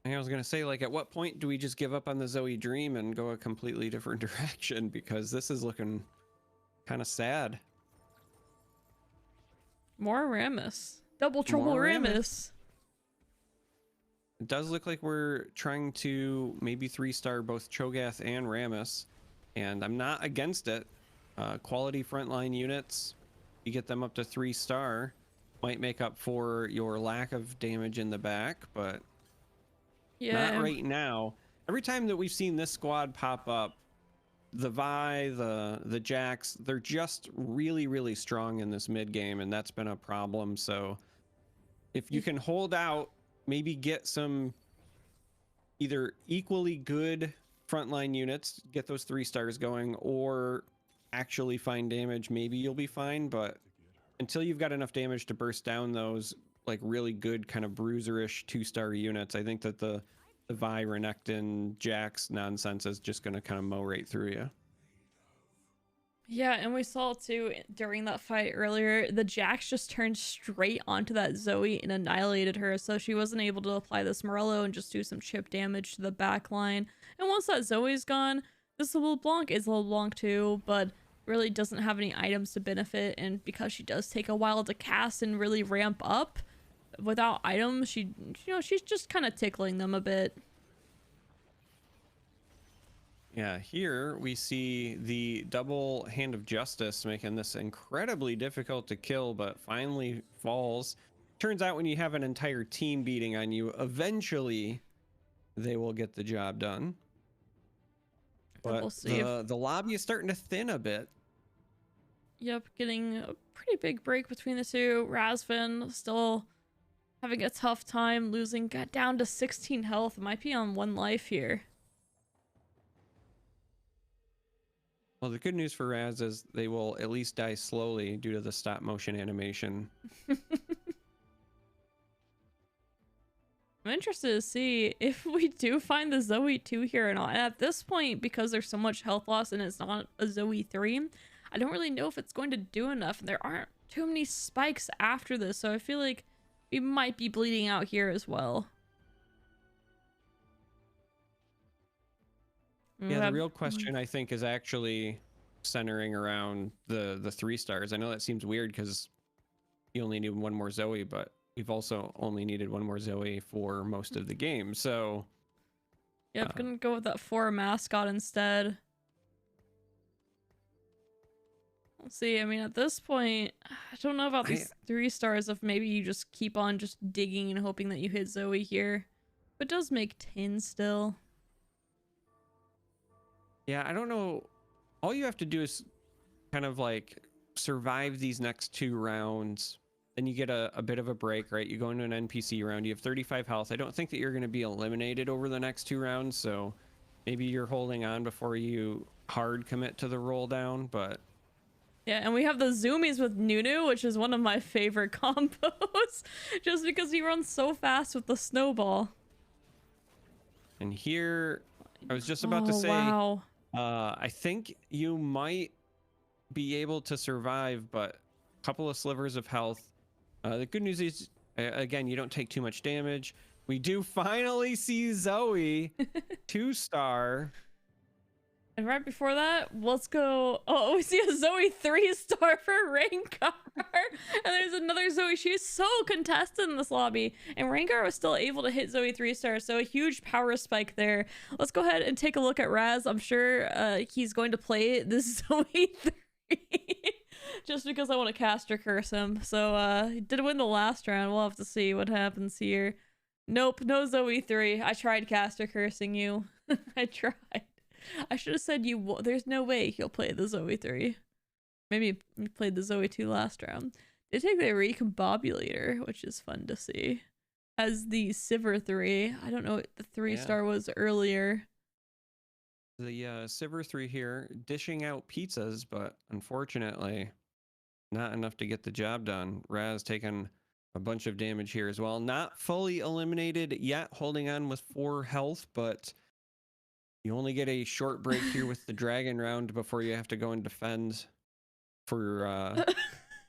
I was going to say, like, at what point do we just give up on the Zoe Dream and go a completely different direction? Because this is looking kind of sad. More Rammus. Double trouble Rammus. It does look like we're trying to maybe 3-star both Cho'Gath and Rammus. And I'm not against it. Quality frontline units, you get them up to 3-star. Might make up for your lack of damage in the back, but yeah, not right now. Every time that we've seen this squad pop up, the Vi, the Jax, they're just really, really strong in this mid game, and that's been a problem. So if you can hold out, maybe get some either equally good frontline units, get those 3-stars going, or actually find damage, maybe you'll be fine. But until you've got enough damage to burst down those like really good kind of bruiserish 2-star units, I think that the Vi, Renekton, Jax nonsense is just going to kind of mow right through you. Yeah, and we saw too during that fight earlier, the Jax just turned straight onto that Zoe and annihilated her, so she wasn't able to apply this Morello and just do some chip damage to the back line. And once that Zoe's gone, this LeBlanc is LeBlanc too, but really doesn't have any items to benefit, and because she does take a while to cast and really ramp up without items, she's just kind of tickling them a bit. Yeah, here we see the double hand of justice making this incredibly difficult to kill, but finally falls. Turns out when you have an entire team beating on you, eventually they will get the job done. But we'll the lobby is starting to thin a bit. Yep, getting a pretty big break between the two. Razvan still having a tough time losing, got down to 16 health, might be on 1 life here. Well, the good news for Raz is they will at least die slowly due to the stop motion animation. I'm interested to see if we do find the Zoe 2 here or not. And at this point, because there's so much health loss and it's not a Zoe 3, I don't really know if it's going to do enough. There aren't too many spikes after this, so I feel like we might be bleeding out here as well. Yeah, the real question I think is actually centering around the 3-stars. I know that seems weird because you only need 1 more Zoe, but we've also only needed 1 more Zoe for most of the game. So yeah, I'm gonna go with that 4 mascot instead. Let's see. I mean, at this point, I don't know about these 3-stars. If maybe you just keep on just digging and hoping that you hit Zoe here, but it does make 10 still. Yeah, I don't know. All you have to do is kind of like survive these next 2 rounds. Then you get a bit of a break, right? You go into an NPC round. You have 35 health. I don't think that you're going to be eliminated over the next 2 rounds. So maybe you're holding on before you hard commit to the roll down. But yeah, and we have the zoomies with Nunu, which is one of my favorite combos. Just because he runs so fast with the snowball. And here, I was just about to say... Wow. I think you might be able to survive, but a couple of slivers of health. The good news is Again, you don't take too much damage. We do finally see Zoe 2-star. And right before that, let's go. Oh, we see a Zoe 3-star for Rengar. And there's another Zoe. She's so contested in this lobby. And Rengar was still able to hit Zoe 3-star. So a huge power spike there. Let's go ahead and take a look at Raz. I'm sure he's going to play this Zoe 3. Just because I want to caster curse him. So he did win the last round. We'll have to see what happens here. Nope, no Zoe 3. I tried caster cursing you. I tried. I should have said there's no way he'll play the Zoe 3. Maybe he played the Zoe 2 last round. They take the Recombobulator, which is fun to see. As the Silver 3. I don't know what the 3-star was earlier. The Silver 3 here dishing out pizzas, but unfortunately not enough to get the job done. Raz taking a bunch of damage here as well. Not fully eliminated yet, holding on with 4 health, but you only get a short break here with the dragon round before you have to go and defend for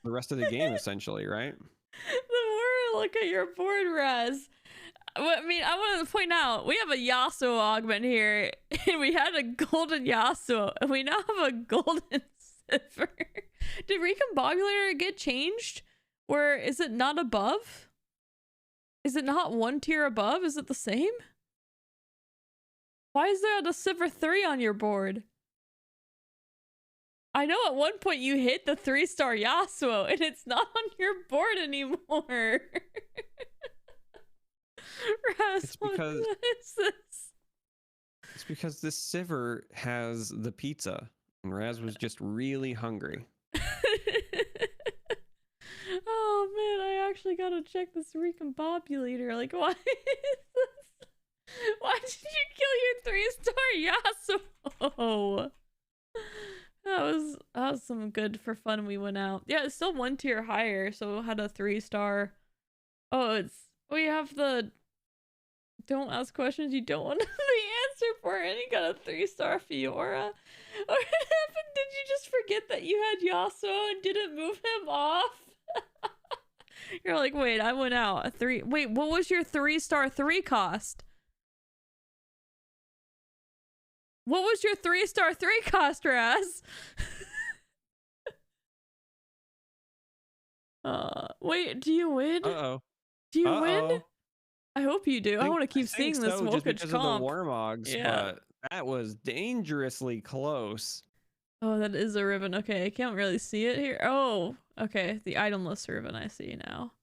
the rest of the game, essentially, right? The more I look at your board, Raz, I mean, I wanted to point out, we have a Yasuo augment here, and we had a golden Yasuo, and we now have a golden Silver. Did Recombobulator get changed? Where is it not above? Is it not 1 tier above? Is it the same? Why is there a Silver 3 on your board? I know at one point you hit the 3-star Yasuo, and it's not on your board anymore. Raz, what is this? It's because this Silver has the pizza, and Raz was just really hungry. Oh man, I actually gotta check this Recombobulator. Like, why is this? Why did you kill your 3-star Yasuo? That was some good for fun. We went out. Yeah, it's still 1 tier higher, so it had a 3-star. Oh, we have the don't ask questions you don't want the answer for, and he got a 3-star Fiora. What happened? Did you just forget that you had Yasuo and didn't move him off? You're like, wait, I went out a 3. Wait, what was your 3-star 3 cost? What was your 3-star 3 cost, Raz? Wait, do you win? Uh-oh. Do you win? I hope you do. I want to keep seeing this so, just because comp. of the Warmogs, yeah. But that was dangerously close. Oh, that is a ribbon. Okay, I can't really see it here. Oh, okay. The itemless ribbon I see now.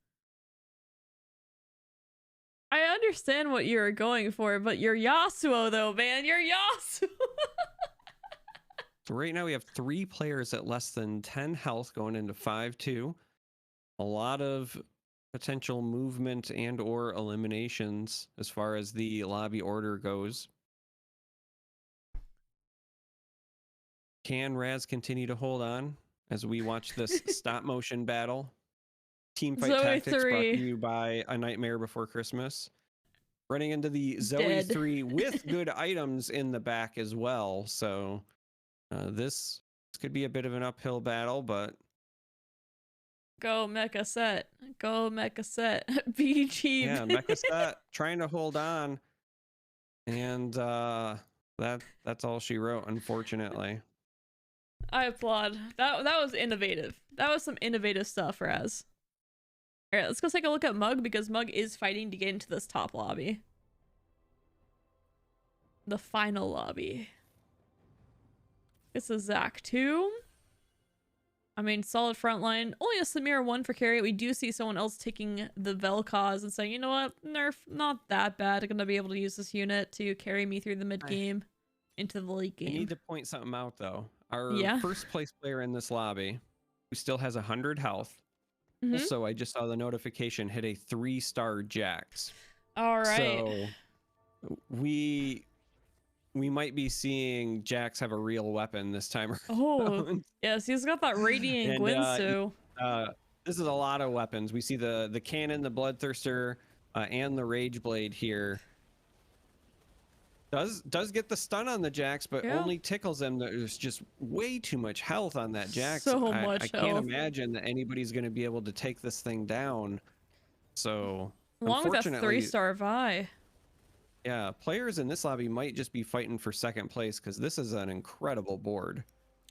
I understand what you're going for, but you're Yasuo though, man. You're Yasuo. So right now we have 3 players at less than 10 health going into 5-2. A lot of potential movement and or eliminations as far as the lobby order goes. Can Raz continue to hold on as we watch this stop motion battle? Teamfight Zoe Tactics 3. brought to you by A Nightmare Before Christmas. Running into the Zoe 3 with good items in the back as well. So this could be a bit of an uphill battle, but go Mecha Set. Go Mecha Set. BG. Yeah, Mecha Set trying to hold on. And that's all she wrote, unfortunately. I applaud. That was innovative. That was some innovative stuff, Raz. All right, let's go take a look at Mug, because Mug is fighting to get into this top lobby. The final lobby. This is Zach 2. I mean, solid front line. Only a Samira 1 for carry. We do see someone else taking the Vel'Koz and saying, you know what, Nerf, not that bad. I'm going to be able to use this unit to carry me through the mid game into the late game. I need to point something out, though. Our first place player in this lobby, who still has 100 health. Also, I just saw the notification hit a 3-star Jax. All right. So we might be seeing Jax have a real weapon this time around. Oh, yes, he's got that Radiant Gwynsu. This is a lot of weapons. We see the cannon, the Bloodthirster, and the Rage Blade here. Does get the stun on the Jax, but only tickles them. There's just way too much health on that Jax. So much I can't imagine that anybody's going to be able to take this thing down. So Along with that unfortunately, 3-star Vi. yeah, players in this lobby might just be fighting for second place because this is an incredible board.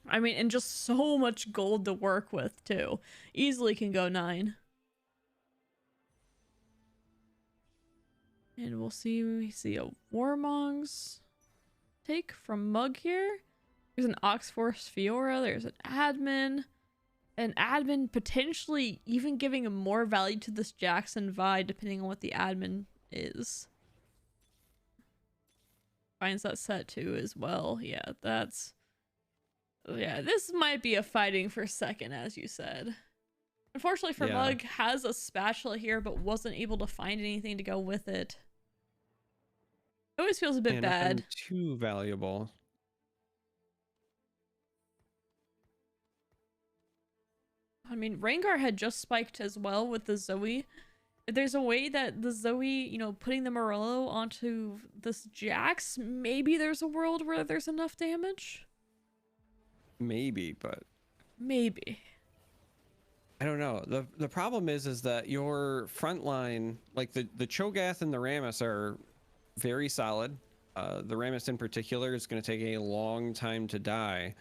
I mean, and just so much gold to work with too. Easily can go 9. And we see a Warmongs take from Mug here. There's an Oxforce Fiora, there's an admin potentially even giving more value to this Jackson Vi depending on what the admin is. Finds that set too as well. Yeah, this might be a fighting for second, as you said. Unfortunately for Mug, has a spatula here but wasn't able to find anything to go with it. It always feels a bit bad. Too valuable. I mean, Rengar had just spiked as well with the Zoe. If there's a way that the Zoe, you know, putting the Morello onto this Jax, maybe there's a world where there's enough damage. Maybe, but maybe. I don't know. The problem is that your front line, like the Cho'Gath and the Rammus, are very solid. The Rammus in particular is going to take a long time to die.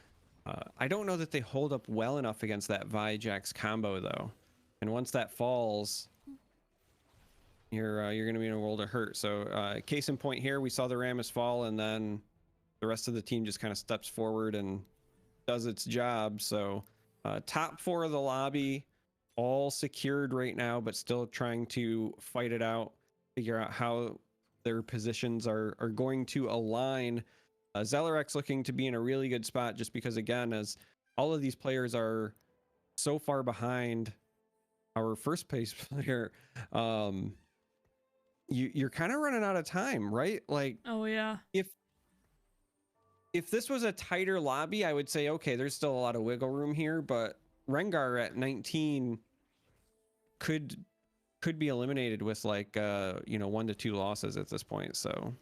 I don't know that they hold up well enough against that Vi Jax combo though. And once that falls, you're going to be in a world of hurt. So case in point here, we saw the Rammus fall, and then the rest of the team just kind of steps forward and does its job. So top 4 of the lobby, all secured right now, but still trying to fight it out, figure out how their positions are going to align. Zellerex looking to be in a really good spot just because, again, as all of these players are so far behind our first place player, you're kind of running out of time, right? Like, oh yeah, if this was a tighter lobby, I would say, okay, there's still a lot of wiggle room here, but Rengar at 19 could be eliminated with like 1 to 2 losses at this point. So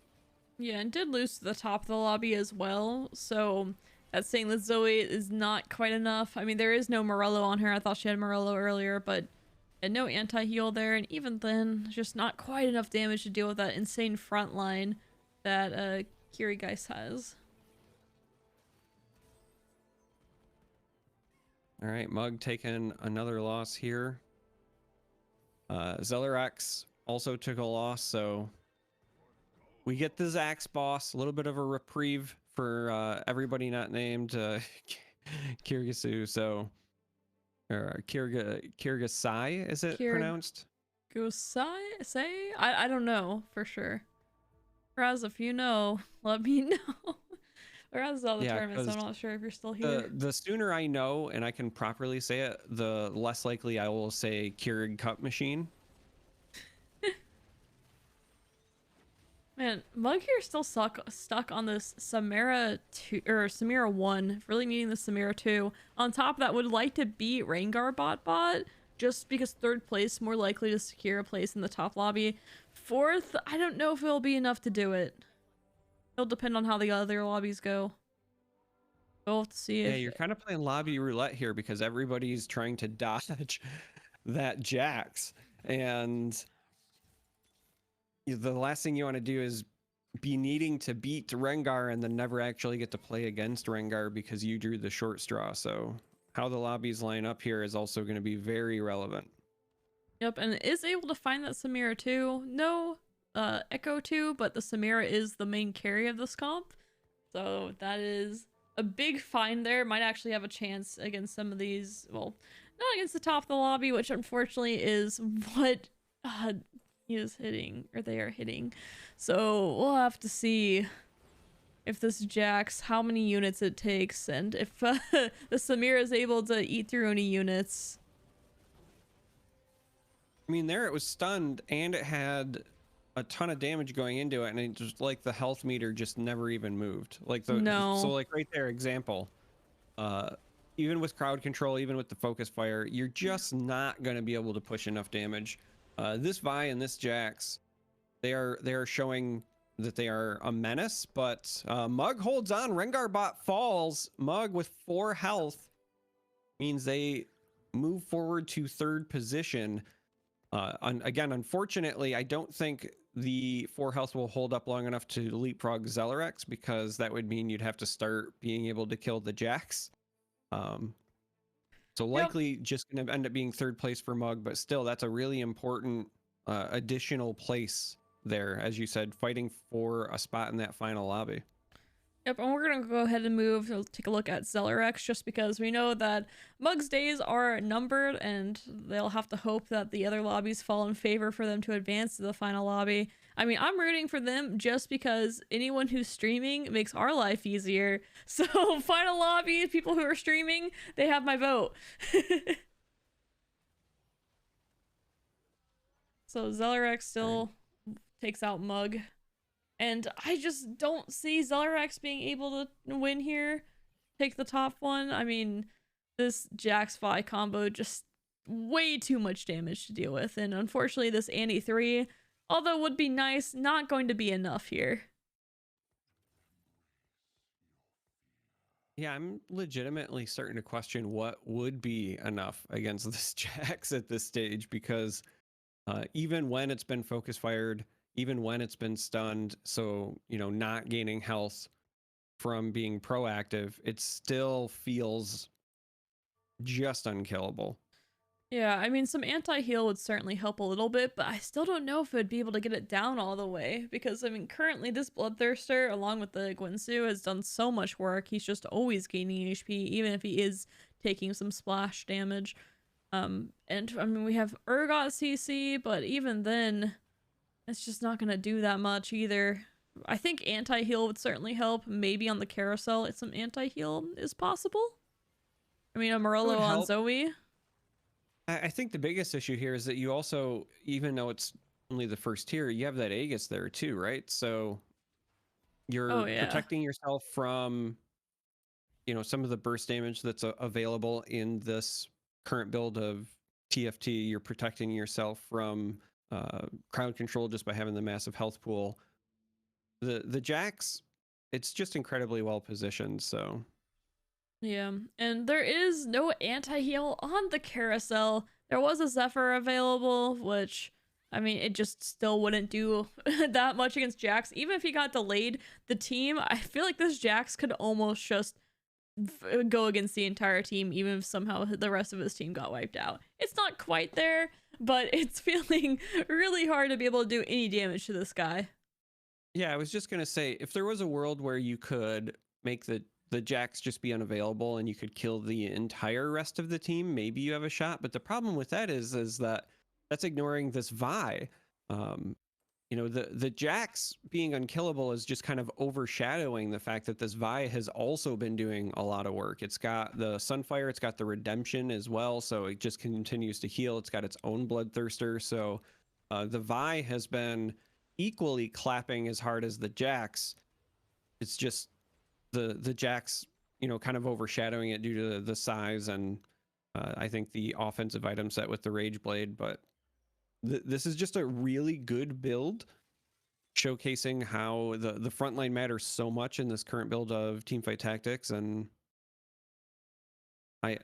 yeah, and did lose to the top of the lobby as well, so that's saying that Zoe is not quite enough. I mean, there is no Morello on her. I thought she had Morello earlier, but and no anti-heal there, and even then, just not quite enough damage to deal with that insane front line that Kirigeist has. All right, Mug taking another loss here. Zellerex also took a loss, so we get the Zax boss, a little bit of a reprieve for everybody not named Kyrgyzstan. So, or Kyrgyzstai, is it pronounced? Gosai? Say? I don't know for sure. Raz, if you know, let me know. Raz all the tournaments, so I'm not sure if you're still here. The sooner I know and I can properly say it, the less likely I will say Keurig Cup Machine. Man, Mug here still stuck on this Samira 2 or Samira 1, really needing the Samira 2. On top of that, would like to beat Rengar bot just because 3rd place more likely to secure a place in the top lobby. 4th, I don't know if it'll be enough to do it. It'll depend on how the other lobbies go. We'll have to see. Yeah, you're kind of playing lobby roulette here because everybody's trying to dodge that Jax, and the last thing you want to do is be needing to beat Rengar and then never actually get to play against Rengar because you drew the short straw. So how the lobbies line up here is also going to be very relevant. Yep, and is able to find that Samira 2. No Echo 2, but the Samira is the main carry of this comp. So that is a big find there. Might actually have a chance against some of these, well, not against the top of the lobby, which unfortunately is what he is hitting, or they are hitting. So we'll have to see if this Jax, how many units it takes, and if the Samira is able to eat through any units. I mean, there it was stunned and it had a ton of damage going into it, and it just like the health meter just never even moved. Like so like right there, example, even with crowd control, even with the focus fire, you're just not going to be able to push enough damage. This Vi and this Jax, they are showing that they are a menace, but Mug holds on. Rengar bot falls. Mug with 4 health means they move forward to 3rd position. Again, unfortunately, I don't think the 4 health will hold up long enough to leapfrog Zellerex, because that would mean you'd have to start being able to kill the Jax. So Yep. likely just going to end up being 3rd place for Mug, but still, that's a really important additional place there, as you said, fighting for a spot in that final lobby. Yep, and we're gonna go ahead and move to take a look at Zellerex, just because we know that Mug's days are numbered and they'll have to hope that the other lobbies fall in favor for them to advance to the final lobby. I mean, I'm rooting for them just because anyone who's streaming makes our life easier. So final lobby, people who are streaming, they have my vote. So Zellerex still takes out Mug. And I just don't see Zellerex being able to win here, take the top one. I mean, this Jax Vi combo just way too much damage to deal with. And unfortunately, this Annie 3, although would be nice, not going to be enough here. Yeah, I'm legitimately starting to question what would be enough against this Jax at this stage, because even when it's been focus fired, even when it's been stunned, so, you know, not gaining health from being proactive, it still feels just unkillable. Yeah, I mean, some anti-heal would certainly help a little bit, but I still don't know if it'd be able to get it down all the way, because, I mean, currently this Bloodthirster, along with the Gwynsu, has done so much work. He's just always gaining HP, even if he is taking some splash damage. And, I mean, we have Urgot CC, but even then, it's just not going to do that much either. I think anti-heal would certainly help. Maybe on the carousel, it's some anti-heal is possible. I mean, a Morello on Zoe. I think the biggest issue here is that you also, even though it's only the first tier, you have that Aegis there too, right? So you're protecting yourself from, you know, some of the burst damage that's available in this current build of TFT. You're protecting yourself from crowd control just by having the massive health pool. The Jax, it's just incredibly well positioned, so yeah. And there is no anti-heal on the carousel. There was a Zephyr available, which, I mean, it just still wouldn't do that much against Jax. Even if he got delayed, the team, I feel like this Jax could almost just go against the entire team, even if somehow the rest of his team got wiped out. It's not quite there, but it's feeling really hard to be able to do any damage to this guy. Yeah, I was just gonna say, if there was a world where you could make the Jax just be unavailable and you could kill the entire rest of the team, maybe you have a shot. But the problem with that is that that's ignoring this Vi. You know, the Jax being unkillable is just kind of overshadowing the fact that this Vi has also been doing a lot of work. It's got the Sunfire, it's got the Redemption as well, so it just continues to heal. It's got its own Bloodthirster, so the Vi has been equally clapping as hard as the Jax. It's just the Jax, you know, kind of overshadowing it due to the size and I think the offensive item set with the Rage Blade. But this is just a really good build, showcasing how the front line matters so much in this current build of Teamfight Tactics. And I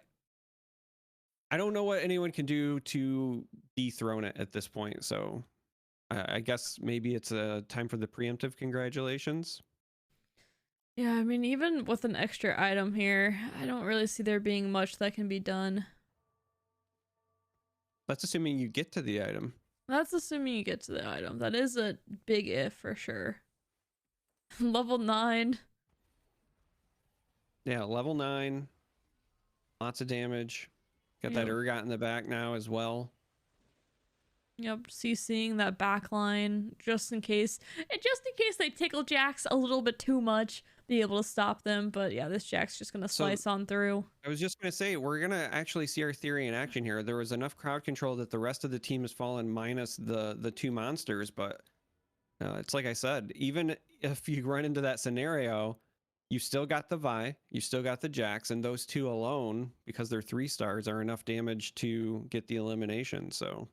don't know what anyone can do to dethrone it at this point, so I guess maybe it's a time for the preemptive congratulations. Yeah, I mean, even with an extra item here, I don't really see there being much that can be done. That's assuming you get to the item. That's assuming you get to the item. That is a big if for sure. Level 9. Yeah, level 9. Lots of damage. Got that Urgot in the back now as well. Yep, CCing that back line just in case. And just in case they tickle Jax a little bit too much, be able to stop them. But yeah, this Jax just going to slice on through. I was just going to say, we're going to actually see our theory in action here. There was enough crowd control that the rest of the team has fallen minus the 2 monsters. But it's like I said, even if you run into that scenario, you still got the Vi, you still got the Jax, and those 2 alone, because they're 3 stars, are enough damage to get the elimination. So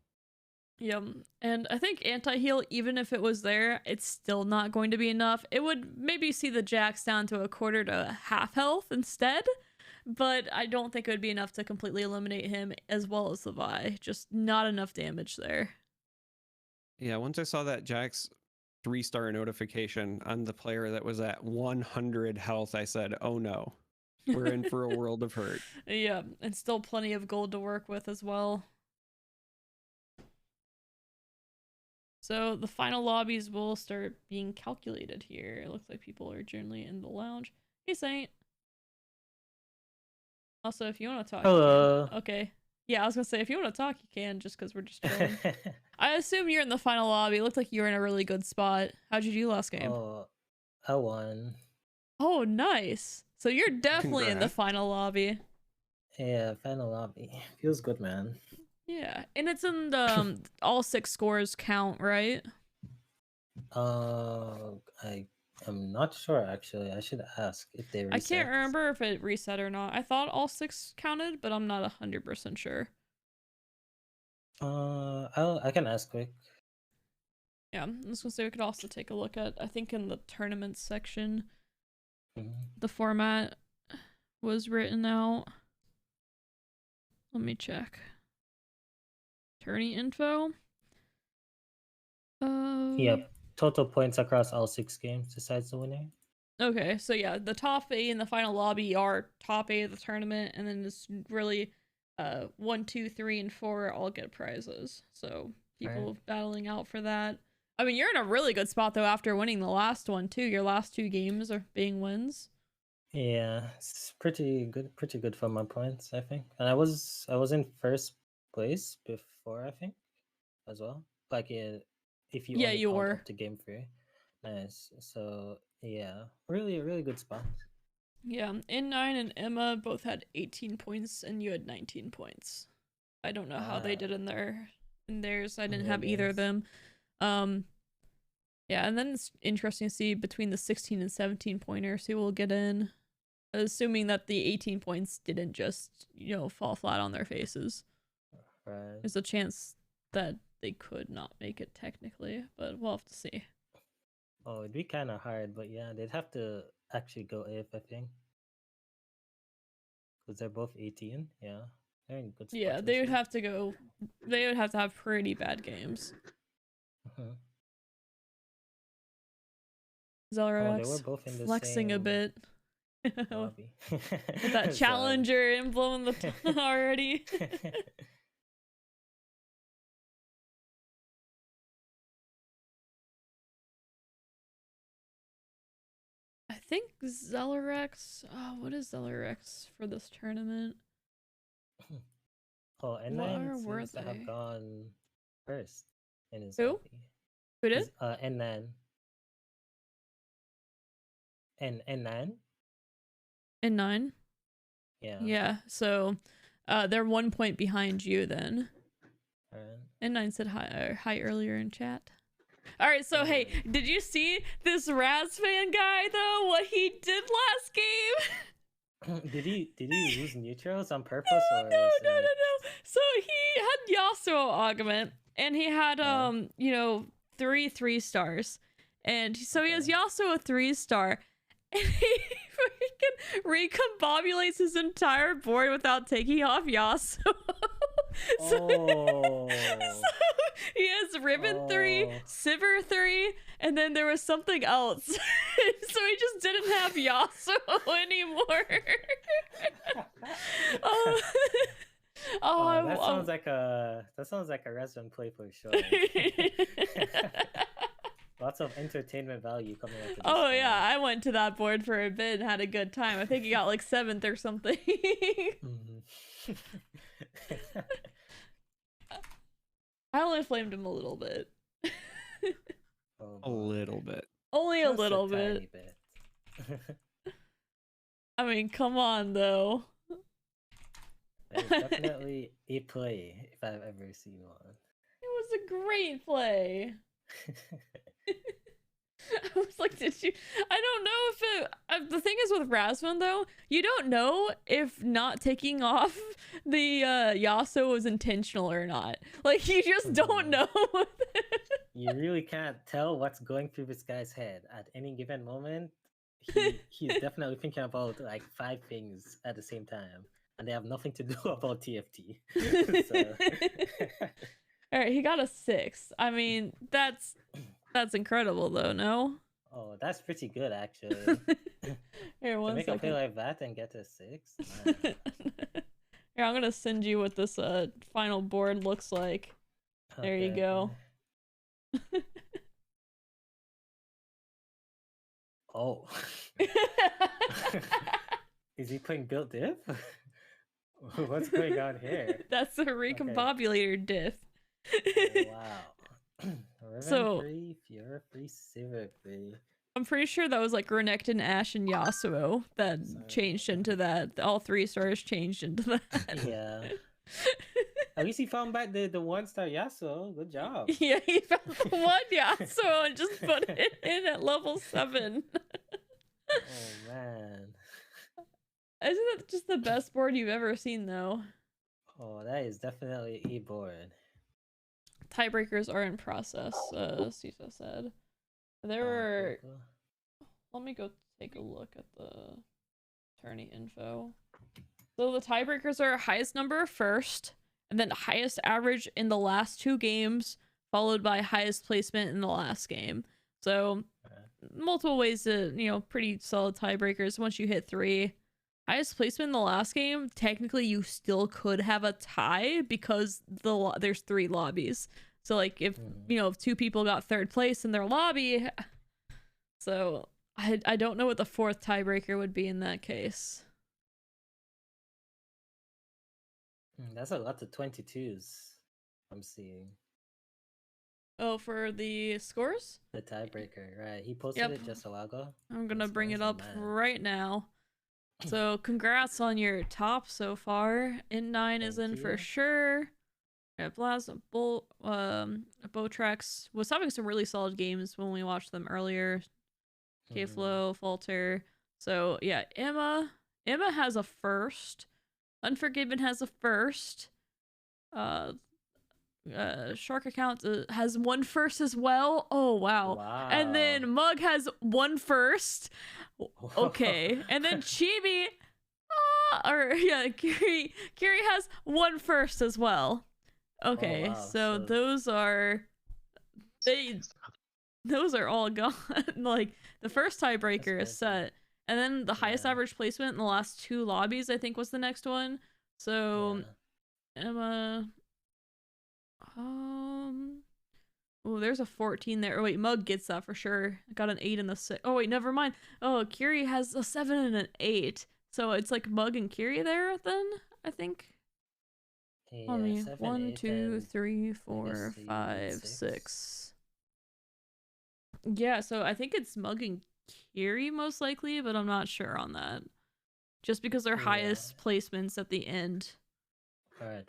yep, and I think anti-heal, even if it was there, it's still not going to be enough. It would maybe see the Jax down to a quarter to half health instead, but I don't think it would be enough to completely eliminate him as well as the Vi. Just not enough damage there. Yeah, once I saw that Jax 3-star notification on the player that was at 100 health, I said, oh no, we're in for a world of hurt. Yeah, and still plenty of gold to work with as well. So the final lobbies will start being calculated here. It looks like people are generally in the lounge. Hey, Saint. Also, if you want to talk, hello. Okay. Yeah, I was gonna say if you want to talk, you can, just because we're just chilling. I assume you're in the final lobby. It looked like you were in a really good spot. How'd you do last game? Oh, I won. Oh, nice. So you're definitely in the Congrats. final lobby. Yeah, final lobby. Feels good, man. Yeah, and it's in the all 6 scores count, right? I'm not sure actually. I should ask if they reset. I can't remember if it reset or not. I thought all 6 counted, but I'm not 100% sure. I can ask quick. Yeah, I was gonna say we could also take a look at, I think in the tournament section, the format was written out. Let me check. Tourney info. Yep. Total points across all 6 games decides the winner. Okay, so yeah, the top 8 in the final lobby are top 8 of the tournament, and then it's really 1, 2, 3, and 4 all get prizes. So people battling out for that. I mean, you're in a really good spot though after winning the last one too. Your last 2 games are being wins. Yeah, it's pretty good for my points, I think. And I was in first place before, I think, as well. Like if you only you count were up to game 3. Nice. So yeah, really good spot. Yeah, N9 and Emma both had 18 points, and you had 19 points. I don't know how they did in theirs. I didn't have either of them. Yeah, and then it's interesting to see between the 16 and 17 pointers who will get in, assuming that the 18 points didn't just, fall flat on their faces. Right. There's a chance that they could not make it technically, but we'll have to see. Oh, it'd be kind of hard, but yeah, they'd have to actually go AF, I think. Because they're both 18, yeah. They're in good spots. Yeah, they would have to have pretty bad games. Zelrax, they were both in the flexing a same bit. lobby. With that challenger emblem already. I think Zelrax. Oh, what is Zelrax for this tournament? Oh, N9 seems to have gone first in his Who? lobby. Who did? N9. N9? N9? Yeah. Yeah, so they're 1 point behind you then. N9 said hi earlier in chat. Alright, so hey, did you see this Razfan guy though? What he did last game? Did he use neutrals on purpose? No. So he had Yasuo augment, and he had 3 3-stars, and so he has Yasuo a 3-star, and he freaking recombobulates his entire board without taking off Yasuo. So he has Ribbon 3, Sivir 3, and then there was something else. So he just didn't have Yasuo anymore. That sounds like a resident play for sure. Lots of entertainment value coming out of this. Oh yeah, I went to that board for a bit and had a good time. I think he got like 7th or something. I only flamed him a little bit. A little bit. Only a little bit. I mean, come on though. That was definitely a play if I've ever seen one. It was a great play. I was like, did you? I don't know if it. The thing is with Razvan though, you don't know if not taking off the Yasuo was intentional or not. Like you just don't know. You really can't tell what's going through this guy's head at any given moment. he's definitely thinking about like 5 things at the same time, and they have nothing to do about TFT. So All right, he got a 6. I mean, that's incredible though, no? oh, that's pretty good actually. Here, To one make a play second. like that and get a 6, man. Here, I'm gonna send you what this final board looks like. There you go. Okay. Oh. Is he playing built diff? What's going on here? That's the recombobulator diff. Wow. Riven So- free, Fiora free, Silver free. I'm pretty sure that was like Renekton, Ashe, and Yasuo that changed into that. All 3 stars changed into that. Yeah. At least he found back the 1-star Yasuo. Good job. Yeah, he found the one Yasuo and just put it in at level 7. Oh man. Isn't that just the best board you've ever seen, though? Oh, that is definitely a board. Tiebreakers are in process, Cisa said. There were... Let me go take a look at the tourney info. So the tiebreakers are highest number first, and then highest average in the last 2 games, followed by highest placement in the last game. So multiple ways to, you know, pretty solid tiebreakers. Once you hit 3, highest placement in the last game, technically you still could have a tie because there's 3 lobbies. So like if, you know, if 2 people got 3rd place in their lobby, so I don't know what the 4th tiebreaker would be in that case. That's a lot of 22s I'm seeing. Oh, for the scores? The tiebreaker, right? He posted it just a while ago. I'm gonna That's bring it nice, up man. right now. So congrats on your top so far. N9 is in Thank for you. sure. Yeah, Bowtrax was having some really solid games when we watched them earlier. K-Flow, Falter. So yeah, Emma has a 1st. Unforgiven has a 1st. Shark account has 1 1st as well. Oh wow. And then Mug has 1 1st. Okay. And then Chibi Kiri has 1 1st as well. Okay, wow. so those are all gone. Like the first tiebreaker is set, and then the highest average placement in the last 2 lobbies I think was the next one. So Emma, oh, there's a 14 there. Oh wait, Mug gets that for sure. I got an 8 and the 6. Oh wait, never mind. Oh, Kiri has a 7 and an 8. So it's like Mug and Kiri there then, I think. Yeah, Let me 7, 1, 8, 2, 3, I 4, guess 5, 6. 6. Yeah, so I think it's Mug and Kiri most likely, but I'm not sure on that. Just because they're highest placements at the end. Alright.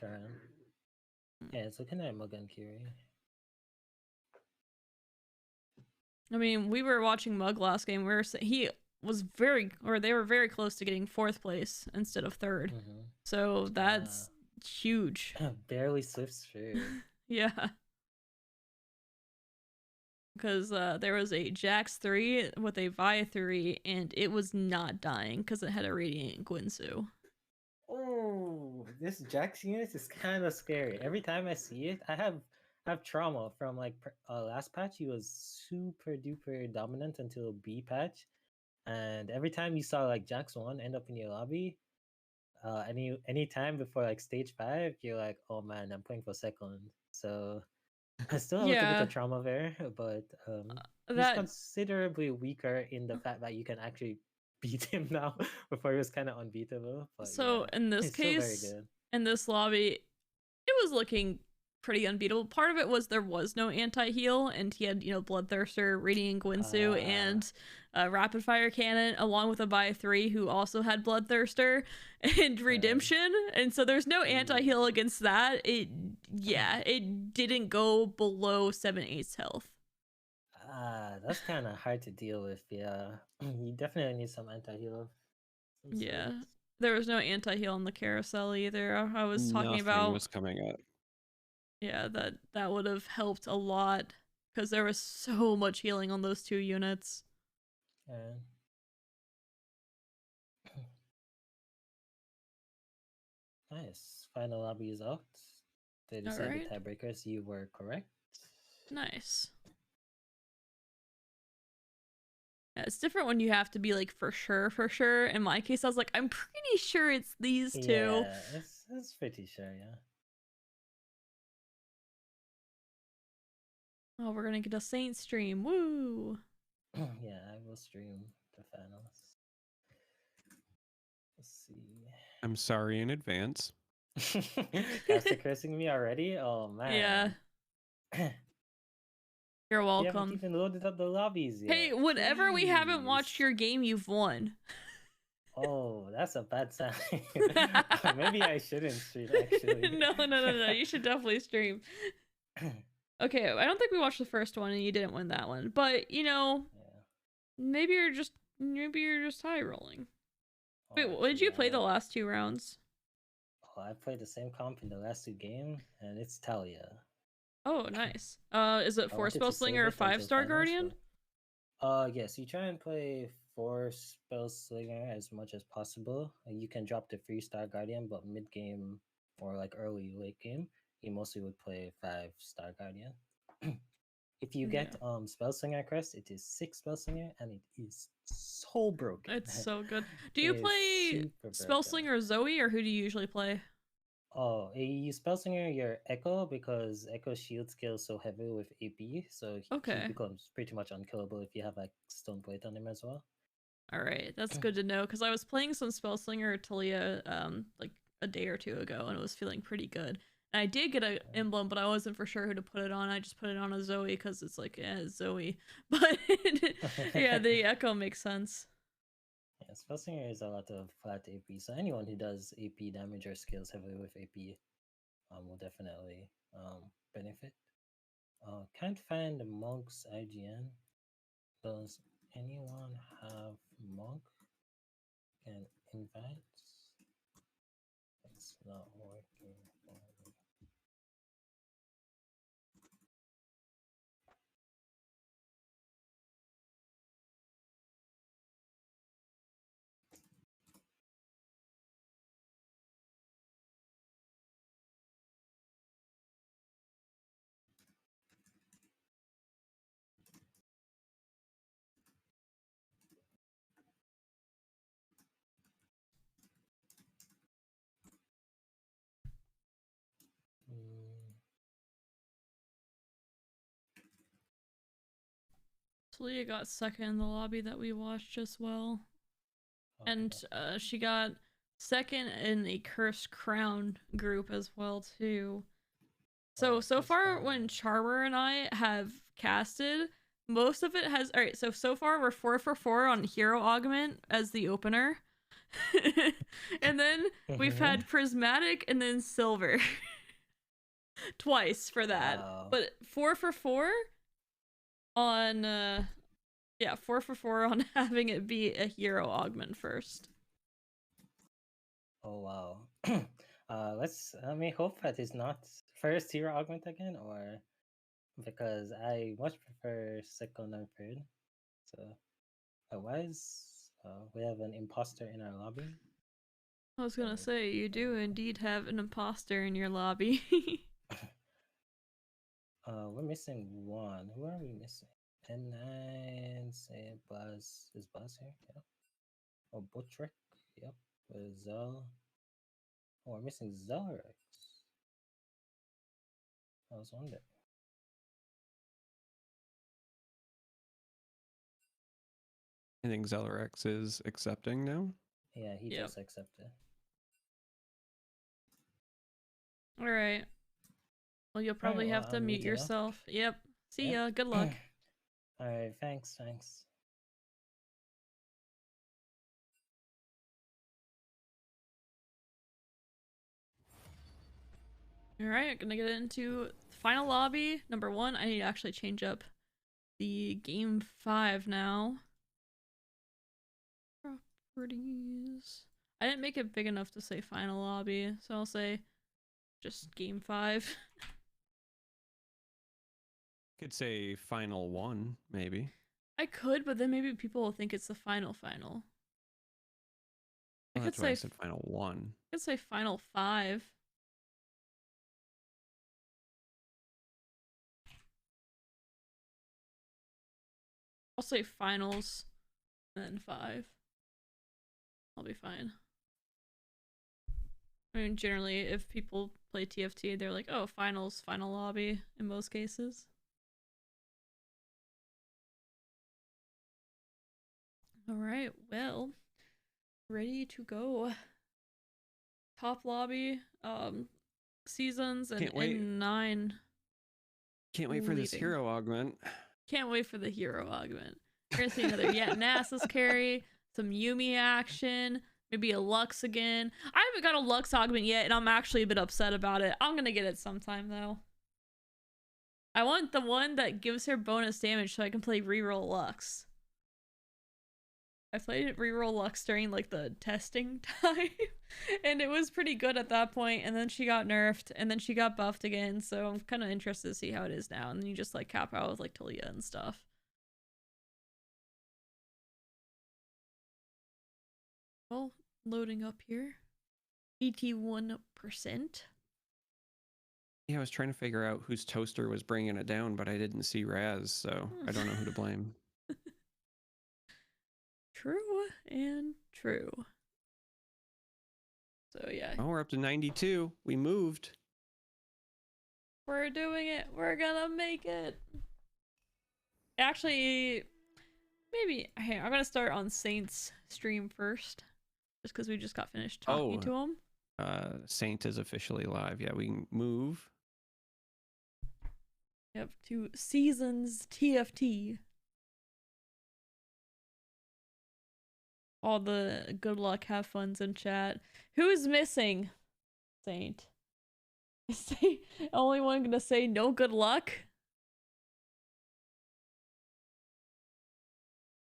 Yeah, it's looking at Mug and Kiri. I mean, we were watching Mug last game. They were very close to getting 4th place instead of 3rd. So that's huge. Barely slips through. Yeah. Because there was a Jax 3 with a Vi 3, and it was not dying because it had a Radiant Guinsu. Oh, this Jax unit is kind of scary. Every time I see it, I have trauma from like last patch. He was super duper dominant until B patch, and every time you saw like Jax 1 end up in your lobby, any time before like stage 5, you're like, oh man, I'm playing for 2nd. So I still have a little bit of trauma there, but he's considerably weaker in the fact that you can actually beat him now. Before he was kind of unbeatable. But so in this case, in this lobby, it was looking pretty unbeatable. Part of it was there was no anti-heal, and he had, you know, Bloodthirster, Radiant Guinsu, and Rapid Fire Cannon, along with a Vi 3 who also had Bloodthirster and Redemption, and so there's no anti-heal against that. It didn't go below 7/8 health. That's kind of hard to deal with. Yeah, you definitely need some anti-heal. Yeah, there was no anti-heal on the carousel either. I was talking about Nothing was coming up. Yeah, that would have helped a lot because there was so much healing on those 2 units. Nice. Final lobby is out. They decided Alright. tiebreakers. You were correct. Nice. Yeah, it's different when you have to be like for sure. In my case, I was like, I'm pretty sure it's these two. Yeah, it's pretty sure, yeah. Oh, we're gonna get a Saint stream. Woo! Yeah, I will stream the finals. Let's see. I'm sorry in advance. After cursing me already? Oh man. Yeah. You're You haven't welcome. even loaded up the lobbies yet. Hey, whenever we haven't watched Jeez. your game, you've won. Oh, that's a bad sign. Maybe I shouldn't stream actually. No. You should definitely stream. Okay, I don't think we watched the first one and you didn't win that one. But, you know, Yeah. maybe you're just high rolling. Wait, Oh, what did you actually, play the last 2 rounds? Oh, I played the same comp in the last 2 games, and it's Talia. Oh, nice. Is it I 4 wanted Spell to save Slinger or it until 5-star finals, Guardian? Yes, you try and play 4 Spell Slinger as much as possible. You can drop the 3-star Guardian, but mid game or like early late game, you mostly would play 5-star Guardian. If you get Spell Slinger crest, it is 6 Spell Slinger, and it is so broken. It's so good. Do you It is play super Spell broken. Slinger Zoe, or who do you usually play? Oh, you Spell Slinger your Echo because Echo shield skills so heavy with AP, so Okay. he becomes pretty much unkillable if you have like Stone Blade on him as well. All right, that's good to know because I was playing some Spell Slinger Talia like a day or 2 ago, and it was feeling pretty good. And I did get an emblem, but I wasn't for sure who to put it on. I just put it on a Zoe because it's like, it's Zoe. But yeah, the Echo makes sense. Yeah, Spell Slinger is a lot of flat AP, so anyone who does AP damage or skills heavily with AP will definitely benefit. Can't find the Monk's IGN. Does anyone have Monk? Can invite? It's not working for me. Talia got second in the lobby that we watched as well. Okay. And she got second in a Cursed Crown group as well too. So far when Charm3r and I have casted, most of it has alright, so far we're 4 for 4 on Hero Augment as the opener. And then we've had Prismatic and then Silver. Twice for that. Wow. But 4 for 4 on 4 for 4 on having it be a Hero Augment first. Oh wow. Let me hope that it's not first Hero Augment again, or because I much prefer second and third. So otherwise, we have an imposter in our lobby. I was gonna say, you do indeed have an imposter in your lobby. We're missing one. Who are we missing? N9, say Buzz. Is Buzz here? Yeah. Oh, Buttrick. Yep. Zell. Oh, we're missing Zelrex. I was wondering. I think Zelrex is accepting now. Yeah, he just accepted. Alright. Well, you'll probably have to mute yourself. Yep. See ya. Good luck. Alright, thanks. Alright, gonna get into final lobby. Number 1, I need to actually change up the game 5 now. Properties. I didn't make it big enough to say final lobby, so I'll say just game 5. Could say final 1, maybe. I could, but then maybe people will think it's the final. I could That's why I say said final 1. I could say final 5. I'll say finals and then 5. I'll be fine. I mean, generally, if people play TFT, they're like, oh, finals, final lobby in most cases. Alright, well, ready to go. Top lobby, seasons, and Can't wait. N9. Can't wait for this leading. hero augment. Can't wait for the hero augment. We're gonna see another Nasus carry, some Yumi action, maybe a Lux again. I haven't got a Lux augment yet, and I'm actually a bit upset about it. I'm gonna get it sometime, though. I want the one that gives her bonus damage so I can play reroll Lux. I played reroll Lux during like the testing time, and it was pretty good at that point, and then she got nerfed, and then she got buffed again, so I'm kind of interested to see how it is now, and then you just like cap out with like Talia and stuff. Well, loading up here. 81%. Yeah, I was trying to figure out whose toaster was bringing it down, but I didn't see Raz, so I don't know who to blame. True and true. So yeah. Oh, we're up to 92. We moved. We're doing it. We're gonna make it. Actually, maybe hey, I'm gonna start on Saint's stream first, just because we just got finished talking to him. Saint is officially live. Yeah, we can move. Yep, to Seasons TFT. All the good luck, have funs in chat. Who's missing? Saint. Is the only one gonna say no good luck?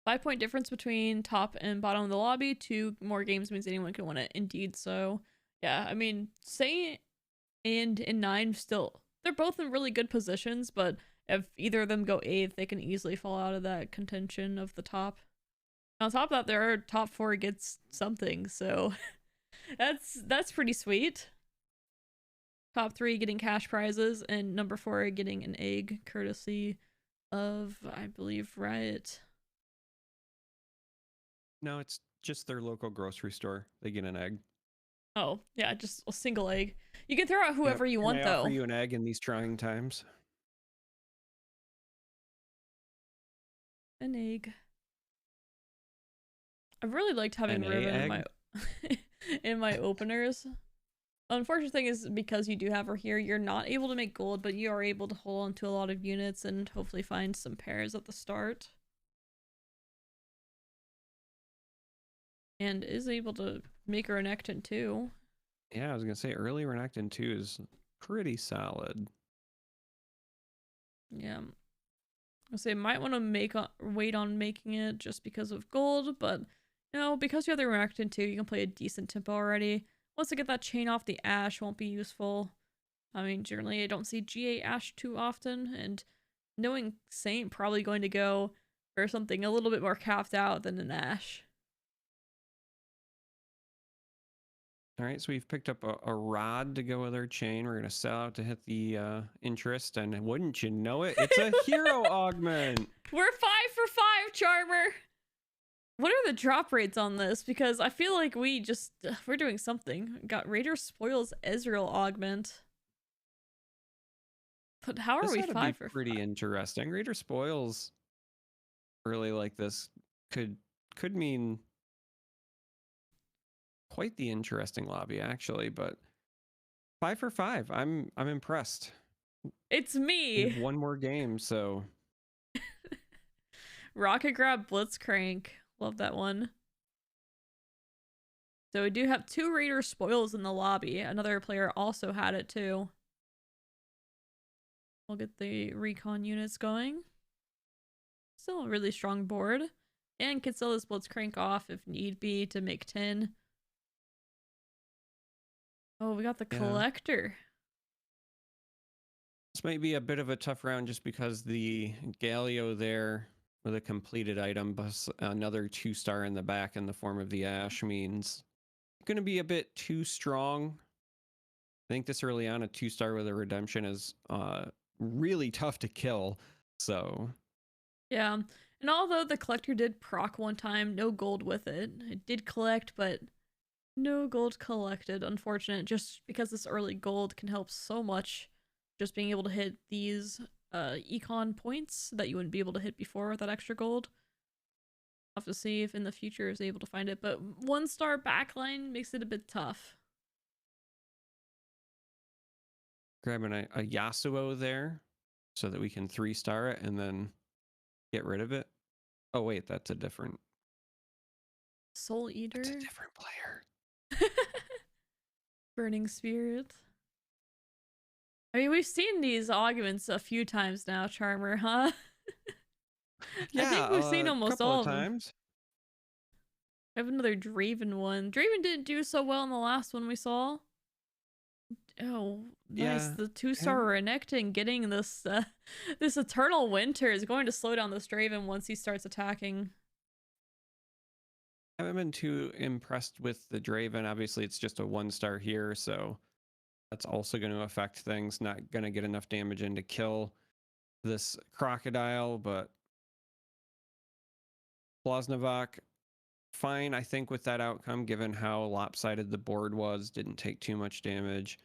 5-point difference between top and bottom of the lobby. 2 more games means anyone can win it. Indeed, so yeah, I mean, Saint and N9 still, they're both in really good positions, but if either of them go 8th, they can easily fall out of that contention of the top. On top of that, there are top 4 gets something, so that's pretty sweet. Top 3 getting cash prizes, and number 4 getting an egg, courtesy of, I believe, Riot. No, it's just their local grocery store. They get an egg. Oh, yeah, just a single egg. You can throw out whoever you want, though. I offer you an egg in these trying times. An egg. I've really liked having Riven in my openers. Unfortunate thing is, because you do have her here, you're not able to make gold, but you are able to hold on to a lot of units and hopefully find some pairs at the start. And is able to make her Renekton too. Yeah, I was gonna say early Renekton 2 is pretty solid. Yeah. I'll say might want to wait on making it just because of gold, but no, because you have the Renekton 2, you can play a decent tempo already. Once I get that chain off, the Ashe won't be useful. I mean, generally I don't see GA Ashe too often, and knowing Saint probably going to go for something a little bit more capped out than an Ashe. All right, so we've picked up a rod to go with our chain. We're gonna sell out to hit the interest, and wouldn't you know it, it's a hero augment. We're 5 for 5, Charm3r. What are the drop rates on this? Because I feel like we're doing something. Got Raider Spoils Ezreal augment. But how are we 5 for 5? Pretty interesting. Raider Spoils early like this could mean quite the interesting lobby, actually, but 5 for 5. I'm impressed. It's me. One more game, so Rocket Grab Blitzcrank. Love that one. So we do have 2 Raider Spoils in the lobby. Another player also had it too. We'll get the recon units going. Still a really strong board. And can sell this Blitzcrank off if need be to make 10. Oh, we got the collector. This might be a bit of a tough round just because the Galio there with a completed item plus another 2-star in the back in the form of the Ashe means going to be a bit too strong. I think this early on, a 2-star with a redemption is really tough to kill. So Yeah. And although the collector did proc one time, no gold with it. It did collect, but no gold collected. Unfortunate, just because this early gold can help so much. Just being able to hit these econ points that you wouldn't be able to hit before with that extra gold. I'll have to see if in the future is able to find it, but 1-star backline makes it a bit tough. grabbing a Yasuo there so that we can 3-star it and then get rid of it. Oh wait, that's a different Soul Eater. That's a different player. Burning Spirit. I mean, we've seen these augments a few times now, Charm3r, huh? Yeah, I think we've seen almost couple all of of them. times. I have another Draven one. Draven didn't do so well in the last one we saw. Oh, nice. Yeah, The 2-star Renekton getting this this Eternal Winter is going to slow down this Draven once he starts attacking. I haven't been too impressed with the Draven. Obviously, it's just a 1-star here, so that's also going to affect things. Not going to get enough damage in to kill this crocodile, but Blasnevok, fine, I think, with that outcome, given how lopsided the board was. Didn't take too much damage.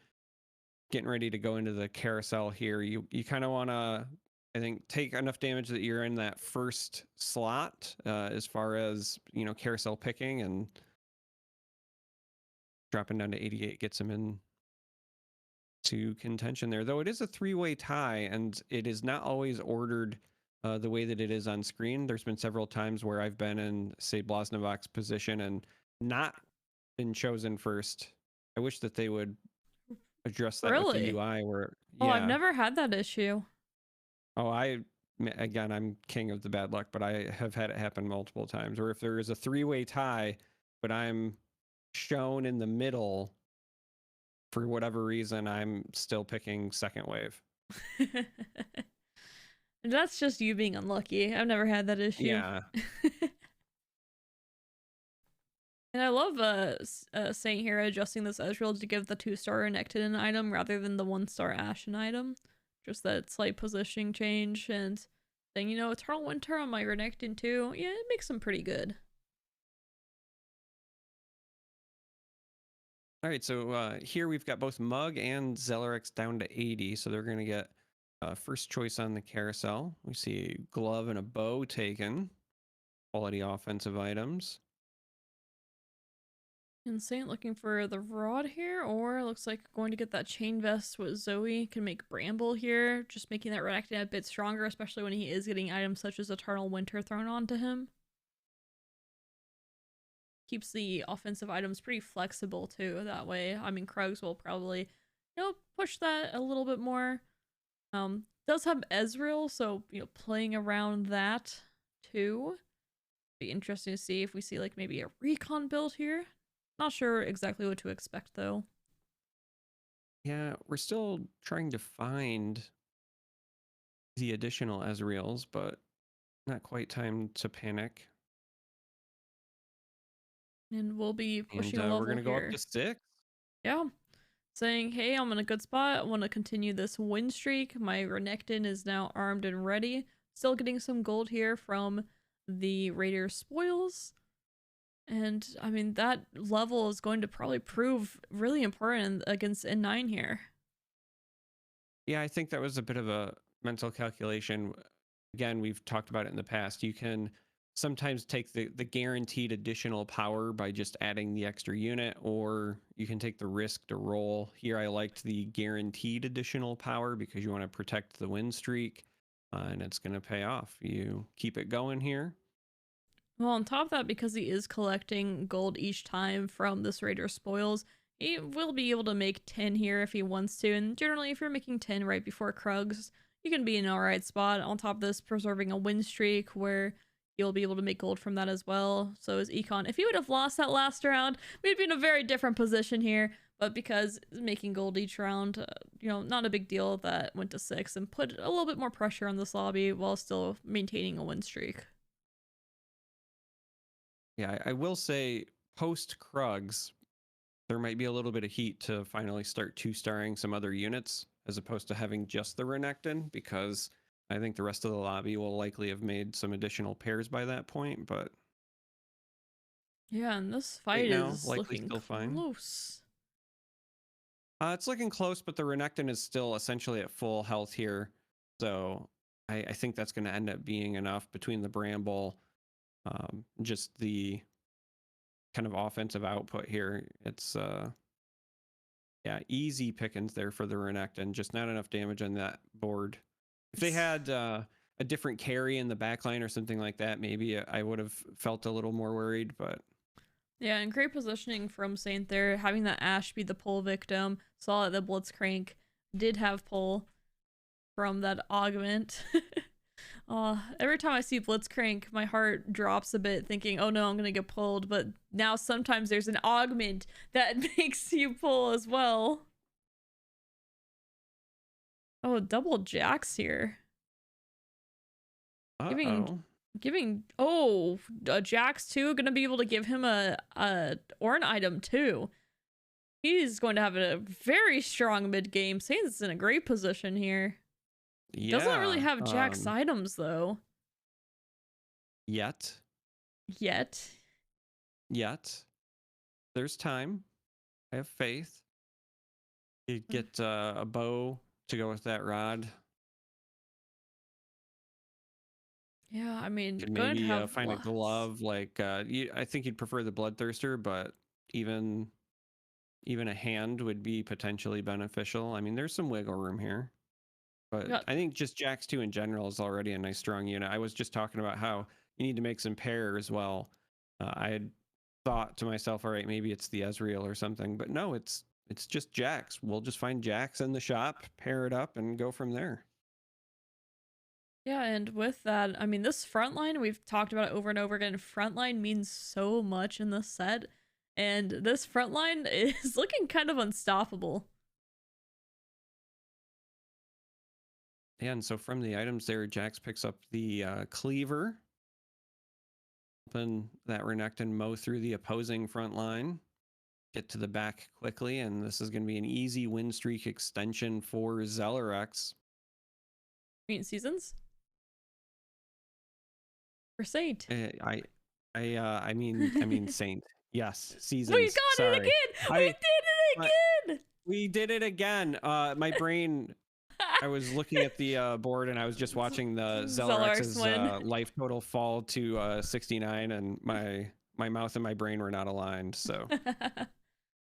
Getting ready to go into the carousel here. You kind of want to, I think, take enough damage that you're in that first slot as far as, you know, carousel picking, and dropping down to 88 gets him in to contention there. Though it is a 3-way tie, and it is not always ordered the way that it is on screen. There's been several times where I've been in, say, Blasnevok's position and not been chosen first. I wish that they would address that with the UI where, Oh, I've never had that issue. Oh, again, I'm king of the bad luck, but I have had it happen multiple times. Or if there is a 3-way tie, but I'm shown in the middle for whatever reason, I'm still picking second wave. That's just you being unlucky. I've never had that issue. Yeah. And I love Saint here adjusting this Ezreal to give the 2-star Renekton an item rather than the 1-star Ashe an item. Just that slight positioning change and saying, you know, Eternal Winter on my Renekton too. Yeah, it makes them pretty good. All right, so here we've got both Mug and Zelrix down to 80, so they're going to get first choice on the carousel. We see a glove and a bow taken. Quality offensive items. And Saint looking for the Rod here, or looks like going to get that Chain Vest with Zoe. Can make Bramble here, just making that Renekton a bit stronger, especially when he is getting items such as Eternal Winter thrown onto him. Keeps the offensive items pretty flexible too, that way. I mean, Krugs will probably, you know, push that a little bit more. Does have Ezreal, so, you know, playing around that too. Be interesting to see if we see like maybe a recon build here. Not sure exactly what to expect though. Yeah, we're still trying to find the additional Ezreals, but not quite time to panic. And we'll be pushing and a level we're gonna here. go up to 6. Yeah. Saying, hey, I'm in a good spot. I want to continue this win streak. My Renekton is now armed and ready. Still getting some gold here from the Raider spoils. And, I mean, that level is going to probably prove really important against N9 here. Yeah, I think that was a bit of a mental calculation. Again, we've talked about it in the past. You can sometimes take the guaranteed additional power by just adding the extra unit, or you can take the risk to roll. Here, I liked the guaranteed additional power because you want to protect the win streak, and it's going to pay off. You keep it going here. Well, on top of that, because he is collecting gold each time from this Raider spoils, he will be able to make 10 here if he wants to. And generally, if you're making 10 right before Krugs, you can be in an alright spot. On top of this, preserving a win streak where you'll be able to make gold from that as well. So is Econ. If he would have lost that last round, we'd be in a very different position here. But because making gold each round, you know, not a big deal, that went to 6 and put a little bit more pressure on this lobby while still maintaining a win streak. Yeah, I will say post Krugs, there might be a little bit of heat to finally start 2-starring some other units as opposed to having just the Renekton, because I think the rest of the lobby will likely have made some additional pairs by that point, but Yeah, and this right fight now, is likely looking still fine. close. It's looking close, but the Renekton is still essentially at full health here. So I think that's going to end up being enough between the Bramble, just the kind of offensive output here. It's, yeah, easy pickings there for the Renekton, just not enough damage on that board. If they had a different carry in the backline or something like that, maybe I would have felt a little more worried, but... Yeah, and great positioning from Saint there, having that Ashe be the pull victim. Saw that the Blitzcrank did have pull from that augment. Every time I see Blitzcrank, my heart drops a bit, thinking, oh no, I'm gonna get pulled. But now sometimes there's an augment that makes you pull as well. Oh, double Jax here. Giving Jax too, gonna be able to give him a Ornn item too. He's going to have a very strong mid game. Saint's in a great position here. Yeah, doesn't really have Jax items though. Yet. There's time. I have faith. You get a bow to go with that rod. Yeah, I mean, could maybe find a glove. Like I think you'd prefer the Bloodthirster, but even a hand would be potentially beneficial. I mean, there's some wiggle room here, but I think just Jax 2 in general is already a nice strong unit. I was just talking about how you need to make some pair as well. I had thought to myself, all right, maybe it's the Ezreal or something, but no, it's just Jax. We'll just find Jax in the shop, pair it up, and go from there. Yeah, and with that, I mean, this frontline, we've talked about it over and over again. Frontline means so much in this set, and this frontline is looking kind of unstoppable. Yeah, and so from the items there, Jax picks up the Cleaver. Then that Renekton mow through the opposing front line, get to the back quickly, and this is going to be an easy win streak extension for Zellerex. Mutant Seasons? For Saint. I mean Saint. Yes, Seasons. We got it again. We did it again. My brain. I was looking at the board and I was just watching the Zellerex's life total fall to 69, and my mouth and my brain were not aligned. So.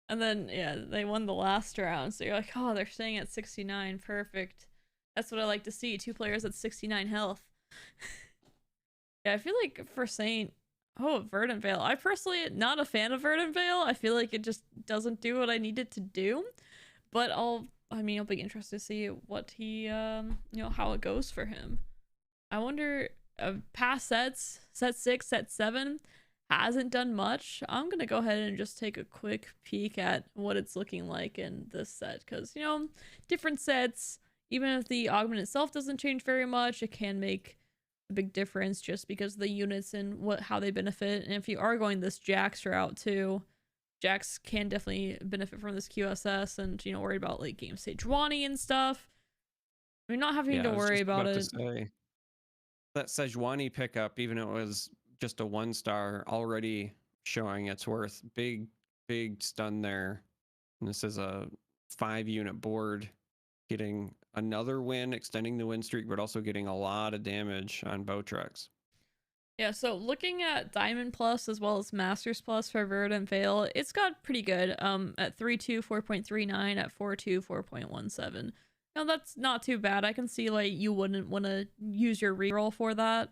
And then yeah, they won the last round. So you're like, oh, they're staying at 69. Perfect. That's what I like to see. 2 players at 69 health. Yeah, I feel like for Saint, Verdant Veil. I personally not a fan of Verdant Veil. I feel like it just doesn't do what I need it to do. But I'll be interested to see what he, how it goes for him. I wonder, past sets, set 6, set 7, hasn't done much. I'm gonna go ahead and just take a quick peek at what it's looking like in this set. Because, different sets, even if the augment itself doesn't change very much, it can make a big difference just because of the units and how they benefit. And if you are going this Jax route too, Jax can definitely benefit from this QSS and, worry about late game Sejuani and stuff. I mean, not having to worry about it. That Sejuani pickup, even if it was just a 1-star, already showing its worth. Big stun there. And this is a 5-unit board, getting another win, extending the win streak, but also getting a lot of damage on Bowtrex. Yeah, so looking at Diamond Plus as well as Masters Plus for Verdant Veil, it's got pretty good. At 3.2, 4.39, at 4.2, 4.17. Now that's not too bad. I can see like you wouldn't want to use your reroll for that.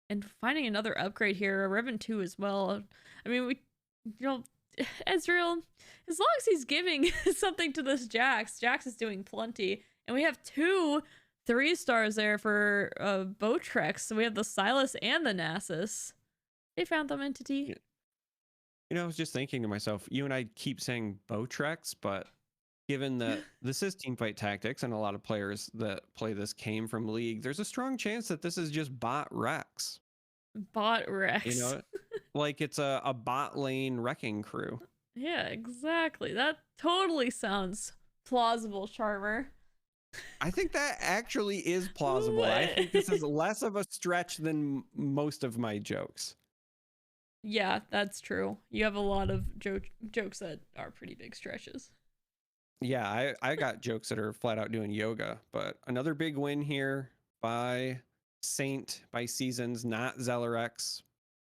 And finding another upgrade here, a Riven 2 as well. I mean, Ezreal, as long as he's giving something to this Jax is doing plenty. And we have 2 3-stars there for Bowtrex. So we have the Sylas and the Nasus. They found them entity. I was just thinking to myself, you and I keep saying Bowtrex, but given that this is teamfight tactics and a lot of players that play this came from League, there's a strong chance that this is just bot Rex. Bot Rex. Like it's a bot lane wrecking crew. Yeah, exactly. That totally sounds plausible, Charmer. I think that actually is plausible. I What? think this is less of a stretch than most of my jokes. Yeah, that's true. You have a lot of jokes that are pretty big stretches. Yeah, I got jokes that are flat out doing yoga, but another big win here by Saint, by Seasons, not Zellerex,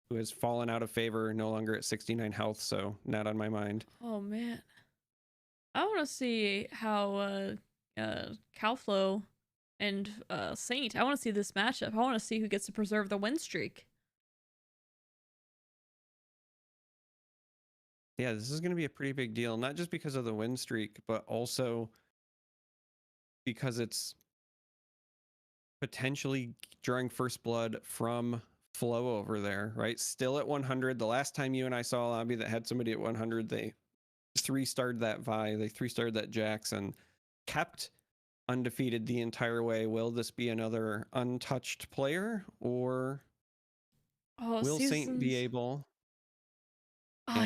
who has fallen out of favor, no longer at 69 health, so not on my mind. Oh man. I want to see how Calflow and Saint. I want to see this matchup. I want to see who gets to preserve the win streak. Yeah, this is going to be a pretty big deal, not just because of the win streak, but also because it's potentially drawing first blood from Flow over there, right? Still at 100. The last time you and I saw a lobby that had somebody at 100, they 3-starred that Vi, they 3-starred that Jax, and kept undefeated the entire way. Will this be another untouched player, or will Saint be able?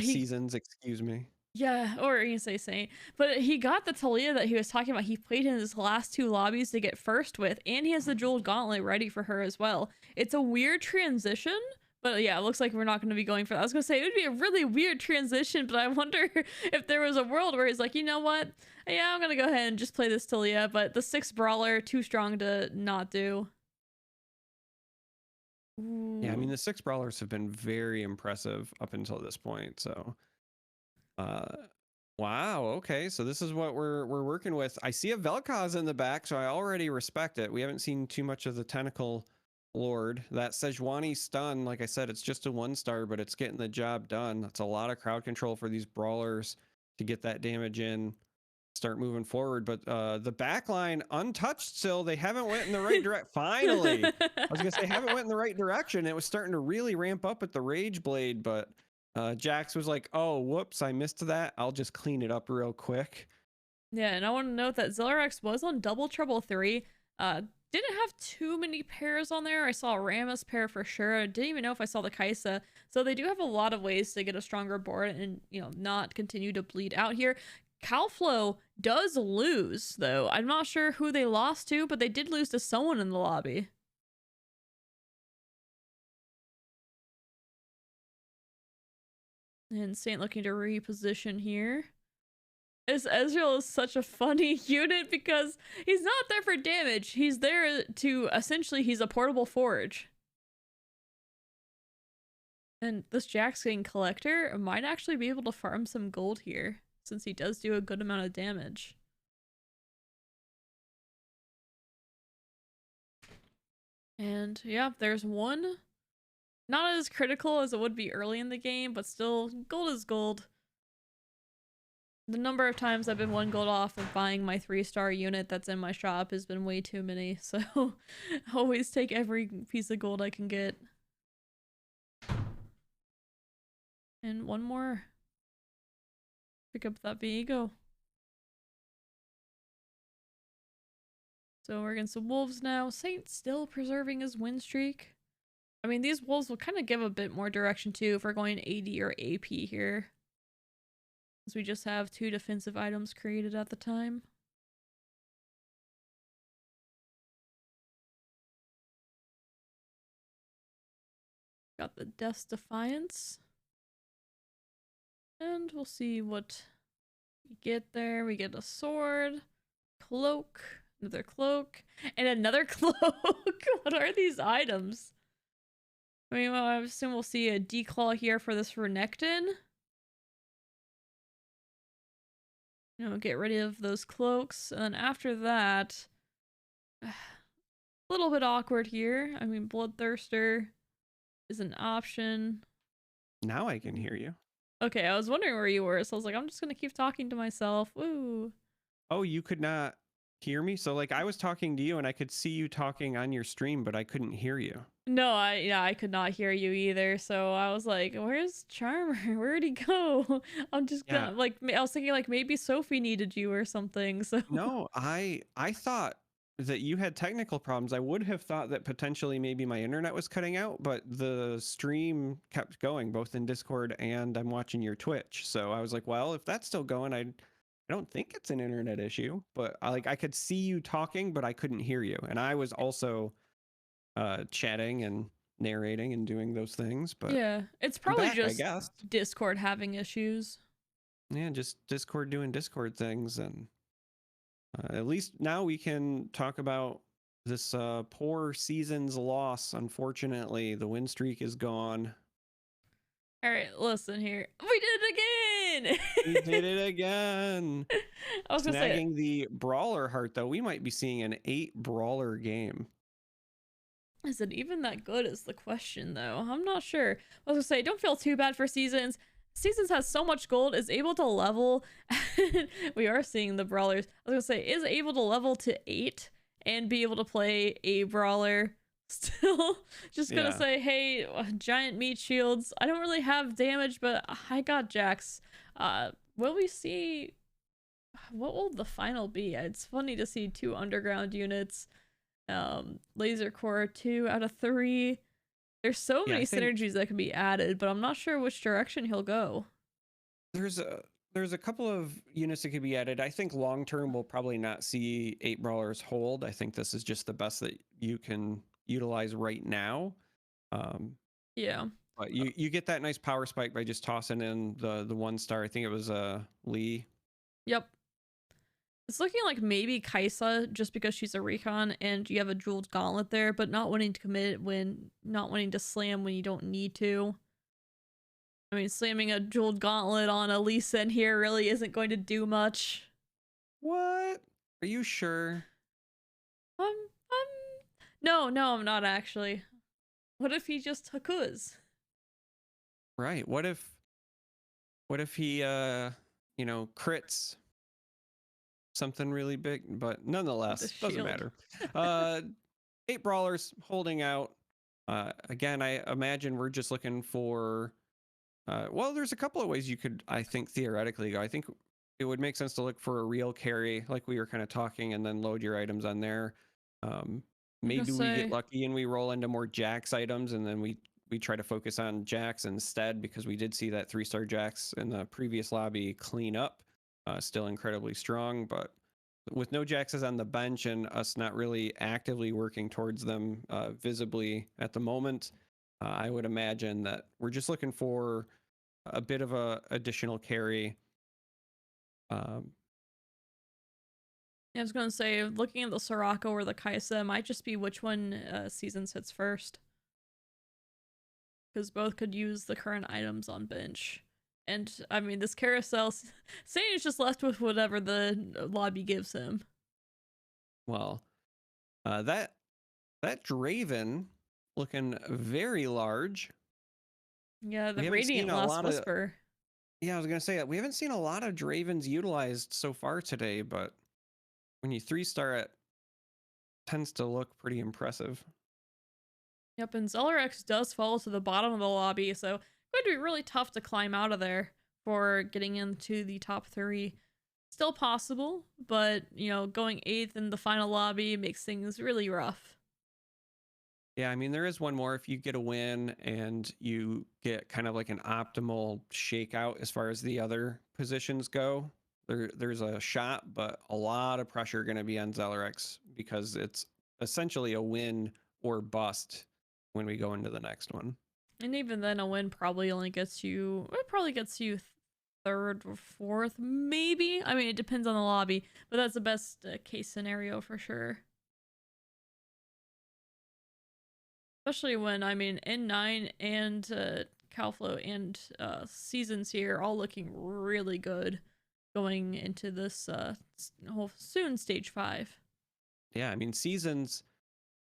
Seasons, excuse me. Yeah, or you can say Saint. But he got the Talia that he was talking about. He played in his last 2 lobbies to get first with, and he has the Jeweled Gauntlet ready for her as well. It's a weird transition, but yeah, it looks like we're not going to be going for that. I was going to say, it would be a really weird transition, but I wonder if there was a world where he's like, you know what? Yeah, I'm going to go ahead and just play this Talia, but the 6 Brawler, too strong to not do. Ooh. Yeah, I mean, the 6 Brawlers have been very impressive up until this point, so... wow, okay, so this is what we're working with. I see a Vel'Koz in the back, so I already respect it. We haven't seen too much of the Tentacle Lord. That Sejuani stun, like I said, it's just a 1-star, but it's getting the job done. That's a lot of crowd control for these brawlers to get that damage in, start moving forward. But the back line untouched still. They haven't went in the right direction. Finally, I was gonna say haven't went in the right direction. It was starting to really ramp up at the Rage Blade, but Jax was like, oh, whoops, I missed that. I'll just clean it up real quick. Yeah, and I want to note that Zellerex was on Double Trouble 3. Didn't have too many pairs on there. I saw a Rammus pair for sure. I didn't even know if I saw the Kaisa. So they do have a lot of ways to get a stronger board and, you know, not continue to bleed out here. Calflow does lose, though. I'm not sure who they lost to, but they did lose to someone in the lobby. And Saint looking to reposition here. Ezreal is such a funny unit because he's not there for damage. He's there to, essentially, he's a portable forge. And this Jax getting Collector might actually be able to farm some gold here, since he does do a good amount of damage. And yeah, there's one. Not as critical as it would be early in the game, but still, gold is gold. The number of times I've been 1 gold off of buying my 3-star unit that's in my shop has been way too many, so always take every piece of gold I can get. And one more. Pick up that Viego. So we're against the Wolves now. Saint still preserving his win streak. I mean, these Wolves will kind of give a bit more direction too if we're going AD or AP here. Since we just have 2 defensive items created at the time. Got the Death's Defiance. And we'll see what we get there. We get a sword, cloak, another cloak, and another cloak. What are these items? I mean, well, I assume we'll see a declaw here for this Renekton. You know, get rid of those cloaks. And then after that, a little bit awkward here. I mean, Bloodthirster is an option. Now I can hear you. Okay, I was wondering where you were, so I was like, I'm just gonna keep talking to myself. Woo. Oh, you could not hear me? So like I was talking to you and I could see you talking on your stream, but I couldn't hear you. No, I could not hear you either. So I was like, where's Charm3r? Where'd he go? I'm just gonna, like, I was thinking like maybe Sophie needed you or something. So no, I thought that you had technical problems. I would have thought that potentially maybe my internet was cutting out, but the stream kept going both in Discord and I'm watching your Twitch. So I was like, well, if that's still going, I don't think it's an internet issue, but I could see you talking, but I couldn't hear you. And I was also chatting and narrating and doing those things, but Yeah, it's I'm probably back, I just guess. Discord having issues. Yeah, just Discord doing Discord things. And at least now we can talk about this poor season's loss. Unfortunately, the win streak is gone. All right, listen here. We did it again. We did it again. I was gonna say, Snagging the brawler heart, though. We might be seeing an 8 brawler game. is it even that good is the question, though. I'm not sure. I was gonna say, don't feel too bad for Seasons. Seasons has so much gold, is able to level. We are seeing the brawlers. I was gonna say, is able to level to 8 and be able to play a brawler. Still, just gonna say, hey, giant meat shields. I don't really have damage, but I got Jax. Will we see? What will the final be? It's funny to see 2 underground units. Laser core 2 out of 3. There's so many synergies that can be added, but I'm not sure which direction he'll go. There's a couple of units that could be added. I think long term we'll probably not see 8 brawlers hold. I think this is just the best that you can utilize right now. Yeah. But you get that nice power spike by just tossing in the 1 star. I think it was Lee. Yep. It's looking like maybe Kaisa, just because she's a recon and you have a jeweled gauntlet there, but not wanting to commit when not wanting to slam when you don't need to. I mean, slamming a jeweled gauntlet on a Lee Sin here really isn't going to do much. What? Are you sure? No, I'm not actually. What if he just Hakuz? Right. What if he crits something really big, but nonetheless, doesn't matter. 8 brawlers holding out. Again, I imagine we're just looking for well, there's a couple of ways you could, I think, theoretically go. I think it would make sense to look for a real carry, like we were kind of talking, and then load your items on there. Maybe we get lucky and we roll into more Jax items, and then we try to focus on Jax instead, because we did see that 3-star Jax in the previous lobby clean up. Still incredibly strong, but with no Jaxes on the bench and us not really actively working towards them visibly at the moment, I would imagine that we're just looking for a bit of a additional carry. I was gonna say, looking at the Soraka or the Kaisa might just be which one Seasons hits first, because both could use the current items on bench. And I mean, this carousel, Satan is just left with whatever the lobby gives him. Well, that Draven looking very large. Yeah, the Radiant Last Whisper. Yeah, I was gonna say that we haven't seen a lot of Dravens utilized so far today, but when you 3-star it, tends to look pretty impressive. Yep, and Zelrex does fall to the bottom of the lobby, so it's going to be really tough to climb out of there for getting into the top 3. Still possible, but, going 8th in the final lobby makes things really rough. Yeah, I mean, there is one more. If you get a win and you get kind of like an optimal shakeout as far as the other positions go, there's a shot, but a lot of pressure going to be on Zelrex, because it's essentially a win or bust when we go into the next one. And even then, a win probably only gets you, it probably gets you 3rd or 4th, maybe. I mean, it depends on the lobby, but that's the best case scenario for sure. Especially when, I mean, N9 and Calflow and Seasons here are all looking really good going into this whole soon stage 5. Yeah, I mean, Seasons,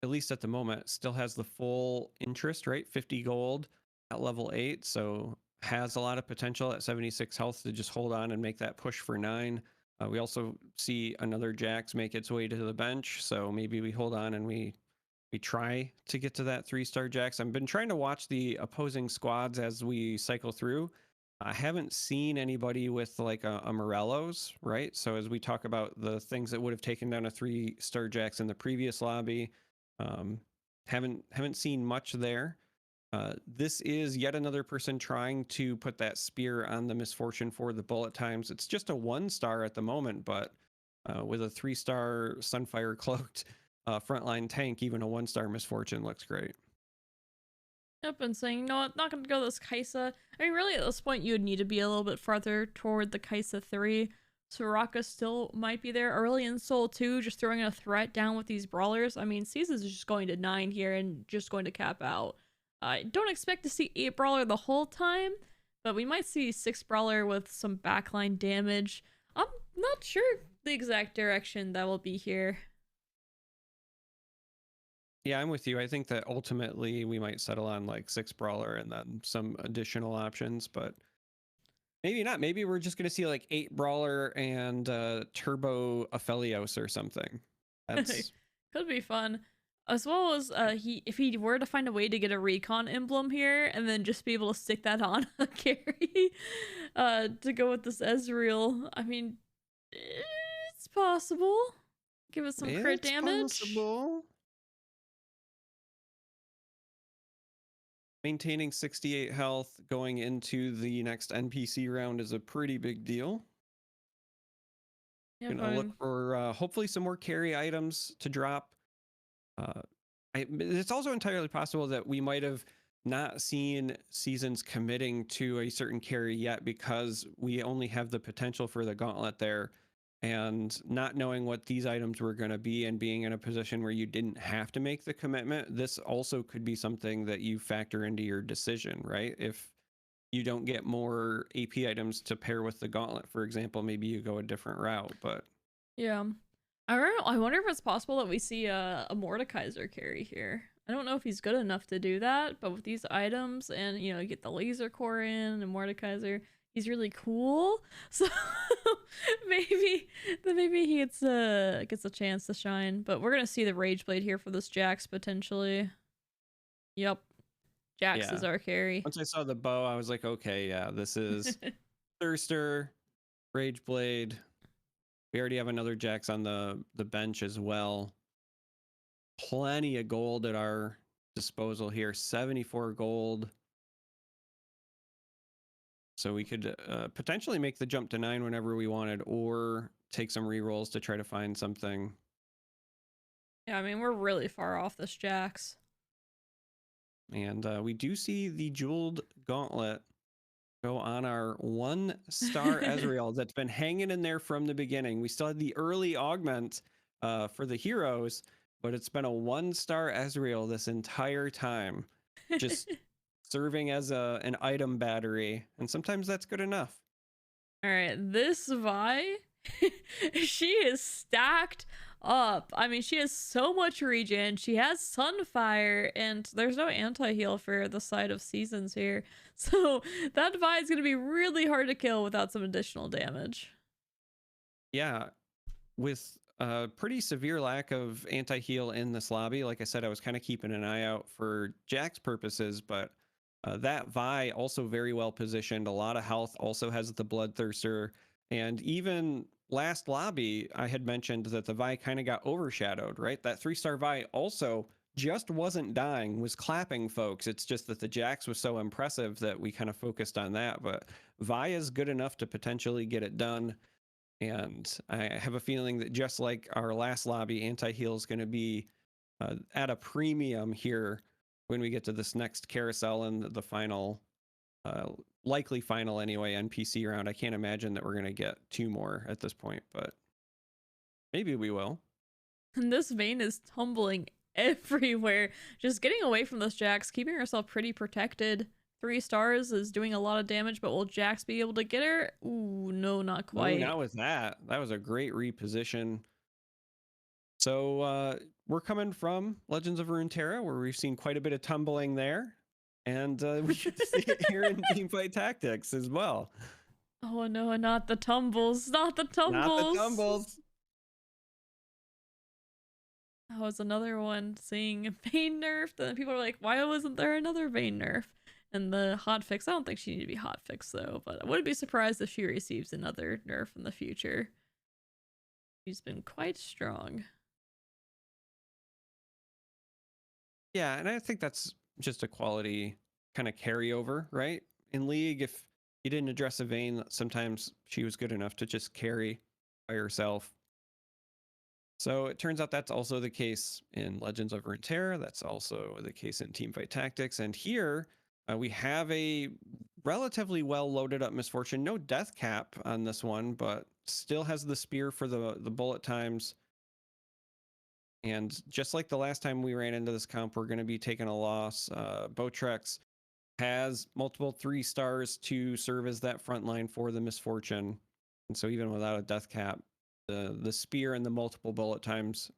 at least at the moment, still has the full interest, right? 50 gold at level 8, so has a lot of potential at 76 health to just hold on and make that push for 9. We also see another Jax make its way to the bench, so maybe we hold on and we try to get to that 3-star Jax. I've been trying to watch the opposing squads as we cycle through, I haven't seen anybody with like a Morello's, right? So as we talk about the things that would have taken down a 3-star Jax in the previous lobby, um, haven't seen much there. This is yet another person trying to put that spear on the misfortune for the bullet times. It's just a 1-star at the moment, but with a 3-star Sunfire cloaked frontline tank, even a 1-star misfortune looks great. Yep, and saying, no, I'm not going to go this Kaisa. I mean, really, at this point, you would need to be a little bit farther toward the Kaisa 3. Soraka still might be there early in Soul 2, just throwing a threat down with these brawlers. I mean, Caesar's just going to 9 here and just going to cap out. I don't expect to see 8 brawler the whole time, but we might see 6 brawler with some backline damage. I'm not sure the exact direction that will be here. Yeah, I'm with you. I think that ultimately we might settle on like 6 brawler and then some additional options, but maybe not. Maybe we're just going to see like 8 brawler and turbo Aphelios or something. That's could be fun. As well as if he were to find a way to get a recon emblem here and then just be able to stick that on a carry to go with this Ezreal. I mean, it's possible. Give us some crit damage. Possible. Maintaining 68 health going into the next NPC round is a pretty big deal. Yeah, gonna look for hopefully some more carry items to drop. It's also entirely possible that we might have not seen Seasons committing to a certain carry yet because we only have the potential for the gauntlet there, and not knowing what these items were going to be and being in a position where you didn't have to make the commitment. This also could be something that you factor into your decision, right? If you don't get more AP items to pair with the gauntlet, for example, maybe you go a different route. But yeah, I don't know. I wonder if it's possible that we see a Mordekaiser carry here. I don't know if he's good enough to do that, but with these items and, you know, get the laser core in and Mordekaiser, he's really cool. So maybe he gets a chance to shine. But we're gonna see the Rage Blade here for this Jax potentially. Yep. Jax is our carry. Once I saw the bow, I was like, okay, yeah, this is Thirster, Rage Blade. We already have another Jax on the bench as well. Plenty of gold at our disposal here. 74 gold. So we could potentially make the jump to 9 whenever we wanted, or take some rerolls to try to find something. Yeah, I mean, we're really far off this Jax. And we do see the jeweled gauntlet go on our 1-star Ezreal that's been hanging in there from the beginning. We still had the early augment for the heroes, but it's been a 1-star Ezreal this entire time, just serving as an item battery, and sometimes that's good enough. All right, this Vi, she is stacked up. I mean, she has so much regen. She has Sunfire, and there's no anti-heal for the side of Seasons here. So that Vi is going to be really hard to kill without some additional damage. Yeah, with a pretty severe lack of anti-heal in this lobby. Like I said, I was kind of keeping an eye out for Jax purposes, but that Vi also very well positioned. A lot of health, also has the Bloodthirster, and even last lobby, I had mentioned that the Vi kind of got overshadowed, right? That 3-star Vi also just wasn't dying, was clapping folks. It's just that the Jax was so impressive that we kind of focused on that. But Vi is good enough to potentially get it done. And I have a feeling that just like our last lobby, anti-heal is going to be at a premium here when we get to this next carousel and the final, likely final anyway, NPC round. I can't imagine that we're going to get 2 more at this point, but maybe we will. And this Vayne is tumbling everywhere. Just getting away from this Jax, keeping herself pretty protected. 3 stars is doing a lot of damage, but will Jax be able to get her? Ooh, no, not quite. Ooh, not with that. That was a great reposition. So we're coming from Legends of Runeterra, where we've seen quite a bit of tumbling there. And we should see it here in Teamfight Tactics as well. Oh no, not the tumbles. Not the tumbles. Not the tumbles. That was another one seeing Vayne nerfed, and then people are like, why wasn't there another Vayne nerf? And the hotfix, I don't think she needs to be hotfixed though, but I wouldn't be surprised if she receives another nerf in the future. She's been quite strong. Yeah, and I think that's just a quality kind of carryover, right? In League, if you didn't address a Vayne, sometimes she was good enough to just carry by herself. So it turns out that's also the case in Legends of Runeterra. That's also the case in Teamfight Tactics. And here we have a relatively well loaded up Misfortune. No death cap on this one, but still has the spear for the bullet times. And just like the last time we ran into this comp, we're going to be taking a loss. Botrex has multiple 3 stars to serve as that front line for the Misfortune. And so even without a death cap, the spear and the multiple bullet times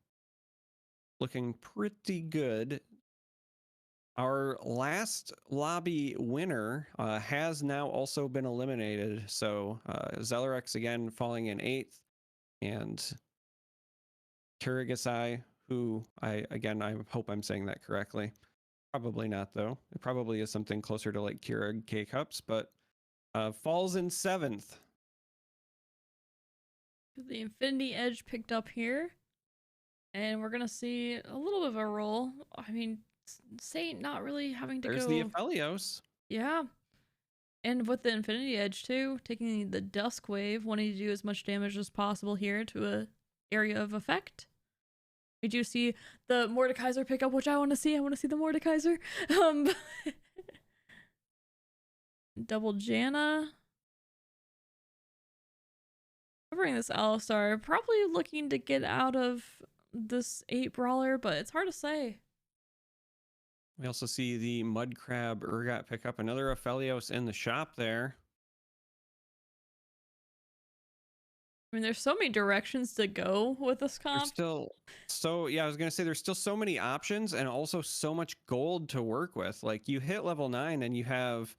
looking pretty good. Our last lobby winner has now also been eliminated. So Zelarex again falling in 8th, and Kirigasai, who I hope I'm saying that correctly. Probably not though. It probably is something closer to like Keurig K-Cups, but falls in 7th. The Infinity Edge picked up here, and we're gonna see a little bit of a roll. I mean, Saint not really having to There's go. the Aphelios. Yeah, and with the Infinity Edge too, taking the Dusk Wave, wanting to do as much damage as possible here to a area of effect. We do see the Mordekaiser pick up, which I want to see. I want to see the Mordekaiser. Double Janna. Covering this Alistar, probably looking to get out of this 8 brawler, but it's hard to say. We also see the Mud Crab Urgot pick up another Aphelios in the shop there. I mean, there's so many directions to go with this comp. There's still I was gonna say there's still so many options and also so much gold to work with. Like you hit level 9 and you have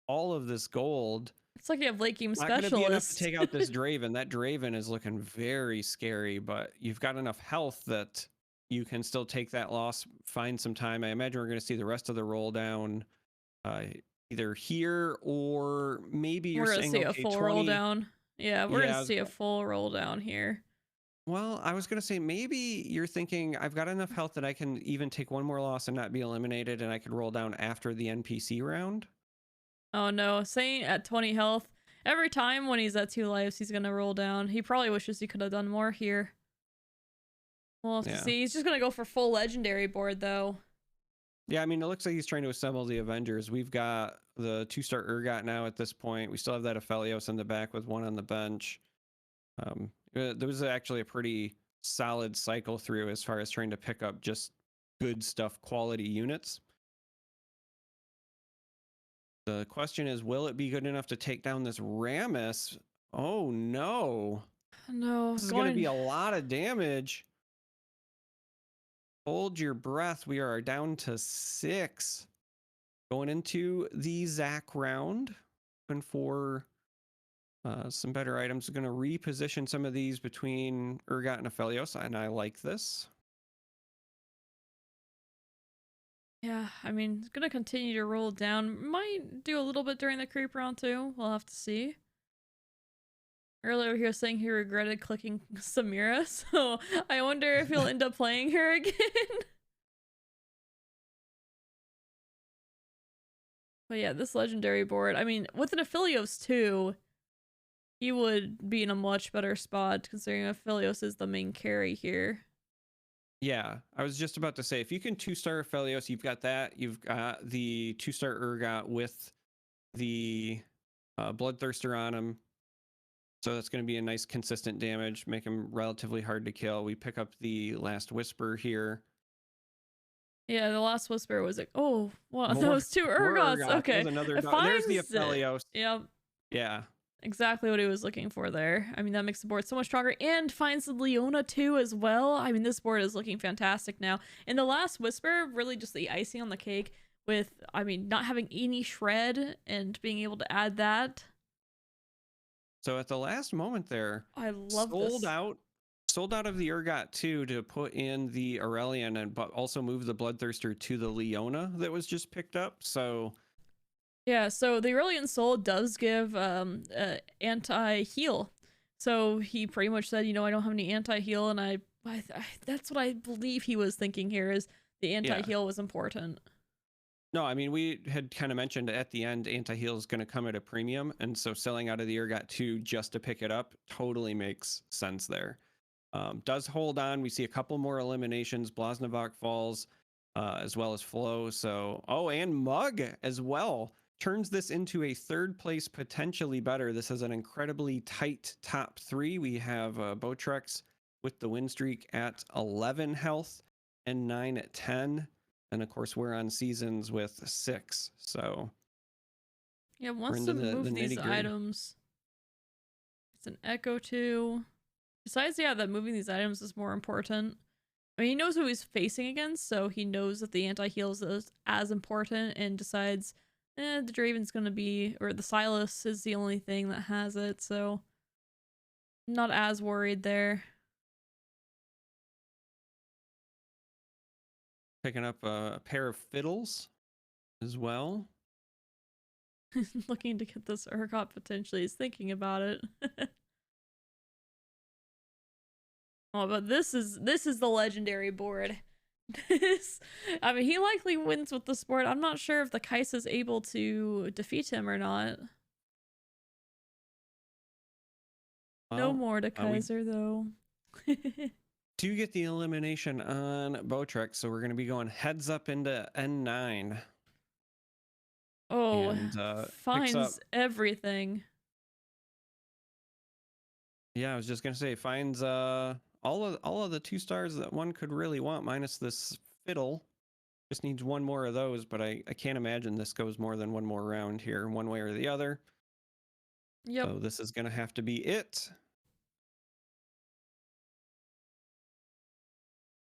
all of this gold. It's like you have late game Not gonna specialists. be enough to take out this Draven. That Draven is looking very scary, but you've got enough health that you can still take that loss, find some time. I imagine we're gonna see the rest of the roll down either here or maybe you're gonna saying see okay, a full 20... roll down. Yeah, we're Yeah, gonna see a full roll down here. Well, I was going to say maybe you're thinking I've got enough health that I can even take one more loss and not be eliminated, and I could roll down after the NPC round. Oh no, Saint at 20 health. Every time when he's at 2 lives, he's gonna roll down. He probably wishes he could have done more here. We'll have to see. He's just gonna go for full legendary board though. Yeah, I mean, it looks like he's trying to assemble the Avengers. We've got the 2-star Urgot now at this point. We still have that Aphelios in the back with 1 on the bench. There was actually a pretty solid cycle through as far as trying to pick up just good stuff, quality units. The question is, will it be good enough to take down this Rammus? Oh no. No, This is going to be a lot of damage. Hold your breath. We are down to 6. Going into the Zac round. Looking for some better items. Going to reposition some of these between Urgot and Aphelios, and I like this. Yeah, I mean, it's gonna continue to roll down. Might do a little bit during the creep round too. We'll have to see. Earlier he was saying he regretted clicking Samira, so I wonder if he'll end up playing her again. But yeah, this legendary board, I mean, with an Aphelios too, he would be in a much better spot considering Aphelios is the main carry here. Yeah, I was just about to say, if you can 2-star Aphelios, you've got that. You've got the 2-star Urgot with the Bloodthirster on him. So that's going to be a nice consistent damage, make him relatively hard to kill. We pick up the last Whisper here. Yeah, the last Whisper was like, oh, well, those 2 Urgots. Okay. There's the Aphelios. Yep. Yeah. Exactly what he was looking for there. I mean, that makes the board so much stronger and finds the Leona too as well. I mean, this board is looking fantastic now. And the last Whisper, really just the icing on the cake with, I mean, not having any shred and being able to add that. So at the last moment there, I love sold out of the Urgot 2 to put in the Aurelion but also move the Bloodthirster to the Leona that was just picked up. So Yeah, so the Aurelian Soul does give anti-heal. So he pretty much said, you know, I don't have any anti-heal, and I that's what I believe he was thinking here, is the anti-heal was important. No, I mean, we had kind of mentioned at the end, anti-heal is going to come at a premium, and so selling out of the Urgot 2 just to pick it up totally makes sense there. Does hold on. We see a couple more eliminations. Blasnavok falls, as well as Flo. So, oh, and Mug as well. Turns this into a third place, potentially better. This is an incredibly tight top 3. We have Botrex with the win streak at 11 health and 9 at 10. And of course, we're on seasons with 6. So yeah, wants to move these items. It's an Echo 2. Besides, yeah, that moving these items is more important. I mean, he knows who he's facing against, so he knows that the anti-heals is as important, and decides, the Draven's gonna be, or the Silas is the only thing that has it, so I'm not as worried there. Picking up a pair of fiddles as well. Looking to get this Urgot potentially. He's thinking about it. Oh, but this is the legendary board. I mean, he likely wins with this board. I'm not sure if the Kai'Sa is able to defeat him or not. Well, no more to Kaiser though. Do get the elimination on Botrex, so we're going to be going heads up into N9. Oh, and, finds everything. Yeah, I was just going to say, finds all of the 2 stars that one could really want, minus this fiddle. Just needs one more of those, but I can't imagine this goes more than one more round here, one way or the other. Yep. So this is going to have to be it.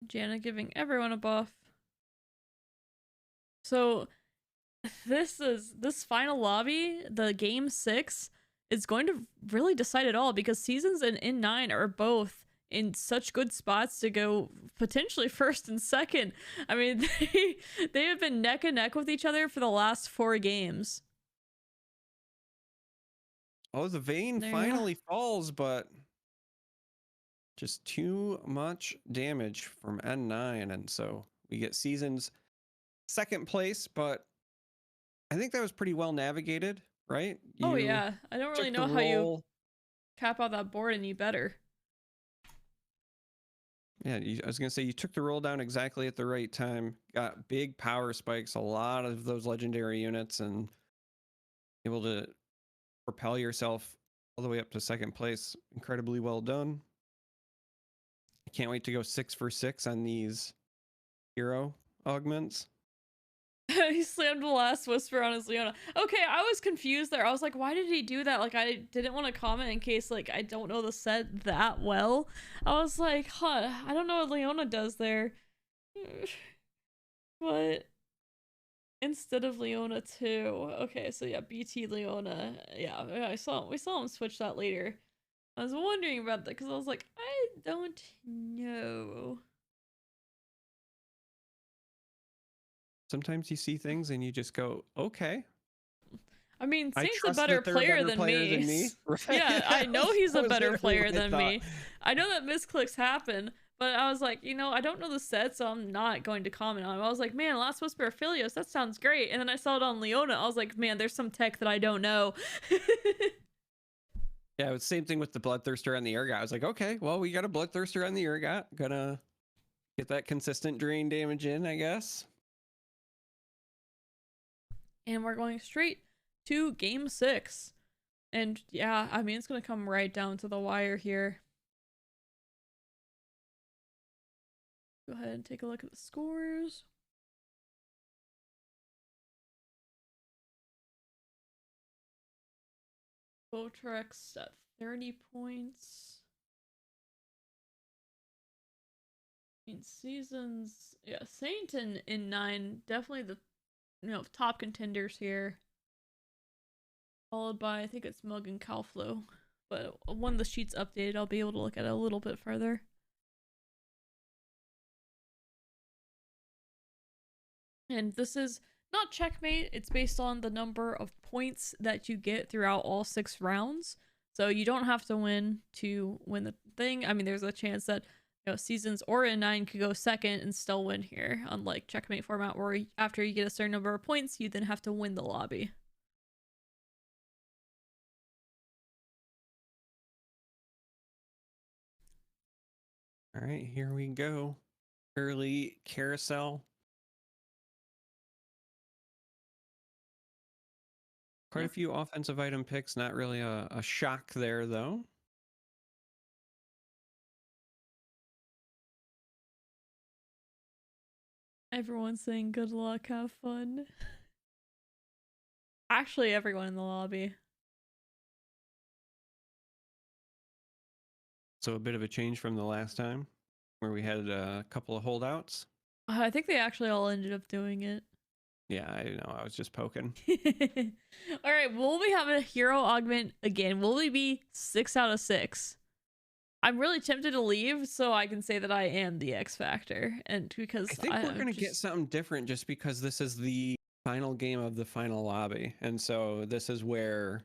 Janna giving everyone a buff. So this final lobby, the game 6, is going to really decide it all, because Seasons and N9 are both in such good spots to go potentially first and second. I mean, they have been neck and neck with each other for the last 4 games. Oh, the Vayne finally falls, but just too much damage from N9, and so we get Seasons second place, but I think that was pretty well navigated, right? Oh yeah, I don't really know how you cap out that board any better. Yeah, I was gonna say, you took the roll down exactly at the right time, got big power spikes, a lot of those legendary units, and able to propel yourself all the way up to second place. Incredibly well done. I can't wait to go 6 for 6 on these hero augments. He slammed the last whisper on his Leona. Okay, I was confused there. I was like, why did he do that? Like, I didn't want to comment in case, like, I don't know the set that well. I was like, huh, I don't know what Leona does there. But instead of Leona 2. Okay, so yeah, BT Leona. Yeah, we saw him switch that later. I was wondering about that because I was like, I don't know. Sometimes you see things and you just go, okay. I mean, Saint's a better player than me. Right? Yeah, I know he's a better player than me. I know that misclicks happen, but I was like, you know, I don't know the set, so I'm not going to comment on it. I was like, man, Last Whisper Aphelios, that sounds great. And then I saw it on Leona. I was like, man, there's some tech that I don't know. Yeah, it was the same thing with the Bloodthirster on the Urgot. I was like, okay, well, we got a Bloodthirster on the Urgot. Gonna get that consistent drain damage in, I guess. And we're going straight to game 6. And yeah, I mean, it's gonna come right down to the wire here. Go ahead and take a look at the scores. Botrex at 30 points. In Seasons, yeah, Saint and N9, definitely the, you know, top contenders here. Followed by, I think it's Mug and Calflo. But when the sheet's updated, I'll be able to look at it a little bit further. And this is not checkmate, it's based on the number of points that you get throughout all 6 rounds. So you don't have to win to win the thing. I mean, there's a chance that, you know, Seasons or N9 could go second and still win here, unlike checkmate format where after you get a certain number of points, you then have to win the lobby. All right, here we go. Early carousel. Quite a few offensive item picks. Not really a shock there, though. Everyone's saying good luck, have fun. Actually, everyone in the lobby. So a bit of a change from the last time where we had a couple of holdouts. I think they actually all ended up doing it. Yeah, I know. I was just poking. All right, will we have a hero augment again? Will we be 6 out of 6? I'm really tempted to leave so I can say that I am the X Factor, and because I think we're going to get something different just because this is the final game of the final lobby, and so this is where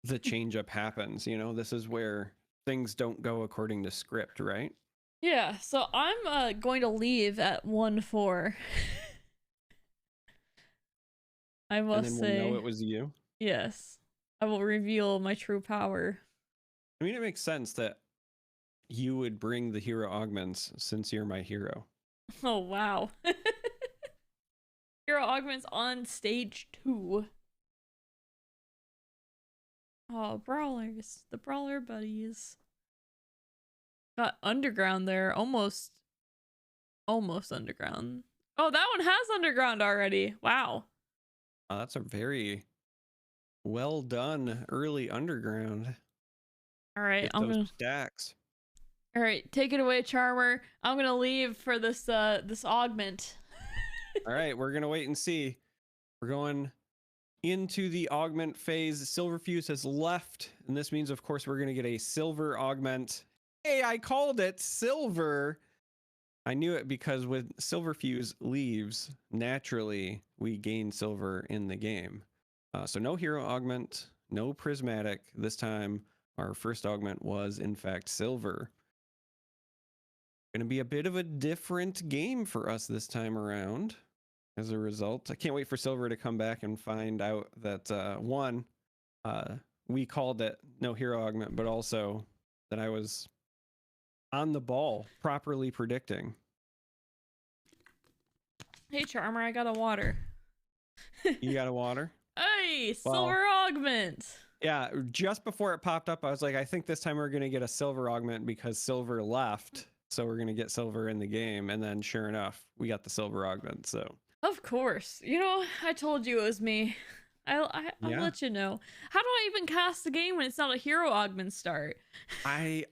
the change up happens. You know, this is where things don't go according to script, right? Yeah, so I'm going to leave at 1-4. I must and then say, we'll know it was you. Yes, I will reveal my true power. I mean, it makes sense that you would bring the hero augments since you're my hero. Oh wow. Hero augments on stage 2. Oh, brawlers, the brawler buddies. Got underground there, almost underground. Oh, that one has underground already. Wow. That's a very well done early underground. All right, Get I'm those gonna stacks. All right, take it away, Charm3r. I'm gonna leave for this this augment. All right, we're gonna wait and see. We're going into the augment phase. Silverfuse has left, and this means, of course, we're gonna get a silver augment. Hey, I called it silver. I knew it because when Silverfuse leaves, naturally we gain silver in the game. So no hero augment, no prismatic. This time, our first augment was in fact silver. Going to be a bit of a different game for us this time around. As a result, I can't wait for silver to come back and find out that one, we called it no hero augment, but also that I was on the ball, properly predicting. Hey, Charm3r, I got a water. You got a water? Hey, silver augment. Yeah, just before it popped up, I was like, I think this time we're going to get a silver augment because silver left. So we're going to get silver in the game. And then sure enough, we got the silver augment. So of course, you know, I told you it was me. I'll let you know. How do I even cast the game when it's not a hero augment start? I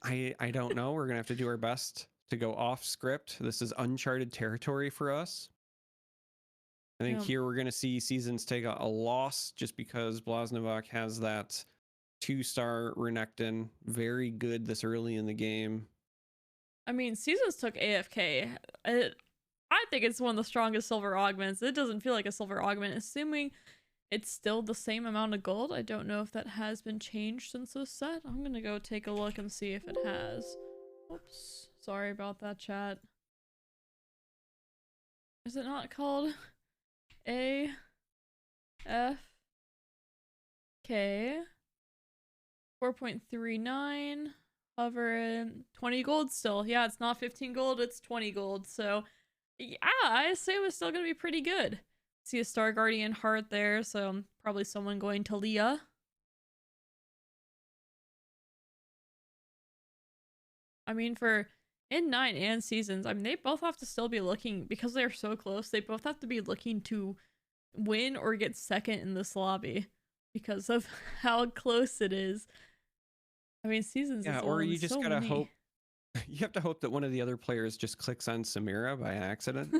don't know. We're going to have to do our best to go off script. This is uncharted territory for us. I think here we're going to see Seasons take a loss just because Blaznovac has that 2-star Renekton. Very good this early in the game. I mean, Seasons took AFK. I think it's one of the strongest silver augments. It doesn't feel like a silver augment, assuming it's still the same amount of gold. I don't know if that has been changed since this set. I'm going to go take a look and see if it has. Oops. Sorry about that, chat. Is it not called AFK? 4.39. Hovering 20 gold still. Yeah, it's not 15 gold, it's 20 gold. So yeah, I say it was still gonna be pretty good. See a Star Guardian heart there, so probably someone going to Leah. I mean, for N9 and Seasons, I mean, they both have to still be looking, because they're so close, they both have to be looking to win or get second in this lobby because of how close it is. I mean, Seasons is or you just so gotta many. hope. You have to hope that one of the other players just clicks on Samira by accident.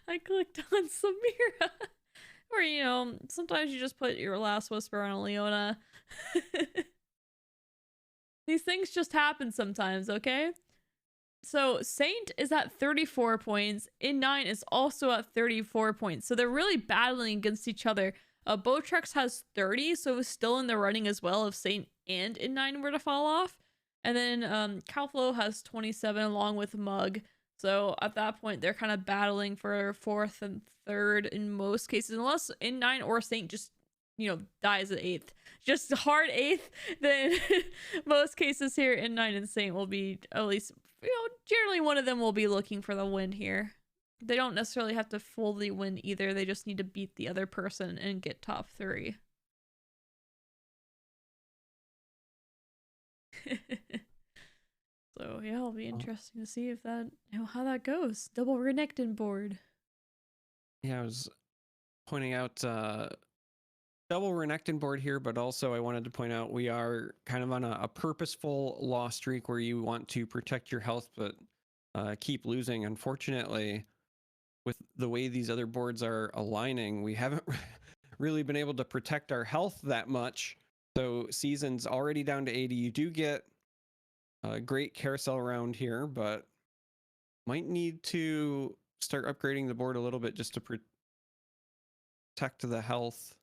I clicked on Samira. Or, you know, sometimes you just put your last whisper on a Leona. These things just happen sometimes, okay? So Saint is at 34 points. In9 is also at 34 points. So they're really battling against each other. Botrex has 30, so it's still in the running as well if Saint and In9 were to fall off. And then Calflow has 27 along with Mug. So at that point, they're kind of battling for fourth and third in most cases, unless In9 or Saint just, dies at eighth. Just hard eighth, then most cases here, In9 and Saint will be at least, generally one of them will be looking for the win here. They don't necessarily have to fully win either. They just need to beat the other person and get top 3. So yeah, it'll be interesting to see if that, how that goes. Double Renekton board. Yeah, I was pointing out double Renekton board here, but also I wanted to point out we are kind of on a purposeful loss streak where you want to protect your health, but keep losing. Unfortunately, with the way these other boards are aligning, we haven't really been able to protect our health that much. So Season's already down to 80. You do get a great carousel round here, but might need to start upgrading the board a little bit just to protect the health.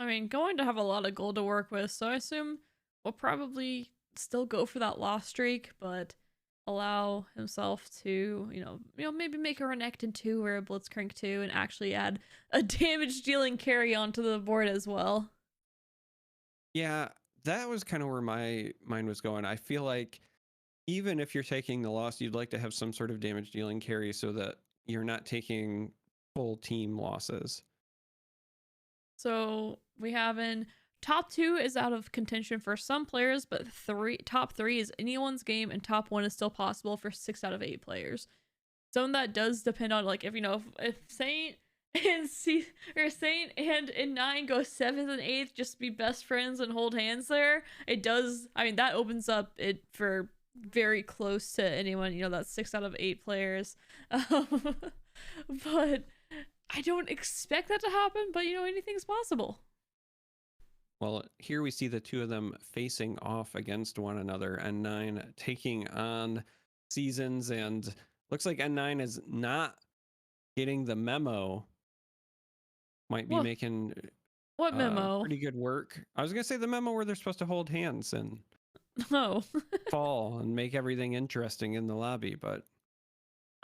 I mean, going to have a lot of gold to work with, so I assume we'll probably still go for that loss streak, but allow himself to, maybe make a Renekton 2 or a Blitzcrank 2 and actually add a damage dealing carry onto the board as well. Yeah, that was kind of where my mind was going. I feel like even if you're taking the loss, you'd like to have some sort of damage dealing carry so that you're not taking full team losses. So we have in top 2 is out of contention for some players, but top 3 is anyone's game, and top 1 is still possible for 6 out of 8 players. Some of that does depend on, like, if Saint and Saint and In9 go 7th and 8th, just be best friends and hold hands there. It does. I mean, that opens up it for very close to anyone. That's 6 out of 8 players. But I don't expect that to happen, but anything's possible. Well, here we see the two of them facing off against one another. N9 taking on Seasons, and looks like N9 is not getting the memo. Might be making what memo? Pretty good work. I was gonna say the memo where they're supposed to hold hands and fall and make everything interesting in the lobby, but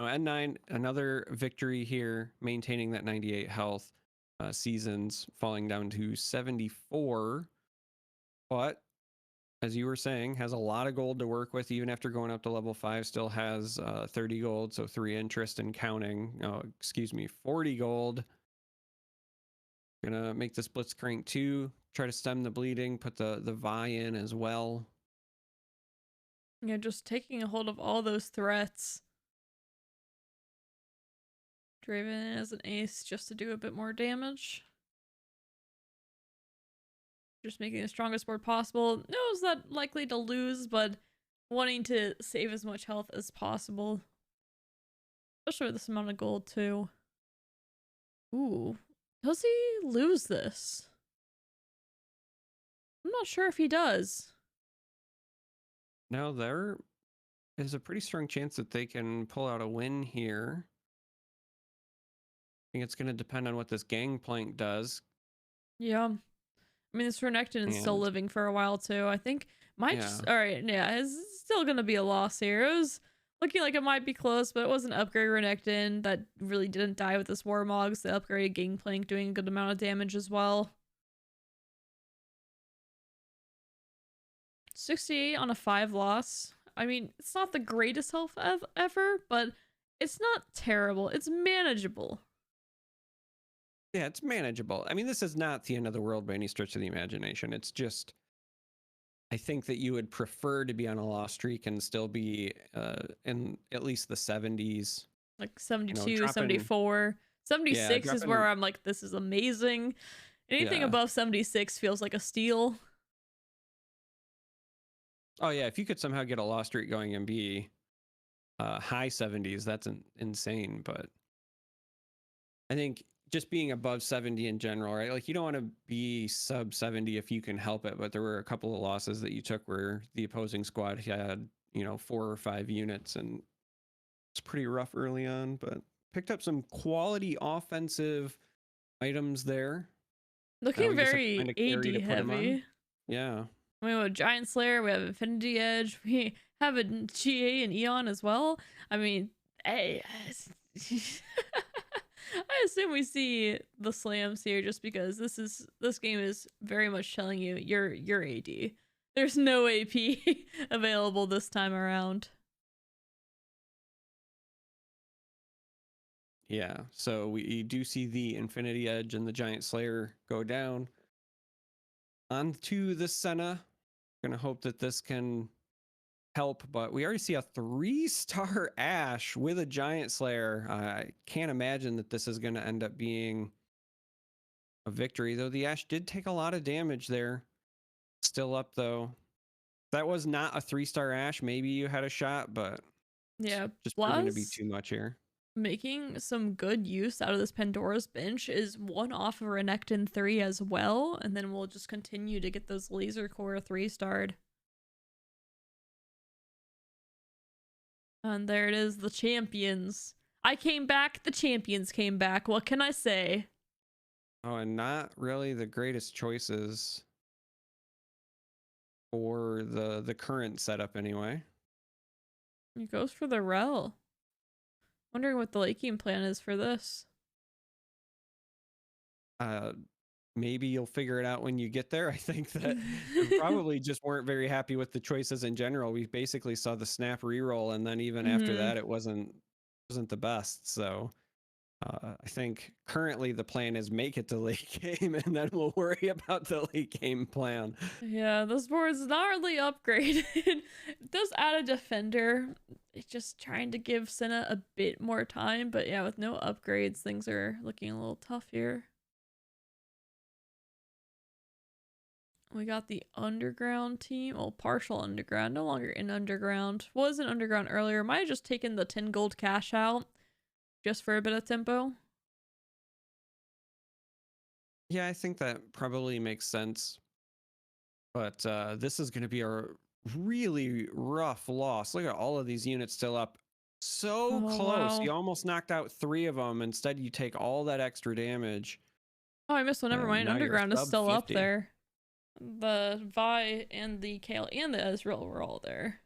N9, another victory here, maintaining that 98 health. Seasons falling down to 74, but as you were saying, has a lot of gold to work with. Even after going up to level 5, still has 30 gold, so 3 interest in counting. 40 gold. Gonna make this Blitzcrank 2, try to stem the bleeding, put the Vi in as well. Yeah, just taking a hold of all those threats. Draven as an ace just to do a bit more damage. Just making the strongest board possible. Knows that likely to lose, but wanting to save as much health as possible. Especially with this amount of gold, too. Ooh. Does he lose this? I'm not sure if he does. Now, there is a pretty strong chance that they can pull out a win here. I think it's going to depend on what this Gangplank does. Yeah. I mean, this Renekton is still living for a while, too. I think alright, yeah, it's still going to be a loss here. It was looking like it might be close, but it was an upgrade Renekton that really didn't die with this Warmogs. The upgraded Gangplank doing a good amount of damage as well. 68 on a 5 loss. I mean, it's not the greatest health ever, but it's not terrible. It's manageable. Yeah, it's manageable. I mean, this is not the end of the world by any stretch of the imagination. It's just, I think that you would prefer to be on a loss streak and still be in at least the 70s. Like 72, 74. 76 is where I'm like, this is amazing. Anything above 76 feels like a steal. Oh, yeah, if you could somehow get a loss streak going and be high 70s, that's insane. But I think just being above 70 in general, right? Like, you don't want to be sub 70 if you can help it, but there were a couple of losses that you took where the opposing squad had, 4 or 5 units, and It's pretty rough early on, but picked up some quality offensive items there. Now Looking we just have to very find a carry to AD put them on. heavy. Yeah. We have a Giant Slayer, we have Infinity Edge, we have a GA and Eon as well. I mean, hey, I assume we see the slams here just because this game is very much telling you you're AD. There's no AP available this time around. Yeah, so we do see the Infinity Edge and the Giant Slayer go down. On to the Senna. Gonna hope that this can help, but we already see a 3-star Ashe with a Giant Slayer. I can't imagine that this is gonna end up being a victory, though the Ashe did take a lot of damage there. Still up, though. That was not a 3-star Ashe. Maybe you had a shot, but Yeah, just proving to be too much here. Making some good use out of this Pandora's Bench is one off of Renekton 3 as well, and then we'll just continue to get those Laser Core 3-starred. And there it is, the champions. I came back, the champions came back. What can I say? Oh, and not really the greatest choices for the current setup anyway. He goes for the Rel. Wondering what the late game plan is for this. Maybe you'll figure it out when you get there. I think that we probably just weren't very happy with the choices in general. We basically saw the snap reroll, and then even after that, it wasn't the best. So I think currently the plan is make it to late game, and then we'll worry about the late game plan. Yeah, this board's not really upgraded. It does add a defender. It's just trying to give Senna a bit more time, but yeah, with no upgrades, things are looking a little tough here. We got the underground team. Oh, partial underground. No longer in underground. Was in underground earlier. Might have just taken the 10 gold cash out just for a bit of tempo. Yeah, I think that probably makes sense. But this is going to be a really rough loss. Look at all of these units still up. So close. Wow. You almost knocked out 3 of them. Instead, you take all that extra damage. Oh, I missed one. Never mind. Now you're Underground is sub still up 50. there. The Vi and the Kale and the Ezreal were all there.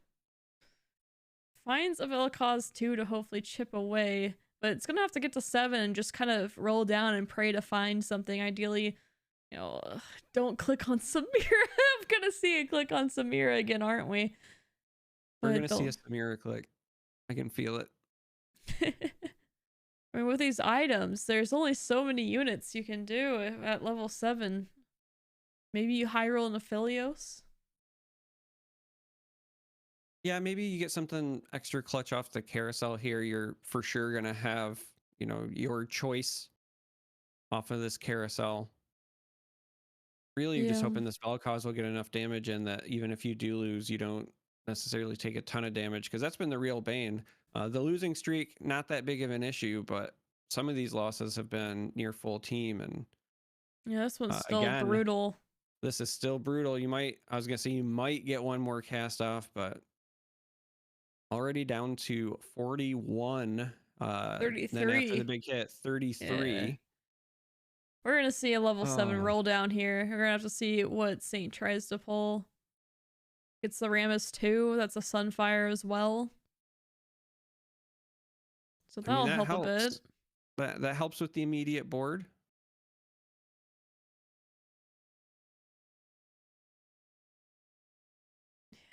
Finds a Vel'Koz 2 to hopefully chip away, but it's gonna have to get to 7 and just kind of roll down and pray to find something. Ideally, you know, don't click on Samira. I'm gonna see a click on Samira again, aren't we? We're gonna see a Samira click. I can feel it. I mean, with these items, there's only so many units you can do at level 7. Maybe you high roll an Aphelios. Yeah, maybe you get something extra clutch off the carousel here. You're for sure gonna have, you know, your choice off of this carousel. Really, you're just hoping this Vel'Koz will get enough damage in that even if you do lose, you don't necessarily take a ton of damage, because that's been the real bane. The losing streak, not that big of an issue, but some of these losses have been near full team, and yeah, this one's still again, brutal. This is still brutal. You might, I was gonna say, you might get one more cast off, but already down to 41. 33. Then after the big hit, 33. Yeah. We're gonna see a level 7 roll down here. We're gonna have to see what Saint tries to pull. It's the Rammus 2. That's a Sunfire as well. So that'll help a bit. That helps with the immediate board.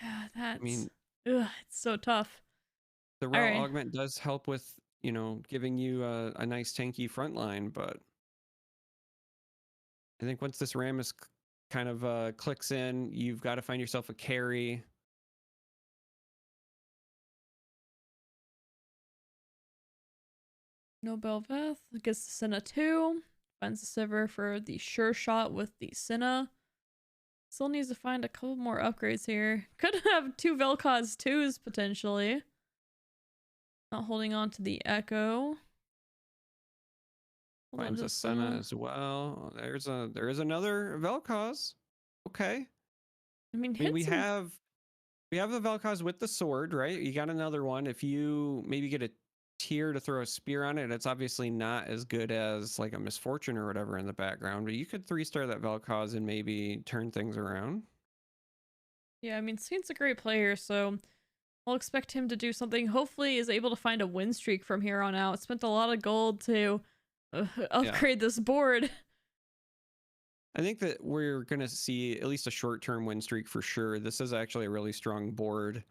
Yeah, that's. I mean, it's so tough. The raw augment does help with, you know, giving you a nice tanky front line, but I think once this Rammus kind of clicks in, you've got to find yourself a carry. No Bel'Veth gets the Senna 2. Finds the Sivir for the sure shot with the Senna. Still needs to find a couple more upgrades here. Could have 2 Vel'Koz 2s potentially. Not holding on to the Echo. Finds a Senna as well. There is another Vel'Koz. Okay. I mean we have the Vel'Koz with the sword, right? You got another one. If you maybe get a tier to throw a spear on it. It's obviously not as good as like a Misfortune or whatever in the background, but you could 3-star that Vel'Koz and maybe turn things around. Yeah, I mean, Saint's a great player, so I'll expect him to do something. Hopefully is able to find a win streak from here on out. Spent a lot of gold to upgrade this board. I think that we're going to see at least a short-term win streak for sure. This is actually a really strong board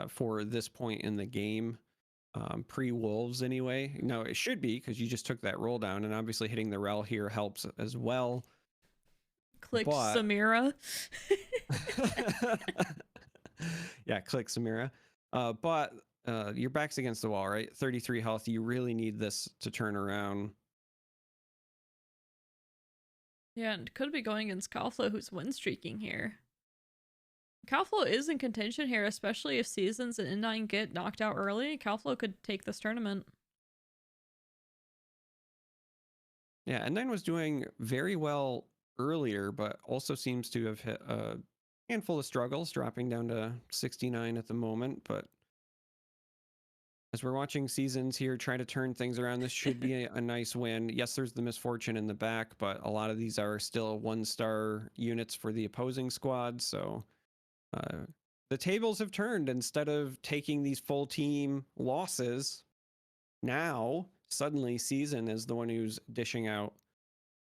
for this point in the game. Pre-Wolves anyway. No, it should be because you just took that roll down, and obviously hitting the rel here helps as well. Click Samira. Yeah, click Samira. But your back's against the wall, right? 33 health. You really need this to turn around. Yeah, and could be going against Calflo, who's win streaking here. Calflo is in contention here, especially if Seasons and N9 get knocked out early. Calflo could take this tournament. Yeah, N9 was doing very well earlier, but also seems to have hit a handful of struggles, dropping down to 69 at the moment. But as we're watching Seasons here try to turn things around, this should be a nice win. Yes, there's the Misfortune in the back, but a lot of these are still 1-star units for the opposing squad. So the tables have turned. Instead of taking these full team losses, now suddenly Season is the one who's dishing out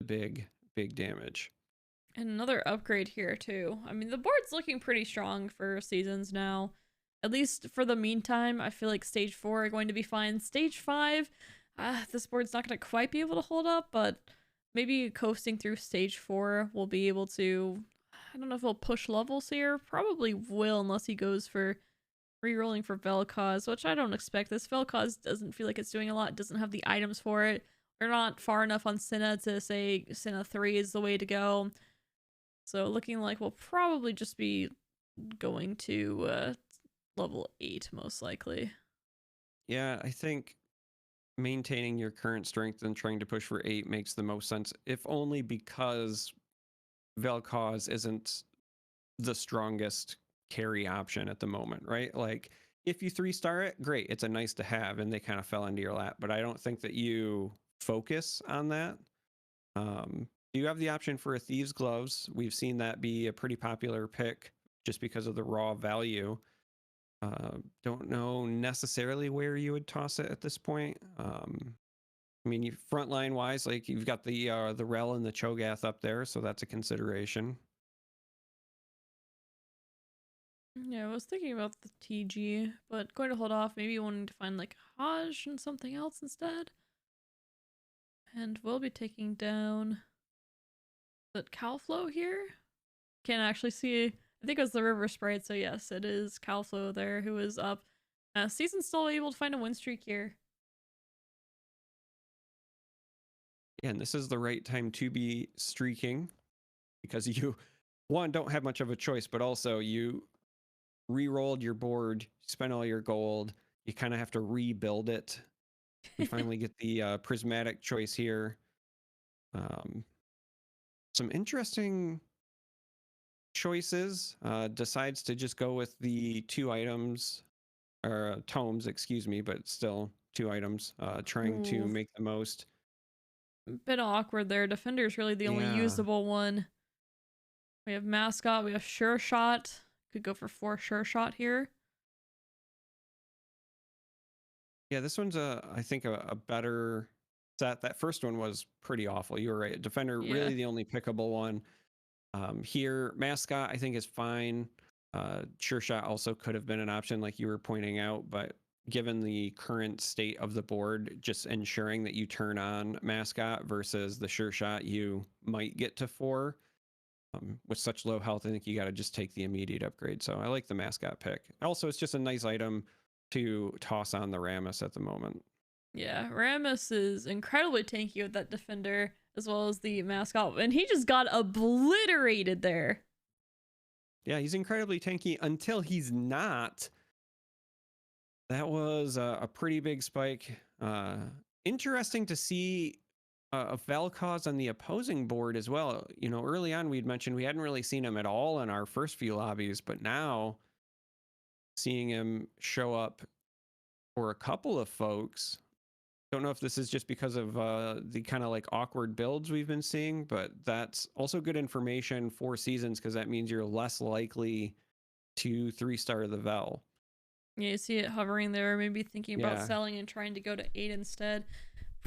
big damage. And another upgrade here too. I mean, the board's looking pretty strong for Seasons now. At least for the meantime, I feel like stage 4 are going to be fine. Stage 5, this board's not going to quite be able to hold up, but maybe coasting through stage 4 will be able to, I don't know if he'll push levels here. Probably will, unless he goes for rerolling for Vel'Koz, which I don't expect. This Vel'Koz doesn't feel like it's doing a lot, doesn't have the items for it. We're not far enough on Cinna to say Cinna 3 is the way to go. So looking like we'll probably just be going to level 8 most likely. Yeah, I think maintaining your current strength and trying to push for 8 makes the most sense, if only because Vel'Koz isn't the strongest carry option at the moment, right? Like if you 3-star it, great, it's a nice to have, and they kind of fell into your lap, but I don't think that you focus on that. You have the option for a Thieves Gloves. We've seen that be a pretty popular pick just because of the raw value. Don't know necessarily where you would toss it at this point. I mean, you frontline wise, like you've got the Rel and the Cho'Gath up there, so that's a consideration. Yeah, I was thinking about the TG, but going to hold off, maybe wanting to find like Hajj and something else instead. And we'll be taking down the Calflo here. Can't actually see, I think it was the River Sprite, so yes, it is Calflo there who is up. Season's still able to find a win streak here. Yeah, and this is the right time to be streaking because you, one, don't have much of a choice, but also you re-rolled your board, spent all your gold, you kind of have to rebuild it. You finally get the prismatic choice here. Some interesting choices. Decides to just go with the 2 items, or tomes, excuse me, but still 2 items, trying to make the most. Bit awkward there. Defender's really the only usable one. We have Mascot, we have Sure Shot. Could go for 4 Sure Shot here. Yeah, this one's I think a better set. That first one was pretty awful. You were right. Defender, really the only pickable one. Here, Mascot, I think is fine. Sure Shot also could have been an option, like you were pointing out, but given the current state of the board, just ensuring that you turn on Mascot versus the Sure Shot you might get to 4. With such low health, I think you got to just take the immediate upgrade. So I like the Mascot pick. Also, it's just a nice item to toss on the Rammus at the moment. Yeah, Rammus is incredibly tanky with that Defender, as well as the Mascot, and he just got obliterated there. Yeah, he's incredibly tanky until he's not. That was a pretty big spike. Interesting to see a Vel'Koz on the opposing board as well. You know, early on we'd mentioned we hadn't really seen him at all in our first few lobbies, but now seeing him show up for a couple of folks. Don't know if this is just because of the kind of like awkward builds we've been seeing, but that's also good information for seasons because that means you're less likely to 3-star the Vel. Yeah, you see it hovering there, maybe thinking about Yeah. selling and trying to go to 8 instead.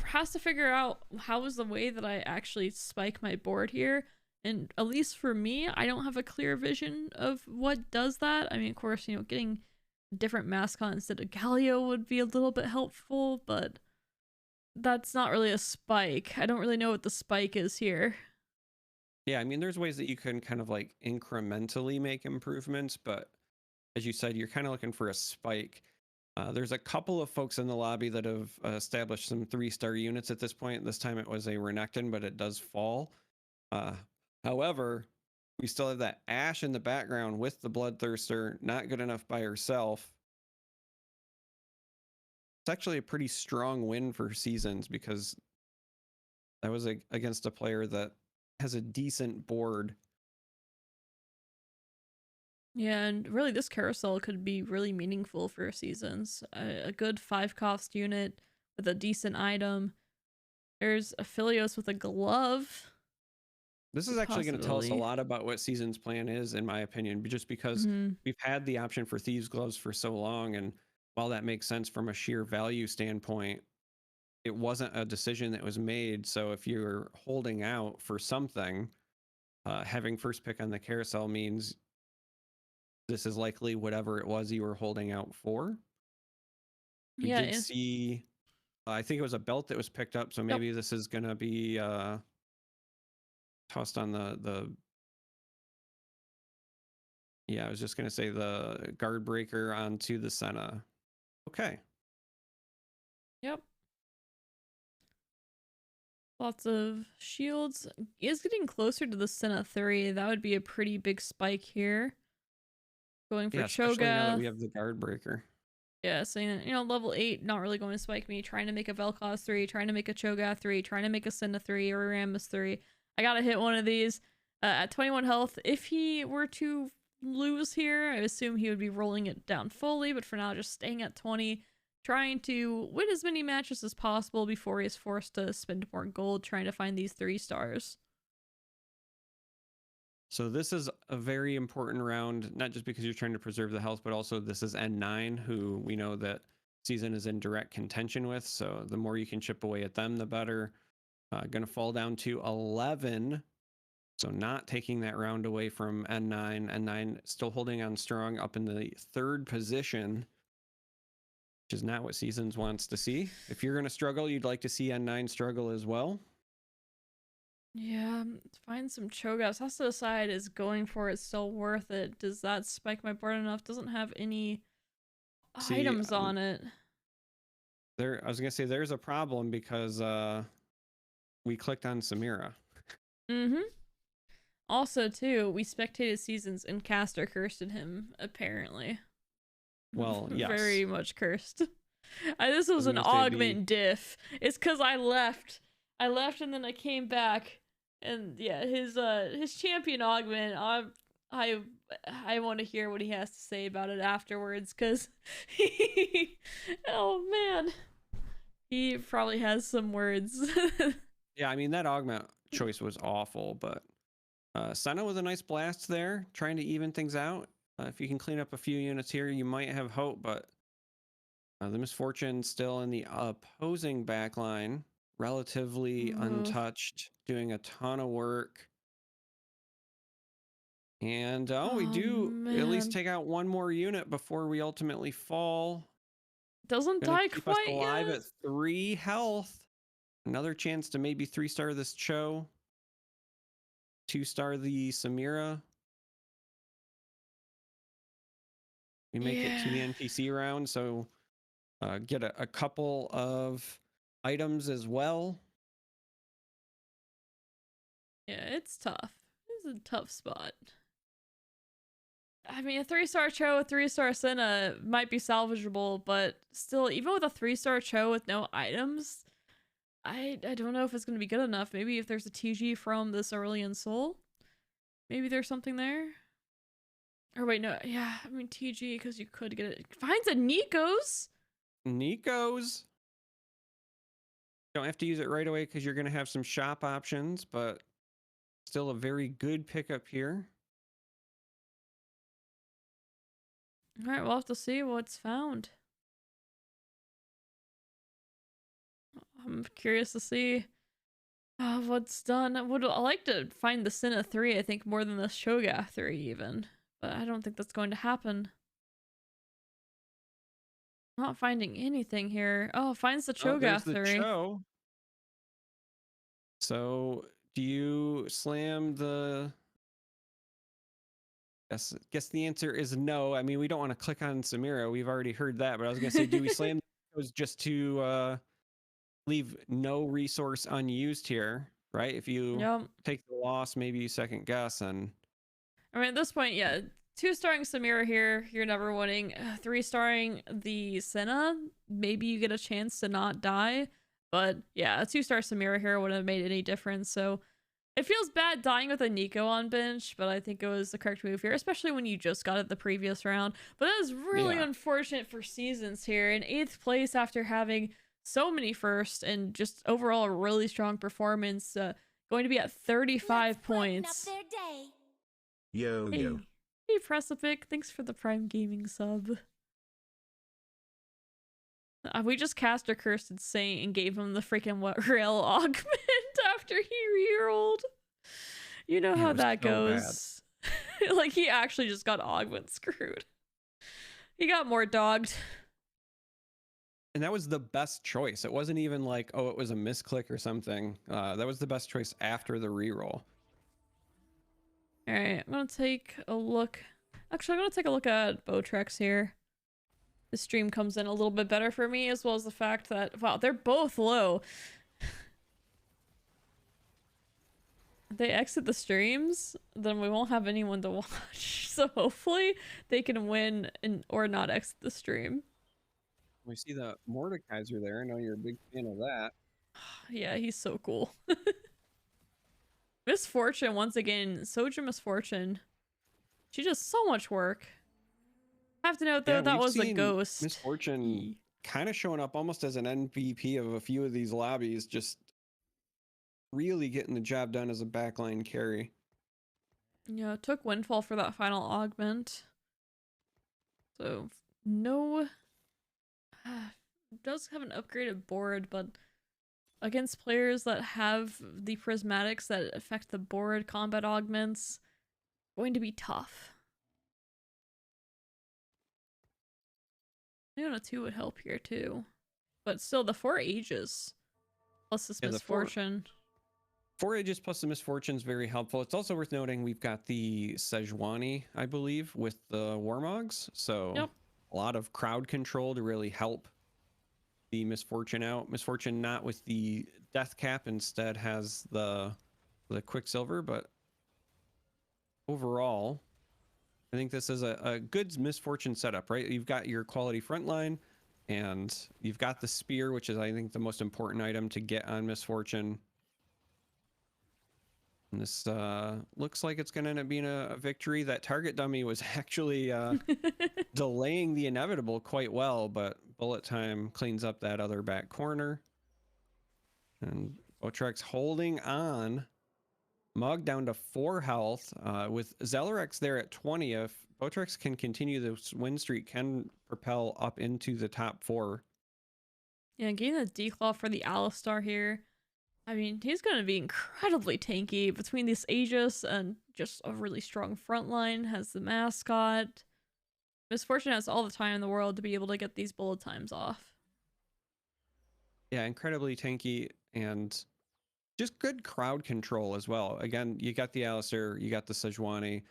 Has to figure out how is the way that I actually spike my board here. And at least for me, I don't have a clear vision of what does that. I mean, of course, you know, getting a different mascot instead of Galio would be a little bit helpful, but that's not really a spike. I don't really know what the spike is here. Yeah, I mean, there's ways that you can kind of like incrementally make improvements, but as you said, you're kind of looking for a spike. There's a couple of folks in the lobby that have established some 3-star units at this point. This time it was a Renekton, but it does fall. However, we still have that Ashe in the background with the Bloodthirster, not good enough by herself. It's actually a pretty strong win for Seasons because that was against a player that has a decent board. Yeah, and really this carousel could be really meaningful for Seasons. A good 5-cost unit with a decent item. There's a Philios with a glove. This is actually going to tell us a Possibility. lot about what Season's plan is, in my opinion, just because Mhm. we've had the option for Thieves' Gloves for so long. And while that makes sense from a sheer value standpoint, it wasn't a decision that was made. So if you're holding out for something, having first pick on the carousel means this is likely whatever it was you were holding out for. We Yeah, did see, I think it was a belt that was picked up. So maybe this is going to be tossed on the yeah, I was just going to say the guard breaker onto the Senna. Okay. Yep. Lots of shields. Is getting closer to the Senna 3. That would be a pretty big spike here. Going for Yeah, especially now that Cho'Gath. we have the guard breaker. Yeah, saying that, you know, level 8, not really going to spike me. Trying to make a Vel'Koz 3, trying to make a Cho'Gath 3, trying to make a Senna 3 or a Rammus 3. I gotta hit one of these at 21 health. If he were to lose here, I assume he would be rolling it down fully, but for now, just staying at 20, trying to win as many matches as possible before he is forced to spend more gold trying to find these 3 stars. So this is a very important round, not just because you're trying to preserve the health, but also this is N9, who we know that Season is in direct contention with. So the more you can chip away at them, the better. Going to fall down to 11. So not taking that round away from N9. N9 still holding on strong up in the 3rd position, which is not what Seasons wants to see. If you're going to struggle, you'd like to see N9 struggle as well. Yeah, find some Cho'Gaths. Has to decide, is going for it still worth it? Does that spike my board enough? Doesn't have any items on it. I was going to say there's a problem because we clicked on Samira. Mm-hmm. Also, too, we spectated Seasons and Caster cursed him, apparently. Well, yes. Very much cursed. This was an augment diff. It's because I left. And then I came back. And yeah, his champion augment, I want to hear what he has to say about it afterwards, because oh man, he probably has some words. Yeah, I mean, that augment choice was awful, but Senna was a nice blast there, trying to even things out. If you can clean up a few units here, you might have hope, but the misfortune still in the opposing backline, relatively untouched, doing a ton of work. And we do at least take out one more unit before we ultimately fall. Doesn't die quite alive yet. At 3 health. Another chance to maybe 3-star this Cho. 2-star the Samira. We make it to the NPC round, so get a couple of items as well. Yeah, it's tough. It's a tough spot. I mean, a 3-star Cho, a 3-star Senna might be salvageable, but still, even with a 3-star Cho with no items, I don't know if it's going to be good enough. Maybe if there's a TG from this Aurelian Soul, maybe there's something there. Or wait, no, yeah, I mean TG, because you could get it. Finds a Nikos Nico's. Don't have to use it right away because you're going to have some shop options, but still a very good pickup here. All right, we'll have to see what's found. I'm curious to see what's done. I like to find the Cinna 3, I think, more than the Shoga 3 even. But I don't think that's going to happen. Not finding anything here. Oh, finds the Cho'Gath there's the 3. Cho. So do you slam the... Guess the answer is no. I mean, we don't want to click on Samira. We've already heard that. But I was going to say, do we slam those just to leave no resource unused here, right? If you take the loss, maybe you second guess. And I mean, at this point, yeah, 2-starring Samira here, you're never winning. 3-starring the Senna, maybe you get a chance to not die. But yeah, a 2-star Samira here wouldn't have made any difference. So it feels bad dying with a Nico on bench, but I think it was the correct move here, especially when you just got it the previous round. But that is really unfortunate for Seasons here. In 8th place after having so many first and just overall a really strong performance, going to be at 35 points. Yo. Hey Precipic, thanks for the Prime Gaming sub. We just cast a Cursed Saint and gave him the freaking what rail augment after he rerolled. You know how that goes. Like, he actually just got augment screwed. He got more dogged. And that was the best choice. It wasn't even like, oh, it was a misclick or something. That was the best choice after the reroll. All right, I'm gonna take a look. Actually, I'm gonna take a look at Botrex here. The stream comes in a little bit better for me, as well as the fact that, wow, they're both low. If they exit the streams, then we won't have anyone to watch. So hopefully they can win or not exit the stream. We see the Mordekaiser there. I know you're a big fan of that. Yeah, he's so cool. Misfortune, once again, Soja Misfortune. She does so much work. I have to note, though, that was a ghost. Misfortune kind of showing up almost as an MVP of a few of these lobbies, just really getting the job done as a backline carry. Yeah, it took Windfall for that final augment. So, no... does have an upgraded board, but against players that have the prismatics that affect the board combat augments, going to be tough. Leona 2 would help here too. But still, the 4 ages plus this misfortune. 4 ages plus the misfortune is very helpful. It's also worth noting we've got the Sejuani, I believe, with the Warmogs. So a lot of crowd control to really help the misfortune out. Misfortune not with the death cap, instead has the Quicksilver, but overall I think this is a good misfortune setup, right? You've got your quality front line and you've got the spear, which is I think the most important item to get on misfortune. And this looks like it's going to end up being a victory. That target dummy was actually delaying the inevitable quite well, but bullet time cleans up that other back corner. And Botrex holding on. Mug down to 4 health. With Zelarex there at 20, if Botrex can continue this win streak, can propel up into the top 4. Yeah, getting the declaw for the Alistar here. I mean, he's going to be incredibly tanky between this Aegis and just a really strong front line. Has the mascot. Misfortune has all the time in the world to be able to get these bullet times off. Yeah, incredibly tanky and just good crowd control as well. Again, you got the Alistair, you got the Sejuani.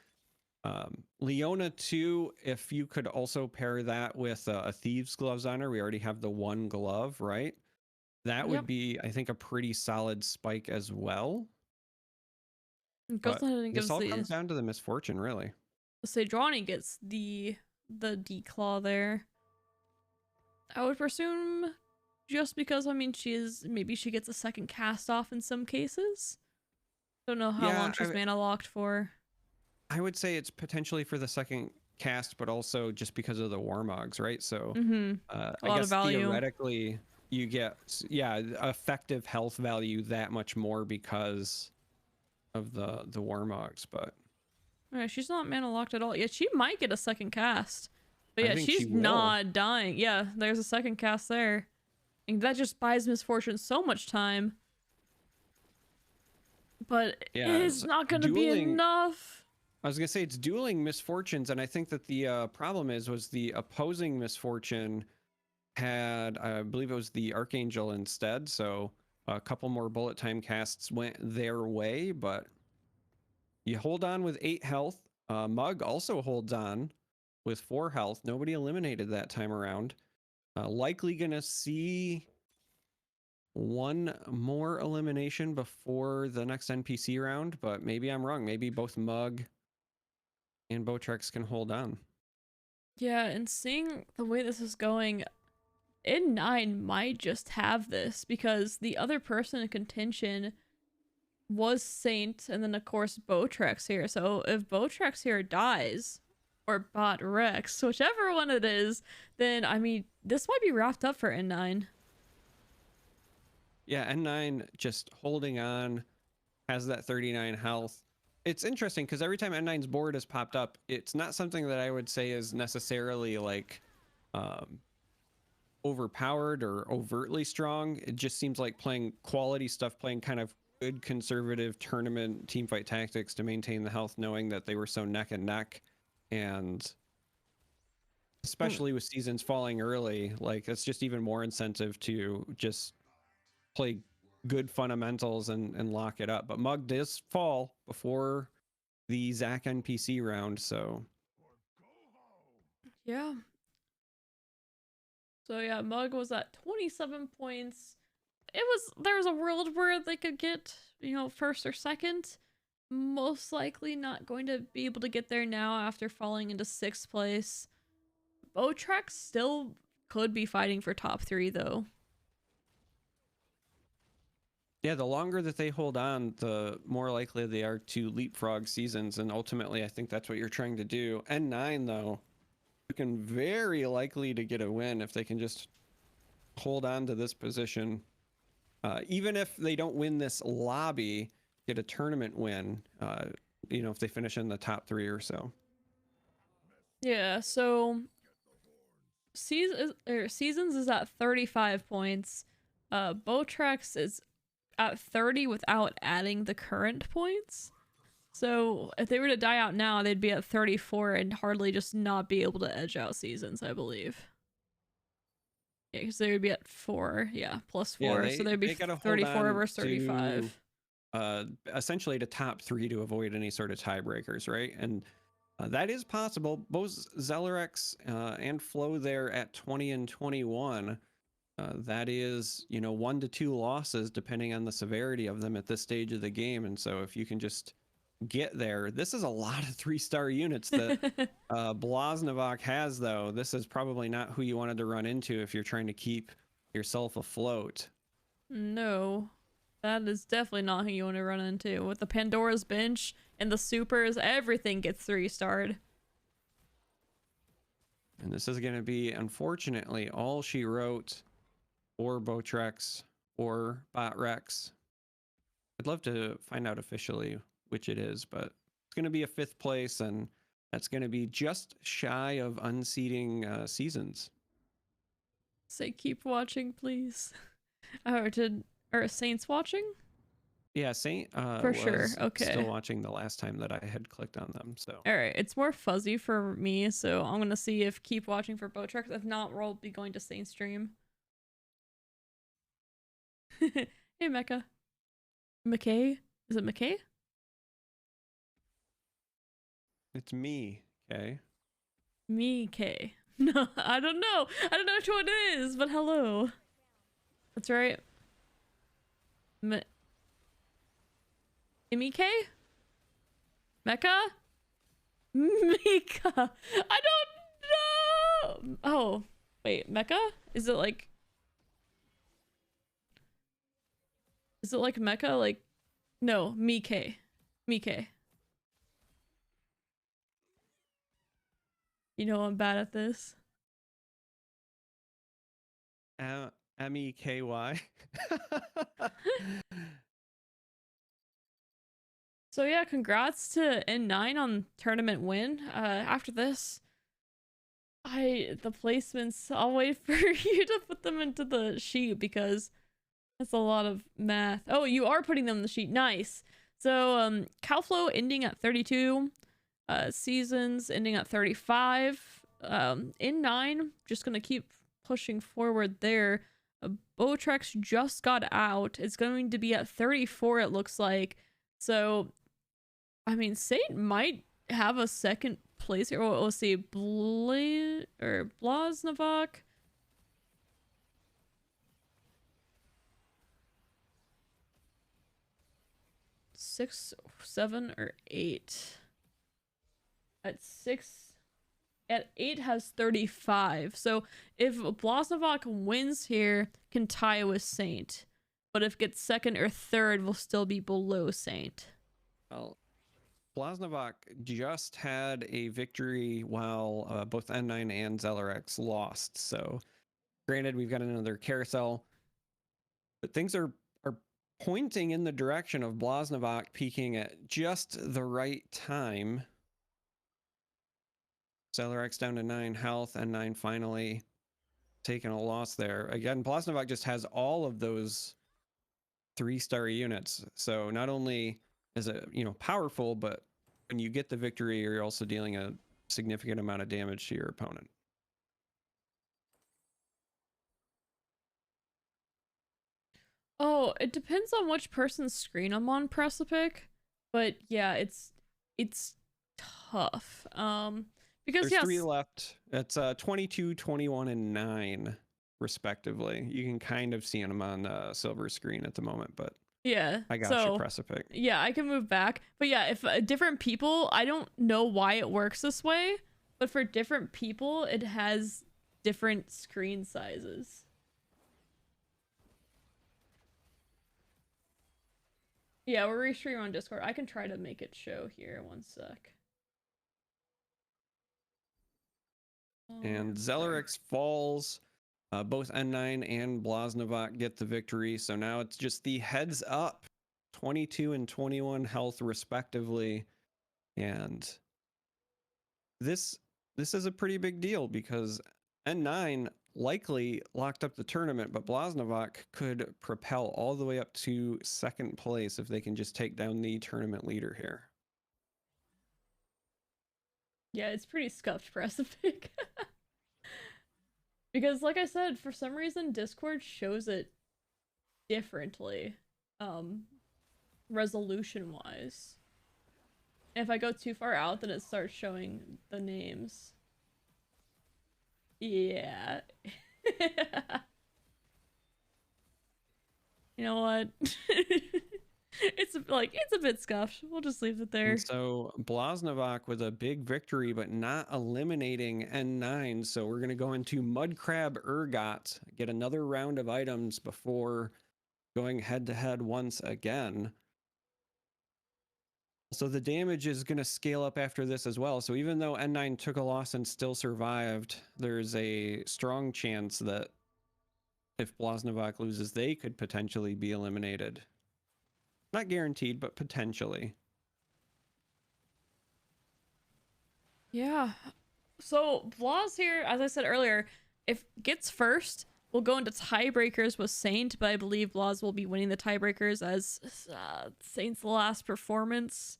Leona 2, if you could also pair that with a Thieves Gloves on her, we already have the 1 glove, right? That would be, I think, a pretty solid spike as well. Goes ahead and gives this all comes down to the misfortune, really. Sejuani gets the declaw there. I would presume just because, I mean, maybe she gets a second cast off in some cases. Don't know how long she's mana locked for. I would say it's potentially for the second cast, but also just because of the Warmogs, right? So A I lot of guess value. theoretically you get effective health value that much more because of the Warmogs, but Alright, she's not mana locked at all. Yeah, she might get a second cast. But I yeah, think she she's will. not dying. Yeah, there's a second cast there. And that just buys Misfortune so much time. But Yeah, it's not gonna be dueling- enough. I was gonna say it's dueling Misfortunes, and I think that the problem was the opposing Misfortune had, I believe it was the Archangel instead, so a couple more bullet time casts went their way, but you hold on with 8 health. Mug also holds on with 4 health. Nobody eliminated that time around. Likely gonna see one more elimination before the next NPC round, but maybe I'm wrong. Maybe both Mug and Botrex can hold on. Yeah, and seeing the way this is going, N9 might just have this because the other person in contention was Saint, and then of course Botrex here. So if Botrex here dies, or Bot Rex, whichever one it is, then I mean this might be wrapped up for N9. Yeah, N9 just holding on, has that 39 health. It's interesting because every time N9's board has popped up, it's not something that I would say is necessarily like overpowered or overtly strong. It just seems like playing quality stuff, playing kind of good conservative tournament teamfight tactics to maintain the health, knowing that they were so neck and neck. And especially with seasons falling early, like it's just even more incentive to just play good fundamentals and lock it up. But Mug does fall before the Zac NPC round, so Yeah. So yeah, Mug was at 27 points. There was a world where they could get, you know, first or second. Most likely not going to be able to get there now after falling into 6th place. Botrex still could be fighting for top 3 though. yeah, the longer that they hold on, the more likely they are to leapfrog seasons, and ultimately I think that's what you're trying to do. N9 though, you can very likely to get a win if they can just hold on to this position. Even if they don't win this lobby, get a tournament win, you know, if they finish in the top 3 or so. Yeah, so Seasons is at 35 points. Botrex is at 30 without adding the current points. So if they were to die out now, they'd be at 34 and hardly just not be able to edge out Seasons, I believe. Yeah, because they would be at 4. Yeah, plus 4. Yeah, so they'd be gotta hold 34 on versus 35. essentially to top 3 to avoid any sort of tiebreakers, right? And that is possible. Both Zellerex and Flo there at 20 and 21. That is, you know, 1 to 2 losses depending on the severity of them at this stage of the game. And so if you can just get there, this is a lot of 3-star units that Blaznovac has, though. This is probably not who you wanted to run into if you're trying to keep yourself afloat. No, that is definitely not who you want to run into. With the Pandora's Bench and the supers, everything gets 3-starred. And this is going to be, unfortunately, all she wrote or Botrex or Botrex. I'd love to find out officially which it is, but it's going to be a 5th place, and that's going to be just shy of unseating Seasons. Say keep watching, please. Or Saints watching? Yeah, Saint For sure. was Okay. still watching the last time that I had clicked on them. So All right, it's more fuzzy for me, so I'm gonna see if keep watching for Botrex. If not, we'll be going to Saint stream. Hey, Mecca. McKay? Is it McKay? it's me, okay? Me, K. No, I don't know. I don't know which one it is, but hello. That's right. Mika? Mecca? Mika. I don't know. Oh, wait, Mecca? Is it like Mecca? Like, no, Mike. Mike. You know I'm bad at this. MEKY. So yeah, congrats to N9 on tournament win. After this, the placements, I'll wait for you to put them into the sheet because that's a lot of math. Oh, you are putting them in the sheet. Nice. So Calflow ending at 32, Seasons ending at 35. N9 just gonna keep pushing forward there. Botrex just got out. It's going to be at 34, it looks like. So I mean, Saint might have a second place here. We'll see. Blaznavok. 6, 7, or 8. At 6, at 8 has 35. So if Blaznavok wins here, can tie with Saint. But if gets second or third, will still be below Saint. Well, Blaznavok just had a victory while both N9 and Zellerex lost. So granted, we've got another carousel, but things are pointing in the direction of Blaznavok peaking at just the right time. Zellerex down to 9 health, N9 finally taking a loss there. Again, Blaznavok just has all of those 3-star units. So not only is it, powerful, but when you get the victory, you're also dealing a significant amount of damage to your opponent. Oh, it depends on which person's screen I'm on, Precipic. But yeah, it's tough. Because There's 3 left. It's 22, 21, and 9 respectively. You can kind of see them on silver screen at the moment, but yeah, I got so you, Precipic. yeah, I can move back. But yeah, if different people, I don't know why it works this way, but for different people, it has different screen sizes. Yeah, we're restreaming on Discord. I can try to make it show here. One sec. And Zellerex falls. Both N9 and Blaznavok get the victory. So now it's just the heads up, 22 and 21 health respectively. And this is a pretty big deal because N9 likely locked up the tournament, but Blaznavok could propel all the way up to second place if they can just take down the tournament leader here. Yeah, it's pretty scuffed, Precipic. Because, like I said, for some reason, Discord shows it differently, resolution-wise. If I go too far out, then it starts showing the names. Yeah. You know what? It's a bit scuffed. We'll just leave it there. And so Blaznavok with a big victory, but not eliminating N9. So we're going to go into Mudcrab Urgot, get another round of items before going head to head once again. So the damage is going to scale up after this as well. So even though N9 took a loss and still survived, there's a strong chance that if Blaznavok loses, they could potentially be eliminated. Not guaranteed, but potentially. Yeah. So Blaz here, as I said earlier, if gets first, we'll go into tiebreakers with Saint, but I believe Blaz will be winning the tiebreakers as Saint's last performance.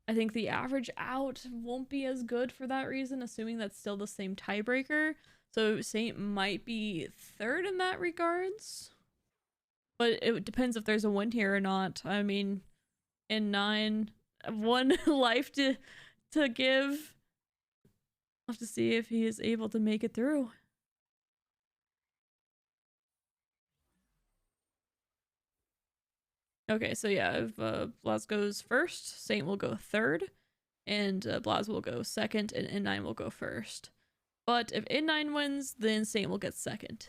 I think the average out won't be as good for that reason, assuming that's still the same tiebreaker. So Saint might be third in that regards. But it depends if there's a win here or not. I mean, in 9, 1 life to give. I'll have to see if he is able to make it through. Okay, so yeah, if Blaz goes first, Saint will go third, and Blaz will go second, and N9 will go first. But if N9 wins, then Saint will get second.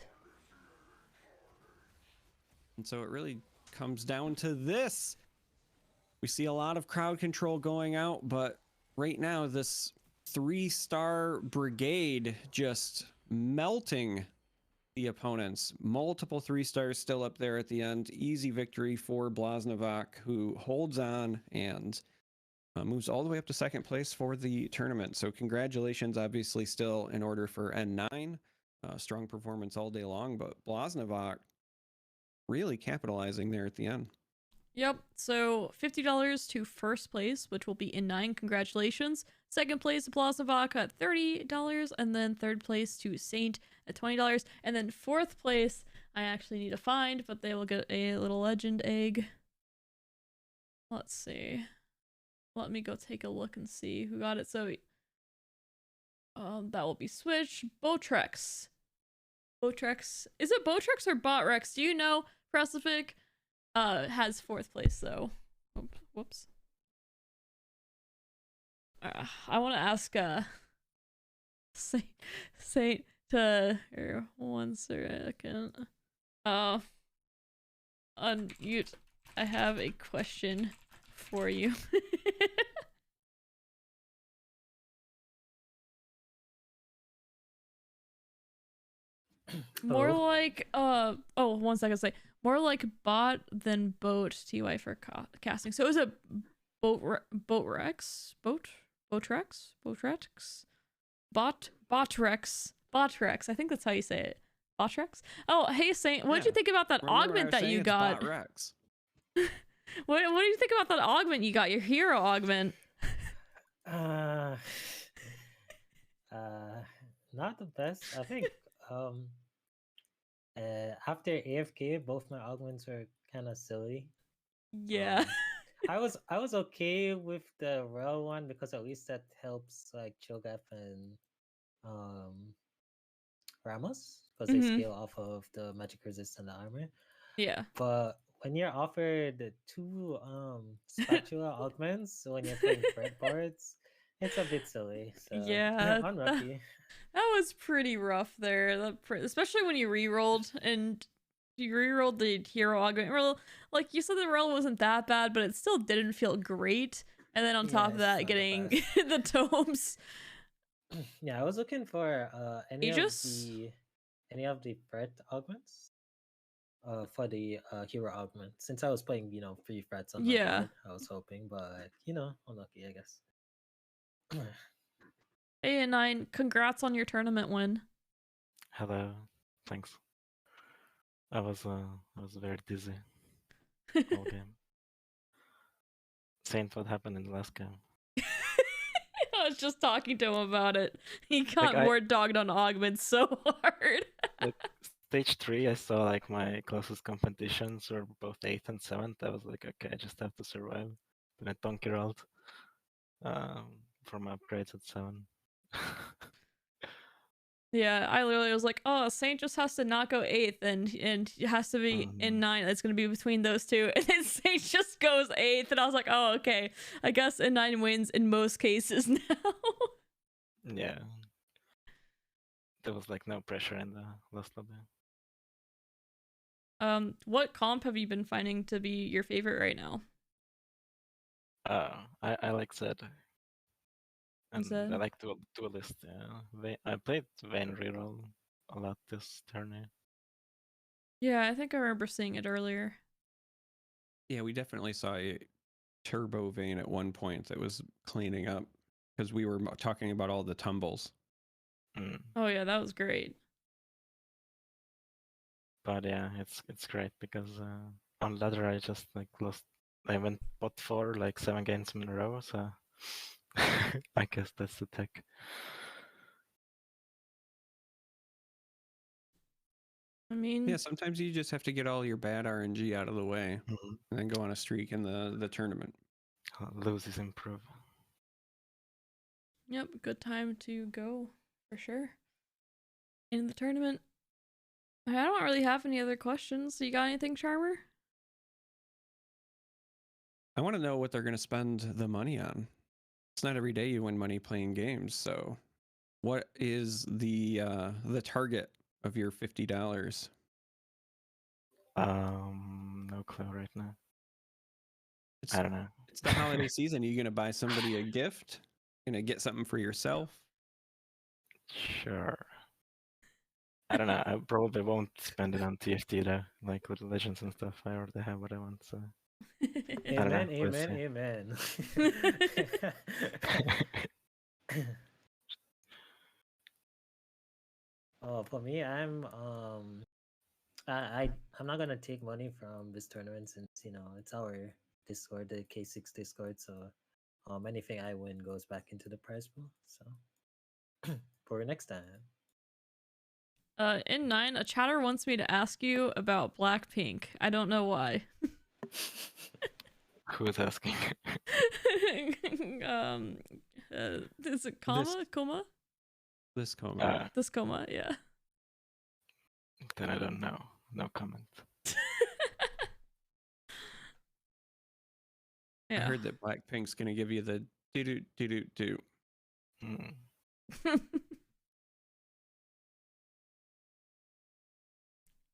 And so it really comes down to this. We see a lot of crowd control going out, but right now this 3-star brigade just melting the opponents. Multiple 3-stars still up there at the end. Easy victory for Blaznovac, who holds on and moves all the way up to second place for the tournament. So congratulations, obviously still in order for N9. Strong performance all day long, but Blaznovac really capitalizing there at the end. Yep, so $50 to first place, which will be N9. Congratulations. Second place, Blaznovac at $30, and then third place to Saint at $20. And then fourth place, I actually need to find, but they will get a little legend egg. Let's see. Let me go take a look and see who got it. So that will be Switch. Botrex. Botrex. Is it Botrex or Botrex? Do you know, Pacific? Has fourth place though. Whoops. I want to ask Saint to here, 1 second. Unmute. I have a question for you. More like 1 second. Say more like bot than boat. TY for casting. So is it Botrex? Botrex. I think that's how you say it. Botrex. Oh, hey Saint, what did you think about that augment that you got? Botrex. What do you think about that augment you got? Your hero augment. Not the best. I think after AFK, both my augments were kind of silly. Yeah. I was okay with the Rel one because at least that helps like Cho'Gath and Ramos because they scale off of the magic resist and the armor. Yeah. But when you're offered the 2 spatula augments when you're playing fretboards, it's a bit silly. So yeah, unlucky. That was pretty rough there, especially when you rerolled and you rerolled the hero augment. Like you said, the roll wasn't that bad, but it still didn't feel great. And then on top of that, getting the tomes. Yeah, I was looking for any of the fret augments for the hero augment. Since I was playing, 3 frets on my board, I was hoping, but unlucky, I guess. Hey, N9, congrats on your tournament win. Hello, thanks. I was very dizzy all game. Saint, what happened in the last game? I was just talking to him about it. He got more dogged on augments so hard. Like, stage 3, I saw like my closest competitions were both 8th and 7th. I was like, okay, I just have to survive. Then I donkey rolled for my upgrades at 7. Yeah, I literally was like, oh, Saint just has to not go 8th and it has to be in 9th. It's going to be between those two. And then Saint just goes 8th. And I was like, oh, okay. I guess N9 wins in most cases now. Yeah. There was like no pressure in the last lobby. What comp have you been finding to be your favorite right now? I like Zed. And I like Duelist, yeah. I played Vayne reroll a lot this turn. Yeah, I think I remember seeing it earlier. Yeah, we definitely saw a turbo Vayne at one point that was cleaning up because we were talking about all the tumbles. Oh yeah, that was great. But yeah, it's great because on ladder I just like lost. I went bot 4 like 7 games in a row, so I guess that's the tech. I mean, yeah, sometimes you just have to get all your bad RNG out of the way and then go on a streak in the tournament. Loses improve. Yep, good time to go for sure. In the tournament. I don't really have any other questions. You got anything, Charm3r? I want to know what they're going to spend the money on. It's not every day you win money playing games, so what is the target of your $50? No clue right now. I don't know. It's the holiday season. Are you going to buy somebody a gift? Gonna get something for yourself? Sure. I don't know. I probably won't spend it on TFT though. Like with Legends and stuff, I already have what I want. So I don't know. Amen, We'll amen, see. amen. Oh, for me, I'm not gonna take money from this tournament since it's our Discord, the K6 Discord. So anything I win goes back into the prize pool. So for next time. In 9, a chatter wants me to ask you about Blackpink. I don't know why. Who's asking? Is it Koma? Koma? This coma. This Koma, yeah. Then I don't know. No comment. I Yeah. heard that Blackpink's gonna give you the do.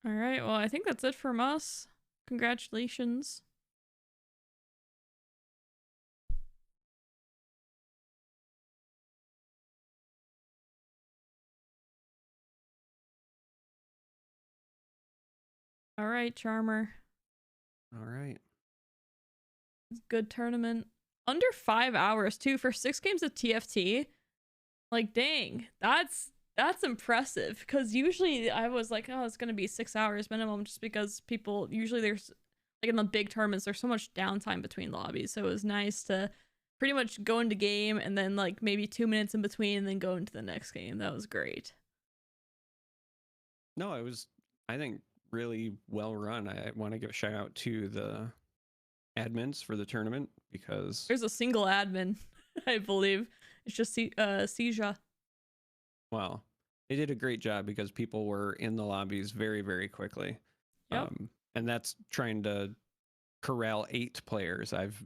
All right. Well, I think that's it from us. Congratulations. All right, Charm3r. All right. Good tournament. Under 5 hours too for 6 games of TFT. Like, dang, that's impressive. Because usually I was like, oh, it's gonna be 6 hours minimum, just because people usually there's like in the big tournaments there's so much downtime between lobbies. So it was nice to pretty much go into game and then like maybe 2 minutes in between and then go into the next game. That was great. No, it was, I think, really well run. I want to give a shout out to the admins for the tournament because There's a single admin, I believe. It's just Seja. well, they did a great job because people were in the lobbies very, very quickly. Yep. And that's trying to corral 8 players. I've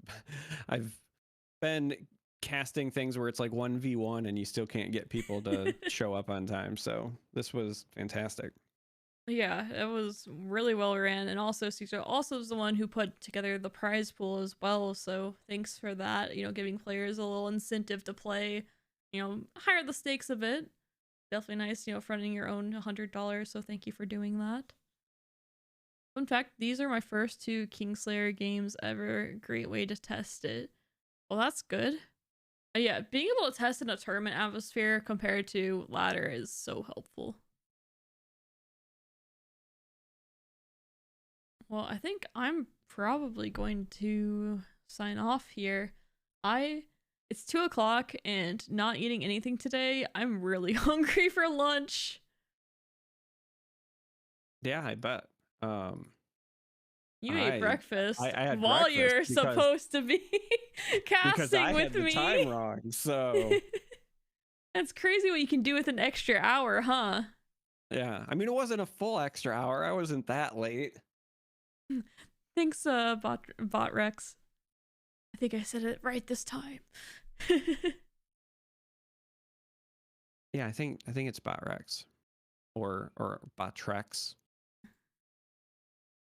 been casting things where it's like 1v1 and you still can't get people to show up on time. So this was fantastic. Yeah, it was really well ran, and also Caesar also is the one who put together the prize pool as well. So thanks for that. Giving players a little incentive to play. Higher the stakes a bit. Definitely nice. Fronting your own $100. So thank you for doing that. In fact, these are my first 2 Kingslayer games ever. Great way to test it. Well, that's good. Yeah, being able to test in a tournament atmosphere compared to ladder is so helpful. Well, I think I'm probably going to sign off here. It's 2 o'clock and not eating anything today. I'm really hungry for lunch. Yeah, I bet. You ate breakfast I had while breakfast you're because- supposed to be because I casting with had the me. time wrong. So That's crazy what you can do with an extra hour, huh? yeah, I mean it wasn't a full extra hour. I wasn't that late. Thanks, Bot Rex. I think I said it right this time. Yeah, I think it's Botrex or Botrex.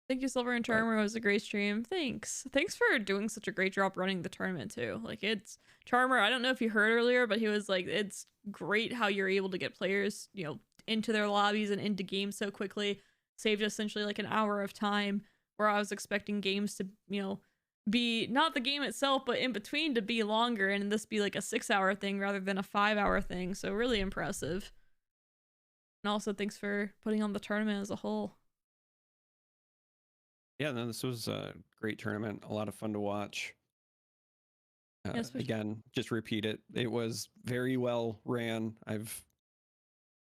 Thank you, Silver and Charm3r. It was a great stream. Thanks for doing such a great job running the tournament too. Like, it's Charm3r. I don't know if you heard earlier, but he was like, it's great how you're able to get players, into their lobbies and into games so quickly. Saved essentially like an hour of time, where I was expecting games to, be not the game itself, but in between to be longer, and this be like a 6-hour thing rather than a 5-hour thing. So really impressive. And also thanks for putting on the tournament as a whole. Yeah, no, this was a great tournament. A lot of fun to watch. Again, just repeat it. It was very well ran. I've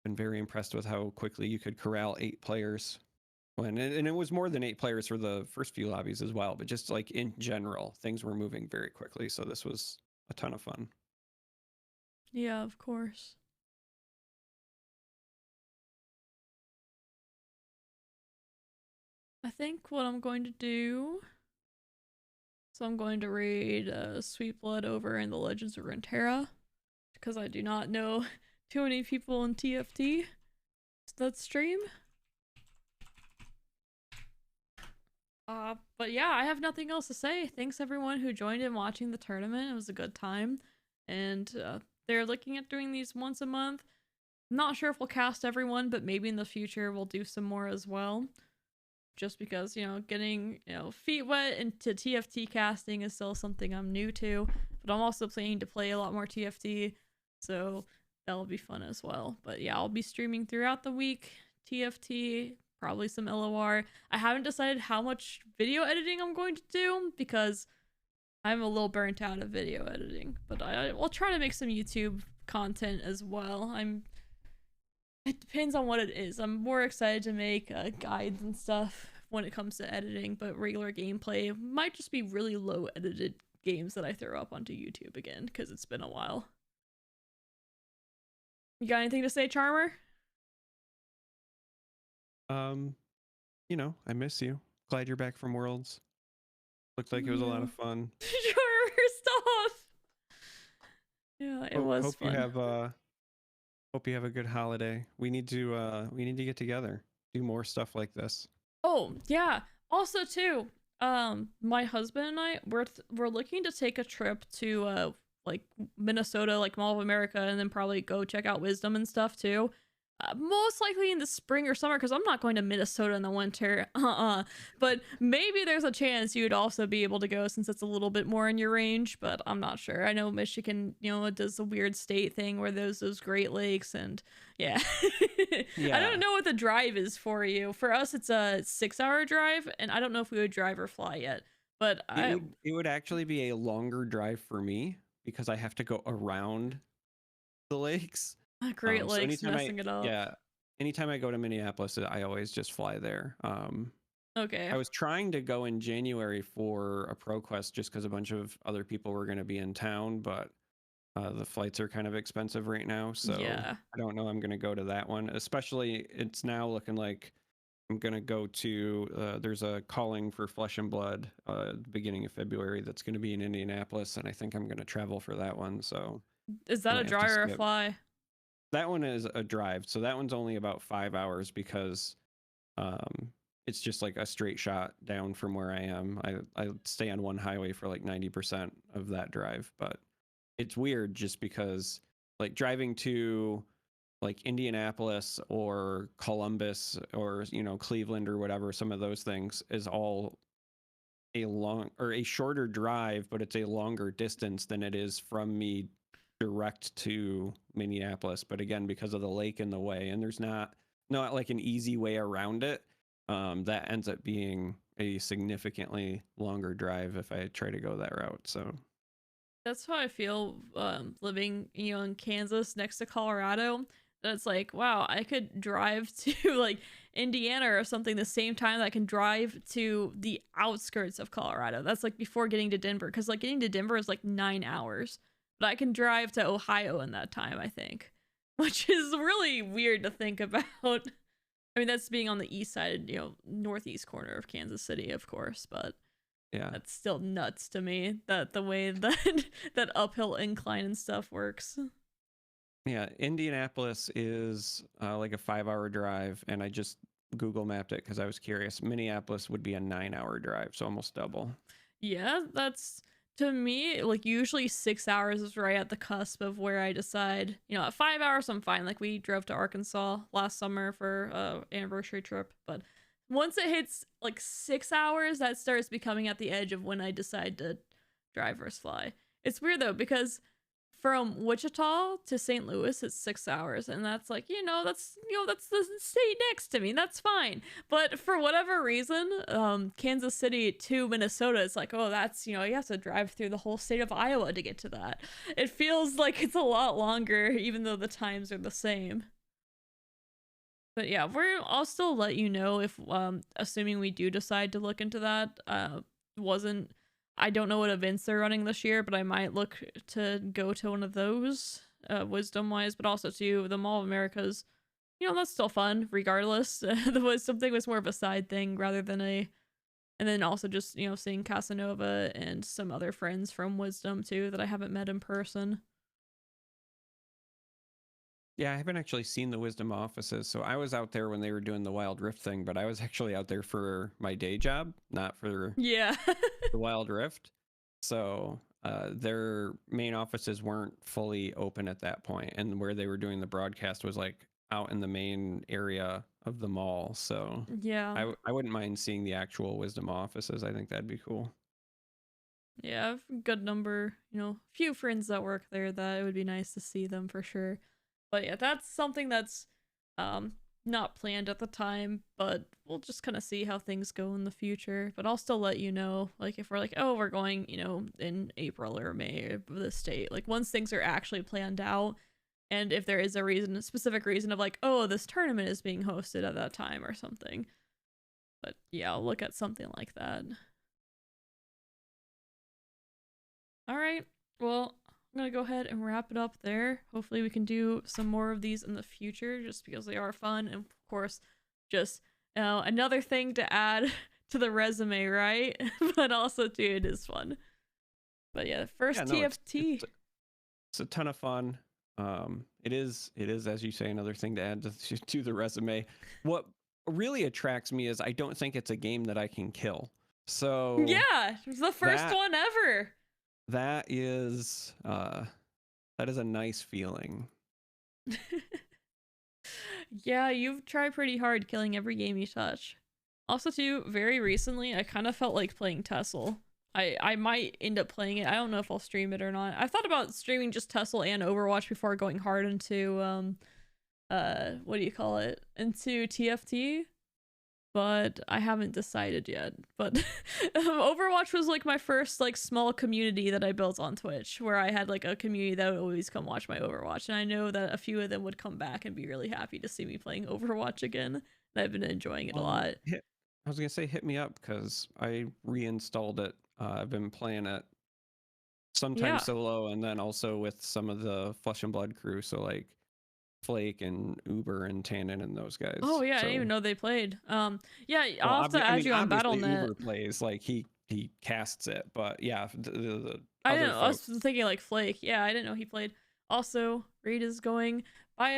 been very impressed with how quickly you could corral 8 players. And it was more than 8 players for the first few lobbies as well. But just like in general, things were moving very quickly. So this was a ton of fun. Yeah, of course. I think what I'm going to do, so I'm going to raid Sweet Blood over in the Legends of Runeterra, because I do not know too many people in TFT. That stream. But yeah, I have nothing else to say. Thanks everyone who joined in watching the tournament. It was a good time. and they're looking at doing these once a month. I'm not sure if we'll cast everyone, but maybe in the future we'll do some more as well. Just because, you know, getting, you know, feet wet into TFT casting is still something I'm new to, but I'm also planning to play a lot more TFT, so that'll be fun as well. But yeah, I'll be streaming throughout the week, TFT, probably some LOR. I haven't decided how much video editing I'm going to do because I'm a little burnt out of video editing, but I will try to make some YouTube content as well. It depends on what it is. I'm more excited to make guides and stuff when it comes to editing, but regular gameplay might just be really low edited games that I throw up onto YouTube again because it's been a while. You got anything to say, Charm3r? You know, I miss you. Glad you're back from Worlds. Looked like it was a lot of fun. Charm3r, stop! Yeah, it was hope fun. you have hope you have a good holiday. We need to get together, do more stuff like this. Oh yeah. Also too, my husband and I we're looking to take a trip to like Minnesota, like Mall of America, and then probably go check out Wisdom and stuff too. Most likely in the spring or summer, because I'm not going to Minnesota in the winter. But maybe there's a chance you'd also be able to go since it's a little bit more in your range, but I'm not sure. I know Michigan, you know, it does a weird state thing where there's those Great Lakes, and yeah. Yeah. I don't know what the drive is for you. For us, it's a 6-hour drive, and I don't know if we would drive or fly yet. But it would actually be a longer drive for me because I have to go around the lakes. Great Lakes so messing it up. Yeah, anytime I go to Minneapolis, I always just fly there. Okay. I was trying to go in January for a Pro Quest just because a bunch of other people were going to be in town, but the flights are kind of expensive right now, so yeah. I don't know I'm going to go to that one. Especially, it's now looking like I'm going to go to, there's a Calling for Flesh and Blood beginning of February that's going to be in Indianapolis, and I think I'm going to travel for that one. So is that a drive or a fly? That one is a drive, so that one's only about 5 hours because it's just like a straight shot down from where I am. I stay on one highway for like 90% of that drive, but it's weird just because like driving to like Indianapolis or Columbus or, you know, Cleveland or whatever, some of those things is all a long or a shorter drive, but it's a longer distance than it is from me direct to Minneapolis. But again, because of the lake in the way, and there's not like an easy way around it, that ends up being a significantly longer drive if I try to go that route. So that's how I feel living, you know, in Kansas next to Colorado. That it's like, wow, I could drive to like Indiana or something the same time that I can drive to the outskirts of Colorado. That's like before getting to Denver, because like getting to Denver is like 9 hours. But I can drive to Ohio in that time, I think, which is really weird to think about. I mean, that's being on the east side, you know, northeast corner of Kansas City, of course, but yeah, that's still nuts to me that the way that that uphill incline and stuff works. Yeah, Indianapolis is like a 5-hour drive, and I just Google mapped it because I was curious. Minneapolis would be a 9-hour drive, so almost double. Yeah, that's... To me, like usually 6 hours is right at the cusp of where I decide, you know, at 5 hours I'm fine. Like we drove to Arkansas last summer for anniversary trip, but once it hits like 6 hours, that starts becoming at the edge of when I decide to drive versus fly. It's weird though, because from Wichita to St. Louis, it's 6 hours, and that's like, that's the state next to me. That's fine. But for whatever reason, Kansas City to Minnesota is like, oh, that's, you have to drive through the whole state of Iowa to get to that. It feels like it's a lot longer, even though the times are the same. But yeah, I'll still let you know if, assuming we do decide to look into that. I don't know what events they're running this year, but I might look to go to one of those, wisdom-wise, but also to the Mall of Americas. That's still fun, regardless. The wisdom thing was more of a side thing rather than and then also just, seeing Casanova and some other friends from Wisdom, too, that I haven't met in person. Yeah, I haven't actually seen the Wisdom offices, so I was out there when they were doing the Wild Rift thing, but I was actually out there for my day job, not for the Wild Rift. So their main offices weren't fully open at that point, and where they were doing the broadcast was like out in the main area of the mall. So Yeah. I wouldn't mind seeing the actual Wisdom offices. I think that'd be cool. Yeah, I have a good number, few friends that work there that it would be nice to see them for sure. But yeah, that's something that's not planned at the time, but we'll just kind of see how things go in the future. But I'll still let you know, like if we're like, oh, we're going, in April or May of this date. Like once things are actually planned out, and if there is a specific reason of like, oh, this tournament is being hosted at that time or something. But yeah, I'll look at something like that. All right, well, I'm gonna go ahead and wrap it up there. Hopefully we can do some more of these in the future just because they are fun, and of course just another thing to add to the resume, right? But also too, it is fun. But yeah, first TFT. It's a ton of fun. It is as you say, another thing to add to the resume. What really attracts me is I don't think it's a game that I can kill. So yeah, it's the first one ever. That is a nice feeling. Yeah, you've tried pretty hard killing every game you touch. Also too, very recently I kind of felt like playing Tessel. I might end up playing it. I don't know if I'll stream it or not. I've thought about streaming just Tessel and Overwatch before going hard into what do you call it? Into TFT. But I haven't decided yet. But Overwatch was like my first like small community that I built on Twitch, where I had like a community that would always come watch my Overwatch, and I know that a few of them would come back and be really happy to see me playing Overwatch again. And I've been enjoying it a lot. I was gonna say hit me up because I reinstalled it. I've been playing it sometimes solo, and then also with some of the Flesh and Blood crew. So like Flake and Uber and Tannen and those guys. Oh yeah, I didn't even know they played. Yeah, I'll have to add you on BattleNet. Uber plays, like he casts it, but yeah, I didn't know. I was thinking like Flake. Yeah, I didn't know he played. Also, Raid is going